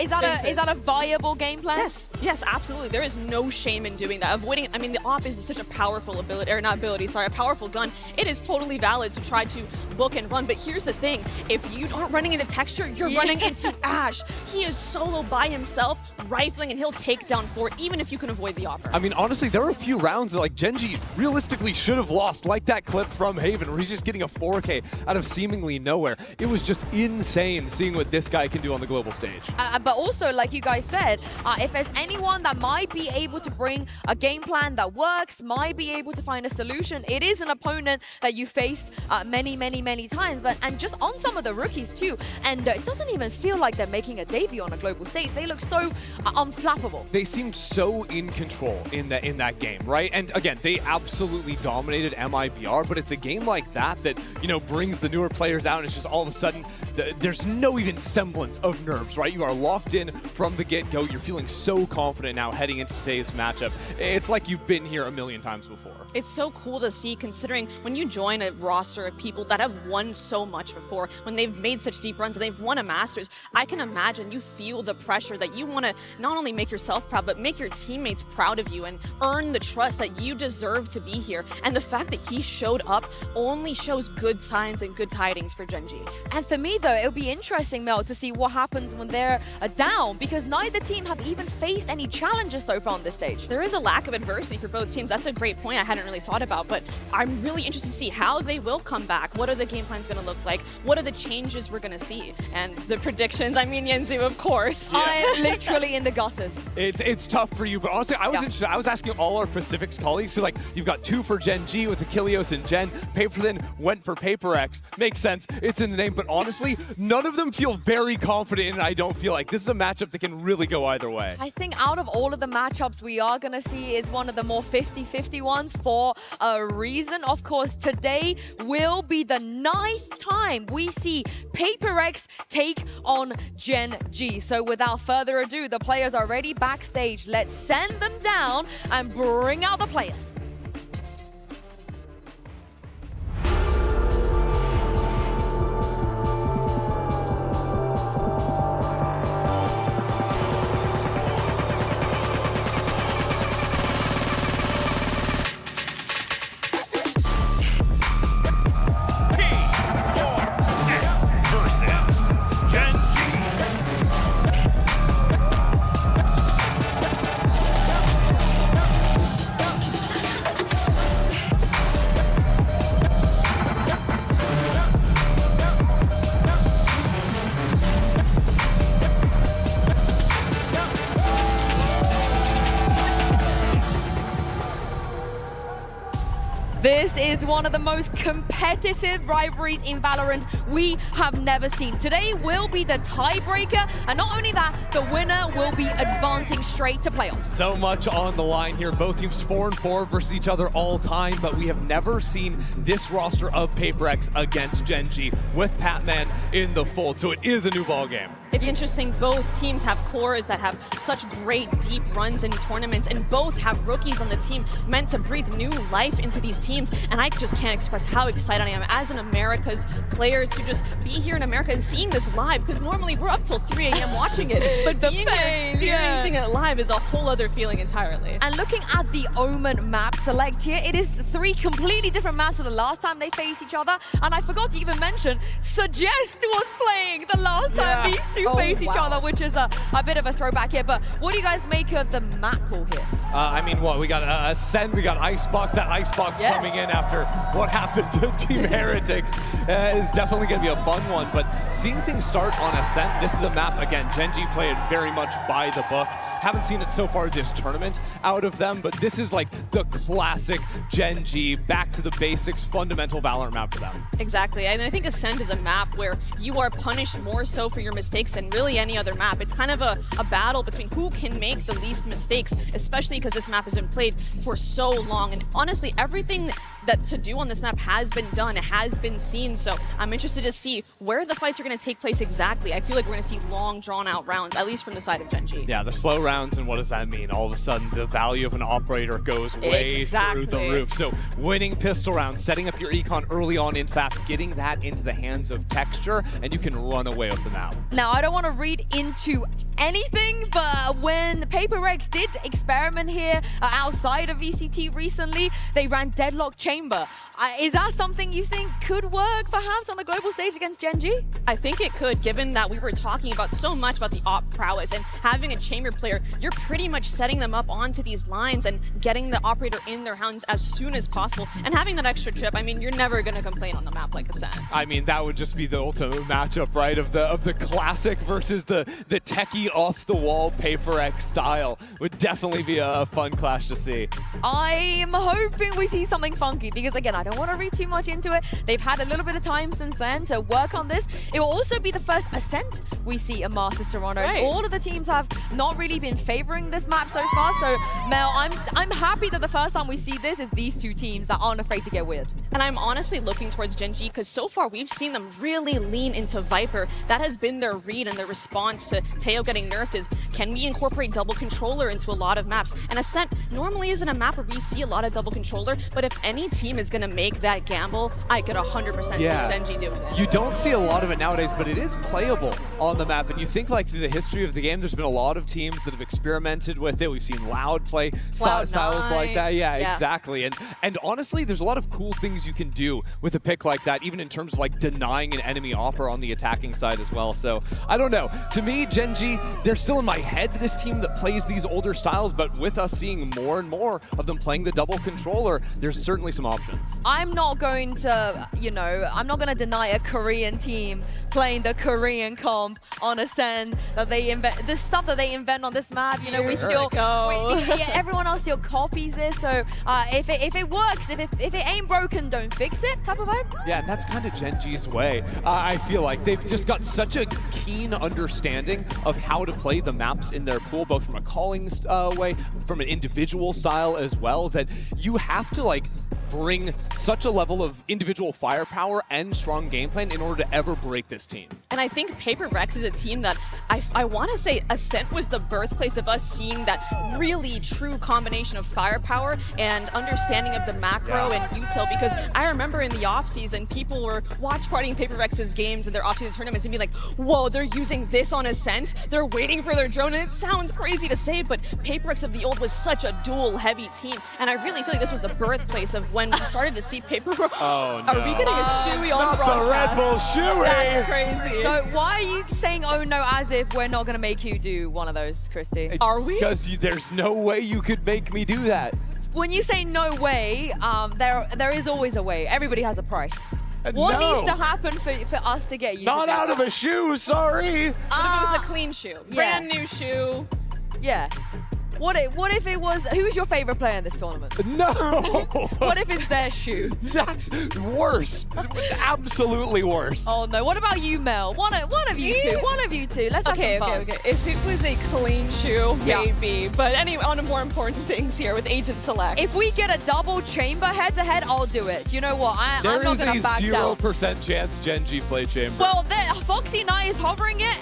Is that a viable game plan? Yes, absolutely. There is no shame in doing that. Avoiding, I mean, the op is such a powerful ability, or not ability, sorry, a powerful gun. It is totally valid to try to book and run, but here's the thing. If you aren't running into Texture, you're running into Ash. He is solo by himself, rifling, and he'll take down 4, even if you can avoid the offer. I mean, honestly, there were a few rounds that like Gen.G realistically should have lost, like that clip from Haven, where he's just getting a 4K out of seemingly nowhere. It was just insane seeing what this guy can do on the global stage. But also, like you guys said, if there's anyone that might be able to bring a game plan that works, might be able to find a solution, it is an opponent that you faced many times. And just on some of the rookies too, and it doesn't even feel like they're making a debut on a global stage. They look so unflappable. They seemed so in control in that game, right? And again, they absolutely dominated MIBR, but it's a game like that that, you know, brings the newer players out, and it's just all of a sudden, there's no even semblance of nerves, right? You are locked in from the get-go. You're feeling so confident now heading into today's matchup. It's like you've been here a million times before. It's so cool to see, considering when you join a roster of people that have won so much before, when they've made such deep runs and they've won a Masters, I can imagine you feel the pressure that you want to not only make yourself proud, but make your teammates proud of you and earn the trust that you deserve to be here. And the fact that he showed up only shows good signs and good tidings for Gen.G. And for me, though, it'll be interesting, Mel, to see what happens when they're down, because neither team have even faced any challenges so far on this stage. There is a lack of adversity for both teams. That's a great point I hadn't really thought about, but I'm really interested to see how they will come back. What are the game plans going to look like? What are the changes we're going to see? And the predictions, I mean, Yenzu, of course. Yeah. I'm literally in the gutters. It's tough for you, but honestly, I was interested. I was asking all our Pacifics colleagues, so like, you've got 2 for Gen.G with Achilleos and Gen. Paper then went for PaperX. Makes sense. It's in the name, but honestly, none of them feel very confident in it. I don't feel like this is a matchup that can really go either way. I think out of all of the matchups we are going to see is one of the more 50-50 ones for a reason. Of course, today will be the 9th time we see PaperX take on Gen.G. So without further ado, the players are ready backstage. Let's send them down and bring out the players. This is one of the most competitive rivalries in Valorant we have never seen. Today will be the tiebreaker, and not only that, the winner will be advancing straight to playoffs. So much on the line here. Both teams 4-4 versus each other all time, but we have never seen this roster of PaperX against Gen G with Patman in the fold, so it is a new ball game. It's interesting, both teams have cores that have such great deep runs in tournaments, and both have rookies on the team meant to breathe new life into these teams, and I just can't express how excited I am as an America's player to just be here in America and seeing this live, because normally we're up till 3 a.m. watching it, but being here experiencing it live is a whole other feeling entirely. And looking at the Omen map select here, it is 3 completely different maps to the last time they faced each other, and I forgot to even mention, Suggest was playing the last time these two faced each other, which is a bit of a throwback here. But what do you guys make of the map pool here? I mean, what, we got Ascend, we got Icebox. That Icebox coming in after what happened to Team Heretics is definitely going to be a fun one. But seeing things start on Ascent, this is a map, again, Gen G played very much by the book. Haven't seen it so far this tournament out of them, but this is like the classic Gen G, back to the basics, fundamental Valorant map for them. Exactly, and I think Ascend is a map where you are punished more so for your mistakes than really any other map. It's kind of a battle between who can make the least mistakes, especially because this map has been played for so long. And honestly, everything that's to do on this map has been done, has been seen. So I'm interested to see where the fights are going to take place exactly. I feel like we're going to see long, drawn-out rounds, at least from the side of Gen G. Yeah, the slow rounds, and what does that mean? All of a sudden, the value of an operator goes way through the roof. So winning pistol rounds, setting up your econ early on into that, getting that into the hands of Texture, and you can run away with the map. Now, I don't want to read into anything, but when PaperX did experiment here outside of VCT recently, they ran Deadlock Chamber. Is that something you think could work perhaps on the global stage against Gen G? I think it could, given that we were talking about so much about the op prowess, and having a chamber player, you're pretty much setting them up onto these lines and getting the operator in their hands as soon as possible. And having that extra chip, I mean, you're never going to complain on the map like Ascent. I mean, that would just be the ultimate matchup, right? Of the classic versus the techie off-the-wall PaperX style. Would definitely be a fun clash to see. I'm hoping we see something funky, because again, I don't want to read too much into it. They've had a little bit of time since then to work on this. It will also be the first Ascent we see in Masters Toronto. Right. All of the teams have not really been favoring this map so far, so Mel, I'm happy that the first time we see this is these two teams that aren't afraid to get weird. And I'm honestly looking towards Gen G, because so far we've seen them really lean into Viper. That has been their read, and their response to Teo getting nerfed is, can we incorporate double controller into a lot of maps? And Ascent normally isn't a map where we see a lot of double controller, but if any team is going to make that gamble, I could 100% see Gen G doing it. You don't see a lot of it nowadays, but it is playable on the map. And you think, like, through the history of the game, there's been a lot of teams that have experimented with it. We've seen Loud play styles like that. Yeah, exactly. And honestly, there's a lot of cool things you can do with a pick like that, even in terms of like denying an enemy opera on the attacking side as well. So I don't know. To me, Gen G, they're still in my head, this team that plays these older styles, but with us seeing more and more of them playing the double controller, there's certainly some options. I'm not going to, I'm not going to deny a Korean team playing the Korean comp on Ascend, that they invent, the stuff that they invent on this map, we still, everyone else still copies this, so if it works, if it ain't broken, don't fix it type of vibe. Yeah, and that's kind of Gen G's way. I feel like they've just got such a keen understanding of how to play the maps in their pool, both from a calling way, from an individual style as well, that you have to like bring such a level of individual firepower and strong game plan in order to ever break this team. And I think PaperX is a team that I want to say Ascent was the birthplace of us seeing that really true combination of firepower and understanding of the macro and util, because I remember in the offseason, people were watch partying PaperX's games and their offseason tournaments and be like, whoa, they're using this on Ascent? They're waiting for their drone, and it sounds crazy to say, but PaperX of the old was such a dual-heavy team, and I really feel like this was the birthplace of when we started to see Paper. Oh, no. Are we getting a shoey on broadcast? Not the Red Bull shoey! That's crazy. So why are you saying oh no as if we're not going to make you do one of those, Christy? Are we? Because there's no way you could make me do that. When you say no way, there is always a way. Everybody has a price. What needs to happen for us to get you? Not out of a shoe, sorry. What if it was a clean shoe? Brand new shoe. Yeah. What if it was, who's your favorite player in this tournament? No! What if it's their shoe? That's worse. Absolutely worse. Oh no, what about you, Mel? One of you two, one of you two. Let's have some fun. Okay. If it was a clean shoe, Yeah. maybe. But anyway, on to more important things here with Agent Select. If we get a double chamber head-to-head, I'll do it. You know what? I'm There not is going a to back down. 0% chance Gen G play chamber. Well, Foxy Knight is hovering it,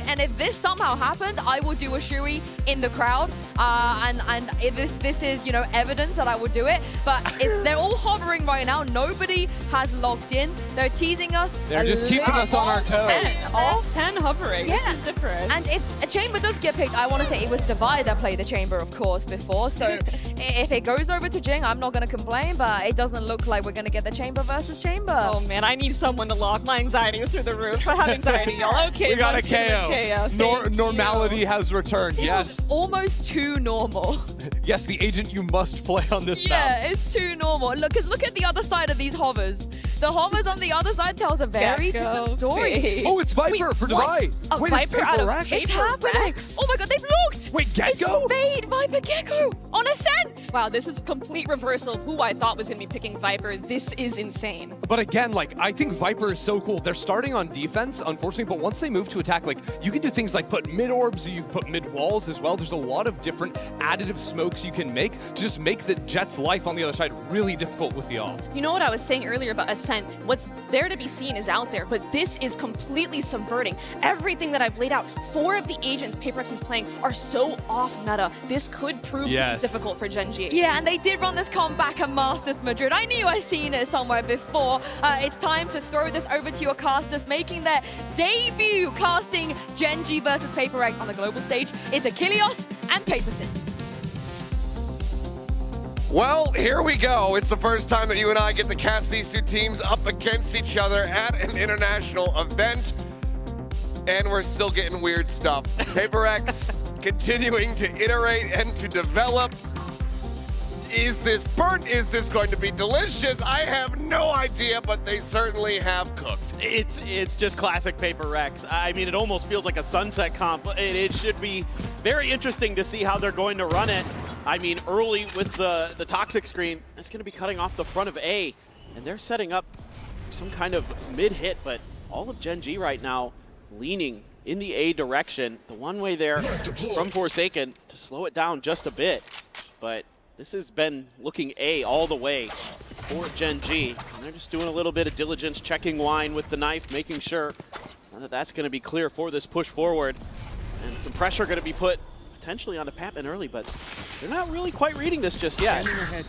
and if this somehow happened, I will do a Shui in the crowd. And if this is, you know, evidence that I would do it. But they're all hovering right now. Nobody has locked in. They're teasing us. They're just keeping us on our toes. All 10 hovering. Yeah. This is different. And if a chamber does get picked, I want to say it was Divide that played the chamber, of course, before. So if it goes over to Jing, I'm not going to complain, but it doesn't look like we're going to get the chamber versus chamber. Oh man, I need someone to lock. My anxiety is through the roof. I have anxiety, y'all. Okay, we got a KO. KO. Normality has returned. Yes. Almost too normal. Yes, the agent you must play on this Yeah, map. it's too normal. Look at the other side of these hovers. The hovers on the other side tells a very different story. Oh, it's Viper for Divide. A Wait, Viper it's out of Rex. It's happening. Oh my god, they've looked. Wait, Gecko? It's Fade, Viper Gecko on Ascent. Wow, this is a complete reversal of who I thought was going to be picking Viper. This is insane. But again, like, I think Viper is so cool. They're starting on defense, unfortunately, but once they move to attack, like, you can do things like put mid-orbs, you can put mid-walls as well. There's a lot of different additive smokes you can make to just make the Jet's life on the other side really difficult with the AWP. You know what I was saying earlier about Ascent? What's there to be seen is out there, but this is completely subverting everything that I've laid out. 4 of the agents Paperex is playing are so off meta. This could prove to be difficult for Gen G. Yeah, and they did run this comeback at Masters Madrid. I knew I seen it somewhere before. It's time to throw this over to your casters, making their debut casting Gen G versus Paperex on the global stage. It's Achilles and Paperthin. Well, here we go. It's the first time that you and I get to cast these two teams up against each other at an international event. And we're still getting weird stuff. Paperex continuing to iterate and to develop. Is this burnt? Is this going to be delicious? I have no idea, but they certainly have cooked. It's just classic Paperex. I mean, it almost feels like a Sunset comp. It should be very interesting to see how they're going to run it. I mean, early with the toxic screen, it's going to be cutting off the front of A, and they're setting up some kind of mid-hit, but all of Gen G right now leaning in the A direction. The one way there from Forsaken to slow it down just a bit, but this has been looking A all the way for Gen G, and they're just doing a little bit of diligence, checking wine with the knife, making sure that that's going to be clear for this push forward, and some pressure going to be put potentially onto Papman early, but they're not really quite reading this just yet. It's going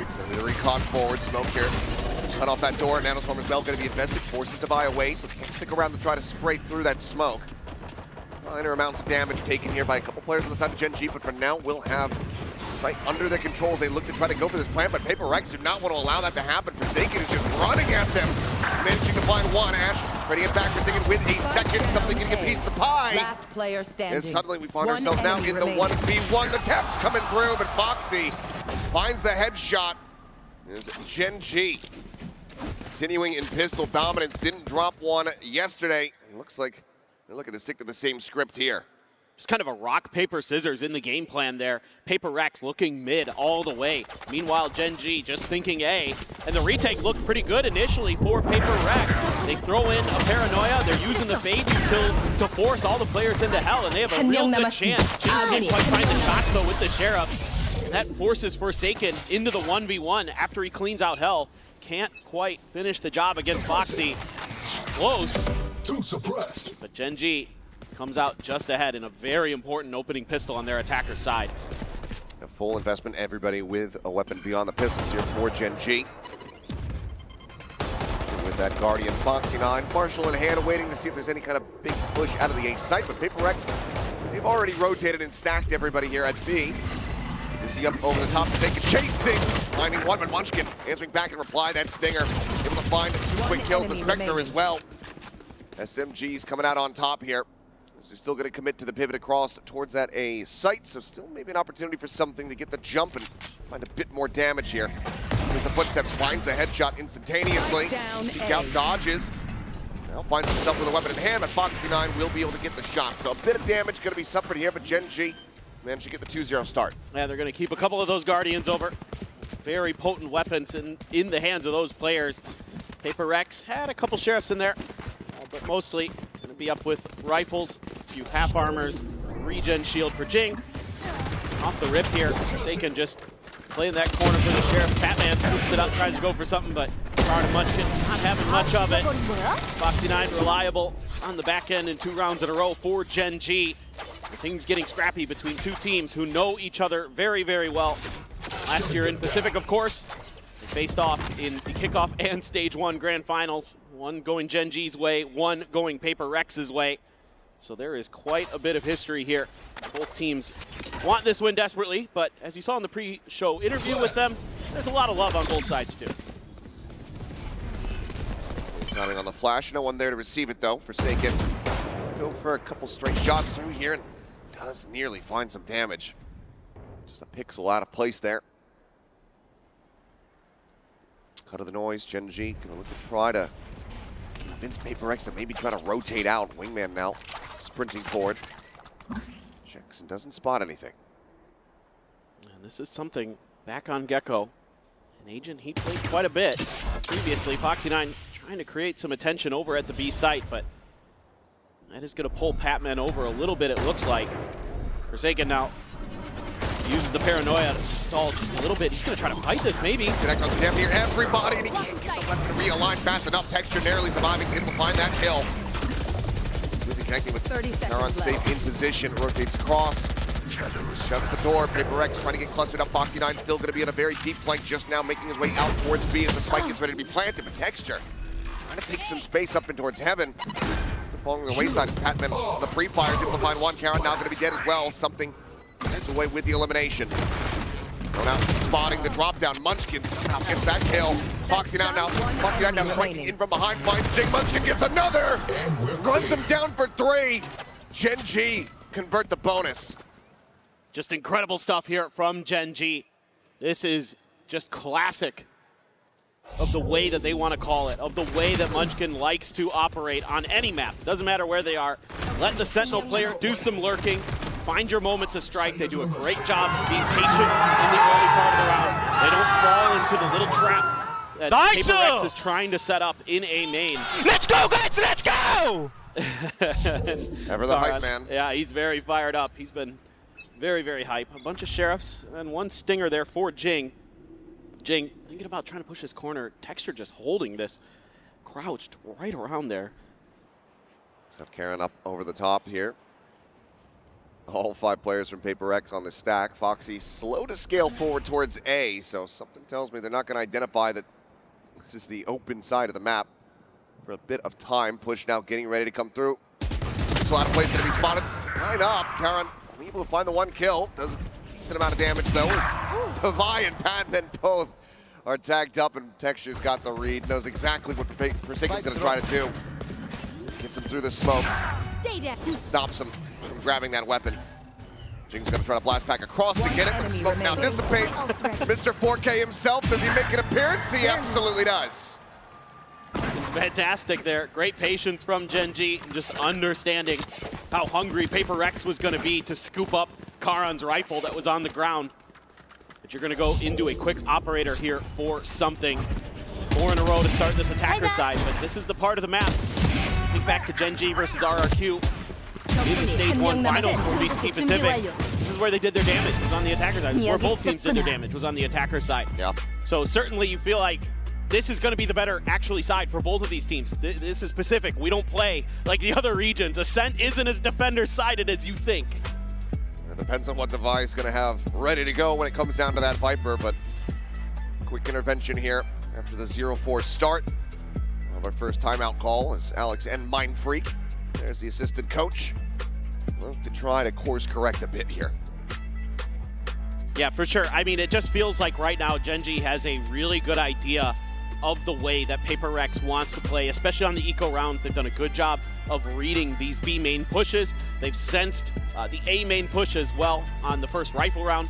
to be the recon forward smoke here. Cut off that door. Nanoswarm as well going to be invested. Forces Divide away, so can't stick around to try to spray through that smoke. Minor amounts of damage taken here by a couple players on the side of Gen G, but for now we'll have sight under their control as they look to try to go for this plan, but Paperex do not want to allow that to happen. Forsaken is just running at them, managing to find one. Ash ready to get back. Forsaken with a second, something getting a piece of the pie. Last player standing. And suddenly we find One ourselves now enemy in the remaining. 1v1. The tap's coming through, but Foxy finds the headshot. Is Gen G continuing in pistol dominance. Didn't drop one yesterday. It looks like they're looking to stick to the same script here. Just kind of a rock, paper, scissors in the game plan there. Paperex looking mid all the way. Meanwhile, Gen G just thinking A. And the retake looked pretty good initially for Paperex. They throw in a paranoia. They're using the fade util to force all the players into hell, and they have a real good chance. Jing didn't quite find the shots, though, with the Sheriff. And that forces Forsaken into the 1v1 after he cleans out hell. Can't quite finish the job against Foxy. Close. Too suppressed. But Gen G comes out just ahead in a very important opening pistol on their attacker's side. A full investment, everybody with a weapon beyond the pistols here for Gen G. And with that Guardian, Foxy 9, Marshall in hand, waiting to see if there's any kind of big push out of the A site, but Paperex, they've already rotated and stacked everybody here at B. You see up over the top, taking chasing, finding one, but Munchkin answering back in reply. That Stinger able to find 2 quick kills. The Spectre as well. SMG's coming out on top here. So they're still going to commit to the pivot across towards that A site, so still maybe an opportunity for something to get the jump and find a bit more damage here. Here's the footsteps, finds the headshot instantaneously. Peek out, dodges. Now finds himself with a weapon in hand, but Foxy 9 will be able to get the shot. So a bit of damage going to be suffered here, but Gen G managed to get the 2-0 start. Yeah, they're going to keep a couple of those Guardians over. Very potent weapons in the hands of those players. Paper Rex had a couple Sheriffs in there, but mostly going to be up with rifles, a few half armors, regen shield for Jing. Off the rip here, Forsaken just playing that corner for the Sheriff. Batman scoops it up, tries to go for something, but Card and Munchkin not having much of it. Foxy 9 reliable on the back end in 2 rounds in a row for Gen G. Things getting scrappy between two teams who know each other very, very well. Last year in Pacific, of course, they faced off in the kickoff and Stage 1 Grand Finals. One going Gen G's way, one going Paper Rex's way. So there is quite a bit of history here. Both teams want this win desperately, but as you saw in the pre-show interview with them, there's a lot of love on both sides too. Timing on the flash, no one there to receive it though. Forsaken go for a couple straight shots through here and does nearly find some damage. Just a pixel out of place there. Cut of the noise, Gen G gonna look to try to convince Paper Rex to maybe try to rotate out. Wingman now sprinting forward. Checks and doesn't spot anything. And this is something back on Gecko. An agent he played quite a bit previously. Foxy 9 trying to create some attention over at the B site, but that is going to pull Patman over a little bit, it looks like. Forsaken now uses the paranoia to stall just a little bit. He's going to try to fight this, maybe. Connect on damn near everybody, and he can't get the weapon to realign fast enough. Texture narrowly surviving, able to find that kill. Busy connecting with Naron, safe in position, rotates across. Shuts the door. Paper Rex trying to get clustered up. Foxy 9 still going to be in a very deep flank just now, making his way out towards B as the spike gets ready to be planted. But Texture trying to take some space up in towards heaven. Falling to the wayside as Patman, the pre-fire, is able to find one. Karen now going to be dead as well. Something heads away with the elimination. Going out, spotting the drop down. Munchkin somehow gets that kill. Foxy 9 now striking in from behind. Finds Jing. Munchkin gets another. Runs him down for 3. Gen G convert the bonus. Just incredible stuff here from Gen G. This is just classic of the way that they want to call it, of the way that Munchkin likes to operate on any map. Doesn't matter where they are. Let the Sentinel player do some lurking. Find your moment to strike. They do a great job being patient in the early part of the round. They don't fall into the little trap that Paper Rex is trying to set up in A main. Let's go, guys! Let's go! Ever the hype man. Yeah, he's very fired up. He's been very, very hype. A bunch of Sheriffs and one Stinger there for Jing. Jing thinking about trying to push his corner. Texture just holding this, crouched right around there. It's got Karen up over the top here. All 5 players from Paper Rex on the stack. Foxy slow to scale forward towards A, so something tells me they're not going to identify that this is the open side of the map for a bit of time. Push now getting ready to come through. So out of place, going to be spotted. Line up. Karen able to find the 1 kill. Does a decent amount of damage though. Tavai and Patman both are tagged up, and Texture's got the read. Knows exactly what Forsaken's going to try to do. Gets him through the smoke. Stops him from grabbing that weapon. Jing's going to try to blast back across to get it, but the smoke now dissipates. Mr. 4K himself, does he make an appearance? He absolutely does. It's fantastic there. Great patience from Gen G, just understanding how hungry Paper Rex was going to be to scoop up Karan's rifle that was on the ground. But you're going to go into a quick operator here for something. 4 in a row to start this attacker side, but this is the part of the map. Think back to Gen G versus RRQ in the Stage 1 finals for BCT Pacific. This is where they did their damage, was on the attacker side. This is where both teams did their damage, was on the attacker side. Yep. So certainly you feel like this is going to be the better, actually, side for both of these teams. This is Pacific. We don't play like the other regions. Ascent isn't as defender-sided as you think. It depends on what device is going to have ready to go when it comes down to that Viper, but quick intervention here after the 0-4 start. Well, our first timeout call is Alex and Mind Freak. There's the assistant coach. We'll have to try to course correct a bit here. Yeah, for sure. I mean, it just feels like right now Gen G has a really good idea of the way that Paper Rex wants to play, especially on the eco rounds. They've done a good job of reading these B main pushes. They've sensed the A main push as well on the first rifle round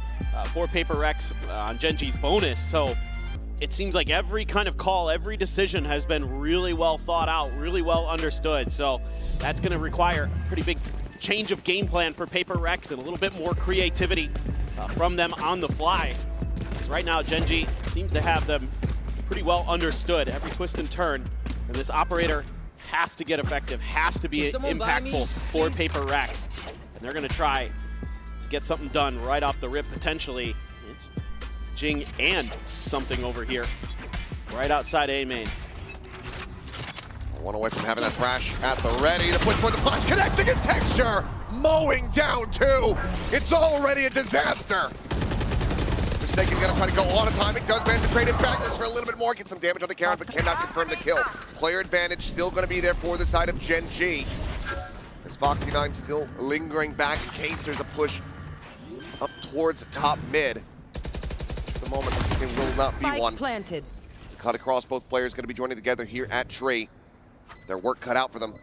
for Paper Rex on Gen G's bonus. So it seems like every kind of call, every decision has been really well thought out, really well understood. So that's going to require a pretty big change of game plan for Paper Rex and a little bit more creativity from them on the fly. Because right now, Gen G seems to have them pretty well understood every twist and turn. And this operator has to get effective, has to be impactful for Paper Rex. And they're going to try to get something done right off the rip, potentially. It's Jing and something over here, right outside A main. One away from having that thrash at the ready. The push for the punch, connecting in Texture, mowing down two. It's already a disaster. Forsaken's gonna try to go on a timing, does manage to trade it back, looks for a little bit more, get some damage on the Karen, but cannot confirm the kill. Player advantage still gonna be there for the side of Gen G. As Foxy9 still lingering back in case there's a push up towards top mid. At the moment, Forsaken will not be one. Planted. It's a cut across, both players gonna be joining together here at Tree. Their work cut out for them.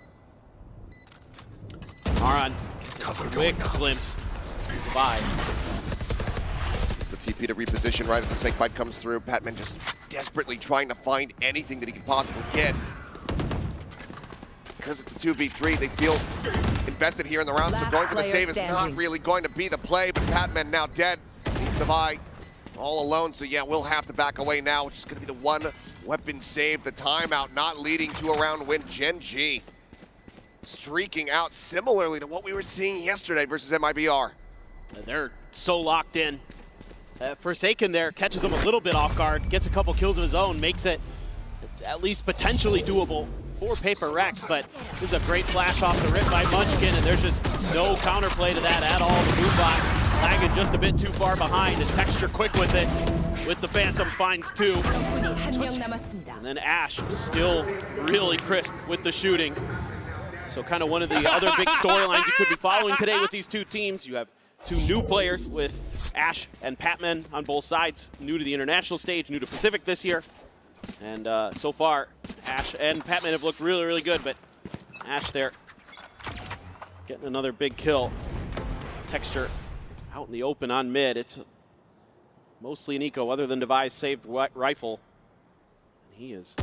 Aron, quick glimpse. Goodbye. It's the TP to reposition right as the snake bite comes through. Patman just desperately trying to find anything that he can possibly get. Because it's a 2v3, they feel invested here in the round, so going for the save is not really going to be the play, but Patman now dead. Leaves Devi all alone, so yeah, we'll have to back away now, which is going to be the one weapon save, the timeout, not leading to a round win. Gen G streaking out similarly to what we were seeing yesterday versus MIBR. They're so locked in. Forsaken there catches him a little bit off guard, gets a couple kills of his own, makes it at least potentially doable for Paper Rex, but this is a great flash off the rip by Munchkin, and there's just no counterplay to that at all. The move bot lagging just a bit too far behind, and Texture quick with it. With the Phantom finds two. And then Ash still really crisp with the shooting. So kind of one of the other big storylines you could be following today with these two teams. You have two new players with Ash and Patman on both sides, new to the international stage, new to Pacific this year. And so far, Ash and Patman have looked really, really good, but Ash there getting another big kill. Texture out in the open on mid. It's mostly an eco other than Devi's saved rifle. And he is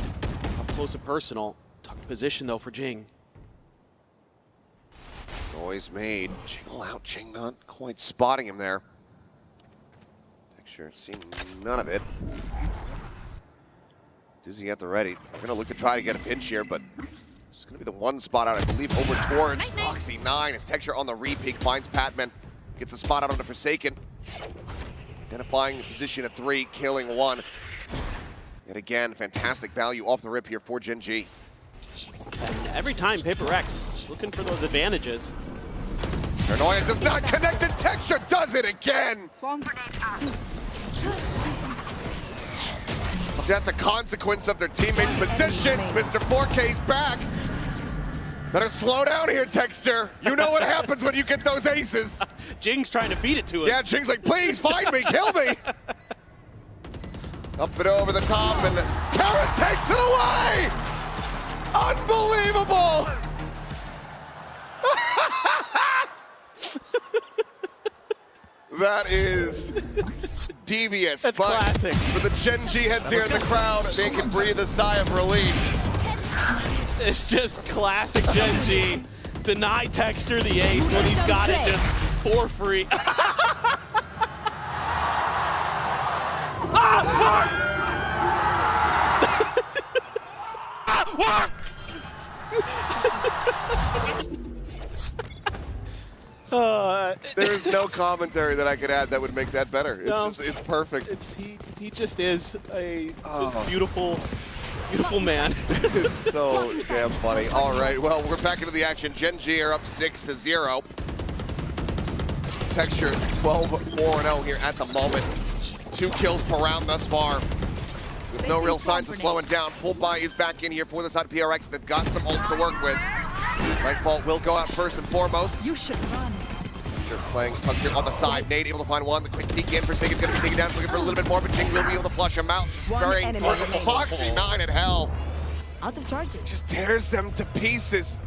up close and personal. Tucked position though for Jing. Noise made. Jingle out. Jing not quite spotting him there. Texture seeing none of it. Dizzy at the ready. They're going to look to try to get a pinch here, but it's going to be the one spot out, I believe, over towards Foxy9 as Texture on the re-peek finds Patman. Gets a spot out on the Forsaken. Identifying the position at 3, killing 1. Yet again, fantastic value off the rip here for Gen G. And every time Paper Rex looking for those advantages. Paranoia does not connect, and Texture does it again! At the consequence of their teammates' positions, Mr. 4K's back. Better slow down here, Texture. You know what happens when you get those aces. Jing's trying to feed it to him. Yeah, Jing's like, please find me, kill me. Up and over the top, and Karen takes it away. Unbelievable. That is devious. That's but classic. For the Gen G heads here in the crowd, they can breathe a sigh of relief. It's just classic Gen G. Deny Texture the ace when he's got it just for free. There's no commentary that I could add that would make that better. It's just, it's perfect. He just is a beautiful man. It's so damn funny. All right, well, we're back into the action. Gen G are up 6-0. Texture 12-4-0 here at the moment. 2 kills per round thus far. With no real signs of slowing down. Full buy is back in here for the side of PRX. They've got some ults to work with. Right Vault will go out first and foremost. You should run. They're playing tucked here on the side. Nate able to find one. The quick peek in. Forsaken's going to be taken down. Looking for a little bit more, but Jing will be able to flush him out. Just spraying through Foxy9 at hell. Out of charges. Just tears them to pieces.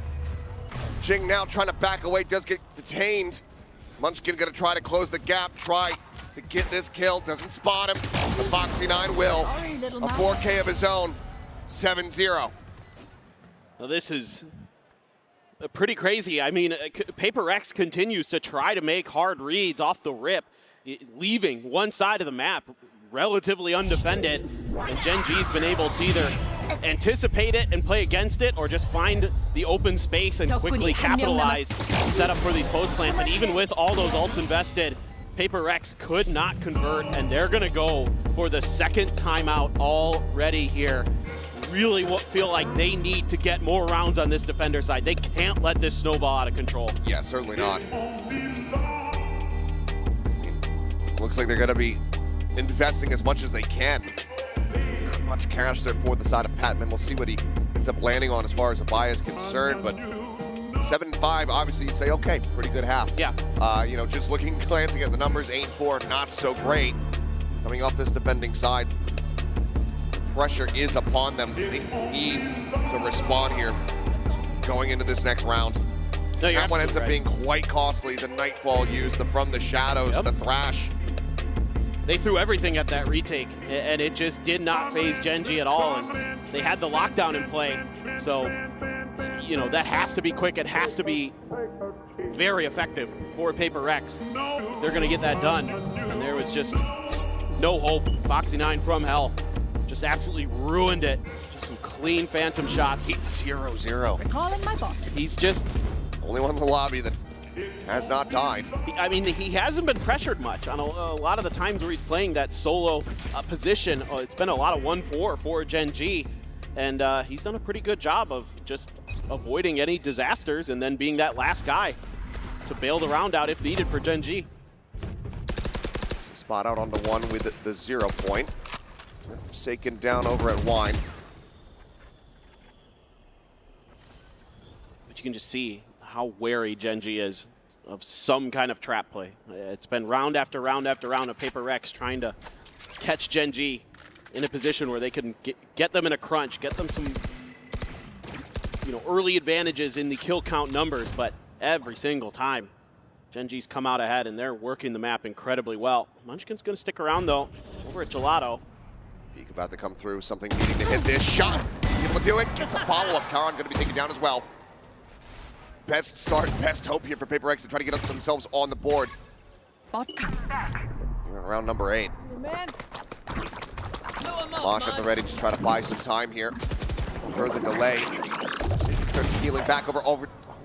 Jing now trying to back away. Does get detained. Munchkin going to try to close the gap. Try to get this kill. Doesn't spot him. The Foxy9 will. A 4K of his own. 7-0. Well, this is pretty crazy. I mean, Paper Rex continues to try to make hard reads off the rip, leaving one side of the map relatively undefended. And Gen G's been able to either anticipate it and play against it, or just find the open space and quickly capitalize, set up for these post plants. And even with all those ults invested, Paper Rex could not convert, and they're gonna go for the second timeout already here. Really feel like they need to get more rounds on this defender side. They can't let this snowball out of control. Yeah, certainly not. Looks like they're gonna be investing as much as they can. Not much cash there for the side of Patman. We'll see what he ends up landing on as far as Abaya is concerned, but 7-5, obviously you'd say, okay, pretty good half. Yeah. You know, just glancing at the numbers, 8-4, not so great. Coming off this defending side, pressure is upon them. They need to respond here going into this next round. No, that one ends up being quite costly. The Nightfall used, the From the Shadows, the Thrash. They threw everything at that retake, and it just did not phase Gen G at all. And they had the lockdown in play, so you know that has to be quick. It has to be very effective for Paper Rex. They're going to get that done, and there was just no hope. Foxy9 from hell just absolutely ruined it. Just some clean phantom shots. 0-0. Calling my bot. He's just only one in the lobby that has not died. I mean, he hasn't been pressured much on a lot of the times where he's playing that solo position. It's been a lot of 1-4 for Gen G, and he's done a pretty good job of just avoiding any disasters and then being that last guy to bail the round out if needed for Gen G. Spot out onto one with the 0 point. Forsaken down over at Wine. But you can just see how wary Gen G is of some kind of trap play. It's been round after round after round of Paper Rex trying to catch Gen G in a position where they can get them in a crunch, get them some early advantages in the kill count numbers, but every single time Gen G's come out ahead and they're working the map incredibly well. Munchkin's gonna stick around though, over at Gelato. Peek about to come through, something needing to hit this shot. He's able to do it, gets a follow-up. Karan gonna be taken down as well. Best start, best hope here for Paper Rex to try to get themselves on the board. We're in round number 8. Mosh at the ready to try to buy some time here. Further delay. Starts healing back over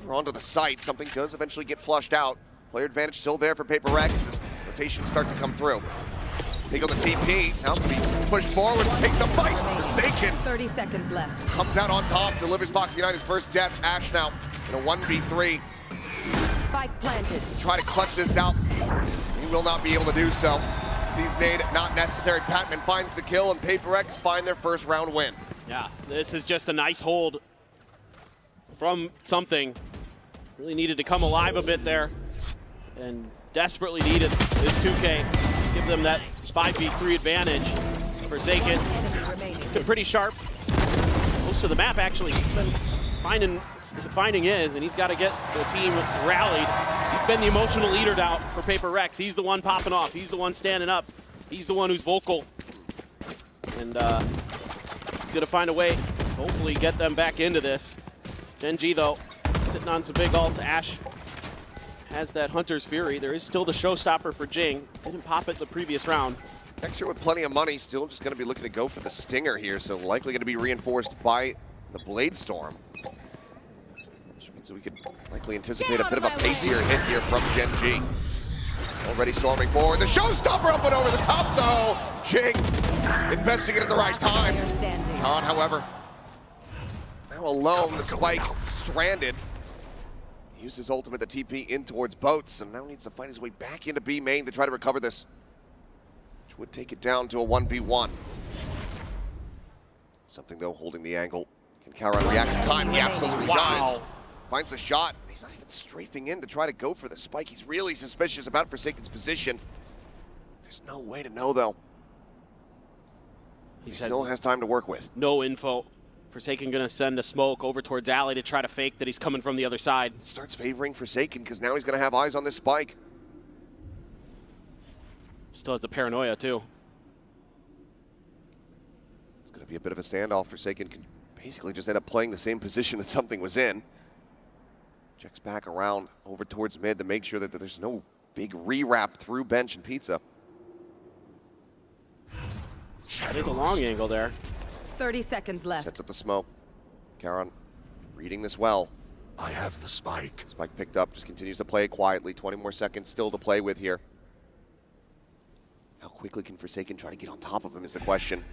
onto the site. Something does eventually get flushed out. Player advantage still there for Paper Rex as rotations start to come through. Take on the TP, now to be pushed forward, takes the fight. Forsaken 30 seconds left. comes out on top, delivers Foxy9 his first death. Ash now in a 1v3. Spike planted. Try to clutch this out. He will not be able to do so. Sees nade not necessary. Patman finds the kill, and Paper Rex find their first round win. Yeah, this is just a nice hold from something. Really needed to come alive a bit there, and desperately needed this 2K. Give them that 5v3 advantage. Forsaken, been pretty sharp. Most of the map actually. He's been finding his, and he's got to get the team rallied. He's been the emotional leader now for Paper Rex. He's the one popping off. He's the one standing up. He's the one who's vocal. And he's gonna find a way to hopefully get them back into this. Gen G though, sitting on some big ults. Ash has that Hunter's Fury. There is still the showstopper for Jing. Didn't pop it the previous round. Texture with plenty of money, still just going to be looking to go for the Stinger here, so likely going to be reinforced by the Blade Storm. Which means we could likely anticipate a bit of a pacier hit here from Gen G. Already storming forward. The showstopper up and over the top though. Jing investing it at the right time. Khan, however, now alone, the spike stranded. Used his ultimate, the TP in towards boats, and now needs to find his way back into B main to try to recover this. Which would take it down to a 1v1. Something though holding the angle. Can Karan react in time? He absolutely does. Finds the shot. He's not even strafing in to try to go for the spike. He's really suspicious about Forsaken's position. There's no way to know though. He still has time to work with. No info. Forsaken gonna send a smoke over towards Alley to try to fake that he's coming from the other side. Starts favoring Forsaken because now he's gonna have eyes on this spike. Still has the paranoia too. It's gonna be a bit of a standoff. Forsaken can basically just end up playing the same position that something was in. Checks back around over towards mid to make sure that there's no big re-wrap through bench and pizza. Take a long angle there. 30 seconds left. Sets up the smoke. Karon reading this well. I have the spike. Spike picked up, just continues to play quietly. 20 more seconds still to play with here. How quickly can Forsaken try to get on top of him is the question.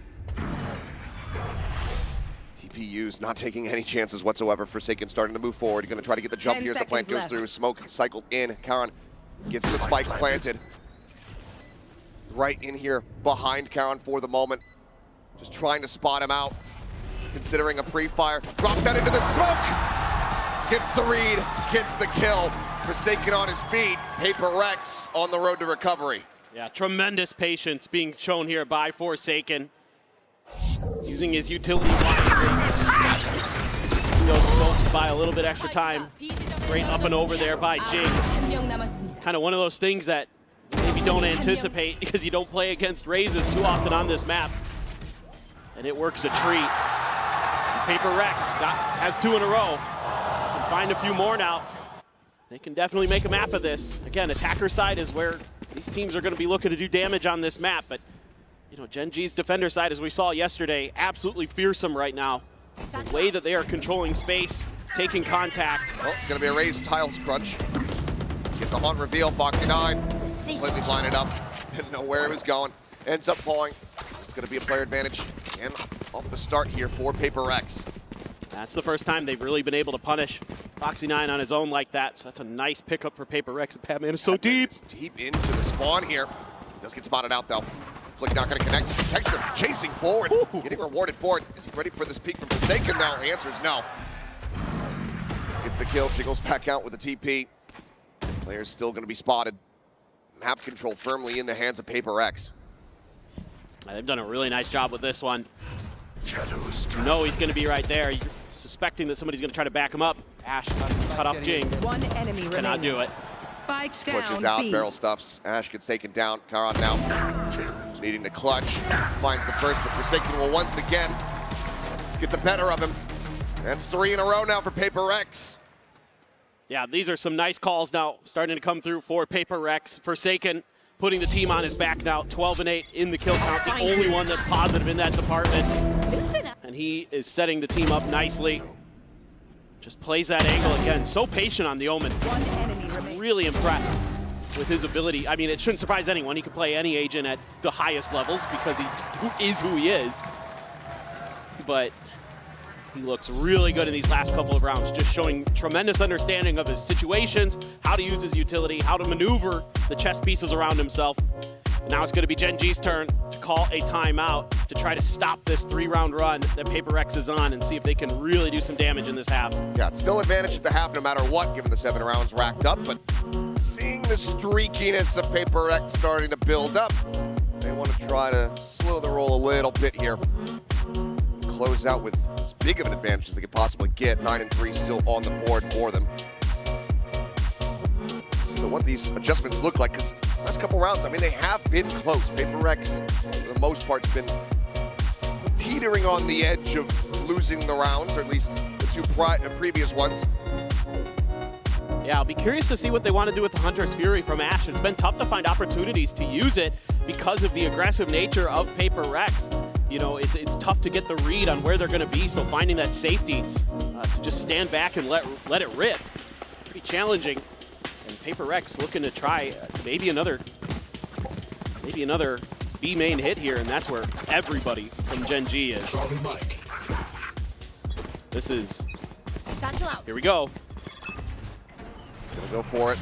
TPU's not taking any chances whatsoever. Forsaken starting to move forward. Going to try to get the jump here as the plant goes through. Smoke cycled in. Karon gets the spike planted. Right in here behind Karon for the moment. Just trying to spot him out. Considering a pre-fire. Drops that into the smoke! Gets the read, gets the kill. Forsaken on his feet. Paper Rex on the road to recovery. Yeah, tremendous patience being shown here by Forsaken. Using his utility wisely. Those smokes to buy a little bit extra time. Great up and over there by Jing. Kind of one of those things that maybe don't anticipate because you don't play against Razes too often on this map. And it works a treat. Paper Rex has 2 in a row. Can find a few more now. They can definitely make a map of this. Again, attacker side is where these teams are going to be looking to do damage on this map, but you know, Gen G's defender side, as we saw yesterday, absolutely fearsome right now. The way that they are controlling space, taking contact. Well, it's going to be a raised tiles crunch. Get the hunt reveal. Foxy9 completely blinded up. Didn't know where it was going. Ends up falling. It's going to be a player advantage. And off the start here for Paper Rex. That's the first time they've really been able to punish Foxy9 on his own like that. So that's a nice pickup for Paper Rex. Batman is so deep. Deep into the spawn here. Does get spotted out though. Flick not going to connect. Texture chasing forward. Ooh. Getting rewarded for it. Is he ready for this peek from Forsaken though? The answer is no. Gets the kill. Jiggles back out with a TP. Player's still going to be spotted. Map control firmly in the hands of Paper Rex. They've done a really nice job with this one. You know he's going to be right there. You're suspecting that somebody's going to try to back him up. Ash cut off Jing. One enemy cannot do it. Spike down. Pushes out, B. barrel stuffs. Ash gets taken down. Karon now needing to clutch. Finds the first, but Forsaken will once again get the better of him. That's 3 in a row now for Paper Rex. Yeah, these are some nice calls now starting to come through for Paper Rex. Forsaken putting the team on his back now. 12-8 in the kill count. The only one that's positive in that department. And he is setting the team up nicely. Just plays that angle again. So patient on the Omen. I'm really impressed with his ability. I mean, it shouldn't surprise anyone. He can play any agent at the highest levels because he is who he is. But he looks really good in these last couple of rounds, just showing tremendous understanding of his situations, how to use his utility, how to maneuver the chess pieces around himself. And now it's going to be Gen G's turn to call a timeout to try to stop this 3-round run that Paper Rex is on and see if they can really do some damage in this half. Yeah, it's still advantage at the half no matter what, given the 7 rounds racked up, but seeing the streakiness of Paper Rex starting to build up, they want to try to slow the roll a little bit here. Close out with as big of an advantage as they could possibly get. 9-3 still on the board for them. Let's see what these adjustments look like, because last couple rounds, I mean, they have been close. Paper Rex, for the most part, has been teetering on the edge of losing the rounds, or at least the 2 previous ones. Yeah, I'll be curious to see what they want to do with the Hunter's Fury from Ash. It's been tough to find opportunities to use it because of the aggressive nature of Paper Rex. You know, it's tough to get the read on where they're going to be, so finding that safety to just stand back and let it rip, pretty challenging. And Paper Rex looking to try maybe another B main hit here, and that's where everybody from Gen G is. This is, here we go. Gonna go for it.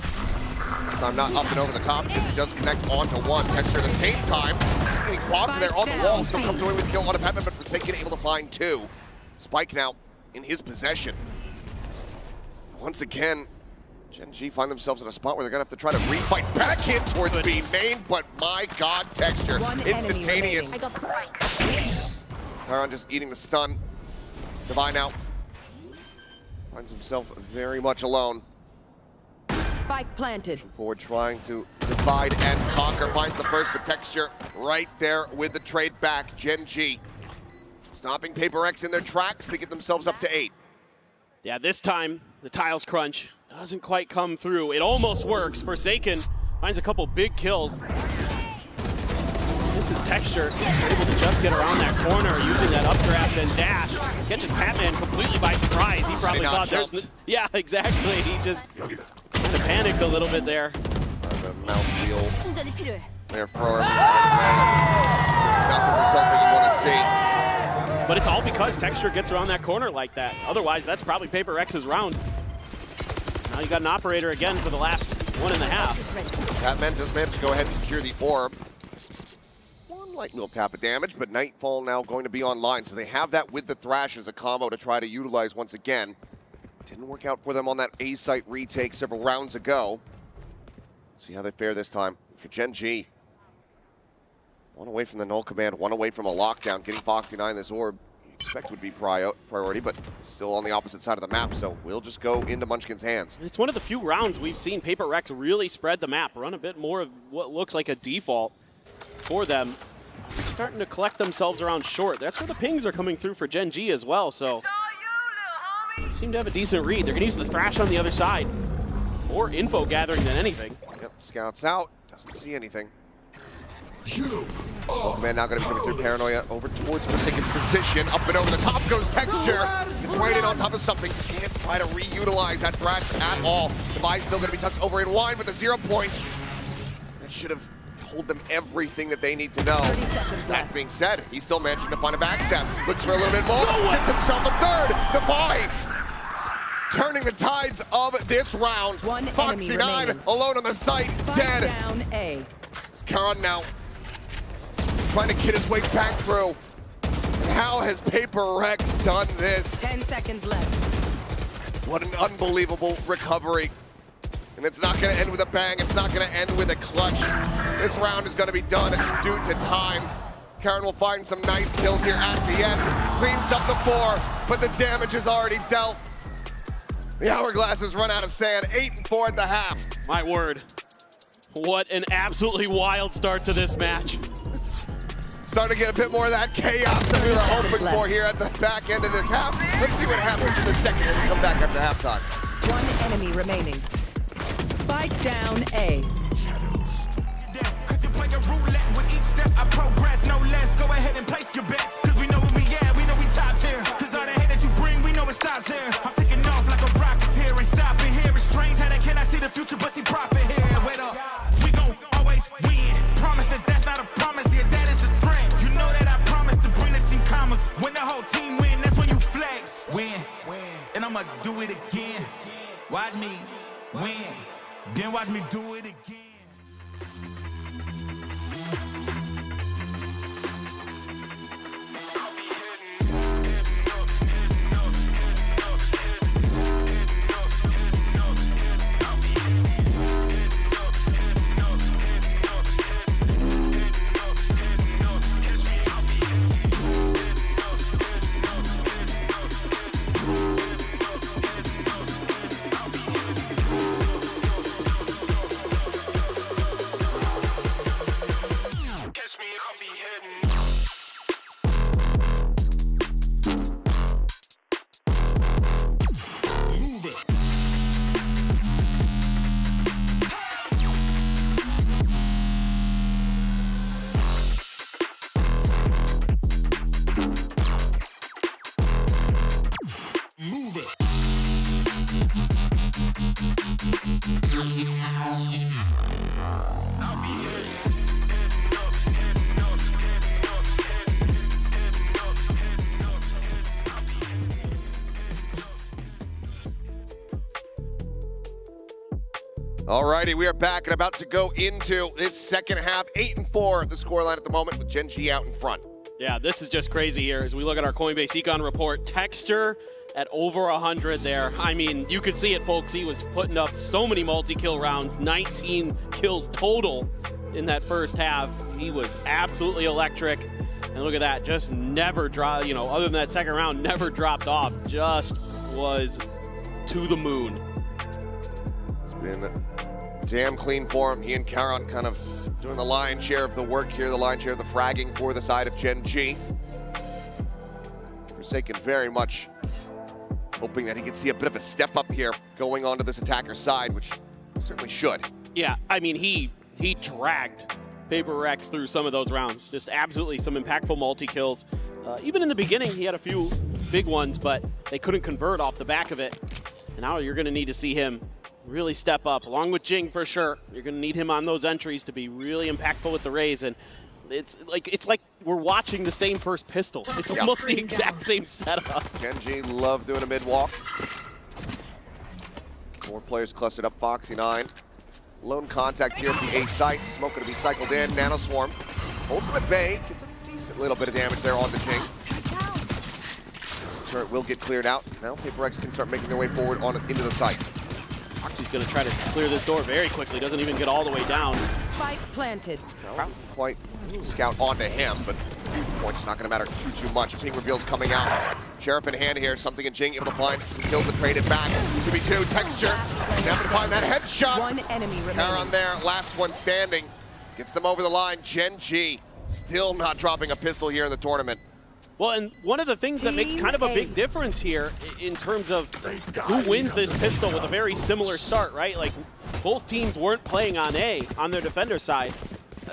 This time not up and over the top because he does connect onto one. Texture at the same time. Getting blocked there on the wall. Still comes away with the kill on a Batman, but Forsaken able to find 2. Spike now in his possession. Once again, Gen G find themselves in a spot where they're gonna have to try to refight back in towards B main, but my God, Texture, instantaneous. Karon just eating the stun. Divine now finds himself very much alone. Spike planted. Forward trying to divide and conquer. Finds the first, but Texture right there with the trade back. Gen G stopping Paper Rex in their tracks. They get themselves up to 8. Yeah, this time the tiles crunch Doesn't quite come through. It almost works. Forsaken finds a couple big kills. This is Texture, able to just get around that corner using that updraft and dash. Catches Patman completely by surprise. He probably thought there's... Yeah, exactly. He just kind of panicked a little bit there. The mouth wheel there for him. Not the result that you want to see. But it's all because Texture gets around that corner like that. Otherwise, that's probably Paper Rex's round. Now you got an operator again for the last 1.5. Patman does manage to go ahead and secure the orb. One light little tap of damage, but Nightfall now going to be online. So they have that with the Thrash as a combo to try to utilize once again. Didn't work out for them on that A site retake several rounds ago. See how they fare this time for Gen G. One away from the null command, one away from a lockdown. Getting Foxy 9 this orb, you expect would be priority, but still on the opposite side of the map, so we'll just go into Munchkin's hands. It's one of the few rounds we've seen Paper Rex really spread the map, run a bit more of what looks like a default for them. They're starting to collect themselves around short. That's where the pings are coming through for Gen G as well, so they seem to have a decent read. They're going to use the Thrash on the other side. More info gathering than anything. Yep, scouts out, doesn't see anything. Oh man, now going to be coming through Paranoia over towards Forsaken's position. Up and over the top goes Texture. It's right in on top of something. Can't try to reutilize that Thrash at all. Device still going to be tucked over in wide with the 0 point. That should have told them everything that they need to know. That being said, he's still managing to find a backstab. Looks for a little bit more. Hits himself a third. Defy turning the tides of this round. Foxy 9 alone on the site, dead. Down A. It's Karan now trying to get his way back through. How has Paper Rex done this? 10 seconds left. What an unbelievable recovery. And it's not going to end with a bang. It's not going to end with a clutch. This round is going to be done due to time. Karan will find some nice kills here at the end. Cleans up the 4, but the damage is already dealt. The hourglass has run out of sand. 8-4 at the half. My word. What an absolutely wild start to this match. Starting to get a bit more of that chaos that we were hoping for here at the back end of this half. Let's see what happens in the second when we come back after halftime. One enemy remaining. Spike down A. Cause you play a roulette with each step I progress, no less. Go ahead and place your bets. Cause we know where we at, we know we top tier. Cause all the hate that you bring, we know it stops here. I'm taking off like a rocket here and stopping here. It's strange how they cannot see the future but see profit here. Wait up, we gon' always win. Promise that that's not a promise here, that is a threat. You know that I promise to bring the team commas. When the whole team win, that's when you flex. Win, and I'ma do it again. Watch me win, then watch me do it again. Alrighty, we are back and about to go into this second half. 8-4 the scoreline at the moment with Gen G out in front. Yeah, this is just crazy here as we look at our Coinbase Econ report. Texture at over 100 there. I mean, you could see it, folks. He was putting up so many multi-kill rounds, 19 kills total in that first half. He was absolutely electric. And look at that, just never dropped, you know, other than that second round, never dropped off. Just was to the moon. It's been damn clean for him. He and Karan kind of doing the lion's share of the work here, the lion's share of the fragging for the side of Gen G. Forsaken very much hoping that he can see a bit of a step up here going onto this attacker's side, which he certainly should. Yeah, I mean, he dragged Paper Rex through some of those rounds. Just absolutely some impactful multi-kills. Even in the beginning, he had a few big ones, but they couldn't convert off the back of it. And now you're going to need to see him really step up, along with Jing for sure. You're going to need him on those entries to be really impactful with the Rays. And it's like we're watching the same first pistol. It's almost the exact same setup. Genji love doing a mid-walk. 4 players clustered up, Foxy9. Lone contact here at the A site. Smoke going to be cycled in. Nano Swarm holds him at bay. Gets a decent little bit of damage there on the Jing. This turret will get cleared out. Now Paper Rex can start making their way forward into the site. Foxy's going to try to clear this door very quickly. Doesn't even get all the way down. Spike planted. No, doesn't quite scout onto him, but at this point, not going to matter too much. Ping reveals coming out. Sheriff in hand here. Something in Jing able to find some kills to trade it back. 2v2 texture. Never to find that headshot. One enemy remaining. Taron there, last one standing. Gets them over the line. Gen.G still not dropping a pistol here in the tournament. Well, and one of the things that makes kind of a big difference here in terms of who wins this pistol with a very similar start, right? Like, both teams weren't playing on A, on their defender side.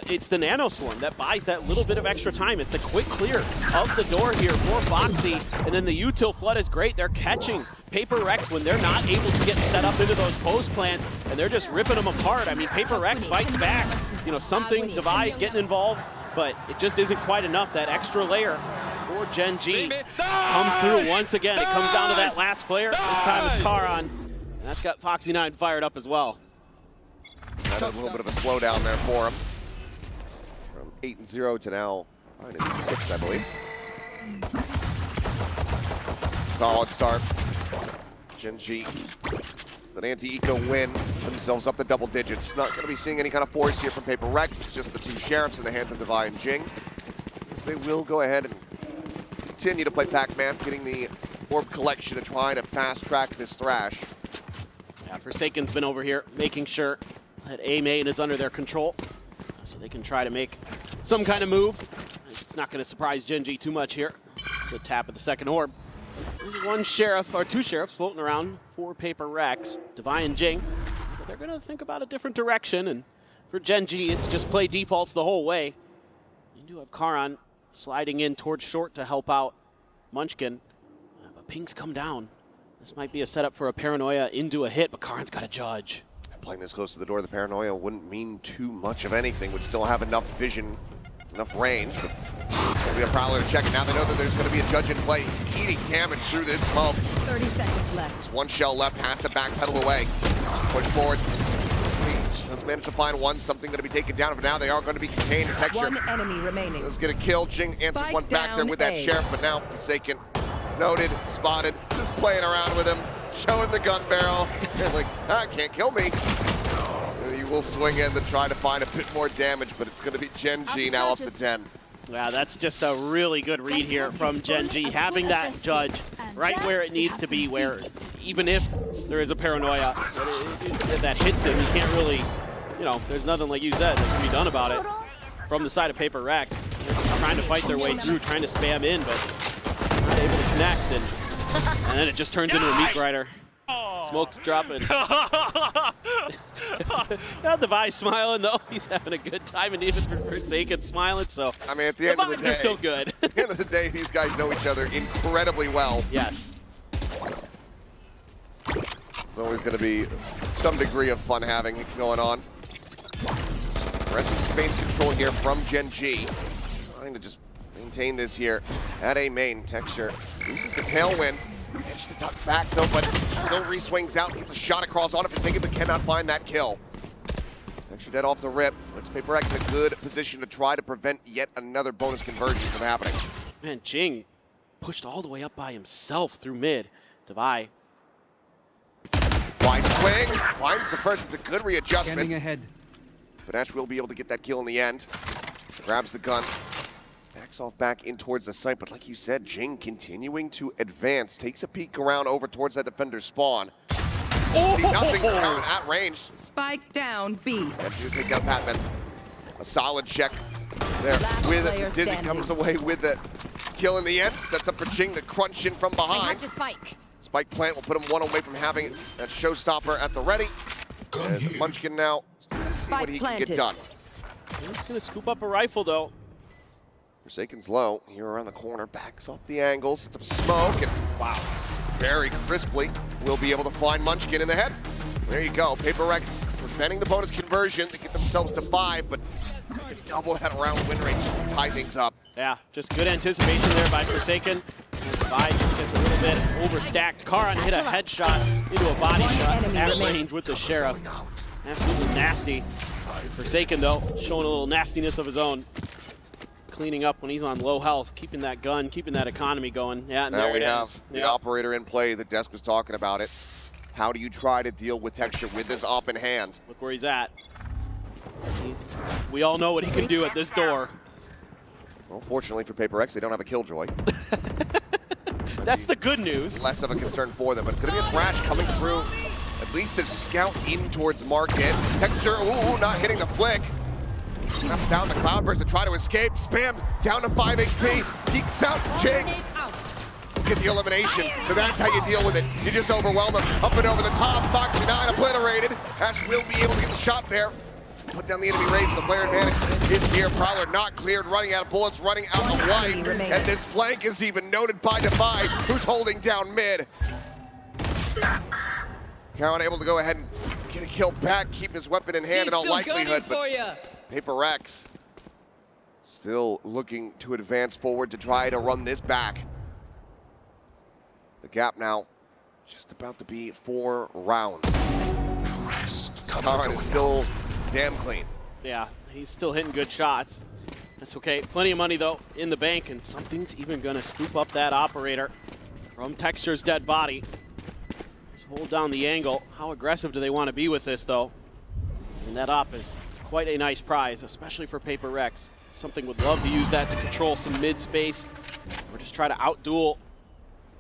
It's the Nano Swarm that buys that little bit of extra time. It's the quick clear of the door here for Foxy, and then the util flood is great. They're catching Paper Rex when they're not able to get set up into those post plants, and they're just ripping them apart. I mean, Paper Rex fights back. You know, something, Divide getting involved, but it just isn't quite enough. That extra layer for Gen.G comes through once again. It comes down to that last player. This time it's Taron. And that's got Foxy9 fired up as well. Had a little bit of a slowdown there for him. From 8-0 to now 9-6, I believe. Solid start. Gen.G, an anti-eco win, themselves up to double digits. Not going to be seeing any kind of force here from Paper Rex. It's just the 2 Sheriffs in the hands of Divide and Jing. So they will go ahead and continue to play Pac-Man, getting the orb collection to try to fast-track this Thrash. Yeah, Forsaken's been over here making sure that A main is under their control so they can try to make some kind of move. It's not going to surprise Gen.G too much here. Good tap at the second orb. There's 1 sheriff, or 2 sheriffs floating around for Paper Rex, Divine and Jing. But they're going to think about a different direction, and for Gen.G, it's just play defaults the whole way. You do have Karan sliding in towards short to help out Munchkin. But Ping's come down. This might be a setup for a Paranoia into a hit, but Karan's got to judge. Playing this close to the door, the Paranoia wouldn't mean too much of anything. Would still have enough vision, enough range. But there'll be a Prowler to check it. Now they know that there's going to be a judge in play. He's eating damage through this smoke. 30 seconds left. There's 1 shell left, has to backpedal away. Push forward. Let's manage to find 1, something going to be taken down, but now they are going to be contained as texture. 1 enemy remaining. Let's get a kill. Jing answers Spike 1 back there with that down A. Sheriff, but now Forsaken, noted, spotted, just playing around with him, showing the gun barrel. Like, can't kill me. He will swing in to try to find a bit more damage, but it's going to be Gen.G now up to 10. Yeah, that's just a really good read here from Gen.G, having that judge right where it needs to be, where even if there is a Paranoia that hits him, you can't really, you know, there's nothing, like you said, that can be done about it. From the side of Paper Rex, they're trying to fight their way through, trying to spam in, but not able to connect, and then it just turns into a meat grinder. Smoke's dropping. Now Devi's smiling though. He's having a good time, and even Forsaken smiling. So I mean, at the end of the day, are still good. At the end of the day, these guys know each other incredibly well. Yes. There's always going to be some degree of fun having going on. Aggressive space control here from Gen.G. Trying to just maintain this here at A main. Texture uses the tailwind. Manages to duck back though, but still re-swings out. Gets a shot across on it for Forsaken, but cannot find that kill. Texture dead off the rip. Puts Paper Rex in a good position to try to prevent yet another bonus conversion from happening. Man, Jing pushed all the way up by himself through mid. Devi. Wide swing. Finds the first. It's a good readjustment. Standing ahead. But will be able to get that kill in the end. Grabs the gun. Backs off back in towards the site, but like you said, Jing continuing to advance. Takes a peek around over towards that defender's spawn. See nothing at range. Spike down B. And you take out Patman. A solid check there. With it, Dizzy comes away with the kill in the end. Sets up for Jing to crunch in from behind. Spike. Spike plant will put him one away from having that showstopper at the ready. As Munchkin now see what he can get done. He's gonna scoop up a rifle though. Forsaken's low, here around the corner, backs off the angle, sets up smoke, and wow, very crisply will be able to find Munchkin in the head. There you go, Paper Rex preventing the bonus conversion to get themselves to 5, but the double head around win rate just to tie things up. Yeah, just good anticipation there by Forsaken. Vi just gets a little bit overstacked. Karan hit a headshot into a body shot at range with the Sheriff. Absolutely nasty. Forsaken though, showing a little nastiness of his own. Cleaning up when he's on low health, keeping that gun, keeping that economy going. Yeah, and now we have is. the operator in play. The desk was talking about it. How do you try to deal with Texture with this op in hand? Look where he's at. We all know what he can do at this door. Well, fortunately for Paper X, they don't have a Killjoy. That's the good news. Less of a concern for them, but it's going to be a Thrash coming through. At least a scout in towards Market. Texture, ooh, not hitting the flick. Snaps down the Cloudburst to try to escape. Spammed down to 5 HP. Peeks out to Jing. Get the elimination. So that's how you deal with it. You just overwhelm him. Up and over the top. Foxy 9 obliterated. Ash will be able to get the shot there. Put down the enemy raise. The player advantage is here. Prowler not cleared. Running out of bullets. Running out of life. And this flank is even noted by Defy, who's holding down mid. Cowan able to go ahead and get a kill back. Keep his weapon in hand in all likelihood. But Paper Rex still looking to advance forward to try to run this back. The gap now just about to be 4 rounds. Karan is still damn clean. Yeah, he's still hitting good shots. That's okay. Plenty of money though in the bank, and something's even gonna scoop up that operator from Texture's dead body. Let's hold down the angle. How aggressive do they want to be with this though? And that op is quite a nice prize, especially for Paper Rex. Something would love to use that to control some mid space or just try to outduel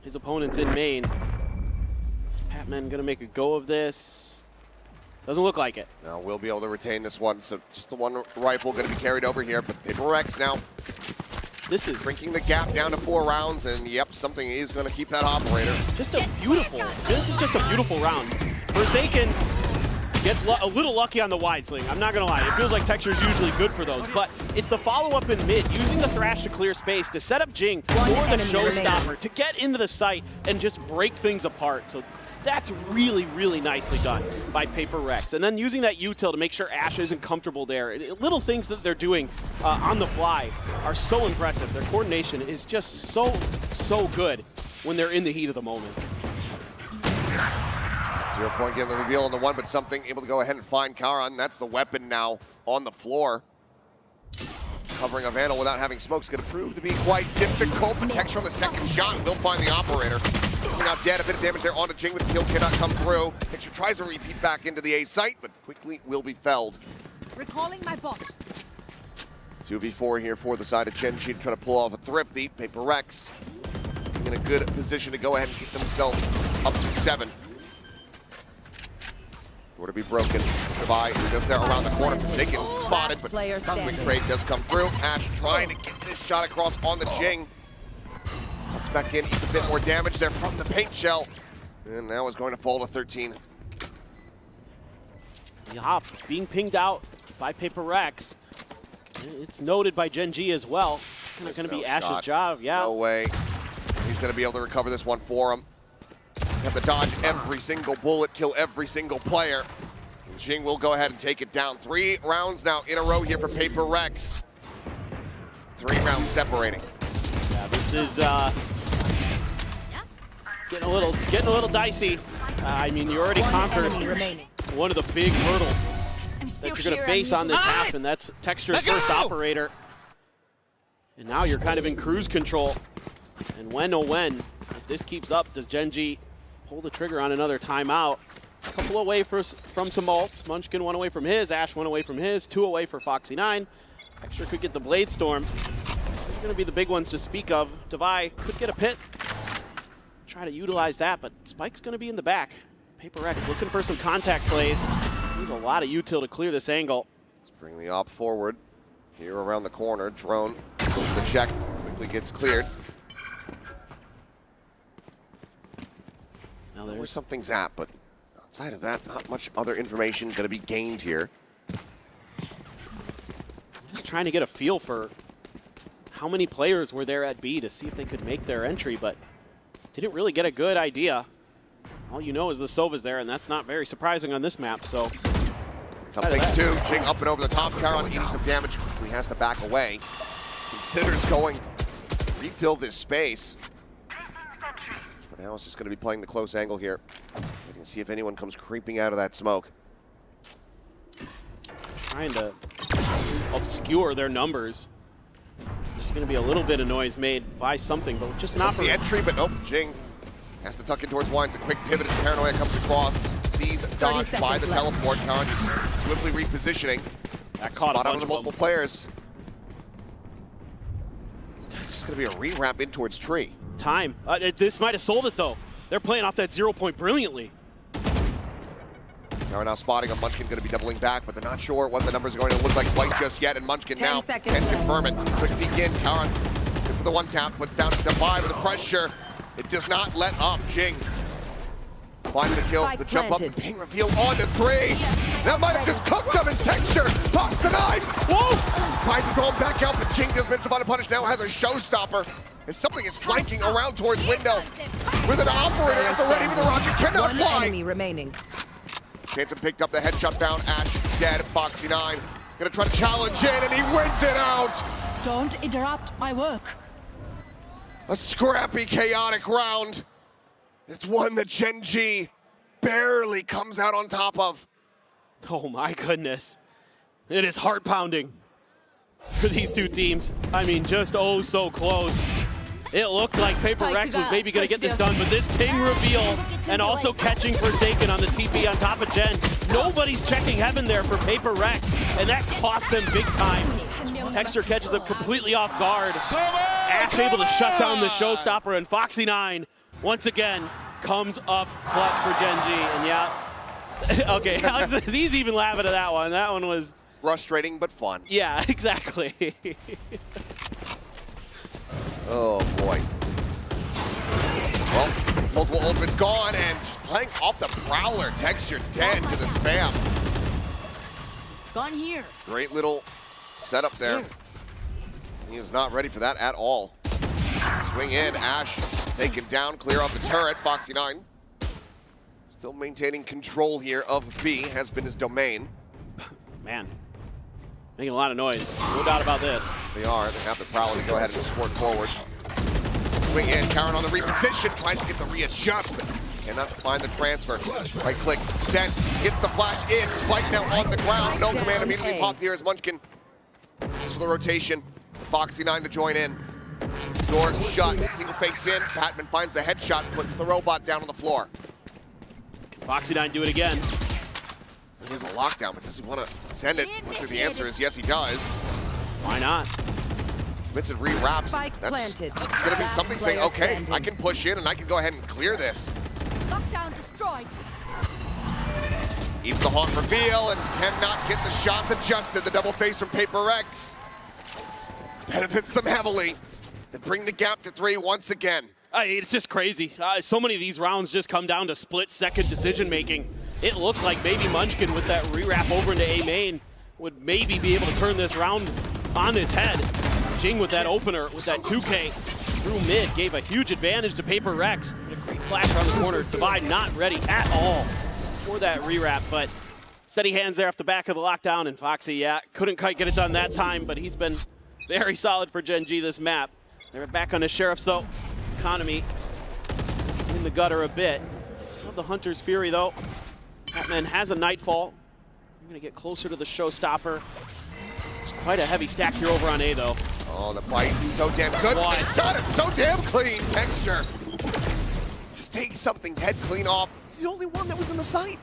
his opponents in main. Is Patman gonna make a go of this? Doesn't look like it. Now we'll be able to retain this one, so just the one rifle gonna be carried over here, but Paper Rex now this is shrinking the gap down to 4 rounds, and yep, something is gonna keep that operator. Just a beautiful, this is just a beautiful round. Forsaken gets a little lucky on the wide sling. I'm not gonna lie, it feels like Texture's usually good for those, but it's the follow-up in mid, using the Thrash to clear space, to set up Jing for the showstopper, to get into the site and just break things apart. So that's really, really nicely done by Paper Rex. And then using that util to make sure Ash isn't comfortable there. Little things that they're doing on the fly are so impressive. Their coordination is just so good when they're in the heat of the moment. 0 point getting the reveal on the one, but something able to go ahead and find Karan. That's the weapon now on the floor. Covering a Vandal without having smoke is going to prove to be quite difficult. Texture on the second shot will find the operator. Coming out dead, a bit of damage there onto Jing, but the kill cannot come through. Texture tries to repeat back into the A site, but quickly will be felled. Recalling my bot. 2v4 here for the side of Genji to try to pull off a thrifty. Paper Rex in a good position to go ahead and get themselves up to 7. Door to be broken. Goodbye. Just there around the corner. Forsaken spotted, but quick trade does come through. Ash trying to get this shot across on the Jing. Tucks back in, eats a bit more damage there from the paint shell. And now is going to fall to 13. The hop being pinged out by Paper Rex. It's noted by Genji as well. It's not going to be Ash's job. Yeah. No way. He's going to be able to recover this one for him. Have to dodge every single bullet, kill every single player. Jing will go ahead and take it down. 3 rounds now in a row here for Paper Rex. 3 rounds separating. Yeah, this is getting a little dicey. I mean, you already conquered one of the big hurdles that you're going to face on this half, and that's Texture's first operator. And now you're kind of in cruise control. And when, oh when, if this keeps up, does Genji pull the trigger on another timeout? A couple away from some ults. Munchkin 1 away from his, Ash 1 away from his, 2 away for Foxy 9. Texture could get the Blade Storm. These are going to be the big ones to speak of. Devi could get a pit. Try to utilize that, but Spike's going to be in the back. Paper Rex looking for some contact plays. There's a lot of util to clear this angle. Let's bring the op forward. Here around the corner, drone, the check, quickly gets cleared. where something's at, but outside of that, not much other information going to be gained here. Just trying to get a feel for how many players were there at B to see if they could make their entry, but didn't really get a good idea. All you know is the Sova's there, and that's not very surprising on this map, so. Couple things too, Jing up and over the top, Caron eating some damage, quickly has to back away. Considers going refill this space. For now, it's just going to be playing the close angle here. We can see if anyone comes creeping out of that smoke. Trying to obscure their numbers. There's going to be a little bit of noise made by something, but just not for the entry, but nope, Jing has to tuck in towards Wines. A quick pivot as Paranoia comes across. Sees dodged by the teleport. Caron just swiftly repositioning. That caught spot a out bunch of multiple players. It's just going to be a re-wrap in towards Tree. Time. This might have sold it, though. They're playing off that 0 point brilliantly. Caron now spotting a Munchkin going to be doubling back, but they're not sure what the numbers are going to look like quite just yet, and Munchkin now can confirm it. Quick peek in, Caron good for the one tap, puts down Divide with the pressure. It does not let up. Jing finding the kill, the jump up, ping reveal on to 3. That might have just cooked him, his texture, pops the knives. Whoa! Tries to throw him back out, but Jing does manage to find a punish, now has a showstopper. As something is flanking around towards window. With an operator at the ready, but the rocket cannot fly. One enemy remaining. Phantom picked up the headshot down, Ash dead, Foxy9 gonna try to challenge in, and he wins it out! Don't interrupt my work. A scrappy, chaotic round. It's one that Gen G barely comes out on top of. Oh my goodness. It is heart pounding for these two teams. I mean, just oh so close. It looked like Paper Rex was maybe going to get this done, but this ping reveal and also catching Forsaken on the TP on top of Gen. Nobody's checking heaven there for Paper Rex, and that cost them big time. Texture catches them completely off guard. Ash able to shut down the showstopper, and Foxy9 once again comes up clutch for Gen G. And yeah, okay, Alex, he's even laughing at that one. That one was frustrating but fun. Yeah, exactly. Oh boy. Well, multiple ultimates gone, and just playing off the Prowler. Texture dead to the spam. Gone here. Great little setup there. He is not ready for that at all. Swing in, Ash taken down, clear off the turret. Foxy9 still maintaining control here of B, has been his domain. Man, making a lot of noise, no doubt about this. They are, they have the Prowler to go ahead and escort forward. Swing in, Caron on the reposition, tries to get the readjustment. Cannot find the transfer. Right click, send, gets the flash in, Spike now on the ground. No command immediately popped here as Munchkin. Just for the rotation, Foxy9 to join in. Door shot, single face in, Patman finds the headshot, puts the robot down on the floor. Can Foxy9 do it again? This is a lockdown, but does he want to send it? Looks like the answer is yes, he does. Why not? Vincent re-wraps. That's going to be something saying, okay, I can push in and I can go ahead and clear this. Lockdown destroyed. Eats the haunt reveal and cannot get the shots adjusted. The double face from Paper Rex benefits them heavily. They bring the gap to 3 once again. It's just crazy. So many of these rounds just come down to split-second decision-making. It looked like maybe Munchkin with that re-wrap over into A main would maybe be able to turn this round on its head. Jing with that opener, with that 2K through mid, gave a huge advantage to Paper Rex. A great flash around the corner. Divide not ready at all for that re-wrap, but steady hands there off the back of the lockdown, and Foxy, yeah, couldn't quite get it done that time, but he's been very solid for Gen G this map. They're back on the Sheriffs, though. Economy in the gutter a bit. Still have the Hunter's Fury, though. Batman has a Nightfall. We're going to get closer to the showstopper. It's quite a heavy stack here over on A, though. Oh, the bite is so damn good. The shot is so damn clean. Texture just taking something's head clean off. He's the only one that was in the sight.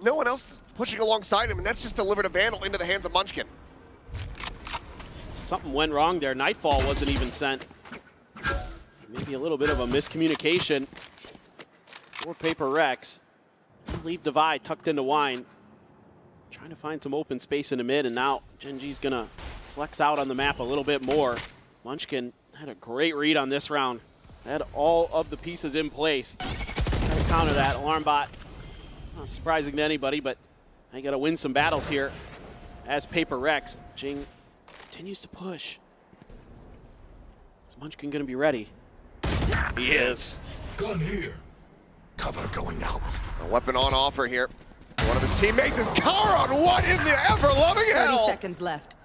No one else pushing alongside him, and that's just delivered a Vandal into the hands of Munchkin. Something went wrong there. Nightfall wasn't even sent. Maybe a little bit of a miscommunication for Paper Rex. Leave Divide tucked into Wine. Trying to find some open space in the mid, and now Gen G's gonna flex out on the map a little bit more. Munchkin had a great read on this round. Had all of the pieces in place. Trying to counter that. Alarm bot, not surprising to anybody, but I got to win some battles here as Paper Rex. Jing continues to push. Is Munchkin going to be ready? He is. Gun here. Cover going out. A weapon on offer here. One of his teammates is Karon. What in the ever-loving 30 hell? seconds left.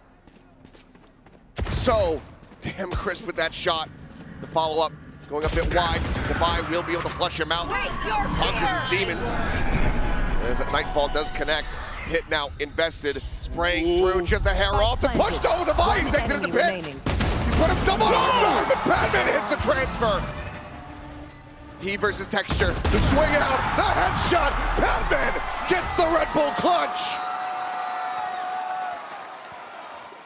So damn crisp with that shot. The follow-up going a bit wide. Devi will be able to flush him out. Hunters his demons. As that Nightfall does connect. Hit now invested. Spraying through just a hair off. The push though with Devi. He's exited the pit. He's put himself on arm, but Padman hits the transfer. He versus Texture. The swing out. The headshot. Padman gets the Red Bull clutch.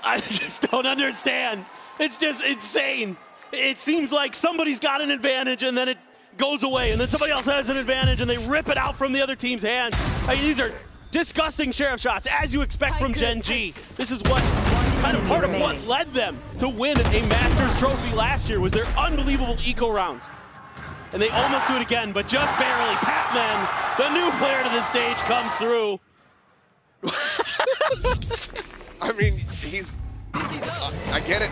I just don't understand. It's just insane. It seems like somebody's got an advantage and then it goes away, and then somebody else has an advantage and they rip it out from the other team's hand. I mean, these are disgusting sheriff shots, as you expect from Gen G. This is what kind of part of what led them to win a Masters trophy last year was their unbelievable eco rounds. And they almost do it again, but just barely. Patman, the new player to the stage, comes through. I mean, he's. I get it.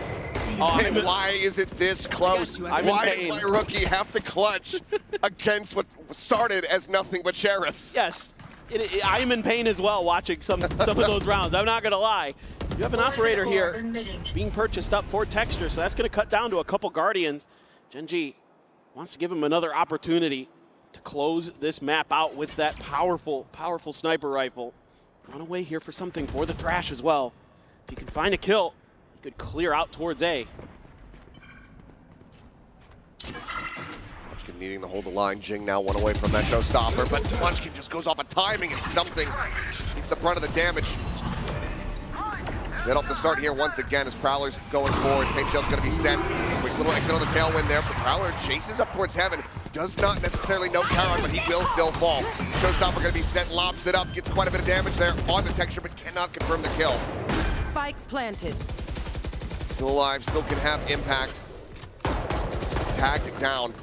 Why is it this close? Why does my rookie have to clutch against what started as nothing but sheriffs? Yes, I'm in pain as well watching some of those rounds. I'm not gonna lie. You have an operator here being purchased up for Texture, so that's gonna cut down to a couple Guardians. Gen G wants to give him another opportunity to close this map out with that powerful, powerful sniper rifle. On a way here for something for the Thrash as well. If he can find a kill, he could clear out towards A. Munchkin needing to hold the line. Jing now one away from that showstopper, but Munchkin just goes off of timing and something. He's the brunt of the damage. Get off the start here once again as Prowler's going forward. Paint Shell's going to be sent. Quick little exit on the tailwind there, but Prowler chases up towards heaven. Does not necessarily know Karon, but he will still fall. Showstopper going to be sent, lobs it up, gets quite a bit of damage there on the Texture, but cannot confirm the kill. Spike planted. Still alive, still can have impact. Tagged it down.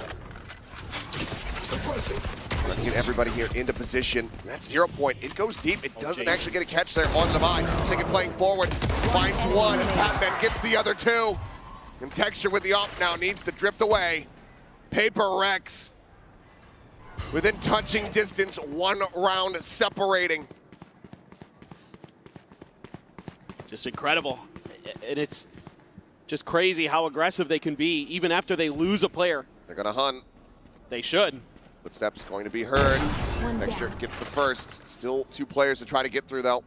Let's get everybody here into position. That's 0 point. It goes deep. It doesn't actually get a catch there on the Devi. Taking playing forward. Finds one, and Patman gets the other two. And Texture with the off now needs to drift away. Paper Rex within touching distance, 1 round separating. Just incredible. And it's just crazy how aggressive they can be even after they lose a player. They're gonna hunt. They should. Footsteps going to be heard. Texture gets the first. Still 2 players to try to get through though.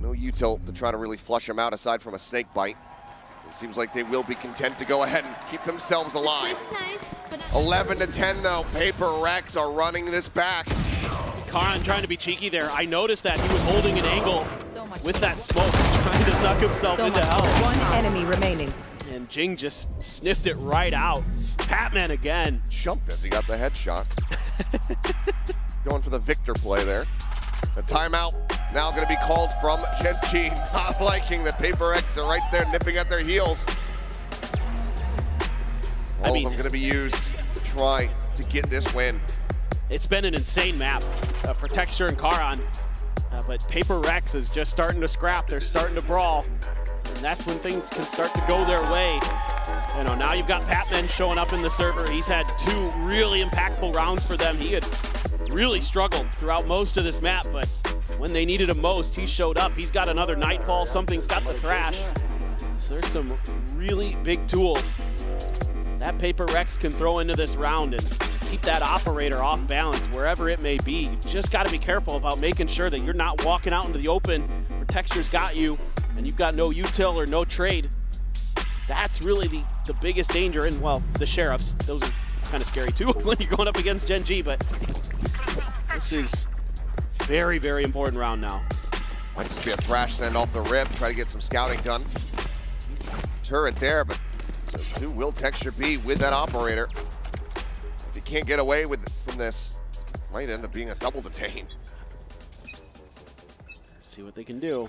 No util to try to really flush them out aside from a snake bite. It seems like they will be content to go ahead and keep themselves alive. 11 to 10 though. Paper Rex are running this back. Karon trying to be cheeky there. I noticed that he was holding an angle with that smoke, trying to knock himself into hell. 1 enemy remaining. And Jing just sniffed it right out. Patman again. Jumped as he got the headshot. Going for the Victor play there. A timeout now going to be called from Gen G. Not liking that Paper X are right there nipping at their heels. All of them going to be used to try to get this win. It's been an insane map for Texture and Karon. But Paper Rex is just starting to scrap. They're starting to brawl. And that's when things can start to go their way. You know, now you've got Patman showing up in the server. He's had 2 really impactful rounds for them. He had really struggled throughout most of this map, but when they needed him most, he showed up. He's got another Nightfall. Something's got the Thrash. So there's some really big tools that Paper Rex can throw into this round and to keep that operator off balance wherever it may be. You just got to be careful about making sure that you're not walking out into the open where Texture's got you and you've got no util or no trade. That's really the biggest danger. And, well, the Sheriffs, those are kind of scary too when you're going up against Gen G, but this is very, very important round now. Might just be a Thrash send off the rip, try to get some scouting done. Turret there, but so 2 will Texture be with that operator. If he can't get away from this, might end up being a double detain. Let's see what they can do.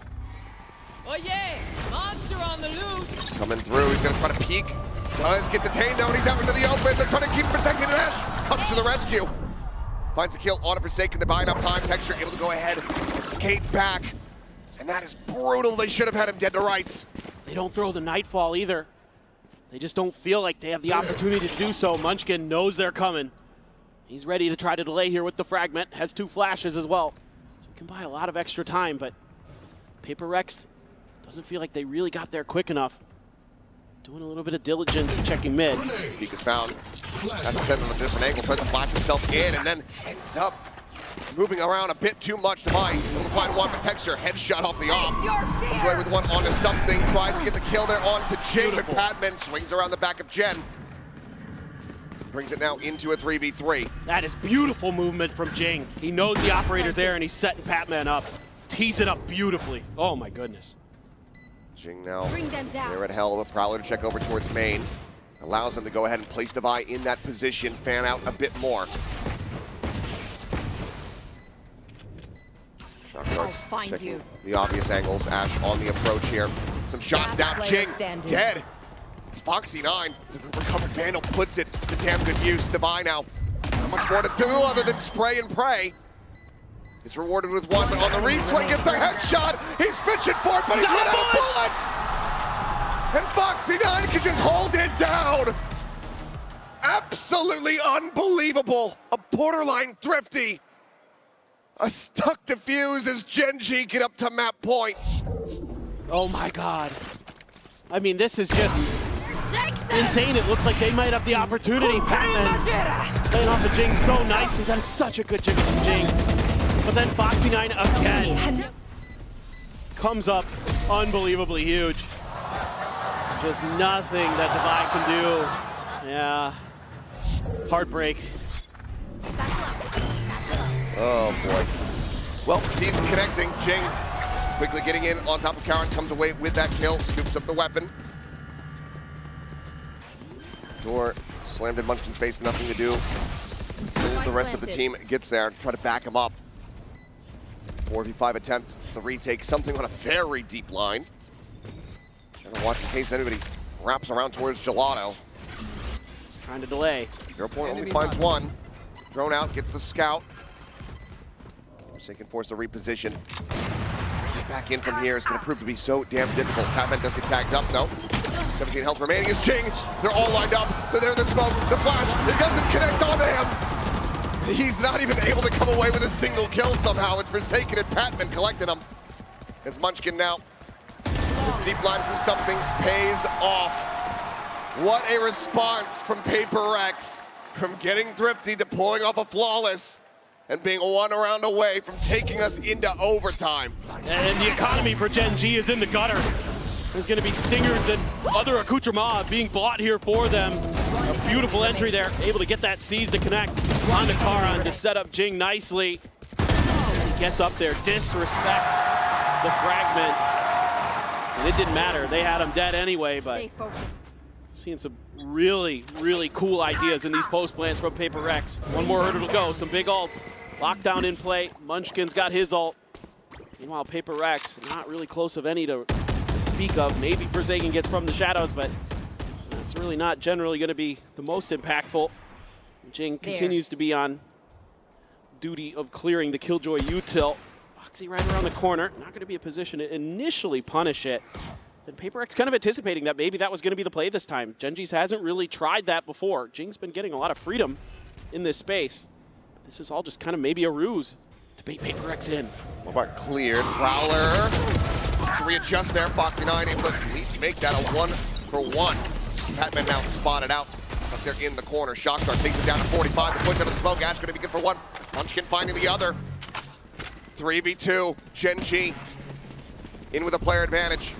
Oh yeah, monster on the loose. Coming through, he's gonna try to peek. Does get detained though, and he's out into the open. They're trying to keep him protected, and Ash comes to the rescue. Finds a kill on a Forsaken, they buy enough time. Texture able to go ahead, escape back. And that is brutal. They should have had him dead to rights. They don't throw the Nightfall either. They just don't feel like they have the opportunity to do so. Munchkin knows they're coming. He's ready to try to delay here with the fragment. Has 2 flashes as well. So we can buy a lot of extra time, but Paper Rex doesn't feel like they really got there quick enough. Doing a little bit of diligence, checking mid. Peak is found. Has to send him a different angle, tries to flash himself in, and then ends up moving around a bit too much to buy. Able to find one with Texture, headshot off the off. Away with one onto something, tries to get the kill there onto Jing, but Patman swings around the back of Jen. Brings it now into a 3v3. That is beautiful movement from Jing. He knows the operator's there, and he's setting Patman up. Tees it up beautifully. Oh my goodness. Jing now, they're at hell. The Prowler to check over towards main. Allows him to go ahead and place Devi in that position, fan out a bit more. I'll find you. The obvious angles. Ash on the approach here. Some shots down. Jing dead. It's Foxy9. The recovered Vandal puts it to damn good use. Devi now. Not much more to do other than spray and pray. Gets rewarded with one, but on the reswing gets the headshot. He's fishing for it, but he's run out of bullets. And Foxy9 can just hold it down. Absolutely unbelievable. A borderline thrifty. A stuck defuse as Gen G get up to map point. Oh my god. I mean, this is just insane. It looks like they might have the opportunity. Patman playing off of Jing so nicely. That is such a good jig from Jing. But then Foxy9 again comes up unbelievably huge. Just nothing that Devi can do. Yeah. Heartbreak. Oh boy. Well, season connecting. Jing quickly getting in on top of Karen, comes away with that kill, scoops up the weapon. Door slammed in Munchkin's face, nothing to do until the rest of the team gets there, try to back him up. 4v5 attempt, the retake, something on a very deep line. Gotta watch in case anybody wraps around towards Gelato. Just trying to delay. 0 point only finds one. Thrown out, gets the scout. Forsaken force to reposition. Get back in from here is going to prove to be so damn difficult. Patman does get tagged up, though. 17 health remaining is Jing. They're all lined up. They're there, the smoke, the flash. It doesn't connect onto him. He's not even able to come away with a single kill somehow. It's Forsaken and Patman collecting him. It's Munchkin now. This deep line from something pays off. What a response from Paper Rex. From getting thrifty to pulling off a flawless and being 1 round away from taking us into overtime. And the economy for Gen G is in the gutter. There's going to be stingers and other accoutrements being bought here for them. A beautiful entry there, able to get that seize to connect onto Karan to set up Jing nicely. He gets up there, disrespects the fragment. And it didn't matter, they had him dead anyway, but seeing some really, really cool ideas in these post plans from Paper Rex. One more hurdle to go, some big ults. Lockdown in play, Munchkin's got his ult. Meanwhile, Paper Rex, not really close of any to speak of. Maybe Forsaken gets from the shadows, but that's really not generally going to be the most impactful. Jing continues to be on duty of clearing the Killjoy util. Foxy right around the corner, not going to be a position to initially punish it. Then Paper X kind of anticipating that maybe that was going to be the play this time. Gen G's hasn't really tried that before. Jing's been getting a lot of freedom in this space. This is all just kind of maybe a ruse to bait Paper X in. What about cleared? Prowler to readjust there. Foxy9 able to at least make that a 1-for-1. Patman now spotted out. Up there in the corner. Shockstar takes it down to 45. The push out of the smoke. Ash going to be good for one. Munchkin finding the other. 3v2. Gen G in with a player advantage.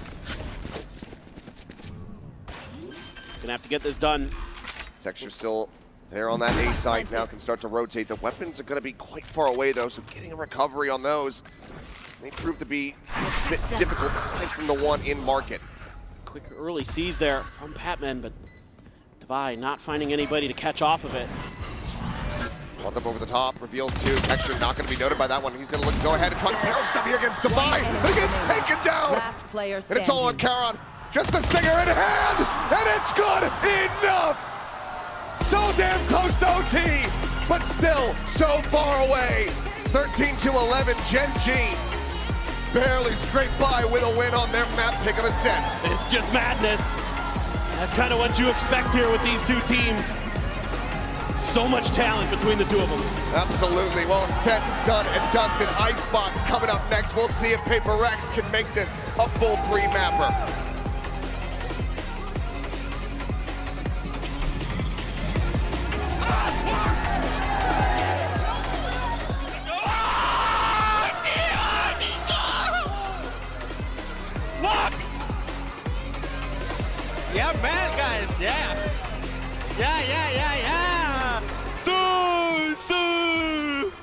Gonna have to get this done. Texture still there on that A site, now can start to rotate. The weapons are gonna be quite far away though, so getting a recovery on those may prove to be a bit difficult aside from the one in market. Quick early seize there from Patman, but Devi not finding anybody to catch off of it. Want them over the top, reveals two. Texture not gonna be noted by that one. He's gonna look to go ahead and try to barrel step here against Devi, but he gets taken down! Last player and it's all on Karan. Just the stinger in hand, and it's good enough! So damn close to OT, but still so far away. 13-11, Gen G barely scraped by with a win on their map pick of a set. It's just madness. That's kind of what you expect here with these two teams. So much talent between the two of them. Absolutely. Well said, done, and dusted. Icebox coming up next. We'll see if Paper Rex can make this a full 3-mapper. Yeah, man, guys, yeah.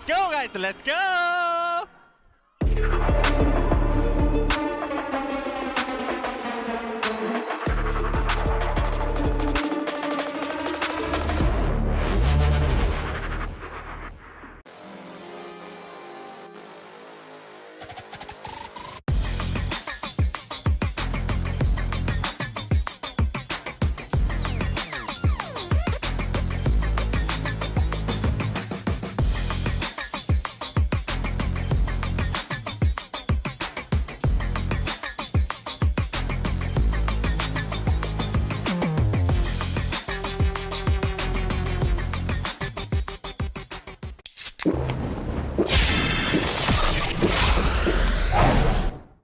Go, guys, let's go.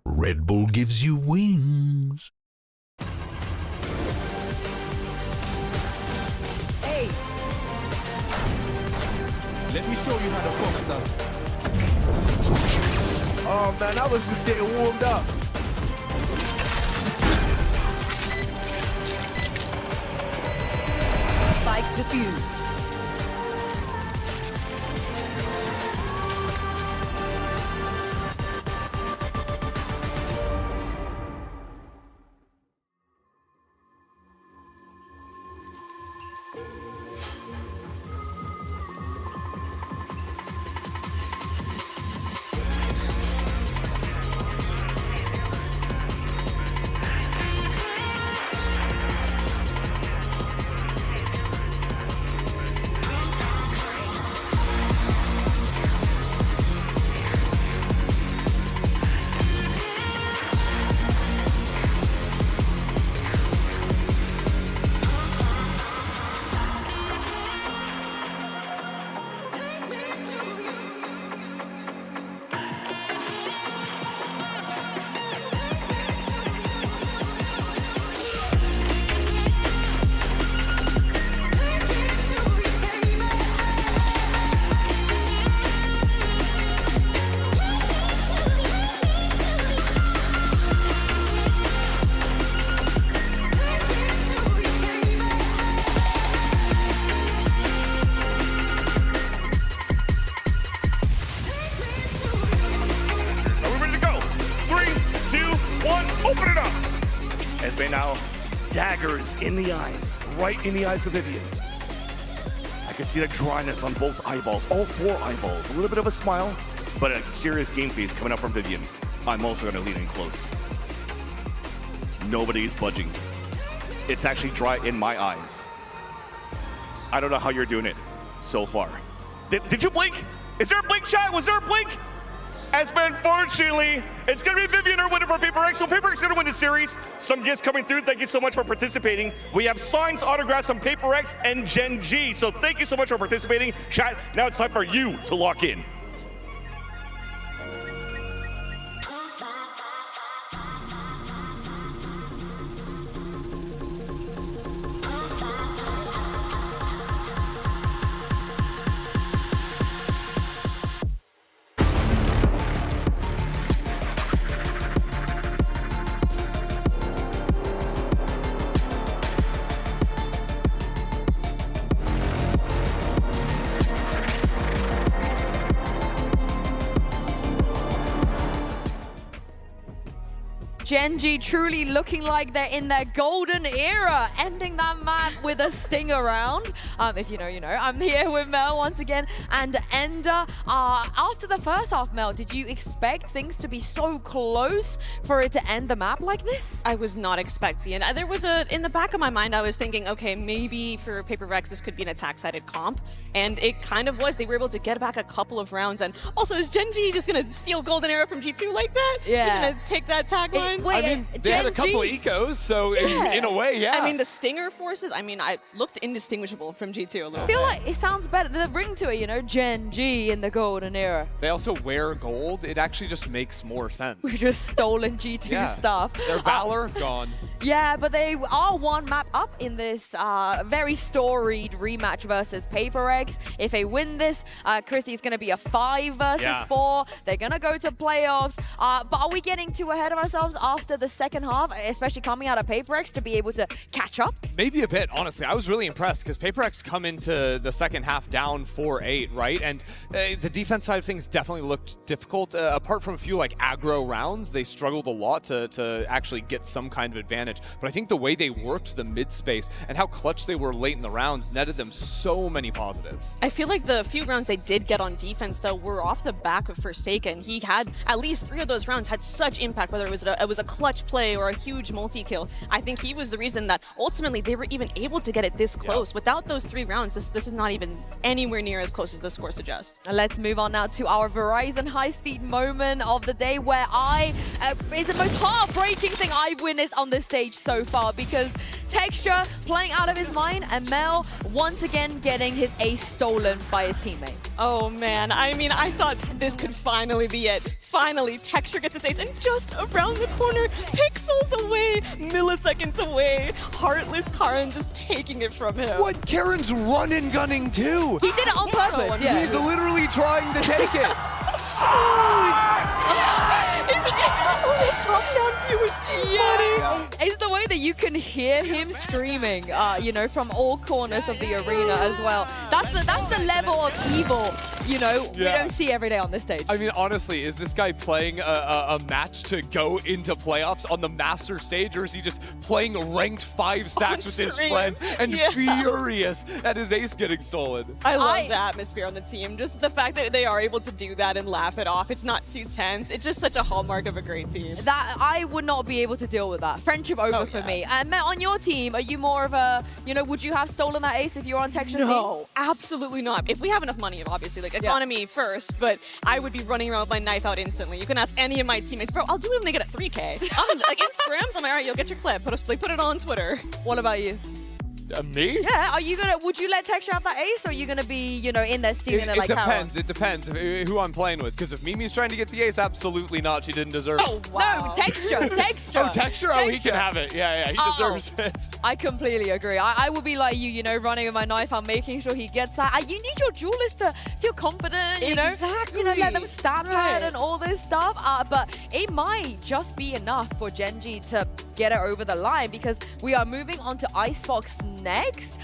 Red Bull gives you wings. Hey. Let me show you how the folks does it. Oh man, I was just getting warmed up. Spike defused. Open it up! Esme now, daggers in the eyes, right in the eyes of Vivian. I can see the dryness on both eyeballs, all 4 eyeballs. A little bit of a smile, but a serious game face coming up from Vivian. I'm also gonna lean in close. Nobody's budging. It's actually dry in my eyes. I don't know how you're doing it so far. Did you blink? Is there a blink, chat? Was there a blink? Esme, unfortunately, it's going to be Vivian or winner for Paper Rex. So Paper Rex is going to win the series. Some gifts coming through. Thank you so much for participating. We have signs, autographs on Paper Rex and Gen G. So thank you so much for participating. Chat, now it's time for you to lock in. Gen.G truly looking like they're in their golden era, ending that map with a stinger round. If you know, you know. I'm here with Mel once again and Ender. After the first half, Mel, did you expect things to be so close for it to end the map like this? I was not expecting it. There was in the back of my mind, I was thinking, okay, maybe for Paper Rex, this could be an attack-sided comp. And it kind of was. They were able to get back a couple of rounds. And also, is Gen.G just going to steal golden era from G2 like that? Yeah. Just going to take that tagline? I mean, they had a couple of ecos, so in a way, yeah. I mean, the stinger forces, I mean, I looked indistinguishable from G2 a little I feel bit. like it sounds better. The ring to it, you know, Gen.G in the golden era. They also wear gold. It actually just makes more sense. We've just stolen G2 stuff. Their Valor, gone. Yeah, but they are one map up in this very storied rematch versus Paper Rex. If they win this, Christy's going to be a 5 versus 4. They're going to go to playoffs. But are we getting too ahead of ourselves after the second half, especially coming out of Paper Rex, to be able to catch up? Maybe a bit, honestly. I was really impressed because Paper Rex come into the second half down 4-8, right? And the defense side of things definitely looked difficult. Apart from a few like aggro rounds, they struggled a lot to actually get some kind of advantage. But I think the way they worked the mid space and how clutch they were late in the rounds netted them so many positives. I feel like the few rounds they did get on defense, though, were off the back of Forsaken. He had at least 3 of those rounds had such impact, whether it was a clutch play or a huge multi-kill. I think he was the reason that ultimately they were even able to get it this close. Without those 3 rounds, this is not even anywhere near as close as the score suggests. Let's move on now to our Verizon high-speed moment of the day, where it's the most heartbreaking thing I've witnessed on this stage so far, because Texture playing out of his mind and Mel once again getting his ace stolen by his teammate. Oh man, I mean, I thought this could finally be it. Finally, Texture gets his ace, and just around the corner, pixels away, milliseconds away, Heartless Karin just taking it from him. What? Karen's run and gunning too! He did it on purpose, yeah. He's literally trying to take it! The top-down view is too funny. It's the way that you can hear him screaming, you know, from all corners of the arena as well. That's the level of evil, you know, we don't see every day on this stage. I mean, honestly, is this guy playing a match to go into playoffs on the master stage, or is he just playing ranked 5 stacks with his friend and furious at his ace getting stolen? I love the atmosphere on the team. Just the fact that they are able to do that and laugh it off. It's not too tense. It's just such a hallmark of a great team. That I would not be able to deal with that. Friendship over for me. And Matt, on your team, are you more of a, you know, would you have stolen that ace if you were on Texture's team? No, absolutely not. If we have enough money, obviously, like economy first, but I would be running around with my knife out instantly. You can ask any of my teammates, bro, I'll do it when they get at 3K. Like Instagrams, I'm like, all right, you'll get your clip. Put it on Twitter. What about you? Me? Yeah, would you let Texture have that ace, or are you gonna be, you know, in there stealing it like depends. It depends who I'm playing with. Because if Mimi's trying to get the ace, absolutely not. She didn't deserve it. Oh, wow. No, Texture. Oh, Texture? Oh, he can have it. Yeah, he deserves it. I completely agree. I would be like you know, running with my knife. I'm making sure he gets that. You need your duelist to feel confident, you know? Exactly. You know, let them stat pad and all this stuff. But it might just be enough for Gen.G to get it over the line, because we are moving on to Icebox next.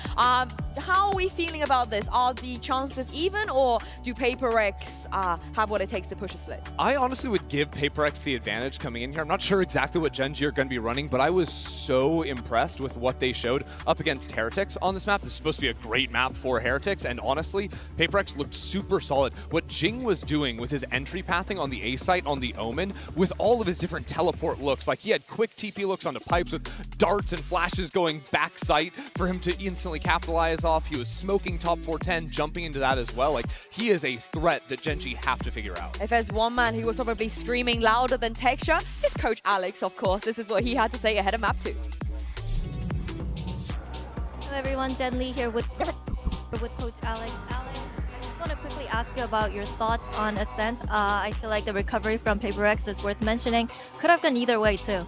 How are we feeling about this? Are the chances even, or do Paper Rex have what it takes to push a split? I honestly would give Paper Rex the advantage coming in here. I'm not sure exactly what Gen.G are going to be running, but I was so impressed with what they showed up against Heretics on this map. This is supposed to be a great map for Heretics, and honestly, Paper Rex looked super solid. What Jing was doing with his entry pathing on the A site on the Omen, with all of his different teleport looks, like he had quick TP looks onto pipes with darts and flashes going back site for him to instantly capitalize off. He was smoking top 410, jumping into that as well. Like, he is a threat that Gen.G have to figure out. If there's one man who was probably screaming louder than Texture, it's Coach Alex, of course. This is what he had to say ahead of map 2. Hello everyone, Jen Lee here with Coach Alex. Alex, I just want to quickly ask you about your thoughts on Ascent. I feel like the recovery from Paper Rex is worth mentioning. Could have gone either way too.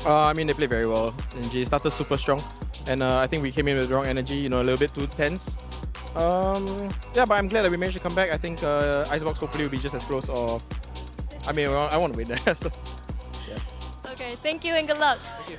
I mean, they played very well. G started super strong, and I think we came in with the wrong energy, you know, a little bit too tense. Yeah, but I'm glad that we managed to come back. I think Icebox hopefully will be just as close, or I mean, I want to win there. So, yeah. Okay, thank you and good luck. Thank you.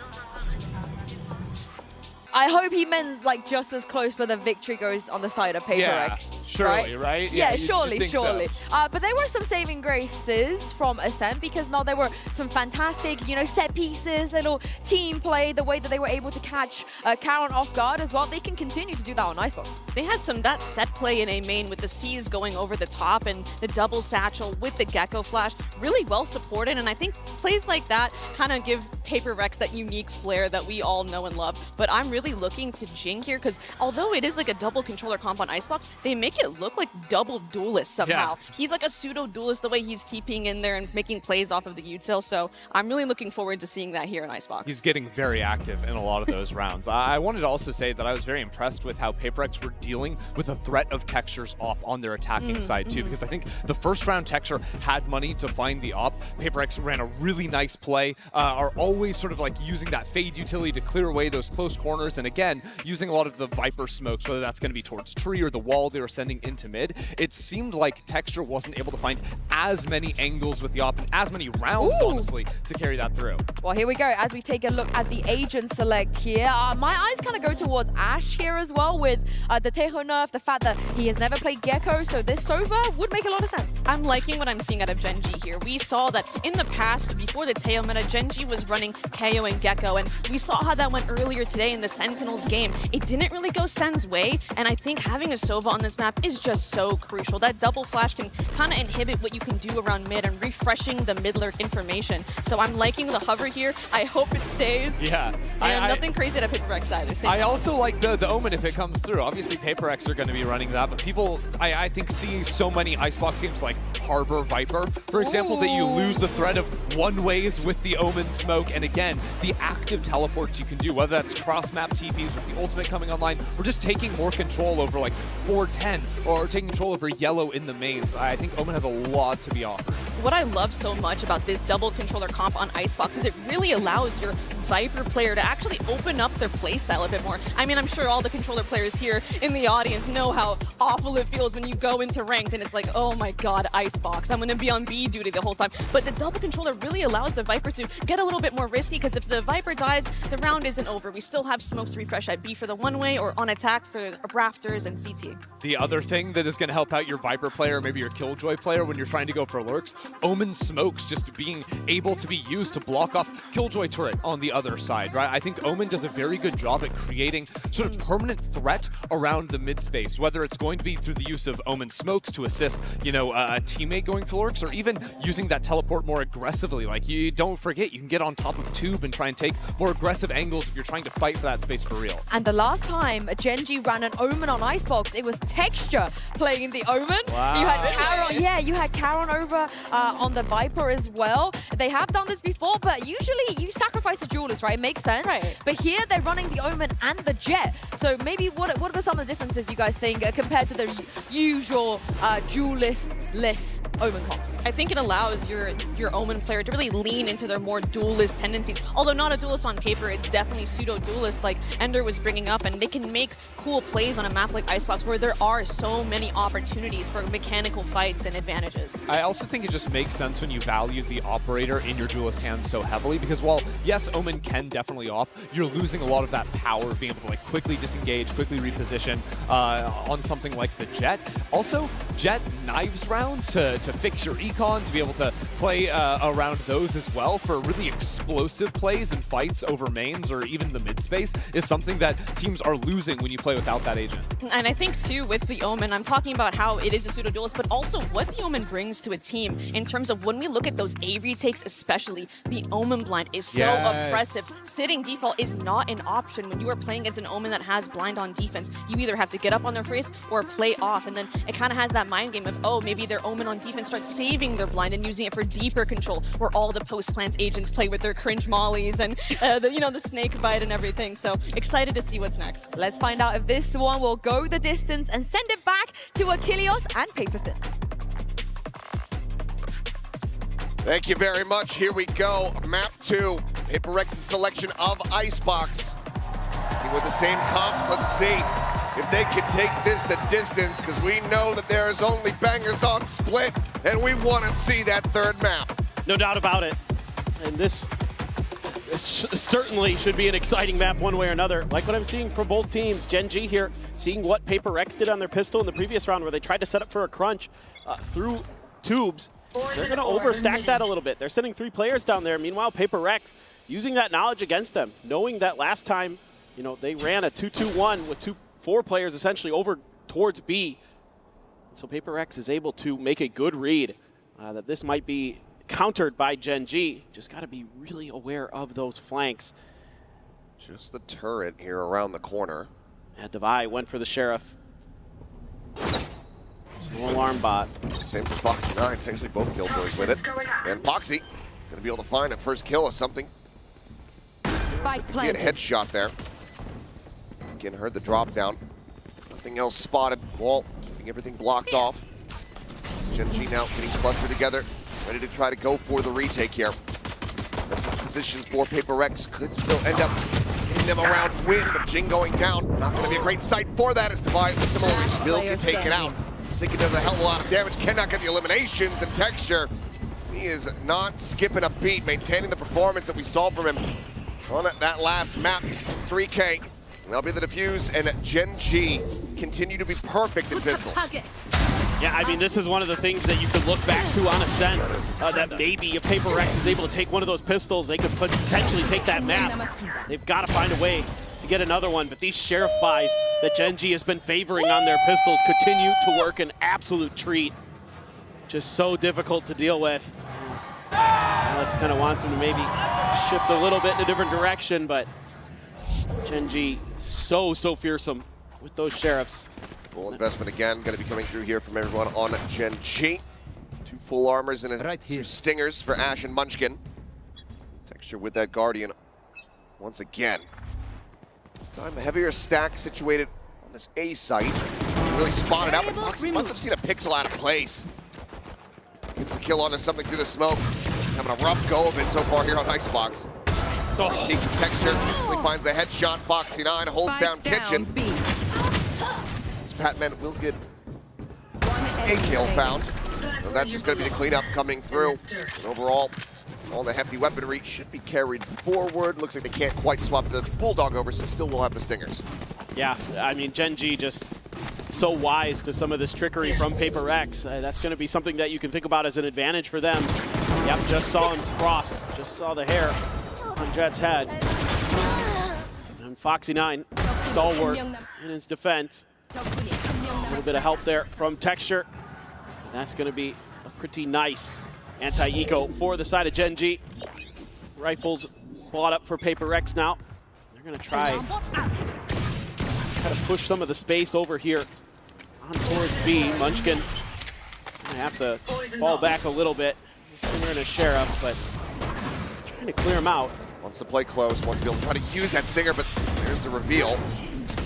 I hope he meant like just as close, but the victory goes on the side of Paper X. Surely, right? Yeah, you'd surely. think so. But there were some saving graces from Ascent because now there were some fantastic, set pieces, little team play, the way that they were able to catch Karen off guard as well. They can continue to do that on Icebox. They had that set play in A main with the C's going over the top and the double satchel with the Gecko flash, really well supported. And I think plays like that kind of give Paper Rex that unique flair that we all know and love. But I'm really looking to Jing here because although it is like a double controller comp on Icebox, they make it look like double duelist somehow. Yeah. He's like a pseudo duelist the way he's TPing in there and making plays off of the util. So I'm really looking forward to seeing that here in Icebox. He's getting very active in a lot of those rounds. I wanted to also say that I was very impressed with how Paper X were dealing with the threat of Texture's op on their attacking side too, because I think the first round Texture had money to find the op. Paper X ran a really nice play, are always sort of like using that fade utility to clear away those close corners, and again, using a lot of the Viper smokes, whether that's going to be towards tree or the wall they were sending into mid. It seemed like Texture wasn't able to find as many angles with the op, and as many rounds, honestly, to carry that through. Well, here we go. As we take a look at the agent select here, my eyes kind of go towards Ash here as well with the Tejo nerf, the fact that he has never played Gecko, so this Sova would make a lot of sense. I'm liking what I'm seeing out of Genji here. We saw that in the past, before the Teo meta, Genji was running KO and Gecko, and we saw how that went earlier today in the Sentinels game. It didn't really go Sen's way, and I think having a Sova on this map is just so crucial. That double flash can kind of inhibit what you can do around mid and refreshing the mid lurk information. So I'm liking the hover here. I hope it stays. Yeah. And nothing crazy at Paper X either. I also like the Omen if it comes through. Obviously, Paper X are going to be running that, but people, I think, see so many Icebox games like Harbor Viper, for example, that you lose the threat of one-ways with the Omen smoke, and again, the active teleports you can do, whether that's cross-map TPs with the ultimate coming online, or just taking more control over like 410, or taking control over yellow in the mains. I think Omen has a lot to be offered. What I love so much about this double controller comp on Icebox is it really allows your Viper player to actually open up their playstyle a bit more. I mean, I'm sure all the controller players here in the audience know how awful it feels when you go into ranked and it's like, oh my god, Icebox, I'm going to be on B duty the whole time. But the double controller really allows the Viper to get a little bit more risky, because if the Viper dies, the round isn't over. We still have smokes to refresh at B for the one-way or on attack for Rafters and CT. The other thing that is going to help out your Viper player, maybe your Killjoy player when you're trying to go for lurks, Omen smokes just being able to be used to block off Killjoy turret on the other side, right? I think Omen does a very good job at creating sort of permanent threat around the mid space, whether it's going to be through the use of Omen smokes to assist, a teammate going for lurks, or even using that teleport more aggressively. Like, you don't forget, you can get on top of Tube and try and take more aggressive angles if you're trying to fight for that space for real. And the last time Genji ran an Omen on Icebox, it was Texture playing the Omen. Wow. You had Karen, you had Karen over on the Viper as well. They have done this before, but usually you sacrifice a duelist, right? It makes sense. Right. But here they're running the Omen and the Jet. So maybe what are some of the differences you guys think compared to the usual duelist-less Omen comps? I think it allows your Omen player to really lean into their more duelist tendencies. Although not a duelist on paper, it's definitely pseudo-duelist like Ender was bringing up, and they can make cool plays on a map like Icebox where there are so many opportunities for mechanical fights and advantages. I also think it just makes sense when you value the operator in your duelist hands so heavily, because while, yes, Omen can definitely op, you're losing a lot of that power of being able to like quickly disengage, quickly reposition on something like the Jet. Also, Jet knives rounds to fix your econ, to be able to play around those as well for really explosive plays and fights over mains or even the mid space is something that teams are losing when you play without that agent. And I think too with the Omen, I'm talking about how it is a pseudo duelist, but also what the Omen brings to a team in terms of when we look at those A retakes, especially the Omen blind is so oppressive. Sitting default is not an option when you are playing against an Omen that has blind on defense. You either have to get up on their face or play off, and then it kind of has that mind game of, oh, maybe their Omen on defense starts saving their blind and using it for deeper control, where all the post-plants agents play with their cringe mollies and the snake bite and everything. So excited to see what's next. Let's find out if this one will go the distance and send it back to Achilles and Paperthin. Thank you very much. Here we go. Map 2. Paper Rex's selection of Icebox. Sticking with the same comps. Let's see if they can take this the distance, because we know that there's only bangers on Split, and we want to see that third map. No doubt about it. And this It certainly should be an exciting map one way or another. Like what I'm seeing from both teams. Gen G here, seeing what Paper Rex did on their pistol in the previous round where they tried to set up for a crunch through tubes. They're going to overstack that a little bit. They're sending 3 players down there. Meanwhile, Paper Rex using that knowledge against them, knowing that last time, you know, they ran a 2-2-1 with 4 players essentially over towards B. So Paper Rex is able to make a good read that this might be countered by Gen G. Just got to be really aware of those flanks. Just the turret here around the corner. And Devi went for the Sheriff. No alarm bot. Same for Foxy9, it's actually both kill boys with it. And Foxy gonna be able to find a first kill of something. Get a headshot there. Again, heard the drop down. Nothing else spotted. Wall keeping everything blocked off. Gen G now getting clustered together, ready to try to go for the retake here. That's some positions for Paper Rex. Could still end up getting them around win, but Jing going down. Not gonna be a great sight for that as Devi similarly will get taken out. Sinkin does a hell of a lot of damage, cannot get the eliminations, and Texture, he is not skipping a beat, maintaining the performance that we saw from him on that last map, 3K. And that'll be the defuse, and Gen G continue to be perfect in pistols. Yeah, I mean, this is one of the things that you could look back to on Ascent, that maybe if Paper Rex is able to take one of those pistols, they could potentially take that map. They've got to find a way to get another one, but these Sheriff buys that Gen G has been favoring on their pistols continue to work an absolute treat. Just so difficult to deal with. Alex kind of wants him to maybe shift a little bit in a different direction, but Gen G so fearsome with those Sheriffs. Full investment again, going to be coming through here from everyone on Gen G. 2 full armors and 2 stingers for Ash and Munchkin. Texture with that Guardian once again. This time a heavier stack situated on this A site. Really spotted out, but Foxy must have seen a pixel out of place. Gets the kill onto something through the smoke. Having a rough go of it so far here on Icebox. Peek Texture instantly finds the headshot. Foxy9 holds down Kitchen. This Patman will get a kill found. So that's just going to be the cleanup coming through. And overall, all the hefty weaponry should be carried forward. Looks like they can't quite swap the Bulldog over, so still will have the Stingers. Yeah, I mean, Gen G just so wise to some of this trickery from Paper Rex. That's going to be something that you can think about as an advantage for them. Yep, just saw him cross. Just saw the hair on Jet's head. And Foxy9, stalwart in his defense. A little bit of help there from Texture. That's going to be a pretty nice anti-eco for the side of Gen G. Rifles bought up for Paper Rex now. They're going to try to push some of the space over here on towards B. Munchkin going to have to fall back a little bit. Stinger and a Sheriff, but trying to clear him out. Wants to play close, wants to be able to try to use that Stinger, but there's the reveal.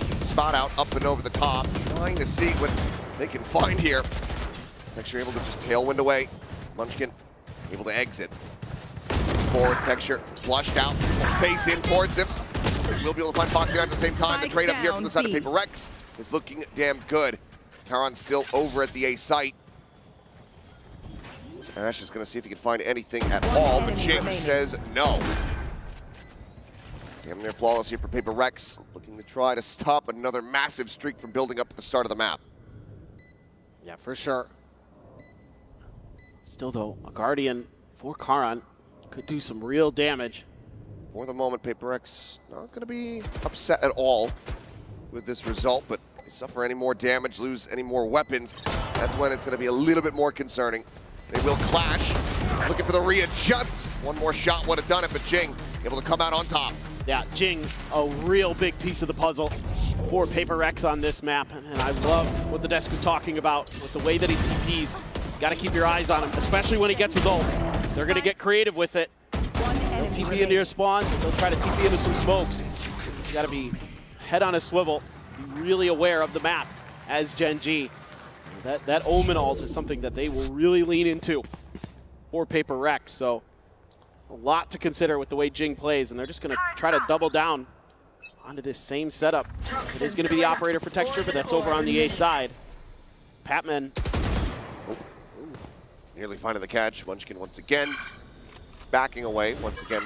Gets a spot out, up and over the top, trying to see what they can find here. Texture able to just tailwind away. Munchkin able to exit. Forward, Texture flushed out, face in towards him. We'll be able to find Foxy9 at the same time. The trade up here from the side of Paper Rex is looking damn good. Taron's still over at the A site. Ash is going to see if he can find anything at all, but Jing says no. Damn near flawless here for Paper Rex, looking to try to stop another massive streak from building up at the start of the map. Yeah, for sure. Still though, a Guardian for Karan could do some real damage. For the moment, Paper Rex not going to be upset at all with this result, but if they suffer any more damage, lose any more weapons, that's when it's going to be a little bit more concerning. They will clash, looking for the readjust. One more shot would have done it, but Jing able to come out on top. Yeah, Jing, a real big piece of the puzzle for Paper Rex on this map, and I love what the desk was talking about with the way that he TPs. Got to keep your eyes on him, especially when he gets his ult. They're going to get creative with it. They'll TP into your spawn. They'll try to TP into some smokes. You got to be head on a swivel, be really aware of the map as Gen G. That Omen ult is something that they will really lean into for Paper Rex. So a lot to consider with the way Jing plays, and they're just going to try to double down onto this same setup. It is going to be the operator for Texture, but that's over on the A side. Patman. Nearly finding the catch. Munchkin once again backing away. Once again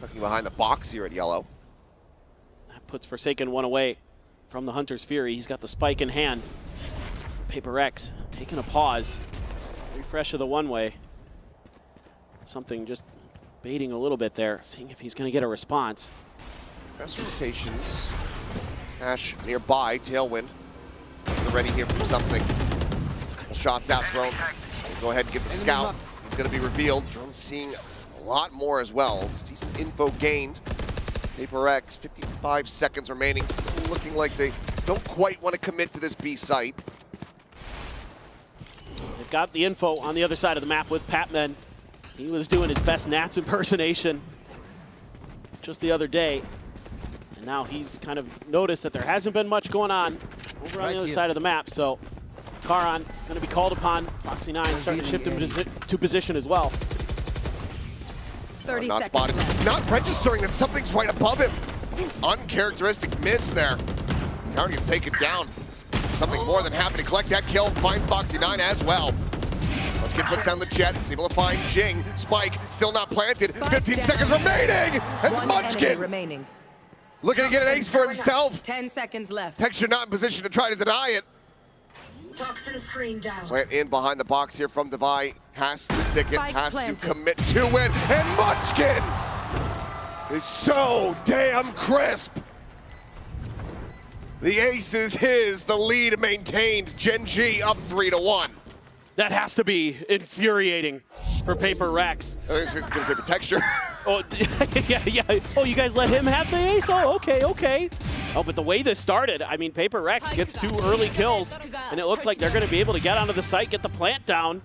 Tucking behind the box here at yellow. That puts Forsaken one away from the Hunter's Fury. He's got the spike in hand. Paper X taking a pause. Refresh of the one-way. Something just baiting a little bit there, seeing if he's going to get a response. Best rotations. Ash nearby, Tailwind. Ready here for something. Just a couple shots out, Drone. Go ahead and get the scout. He's going to be revealed. Drone's seeing a lot more as well. It's decent info gained. Paper X, 55 seconds remaining. Still looking like they don't quite want to commit to this B site. They've got the info on the other side of the map with Patman. He was doing his best Nats impersonation just the other day. And now he's kind of noticed that there hasn't been much going on over on the other side of the map. So Karan going to be called upon. Foxy9 starting to shift him to position as well. 30 not seconds spotted, left. not registering that something's right above him. Uncharacteristic miss there. Karan gets taken down. Something more than happy to collect that kill. Finds Foxy9 as well. Munchkin puts down the jet. He's able to find Jing. Spike still not planted. 15 seconds remaining as Munchkin remaining. looking to get an ace for himself. 10 seconds left. Texture not in position to try to deny it. Toxin screen down. Plant in behind the box here from Devi. Has to stick it, Spike has planted. to commit to it. And Munchkin is so damn crisp. The ace is his, the lead maintained. Gen G up 3-1. That has to be infuriating for Paper Rex. I was gonna say for Texture. Oh, yeah. Oh, you guys let him have the ace? Oh, okay. Oh, but the way this started, I mean, Paper Rex gets 2 early kills, and it looks like they're going to be able to get onto the site, get the plant down,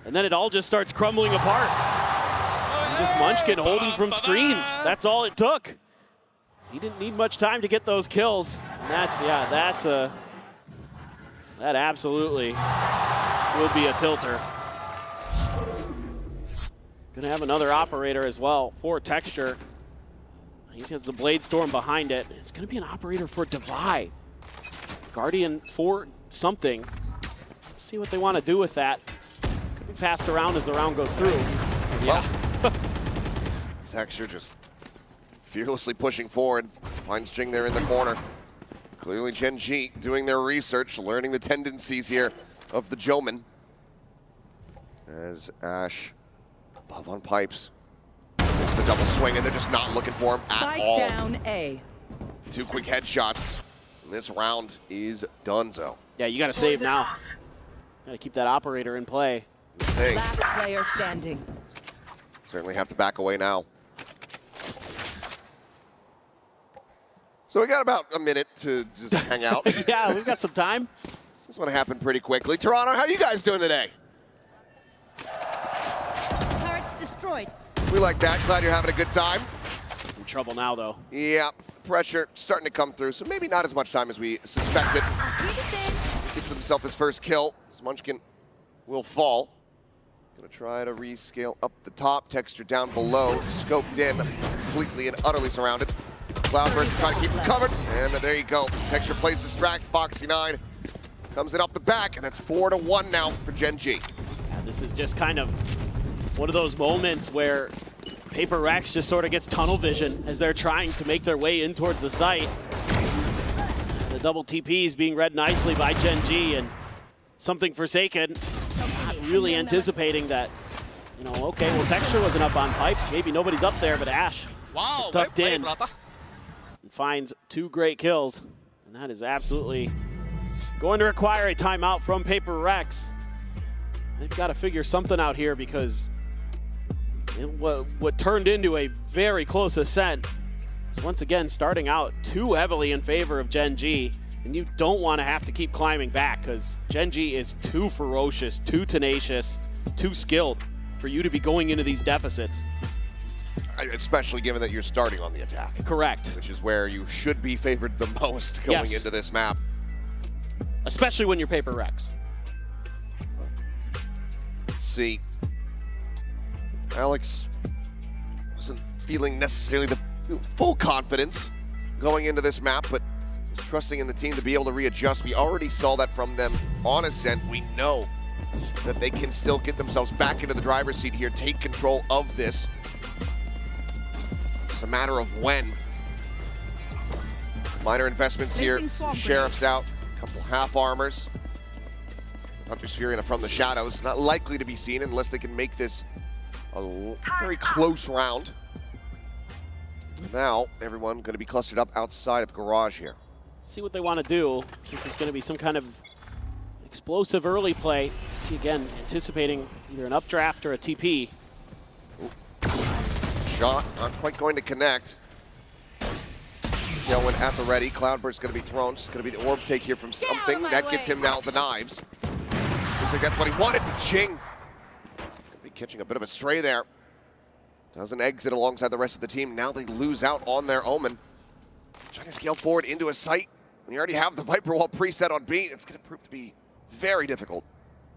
and then it all just starts crumbling apart. And just Munchkin holding from screens. That's all it took. He didn't need much time to get those kills. And that absolutely would be a tilter. Gonna have another operator as well for Texture. He's got the Blade Storm behind it. It's gonna be an operator for Devi. Guardian for something. Let's see what they want to do with that. Could be passed around as the round goes through. Yeah. Well, Texture just fearlessly pushing forward. Finds Jing there in the corner. Clearly Gen G doing their research, learning the tendencies here of the Joman. As Ash above on pipes. It's the double swing and they're just not looking for him at all. Spike down A. 2 quick headshots. And this round is donezo. Yeah, you gotta save now. Gotta keep that operator in play. Hey, Last player standing. certainly have to back away now. So we got about a minute to just hang out. Yeah, we've got some time. This one happened pretty quickly. Toronto, how you guys doing today? Turret destroyed. We like that. Glad you're having a good time. He's in trouble now, though. Yeah, pressure starting to come through, so maybe not as much time as we suspected. Gets himself his first kill. As Munchkin will fall. Gonna try to rescale up the top. Texture down below. Scoped in, completely and utterly surrounded. Cloudburst trying to keep him covered, and there you go. Texture plays distract. Foxy9 comes in off the back, and that's 4-1 now for Gen G. Yeah, this is just kind of one of those moments where Paper Rex just sort of gets tunnel vision as they're trying to make their way in towards the site. The double TP is being read nicely by Gen G, and something Forsaken not really anticipating that, you know, okay, well, Texture wasn't up on pipes. Maybe nobody's up there, but Ash tucked in and finds 2 great kills. And that is absolutely going to require a timeout from Paper Rex. They've got to figure something out here because what turned into a very close ascent is once again starting out too heavily in favor of Gen G. And you don't want to have to keep climbing back because Gen G is too ferocious, too tenacious, too skilled for you to be going into these deficits. Especially given that you're starting on the attack. Correct. Which is where you should be favored the most going into this map. Especially when you're Paper Rex. Let's see. Alex wasn't feeling necessarily the full confidence going into this map, but was trusting in the team to be able to readjust. We already saw that from them on Ascent. We know that they can still get themselves back into the driver's seat here, take control of this. It's a matter of when. Minor investments here. Sheriff's out. A couple half armors. Hunter's Fury from the shadows. Not likely to be seen unless they can make this a very close round. Now, everyone going to be clustered up outside of garage here. See what they want to do. This is going to be some kind of explosive early play. See, again, anticipating either an updraft or a TP. Shot, not quite going to connect. Tailwind at the ready. Cloudburst going to be thrown. It's going to be the orb take here from something. That gets him now the knives. Seems like that's what he wanted, but Jing be catching a bit of a stray there. Doesn't exit alongside the rest of the team. Now they lose out on their Omen. Trying to scale forward into a site. When you already have the Viper Wall preset on B, it's going to prove to be very difficult.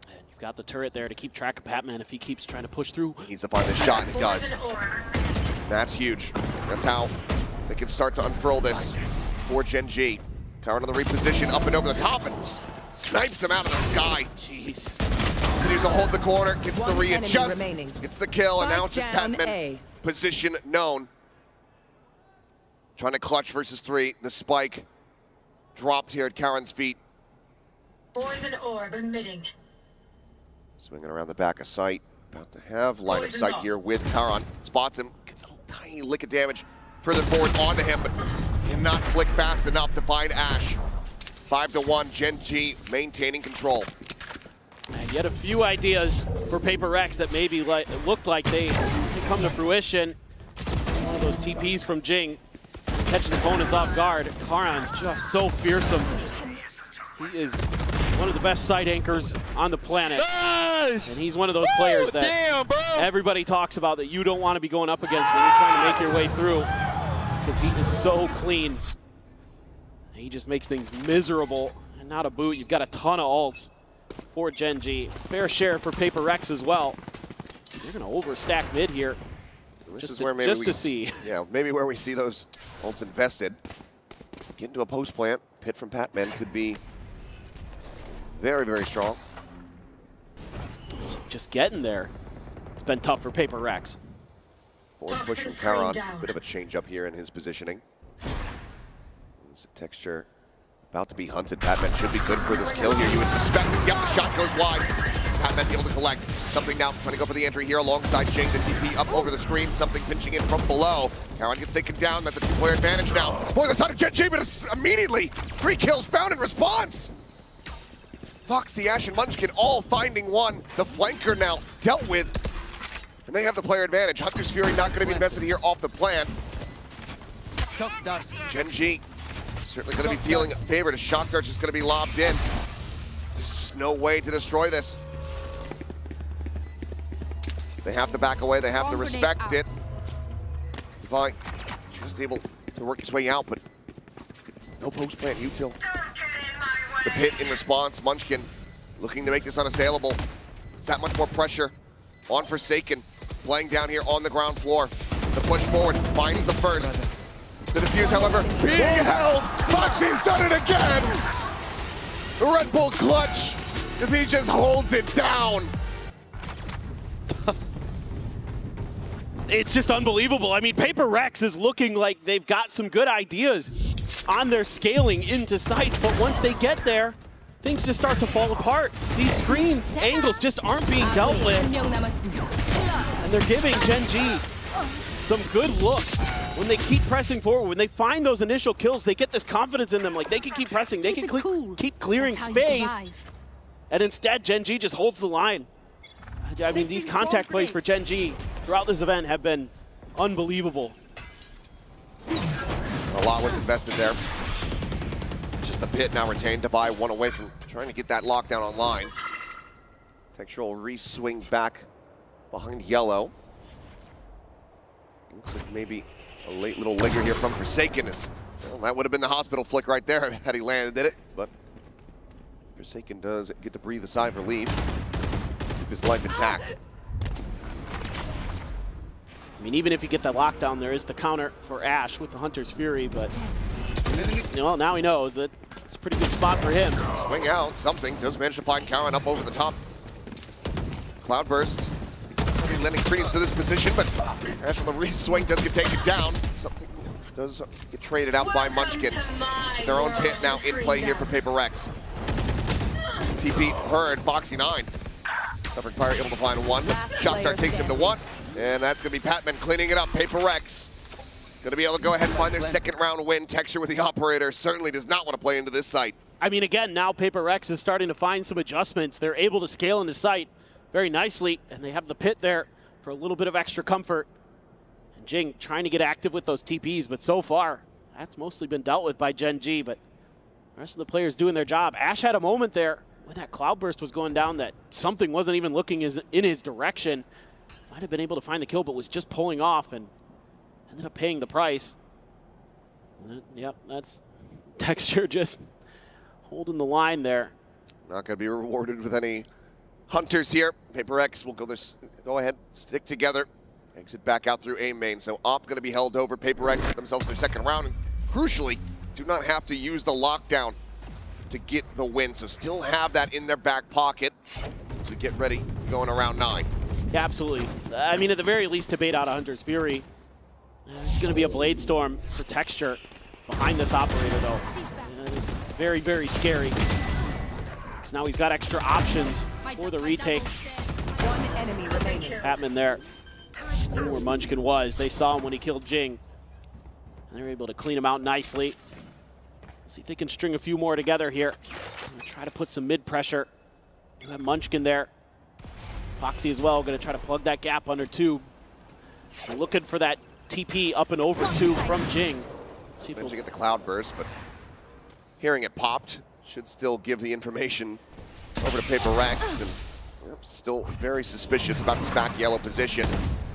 And you've got the turret there to keep track of Patman if he keeps trying to push through. He needs to find the shot, and he does. That's huge. That's how they can start to unfurl this for Gen G. Power to the reposition, up and over the top, and just snipes him out of the sky. Jeez. Continues to hold the corner, gets the readjust, gets the kill, and now it's just Patman position known. Trying to clutch versus 3. The spike dropped here at Karen's feet. Poison orb emitting. Swinging around the back of sight. About to have line of sight here with Karan. Spots him, gets a tiny lick of damage further forward onto him, but cannot flick fast enough to find Ash. 5-1, Gen G maintaining control. And yet a few ideas for Paper Rex that maybe looked like they come to fruition. One of those TPs from Jing catches opponents off guard. Karan just so fearsome. He is one of the best side anchors on the planet. Nice! And he's one of those players that everybody talks about that you don't want to be going up against when you're trying to make your way through, because he is so clean. He just makes things miserable. And not a boot. You've got a ton of ults for Gen G. Fair share for Paper Rex as well. They're going to overstack mid here. This is where maybe just to see. Yeah, maybe where we see those ults invested. Get into a post plant. Pit from Patman could be very, very strong. It's just getting there. It's been tough for Paper Rex. Force push from Karan. Bit of a change up here in his positioning. It's a texture about to be hunted. Patman should be good for this kill here. You would suspect this. Yep, the shot goes wide. Patman able to collect. Something now trying to go for the entry here alongside Jing. The TP up over the screen. Something pinching in from below. Karan gets taken down. That's a 2-player advantage now. For the side of Gen G, but immediately 3 kills found in response. Foxy, Ash, and Munchkin all finding one. The flanker now dealt with. And they have the player advantage. Hunter's Fury not going to be invested here off the plant. Gen G certainly going to be feeling favored. A shock dart's just going to be lobbed in. There's just no way to destroy this. They have to back away. They have to respect it. Divine just able to work his way out, but no post plant util. The pit in response. Munchkin looking to make this unassailable. It's that much more pressure on Forsaken. Playing down here on the ground floor. The push forward finds the first. The defuse, however, being held. Foxy's done it again. Red Bull clutch as he just holds it down. It's just unbelievable. I mean, Paper Rex is looking like they've got some good ideas on their scaling into sight, but once they get there, things just start to fall apart. These screens, angles just aren't being dealt with. And they're giving Gen G some good looks when they keep pressing forward. When they find those initial kills, they get this confidence in them. Like, they can keep pressing. They can keep clearing space. And instead, Gen G just holds the line. I mean, these contact plays for Gen G throughout this event have been unbelievable. A lot was invested there. Just the pit now retained to buy one away from trying to get that lockdown online. Textural re-swing back behind yellow. Looks like maybe a late little ligger here from Forsaken. Well, that would have been the hospital flick right there had he landed it, but Forsaken does get to breathe a sigh of relief. Keep his life intact. I mean, even if you get that lockdown, there is the counter for Ash with the Hunter's Fury, but you know, now he knows that it's a pretty good spot for him. Swing out, something does manage to find Karan up over the top. Cloudburst. He lending credence to this position, but Ash on the re-swing does get taken down. Something does get traded out by Munchkin. Their own pit now in play here for Paper Rex. TP heard, Boxy 9. Suffering Fire able to find one. Shock Dart takes him to one, and that's going to be Patman cleaning it up. Paper Rex going to be able to go ahead and find their second round win. Texture with the operator certainly does not want to play into this site. I mean, again, now Paper Rex is starting to find some adjustments. They're able to scale into sight very nicely, and they have the pit there for a little bit of extra comfort. And Jing trying to get active with those TPs, but so far, that's mostly been dealt with by Gen G, but the rest of the players doing their job. Ash had a moment there when that Cloudburst was going down that something wasn't even looking in his direction. Might have been able to find the kill, but was just pulling off and ended up paying the price. Yep, that's Texture just holding the line there. Not going to be rewarded with any hunters here. Paper X will go ahead, stick together, exit back out through A main. So Op going to be held over. Paper X get themselves their second round, and crucially, do not have to use the lockdown to get the win. So still have that in their back pocket as we get ready to go in around 9. Yeah, absolutely. I mean, at the very least, to bait out a Hunter's Fury. It's going to be a Blade Storm for Texture behind this operator, though. That is very, very scary. Because now he's got extra options for the retakes. One enemy remaining. Patman there. Knew where Munchkin was. They saw him when he killed Jing. And they're able to clean him out nicely. See if they can string a few more together here. Try to put some mid pressure. You have Munchkin there. Foxy as well, going to try to plug that gap under tube. They're looking for that TP up and over tube from Jing. See if we'll get the Cloudburst, but hearing it popped should still give the information over to Paper Rex. And we're still very suspicious about this back yellow position.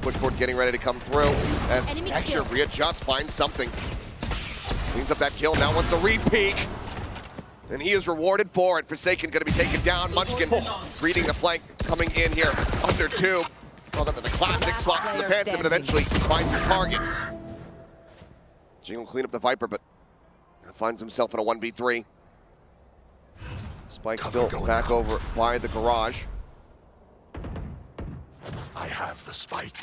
Pushboard getting ready to come through as Texture readjusts, finds something. Cleans up that kill, now wants the re-peek. And he is rewarded for it. Forsaken going to be taken down. Munchkin reading the flank, coming in here under tube. Calls up to the classic, swaps to the Phantom, and eventually finds his target. Jing will clean up the Viper, but finds himself in a 1v3. Spike still back over by the garage. I have the spike.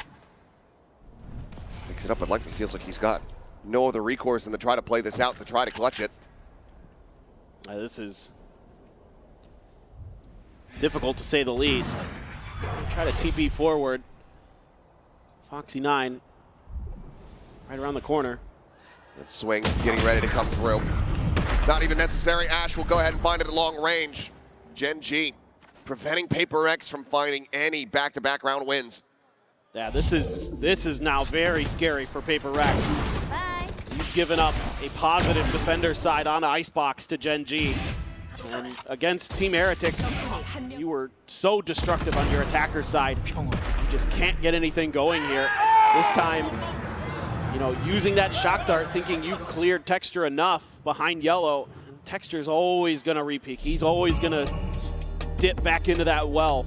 Picks it up, but likely feels like he's got no other recourse than to try to play this out, to try to clutch it. This is difficult to say the least. Try to TP forward. Foxy 9 right around the corner. That swing getting ready to come through. Not even necessary. Ash will go ahead and find it at long range. Gen G preventing Paper X from finding any back-to-back round wins. Yeah, this is now very scary for Paper Rex. You've given up a positive defender side on Icebox to Gen G. And against Team Heretics, you were so destructive on your attacker side. You just can't get anything going here. This time, you know, using that shock dart, thinking you've cleared Texture enough behind yellow. Texture's always gonna repeat. He's always gonna dip back into that well.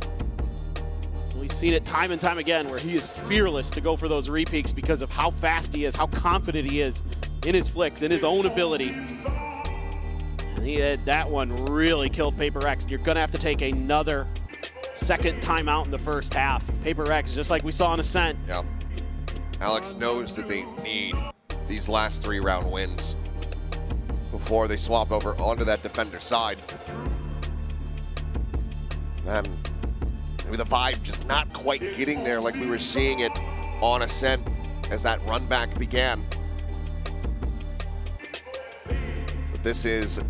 We've seen it time and time again where he is fearless to go for those repeaks because of how fast he is, how confident he is in his flicks, in his own ability. And that one really killed Paper X. You're gonna have to take another second timeout in the first half. Paper X, just like we saw in Ascent. Yep. Alex knows that they need these last 3 round wins before they swap over onto that defender side. And maybe the vibe just not quite getting there like we were seeing it on Ascent as that run back began. But this is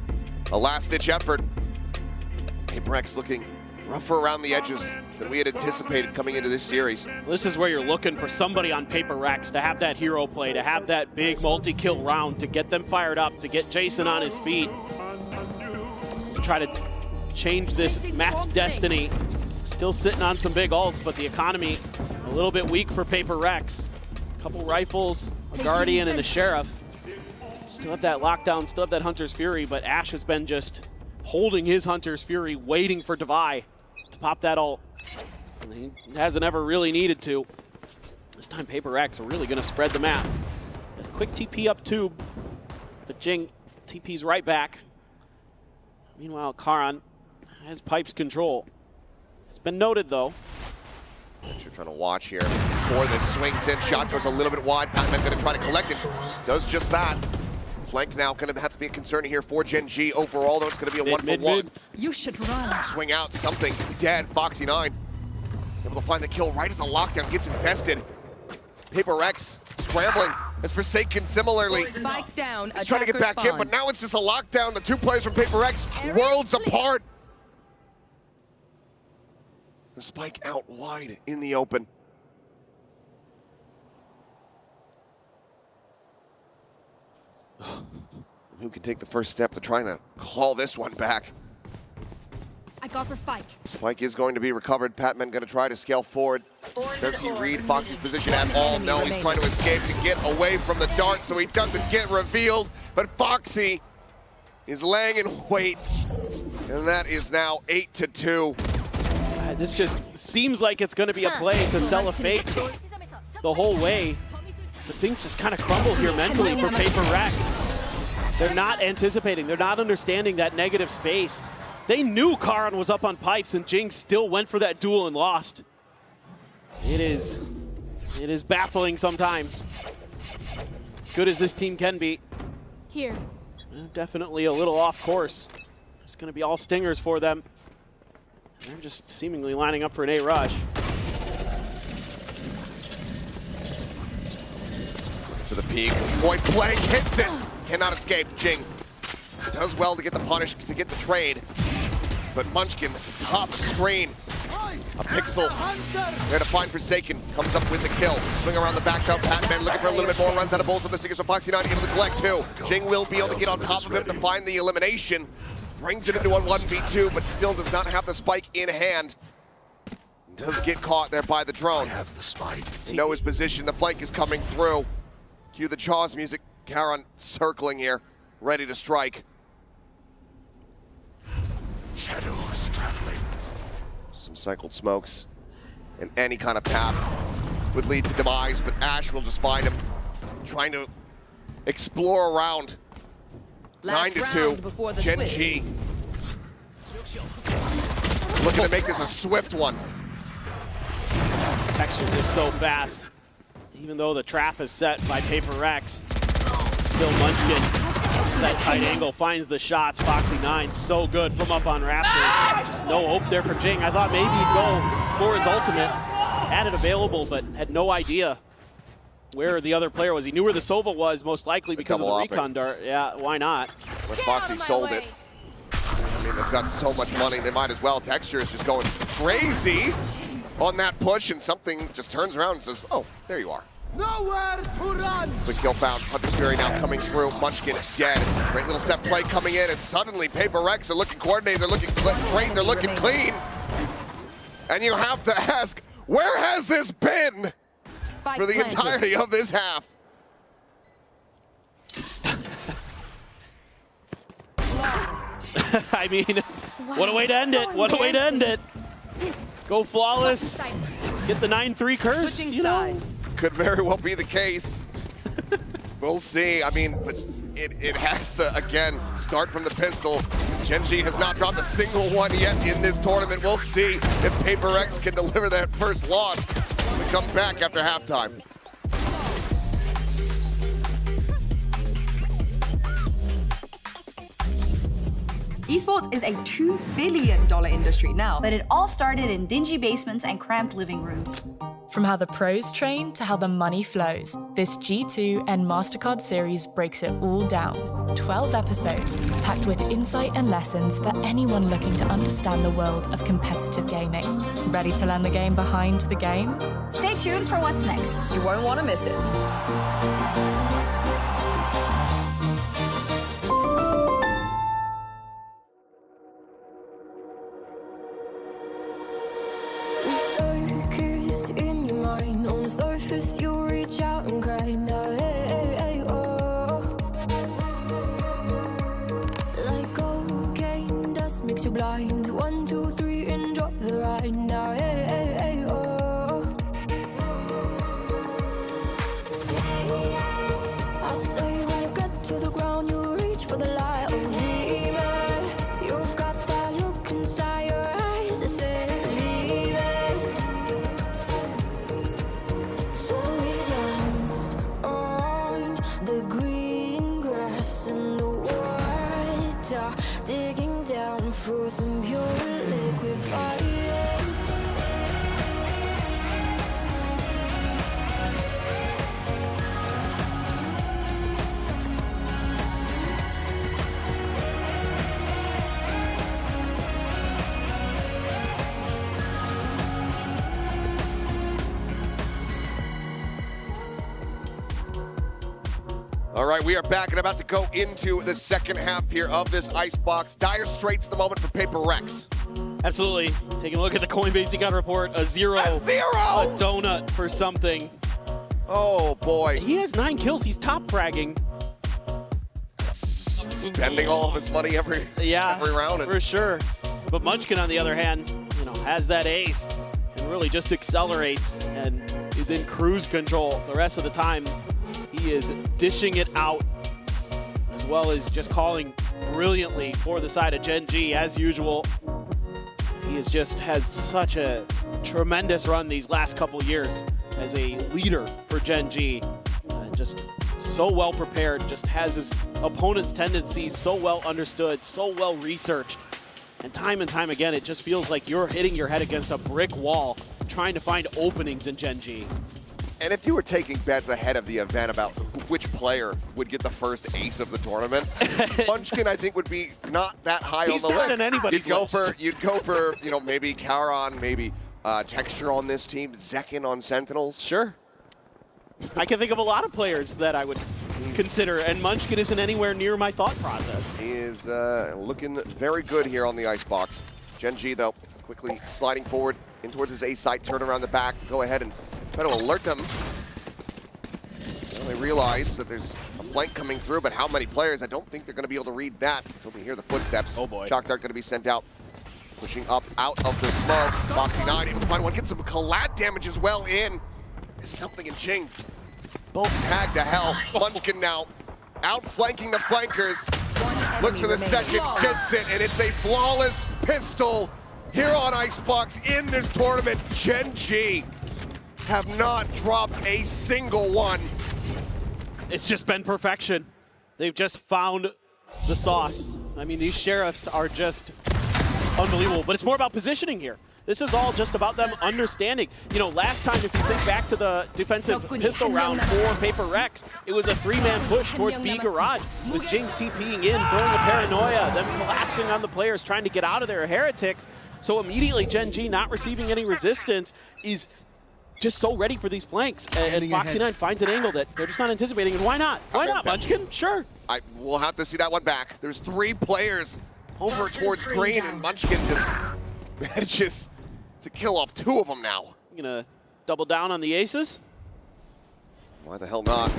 a last-ditch effort. Paper X looking rougher around the edges than we had anticipated coming into this series. This is where you're looking for somebody on Paper Rex to have that hero play, to have that big multi-kill round, to get them fired up, to get Jason on his feet, to try to change this map's destiny. Still sitting on some big ults, but the economy a little bit weak for Paper Rex. A couple rifles, a Guardian, and a Sheriff. Still have that lockdown, still have that Hunter's Fury, but Ash has been just holding his Hunter's Fury, waiting for Devi to pop that ult. And he hasn't ever really needed to. This time Paper X are really gonna spread the map. A quick TP up tube, but Jing TP's right back. Meanwhile, Karan has Pipes control. It's been noted though, You're trying to watch here for this. Swings in, shot goes a little bit wide. Pac-Man going to try to collect it. Does just that. Flank now going to have to be a concern here for Gen G. Overall, though, it's going to be a 1-for-1. You should run. Swing out, something dead. Foxy9 able to find the kill right as the lockdown gets invested. Paper Rex scrambling as Forsaken similarly. Spike down. He's trying to get back in, but now it's just a lockdown. The two players from Paper Rex, worlds apart. The spike out wide in the open. Who can take the first step to trying to claw this one back? I got the spike. Spike is going to be recovered. Patman going to try to scale forward. Does he read Foxy's position at all? No, he's trying to escape to get away from the dart so he doesn't get revealed. But Foxy is laying in wait. And that is now 8-2. This just seems like it's going to be a play to sell a fake the whole way. But things just kind of crumble here mentally for Paper Rex. They're not anticipating. They're not understanding that negative space. They knew Karan was up on pipes, and Jing still went for that duel and lost. It is baffling sometimes. As good as this team can be. Here. Definitely a little off course. It's going to be all stingers for them. They're just seemingly lining up for an A rush. To the peak, point blank hits it. Cannot escape. Jing does well to get the punish, to get the trade. But Munchkin, top screen. A pixel there to find Forsaken. Comes up with the kill. Swing around the back up. Patman looking for a little bit more. Runs out of bolts on the stickers. So Foxy9 able to collect two. Jing will be able to get on top of him to find the elimination. Brings it into a 1v2, but still does not have the spike in hand. Does get caught there by the drone. I have the spike. You know his position. The flank is coming through. Cue the Jaws music. Karan circling here, ready to strike. Shadows traveling. Some cycled smokes, and any kind of tap would lead to demise, but Ash will just find him, trying to explore around. 9-2, Gen G. Looking to make this a swift one. Texture is so fast. Even though the trap is set by Paper Rex, still Munchkin. That tight angle finds the shots. Foxy9 so good from up on Raptors. Just no hope there for Jing. I thought maybe he'd go for his ultimate. Had it available, but had no idea where the other player was. He knew where the Sova was, most likely because of the recon dart. Yeah, why not? When Foxy sold it, I mean, they've got so much money, they might as well. Texture is just going crazy on that push, and something just turns around and says, oh, there you are. Nowhere to run! Quick kill found. Hunter's Fury now coming through. Munchkin is dead. Great little set play coming in, and suddenly Paper Rex are looking coordinated. They're looking great. They're looking clean. And you have to ask, where has this been for the entirety of this half? I mean, what a way to end it. What a way to end it. Go flawless. Get the 9-3 curse, you know? Could very well be the case. We'll see. I mean, but it has to, again, start from the pistol. Gen G has not dropped a single one yet in this tournament. We'll see if Paper Rex can deliver that first loss and come back after halftime. Esports is a $2 billion industry now, but it all started in dingy basements and cramped living rooms. From how the pros train to how the money flows, this G2 and Mastercard series breaks it all down. 12 episodes, packed with insight and lessons for anyone looking to understand the world of competitive gaming. Ready to learn the game behind the game? Stay tuned for what's next. You won't want to miss it. You reach out and cry now, hey, hey, oh. Like cocaine dust makes you blind. 1, 2, 3, enjoy the ride now, hey, hey, hey, oh. I say when you get to the ground, you reach for the light, oh dreamer. You've got that look inside your eyes that says leave it. through some pure liquid fire. All right, we are back and about to go into the second half here of this Icebox. Dire straits at the moment for Paper Rex. Absolutely. Taking a look at the Coinbase account report, a zero. A zero! A donut for something. Oh, boy. He has 9 kills. He's top fragging. Spending all of his money every round. For sure. But Munchkin, on the other hand, has that ace and really just accelerates and is in cruise control the rest of the time. He is dishing it out, as well as just calling brilliantly for the side of Gen G, as usual. He has just had such a tremendous run these last couple years as a leader for Gen G. Just so well prepared, just has his opponent's tendencies so well understood, so well researched. And time again, it just feels like you're hitting your head against a brick wall trying to find openings in Gen G. And if you were taking bets ahead of the event about which player would get the first ace of the tournament, Munchkin, I think, would be not that high on the list. He's not in anybody's list. You'd go for, maybe Kauron, maybe Texture on this team, Zekin on Sentinels. Sure. I can think of a lot of players that I would consider, and Munchkin isn't anywhere near my thought process. He is looking very good here on the Icebox. Gen G, though, quickly sliding forward in towards his A site, turn around the back to go ahead and try to alert them. Well, they realize that there's a flank coming through, but how many players? I don't think they're going to be able to read that until they hear the footsteps. Oh boy. Shock Dart going to be sent out, pushing up out of the smoke. Foxy 9 able to find one, get some collab damage as well in. There's something in Jing. Both tagged to hell. Munchkin now outflanking the flankers. Looks for the second, gets it, and it's a flawless pistol here on Icebox in this tournament. Gen G have not dropped a single one. It's just been perfection. They've just found the sauce. I mean, these sheriffs are just unbelievable, but it's more about positioning here. This is all just about them understanding. Last time, if you think back to the defensive pistol round for Paper Rex, it was a 3-man push towards B Garage with Jing TPing in, throwing a paranoia, them collapsing on the players, trying to get out of there, heretics. So immediately Gen G, not receiving any resistance, is just so ready for these flanks. And Foxy 9 finds an angle that they're just not anticipating. And why not? Why not, Munchkin? Sure. We'll have to see that one back. There's 3 players over towards green, and Munchkin just manages to kill off 2 of them now. You gonna double down on the aces? Why the hell not?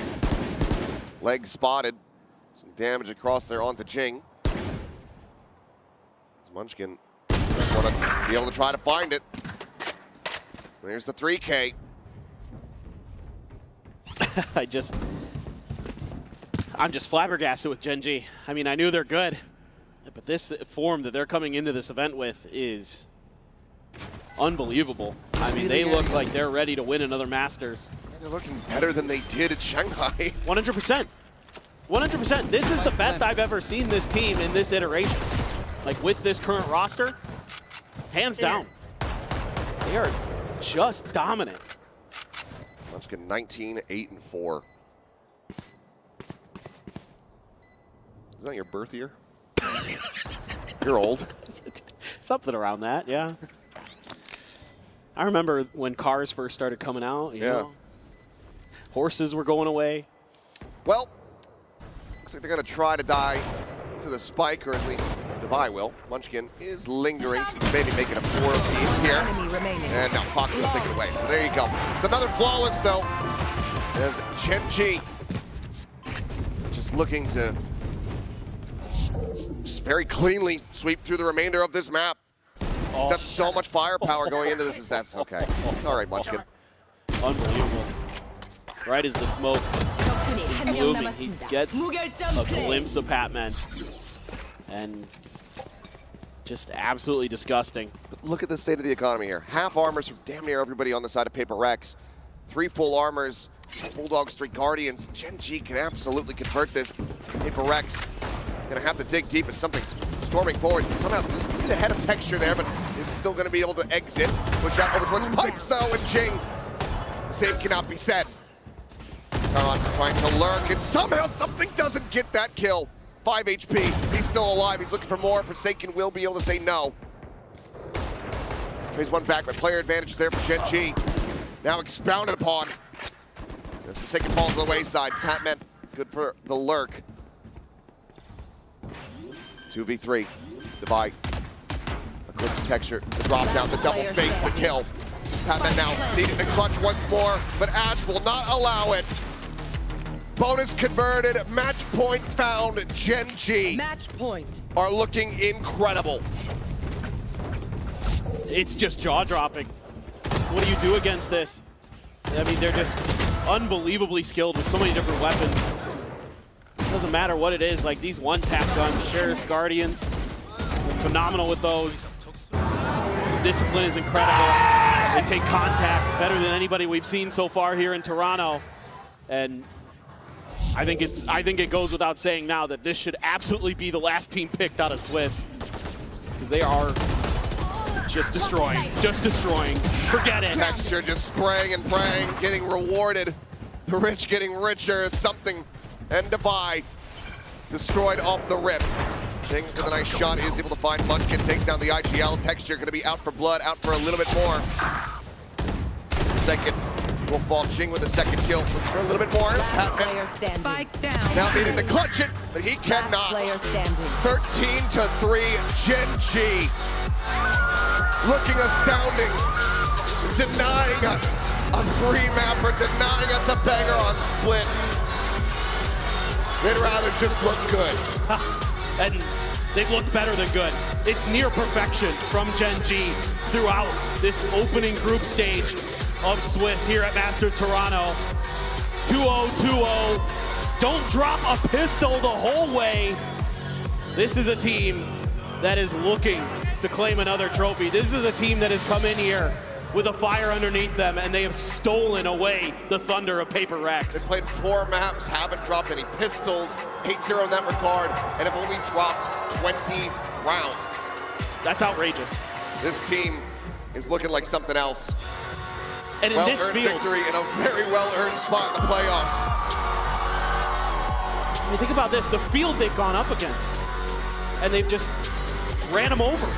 Leg spotted. Some damage across there onto Jing. Munchkin want to be able to try to find it. There's the 3K. I'm just flabbergasted with Gen G. I mean, I knew they're good, but this form that they're coming into this event with is unbelievable. I mean, they look like they're ready to win another Masters. They're looking better than they did at Shanghai. 100%. 100%. This is the best I've ever seen this team in this iteration. Like, with this current roster, hands down. They are just dominant. Munchkin 19, 8, and 4. Is that your birth year? You're old. Something around that, yeah. I remember when cars first started coming out, you know. Horses were going away. Well, looks like they're going to try to die to the spike, or at least Devi will. Munchkin is lingering, so maybe making a 4 piece here. And now Foxy will take it away. So there you go. It's another flawless, though, as Gen G just looking to just very cleanly sweep through the remainder of this map. Got so much firepower going into this. That's okay. All right, Munchkin. Unbelievable. Right as the smoke is blooming, he gets a glimpse of Patman. And just absolutely disgusting. But look at the state of the economy here. Half armors from damn near everybody on the side of Paper Rex. 3 full armors, Bulldogs, 3 Guardians. Gen G can absolutely convert this. Paper Rex gonna have to dig deep as something storming forward. Somehow doesn't see the head of Texture there, but is still going to be able to exit. Push out over towards Pipes though, and Jing. The same cannot be said. Karan trying to lurk, and somehow something doesn't get that kill. 5 HP, he's still alive, he's looking for more. Forsaken will be able to say no. Phase one back, but player advantage there for Gen G. Now expounded upon. As Forsaken falls to the wayside. Patman, good for the lurk. 2v3, Divide. A quick Texture, the drop down, the double face, the kill. Patman now needing the clutch once more, but Ash will not allow it. Bonus converted, match point found. Gen G Match point. are looking incredible. It's just jaw-dropping. What do you do against this? I mean, they're just unbelievably skilled with so many different weapons. It doesn't matter what it is, like these one-tap guns, Sheriff's Guardians, phenomenal with those. Discipline is incredible. They take contact better than anybody we've seen so far here in Toronto. And I think it goes without saying now that this should absolutely be the last team picked out of Swiss. Because they are just destroying. Forget it. Texture just spraying and praying, getting rewarded. The rich getting richer, something. And Divide destroyed off the rip. Jing with a nice shot is able to find Munchkin, takes down the IGL. Texture gonna be out for blood, out for a little bit more. Second will fall. Jing with a second kill. Looks for a little bit more. Patman Spike down. now needing to clutch it, but he cannot. Player standing. 13-3, Gen G. Looking astounding. Denying us a 3-mapper, denying us a banger on Split. They'd rather just look good. And they've looked better than good. It's near perfection from Gen G throughout this opening group stage of Swiss here at Masters Toronto. 2-0, 2-0. Don't drop a pistol the whole way. This is a team that is looking to claim another trophy. This is a team that has come in here with a fire underneath them, and they have stolen away the thunder of Paper Rex. They played 4 maps, haven't dropped any pistols, 8-0 in that regard, and have only dropped 20 rounds. That's outrageous. This team is looking like something else. And in this well-earned field, victory in a very well-earned spot in the playoffs. I mean, think about this, the field they've gone up against, and they've just ran them over.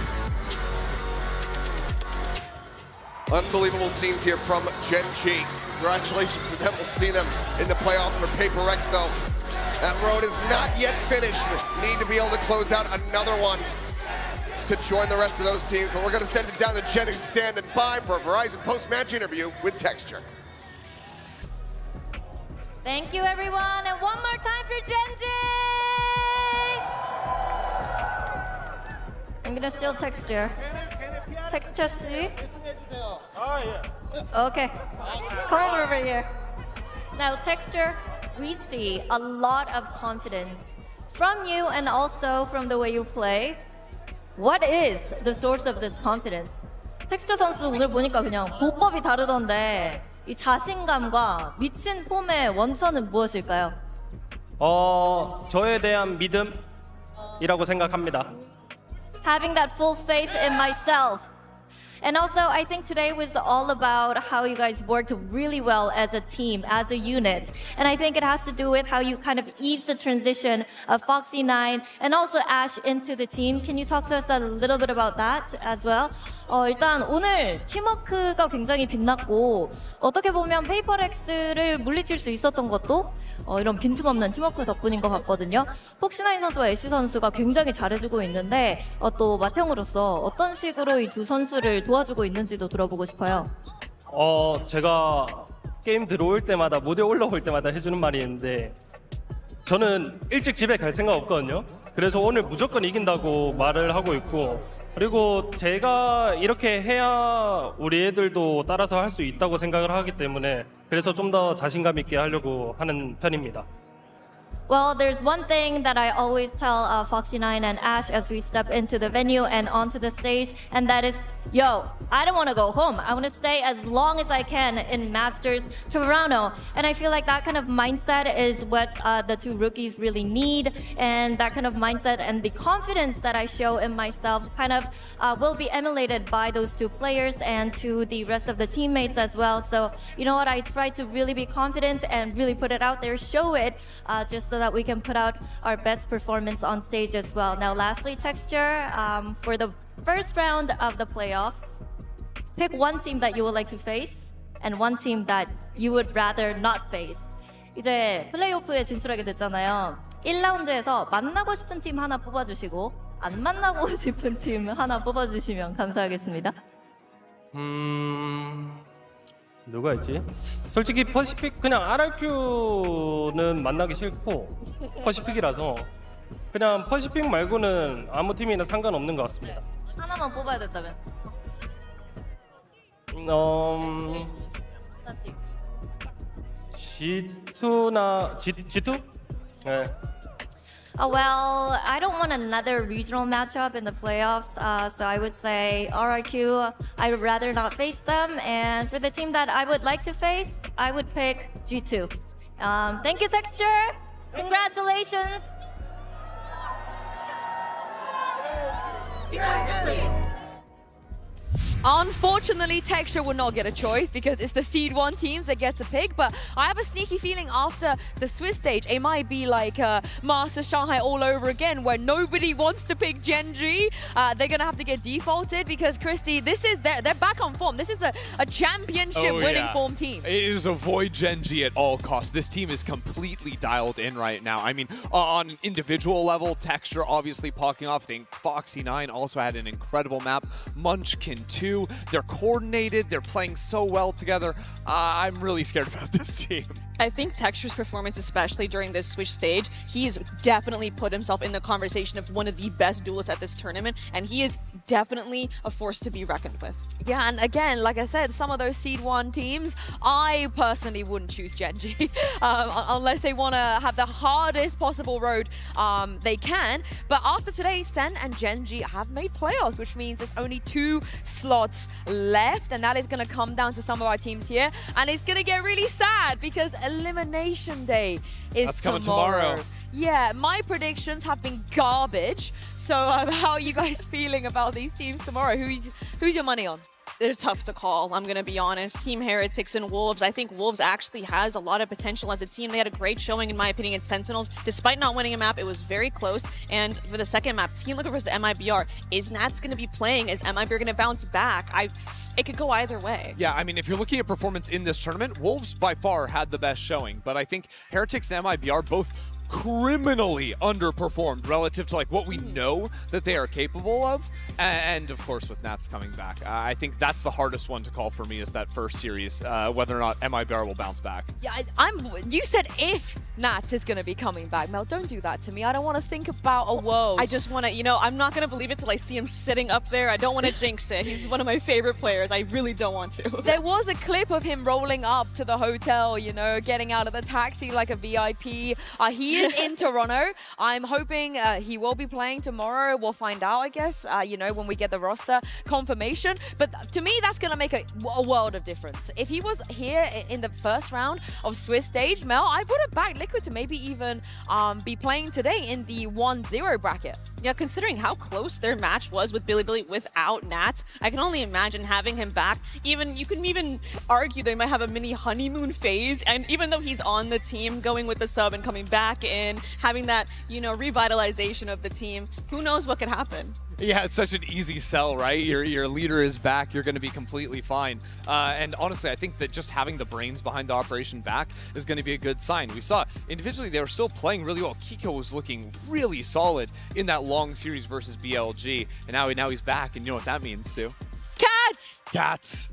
Unbelievable scenes here from Gen G. Congratulations to them. We'll see them in the playoffs for Paper Rex, though. That road is not yet finished. Need to be able to close out another one to join the rest of those teams. But we're going to send it down to Jen, who's standing by for a Verizon post-match interview with Texture. Thank you, everyone. And one more time for Gen G. I'm going to steal Texture. Texture C. Okay, come over here. Now, Texture, we see a lot of confidence from you and also from the way you play. What is the source of this confidence? 텍스처 선수 오늘 보니까 그냥 보법이 다르던데 이 자신감과 미친 폼의 원천은 무엇일까요? 저에 대한 믿음이라고 생각합니다. Having that full faith in myself. And also, I think today was all about how you guys worked really well as a team, as a unit. And I think it has to do with how you kind of ease the transition of Foxy9 and also Ash into the team. Can you talk to us a little bit about that as well? 일단 오늘 팀워크가 굉장히 빛났고 어떻게 보면 페이퍼렉스를 물리칠 수 있었던 것도 이런 빈틈없는 팀워크 덕분인 것 같거든요. 폭시9 선수와 애쉬 선수가 굉장히 잘해주고 있는데 또 마태형으로서 어떤 식으로 이 두 선수를 도와주고 있는지도 들어보고 싶어요. 제가 게임 들어올 때마다 무대 올라올 때마다 해주는 말이 있는데 저는 일찍 집에 갈 생각 없거든요. 그래서 오늘 무조건 이긴다고 말을 하고 있고 그리고 제가 이렇게 해야 우리 애들도 따라서 할 수 있다고 생각을 하기 때문에 그래서 좀 더 자신감 있게 하려고 하는 편입니다. Well, there's one thing that I always tell Foxy9 and Ash as we step into the venue and onto the stage, and that is, yo, I don't want to go home. I want to stay as long as I can in Masters Toronto. And I feel like that kind of mindset is what the two rookies really need, and that kind of mindset and the confidence that I show in myself kind of will be emulated by those two players and to the rest of the teammates as well. So, you know what, I try to really be confident and really put it out there, show it, just so that we can put out our best performance on stage as well. Now, lastly, Texture, for the first round of the playoffs, pick one team that you would like to face and one team that you would rather not face. 이제 플레이오프에 진출하게 됐잖아요. 1라운드에서 만나고 싶은 팀 하나 뽑아주시고 안 만나고 싶은 팀 하나 뽑아주시면 감사하겠습니다. 누가 있지? 솔직히 퍼시픽 그냥 RRQ는 만나기 싫고 퍼시픽이라서 그냥 퍼시픽 말고는 아무 팀이나 상관없는 것 같습니다. 하나만 뽑아야 된다면? G2나 G2? 네. Well, I don't want another regional matchup in the playoffs, so I would say RRQ, I would rather not face them. And for the team that I would like to face, I would pick G2. Thank you, Texture. Congratulations. Unfortunately, Texture will not get a choice because it's the Seed 1 teams that get to pick, but I have a sneaky feeling after the Swiss stage, it might be like Master Shanghai all over again, where nobody wants to pick Genji. They're going to have to get defaulted because, Christy, this is they're back on form. This is a championship-winning form team. It is avoid Genji at all costs. This team is completely dialed in right now. I mean, on an individual level, Texture obviously popping off. I think Foxy9 also had an incredible map. Munchkin too. They're coordinated. They're playing so well together. I'm really scared about this team. I think Texture's performance, especially during this Switch stage, he's definitely put himself in the conversation of one of the best duelists at this tournament, and he is definitely a force to be reckoned with. Yeah, and again, like I said, some of those Seed 1 teams, I personally wouldn't choose Genji unless they want to have the hardest possible road they can. But after today, Sen and Genji have made playoffs, which means there's only 2 slots left, and that is going to come down to some of our teams here. And it's going to get really sad because Elimination Day is That's coming tomorrow. Yeah, my predictions have been garbage. So how are you guys feeling about these teams tomorrow? Who's your money on? They're tough to call, I'm going to be honest. Team Heretics and Wolves. I think Wolves actually has a lot of potential as a team. They had a great showing, in my opinion, against Sentinels. Despite not winning a map, it was very close. And for the second map, Team Liquid versus MIBR, is Nats going to be playing? Is MIBR going to bounce back? It could go either way. Yeah, I mean, if you're looking at performance in this tournament, Wolves by far had the best showing. But I think Heretics and MIBR both criminally underperformed relative to like what we know that they are capable of, and of course with Nats coming back, I think that's the hardest one to call for me, is that first series, whether or not MIBR will bounce back. Yeah, you said if Nats is going to be coming back. Mel, don't do that to me. I don't want to think about a world. I just want to, I'm not going to believe it till I see him sitting up there. I don't want to jinx it. He's one of my favorite players. I really don't want to. There was a clip of him rolling up to the hotel, getting out of the taxi like a VIP. He is in Toronto. I'm hoping he will be playing tomorrow. We'll find out, I guess, when we get the roster confirmation. But to me, that's going to make a world of difference. If he was here in the first round of Swiss stage, Mel, I would have backed Liquid to maybe even be playing today in the 1-0 bracket. Yeah, considering how close their match was with Bilibili without Nats, I can only imagine having him back. You can even argue they might have a mini honeymoon phase, and even though he's on the team, going with the sub and coming back in, having that, revitalization of the team, who knows what could happen. Yeah, it's such an easy sell, right? Your leader is back. You're going to be completely fine. And honestly, I think that just having the brains behind the operation back is going to be a good sign. We saw individually they were still playing really well. Kiko was looking really solid in that long series versus BLG. And now he's back. And you know what that means, Sue? Cats! Cats.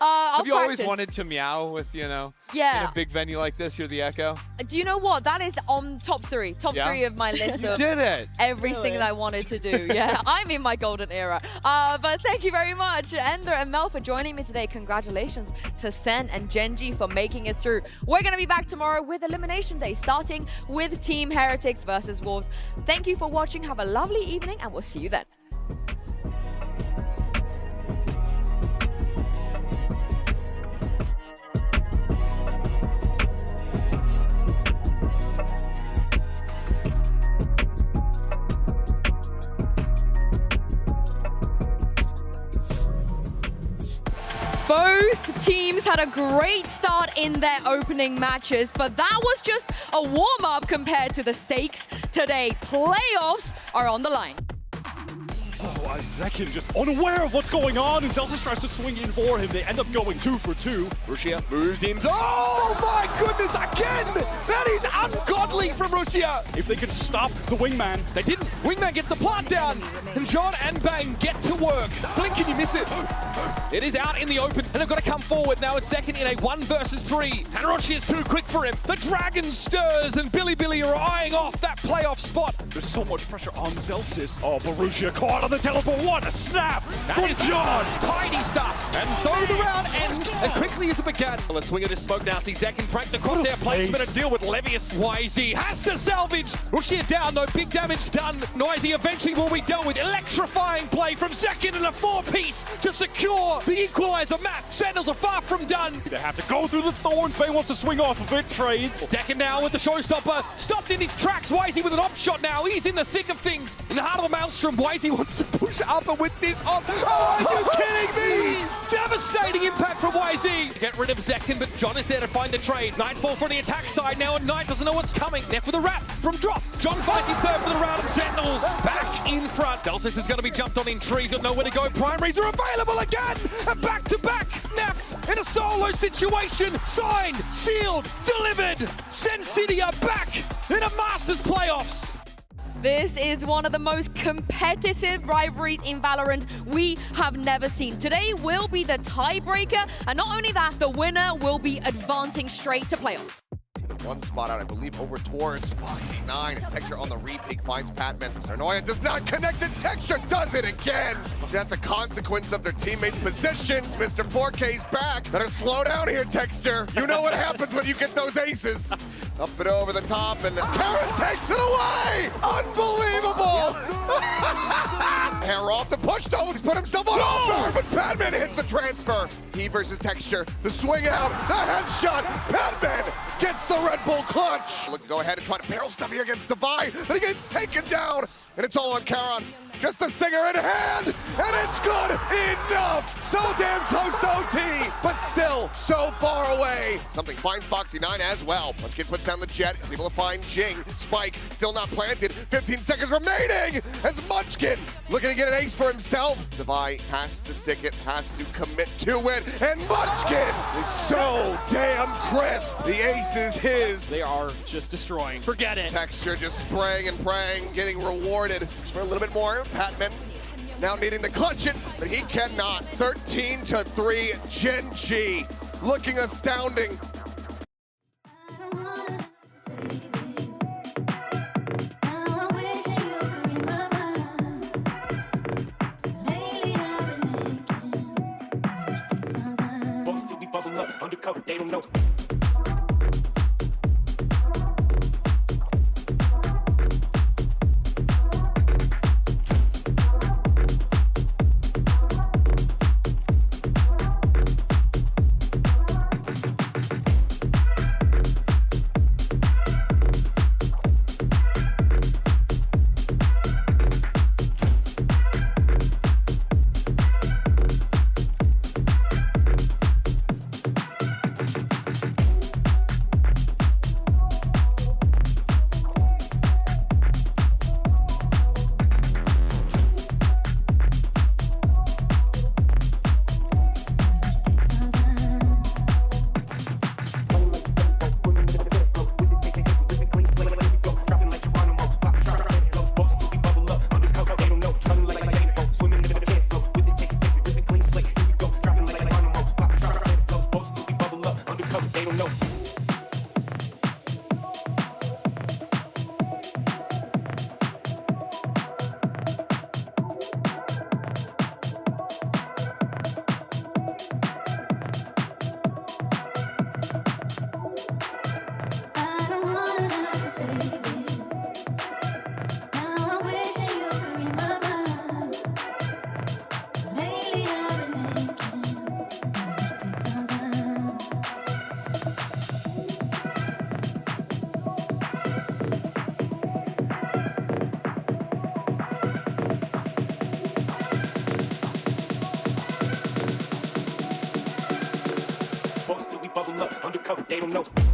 I'll Have you always practice. wanted to meow with, in Yeah. a big venue like this, you're the Echo? Do you know what? That is on top three. Top Yeah? 3 of my list You of did it! everything that I wanted to do. Yeah, I'm in my golden era. But thank you very much, Ender and Mel, for joining me today. Congratulations to Sen and Genji for making it through. We're going to be back tomorrow with Elimination Day, starting with Team Heretics versus Wolves. Thank you for watching. Have a lovely evening, and we'll see you then. Both teams had a great start in their opening matches, but that was just a warm-up compared to the stakes today. Playoffs are on the line. Oh, Zekin just unaware of what's going on, and Zelsis tries to swing in for him. They end up going 2 for 2. Russia moves in. Oh my goodness, again! That is ungodly from Russia! If they could stop the wingman. They didn't. Wingman gets the plant down, and John and Bang get to work. Blink, can you miss it? It is out in the open, and they've got to come forward. Now it's second in a 1 versus 3. And Russia is too quick for him. The dragon stirs, and Bilibili are eyeing off that playoff spot. There's so much pressure on Zelsis. Oh, Borussia caught on the teleport. What a snap from John! Tiny stuff. And so the round ends as quickly as it began. Well, let's swing at his smoke now. See Zekin break the crosshair placement and deal with Levius. YZ has to salvage. Russia down, no big damage done. Noisy eventually will be dealt with. Electrifying play from Zekin in a 4-piece to secure the equalizer map. Sentinels are far from done. They have to go through the thorns. Bay wants to swing off of it. Trades. Zekin now with the showstopper. Stopped in his tracks. YZ with an op shot now. He's in the thick of things. In the heart of the maelstrom, YZ wants to push up and with this op. Oh, are you kidding me? Devastating impact from YZ. Get rid of Zekin, but John is there to find the trade. Nightfall for the attack side now, and Knight doesn't know what's coming. Neff with a wrap from Drop. John finds his third for the round, and Sentinels back in front. Delsis is going to be jumped on in trees, got nowhere to go. Primaries are available again, and back-to-back. Neff in a solo situation. Signed, sealed, delivered. Sen City are back in a Masters playoffs. This is one of the most competitive rivalries in Valorant we have never seen. Today will be the tiebreaker, and not only that, the winner will be advancing straight to playoffs. One spot out, I believe, over towards Foxy 9 as Texture on the repeat finds Patman. Paranoia does not connect, and Texture does it again. That's the consequence of their teammates' positions. Mr. 4K's back. Better slow down here, Texture. You know what happens when you get those aces. Up and over the top, and Karen takes it away! Unbelievable! Hair off the push, though. He's put himself on offer, but Patman hits the transfer. He versus Texture. The swing out, the headshot. Patman gets the Red Bull clutch. Look, go ahead and try to barrel stuff here against Divide, but he gets taken down, and it's all on Karon. Just the stinger in hand, and it's good enough. So damn close to OT, but still so far away. Something finds Foxy 9 as well. Munchkin puts down the jet, is able to find Jing. Spike still not planted. 15 seconds remaining as Munchkin looking to get an ace for himself. Devi has to stick it, has to commit to it, and Munchkin is so damn crisp. The ace is his. They are just destroying. Forget it. Texture just spraying and praying, getting rewarded. Just for a little bit more. Patman now needing to clutch it, but he cannot. 13-3, Genji looking astounding. Undercover, they don't know. cover, they don't know.